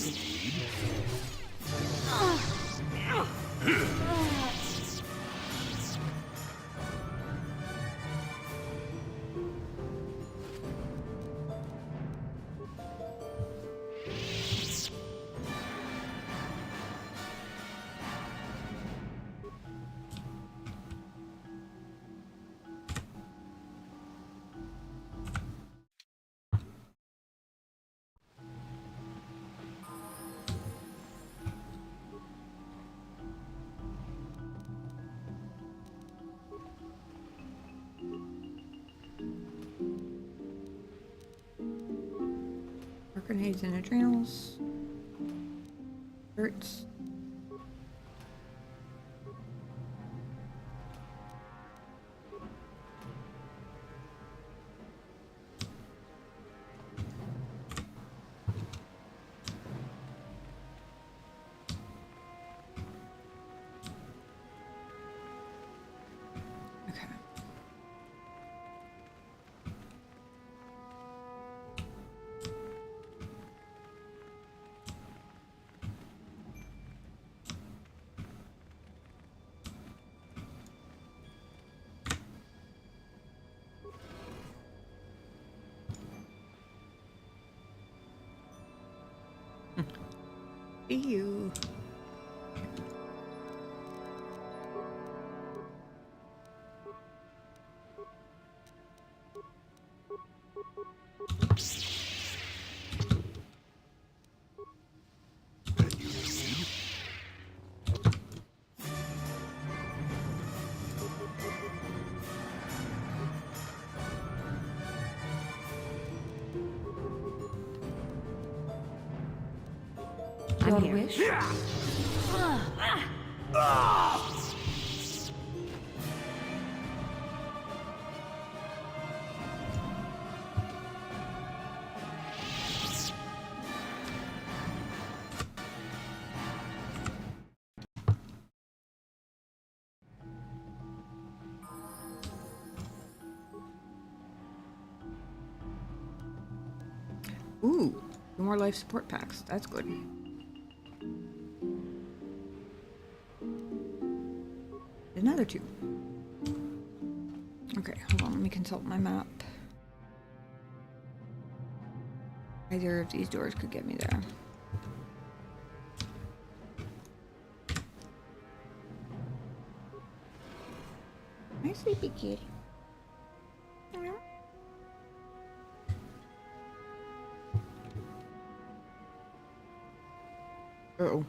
Grenades and adrenals. Hurts. Okay. Ew. I'm Your here. wish? Ooh, more life support packs. That's good. another 2. Okay, hold on, let me consult my map. Either of these doors could get me there. Hi, sleepy kitty. Uh-oh.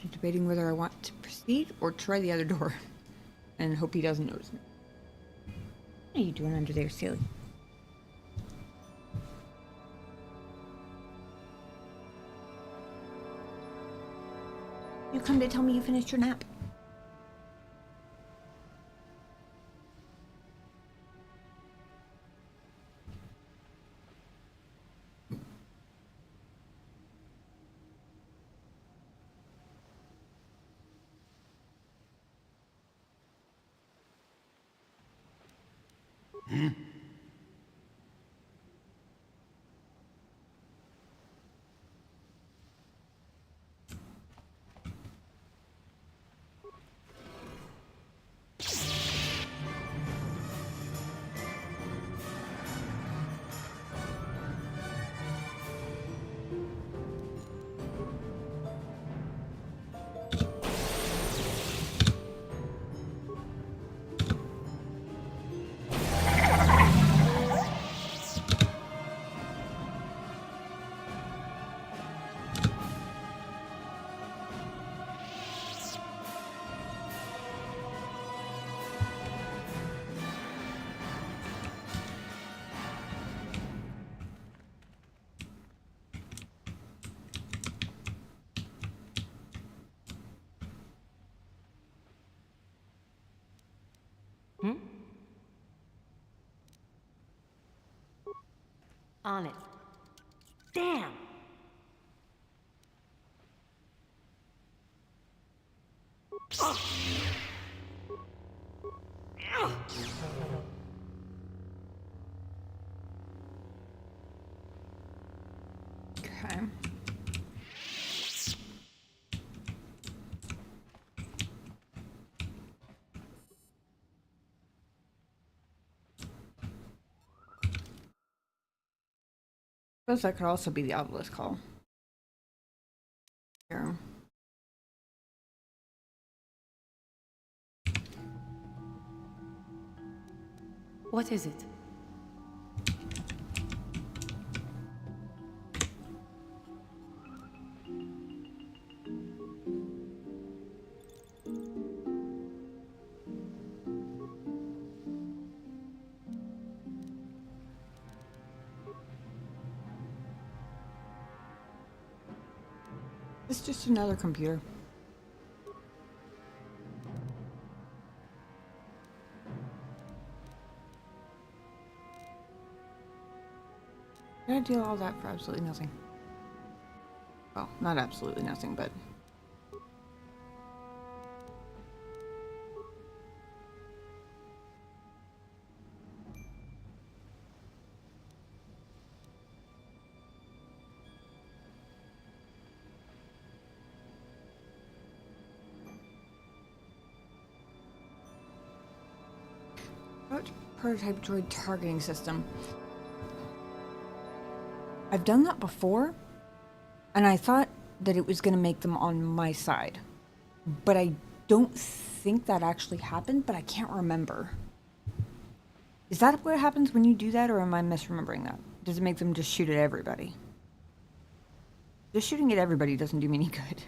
I'm debating whether I want to proceed or try the other door and hope he doesn't notice me. What are you doing under there, silly? You come to tell me you finished your nap? On it. Damn! Okay. Suppose that could also be the obelisk hall. Here. What is it? It's just another computer. Did I do all that for absolutely nothing? Well, not absolutely nothing, but... Prototype droid targeting system. I've done that before, and I thought that it was going to make them on my side. But I don't think that actually happened, but I can't remember. Is that what happens when you do that, or am I misremembering that? Does it make them just shoot at everybody? Just shooting at everybody doesn't do me any good.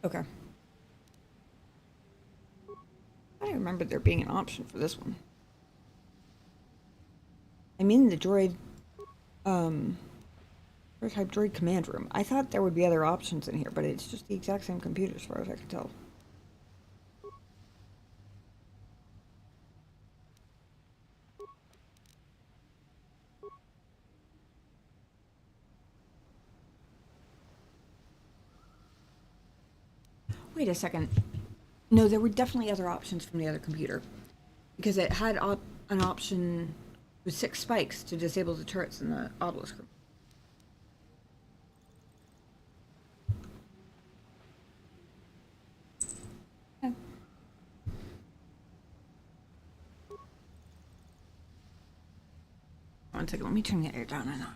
Okay. I remember there being an option for this one. I mean, the droid, Prototype droid command room. I thought there would be other options in here, but it's just the exact same computer as far as I can tell. Wait a second. No, there were definitely other options from the other computer. Because it had an option with 6 spikes to disable the turrets in the obelisk room. Yeah. One second, let me turn the air down a notch.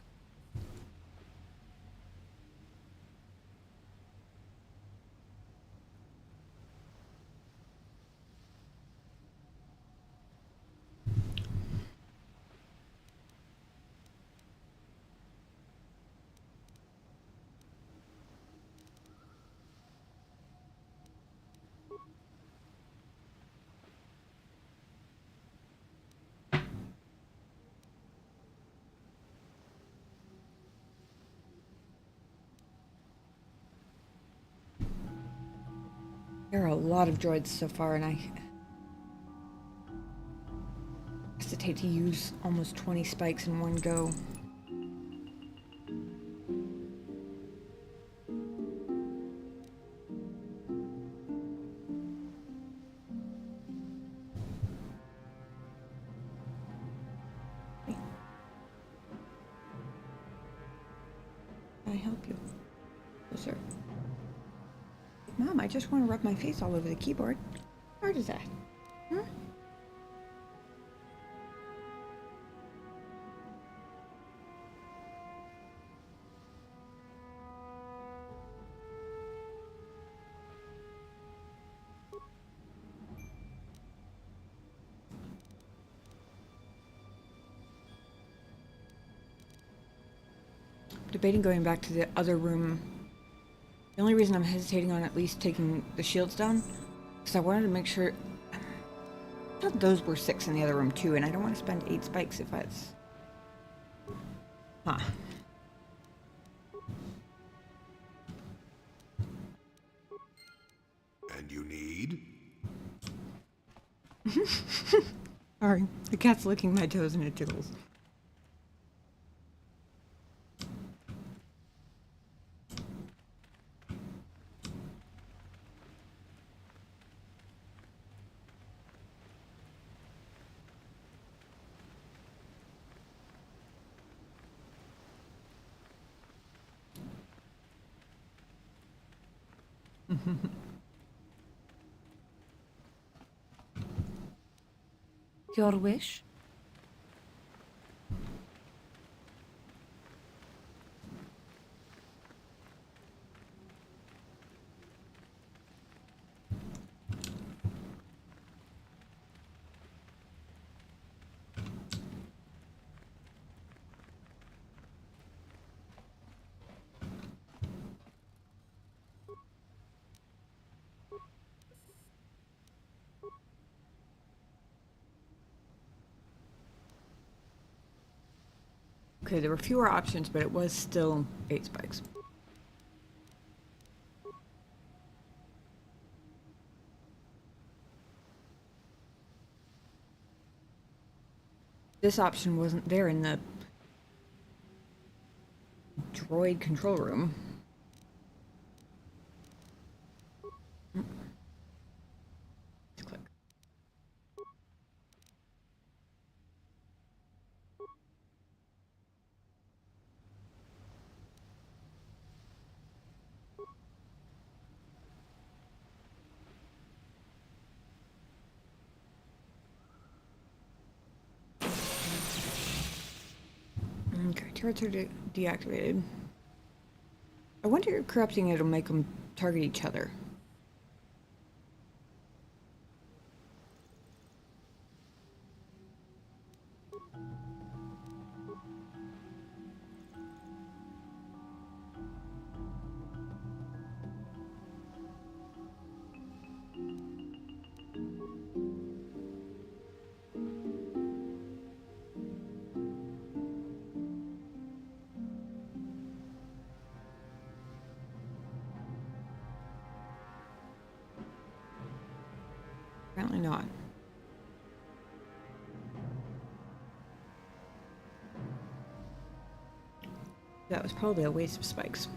There are a lot of droids so far, and I hesitate to use almost 20 spikes in one go. Can I help you? Yes, sir. Mom, I just want to rub my face all over the keyboard. How hard is that? Huh? Debating going back to the other room. The only reason I'm hesitating on at least taking the shields down is I wanted to make sure. I thought those were 6 in the other room too, and I don't want to spend 8 spikes if that's. Huh. And you need? Sorry, the cat's licking my toes and it tickles. Your wish? Okay, there were fewer options, but it was still 8 spikes. This option wasn't there in the droid control room. Let's click. Okay, turrets are deactivated. I wonder if corrupting it'll make them target each other. Apparently not. That was probably a waste of spikes.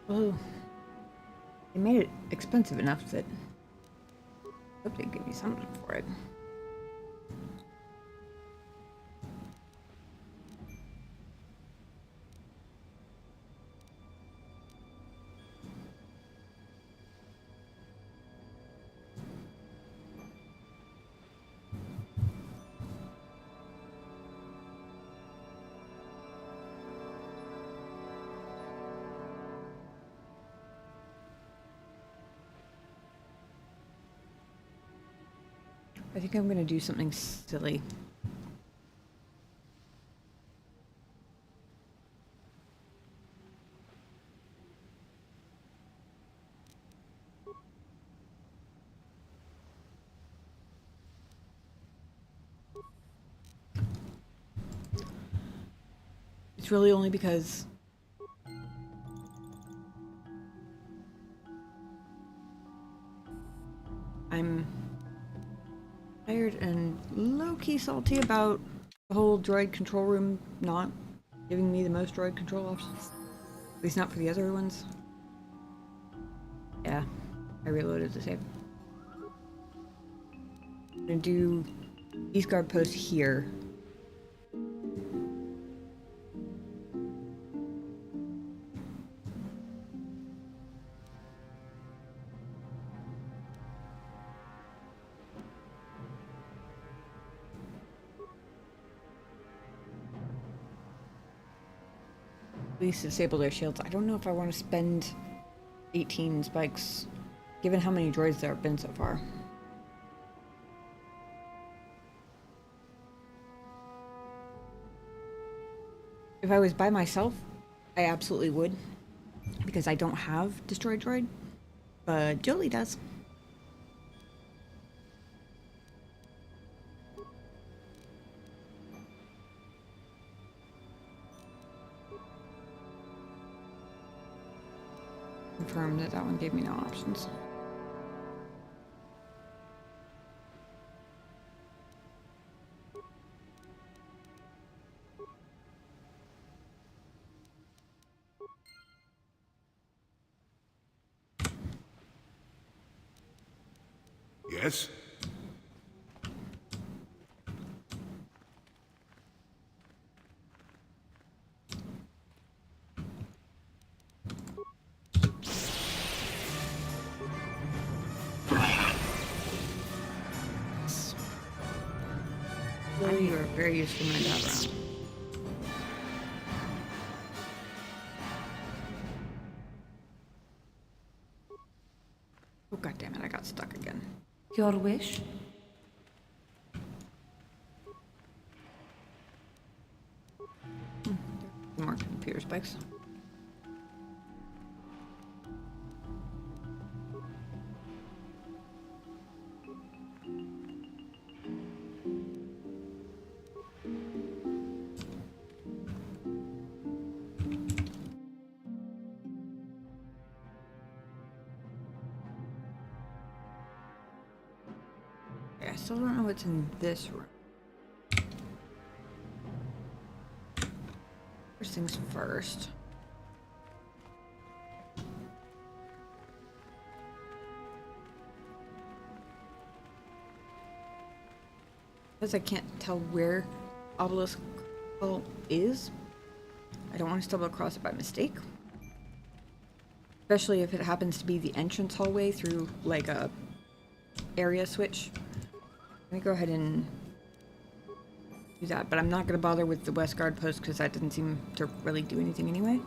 Oh, they made it expensive enough that I hope they give me something for it. I think I'm gonna do something silly. It's really only because I'm tired and low-key salty about the whole droid control room not giving me the most droid control options. At least not for the other ones. Yeah, I reloaded the save. I'm gonna do East Guard post here. At least disable their shields. I don't know if I want to spend 18 spikes, given how many droids there have been so far. If I was by myself, I absolutely would, because I don't have destroy droid, but Jolie does. Confirm that that one gave me no options. Yes? Jolie, you are very useful man to have around. Oh, god damn it, I got stuck again. Your wish? More computer spikes. Okay, I still don't know what's in this room. First things first. Because I can't tell where Obelisk is, I don't want to stumble across it by mistake. Especially if it happens to be the entrance hallway through, like, a area switch. Let me go ahead and do that, but I'm not going to bother with the West Guard post because that didn't seem to really do anything anyway.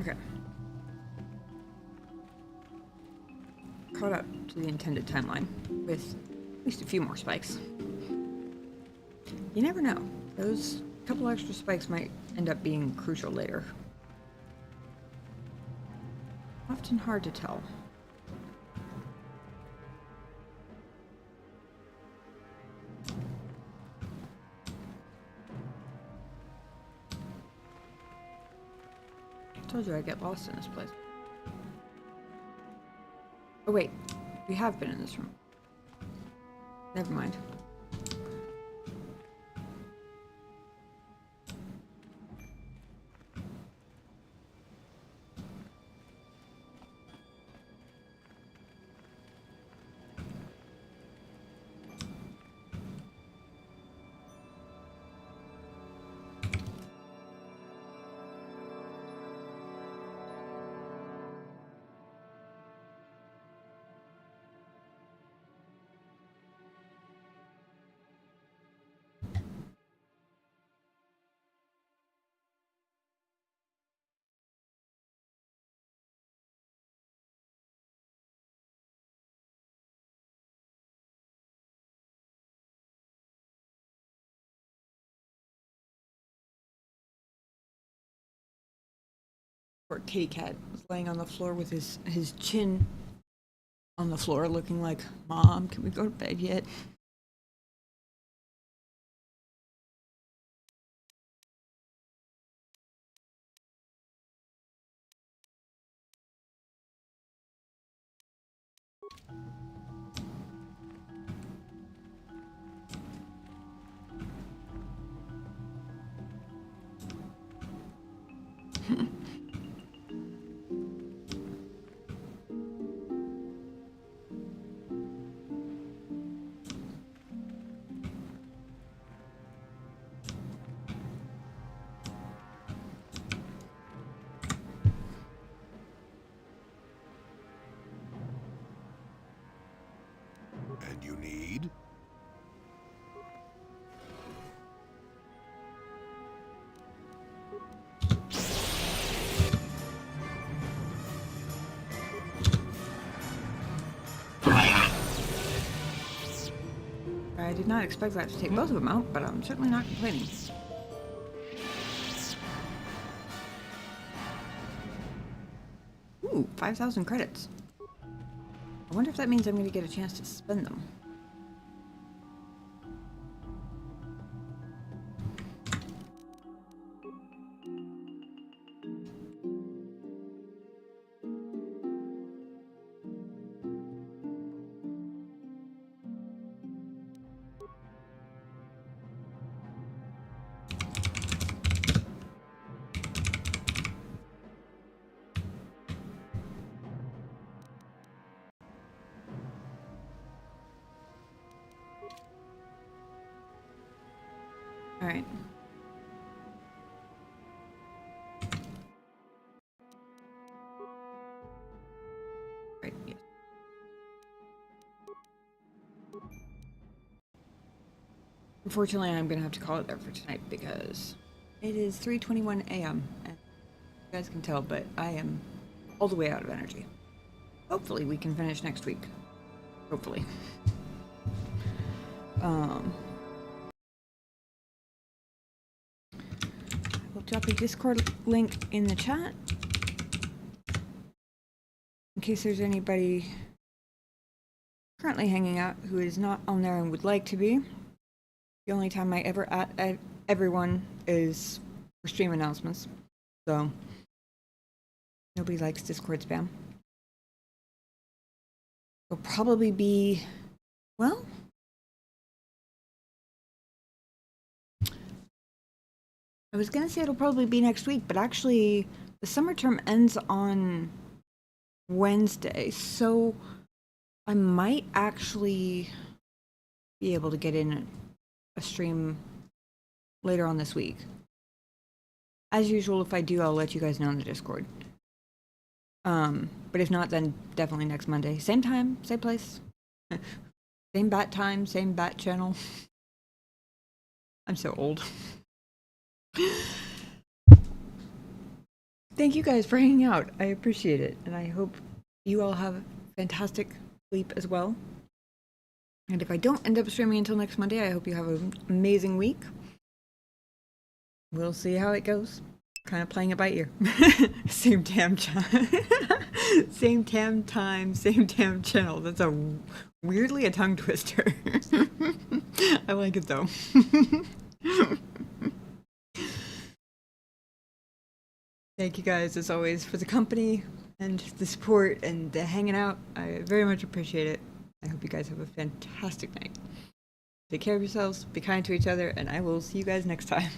Okay. caught up to the intended timeline with at least a few more spikes. You never know. Those couple extra spikes might end up being crucial later. Often hard to tell. I told you I'd get lost in this place. Oh wait, we have been in this room. Never mind. Poor kitty cat was laying on the floor with his chin on the floor looking like, Mom, can we go to bed yet? And you need? I did not expect that to take both of them out, but I'm certainly not complaining. Ooh, 5,000 credits. I wonder if that means I'm going to get a chance to spend them. All right. Right, yes. Unfortunately, I'm gonna have to call it there for tonight because it is 3:21 a.m. and you guys can tell, but I am all the way out of energy. Hopefully, we can finish next week. Hopefully. We'll drop a Discord link in the chat in case there's anybody currently hanging out who is not on there and would like to be. The only time I ever at everyone is for stream announcements, so nobody likes Discord spam. It'll probably be, well, I was gonna say it'll probably be next week, but actually the summer term ends on Wednesday, so I might actually be able to get in a stream later on this week. As usual, if I do, I'll let you guys know in the Discord. But if not, then definitely next Monday. Same time, same place. Same bat time, same bat channel. I'm so old. Thank you guys for hanging out. I appreciate it. And I hope you all have a fantastic sleep as well. And if I don't end up streaming until next Monday, I hope you have an amazing week. We'll see how it goes. Kind of playing it by ear. Same damn time. Same damn time, same damn channel. That's weirdly a tongue twister. I like it though. Thank you guys as always for the company and the support and the hanging out. I very much appreciate it. I hope you guys have a fantastic night. Take care of yourselves, be kind to each other, and I will see you guys next time.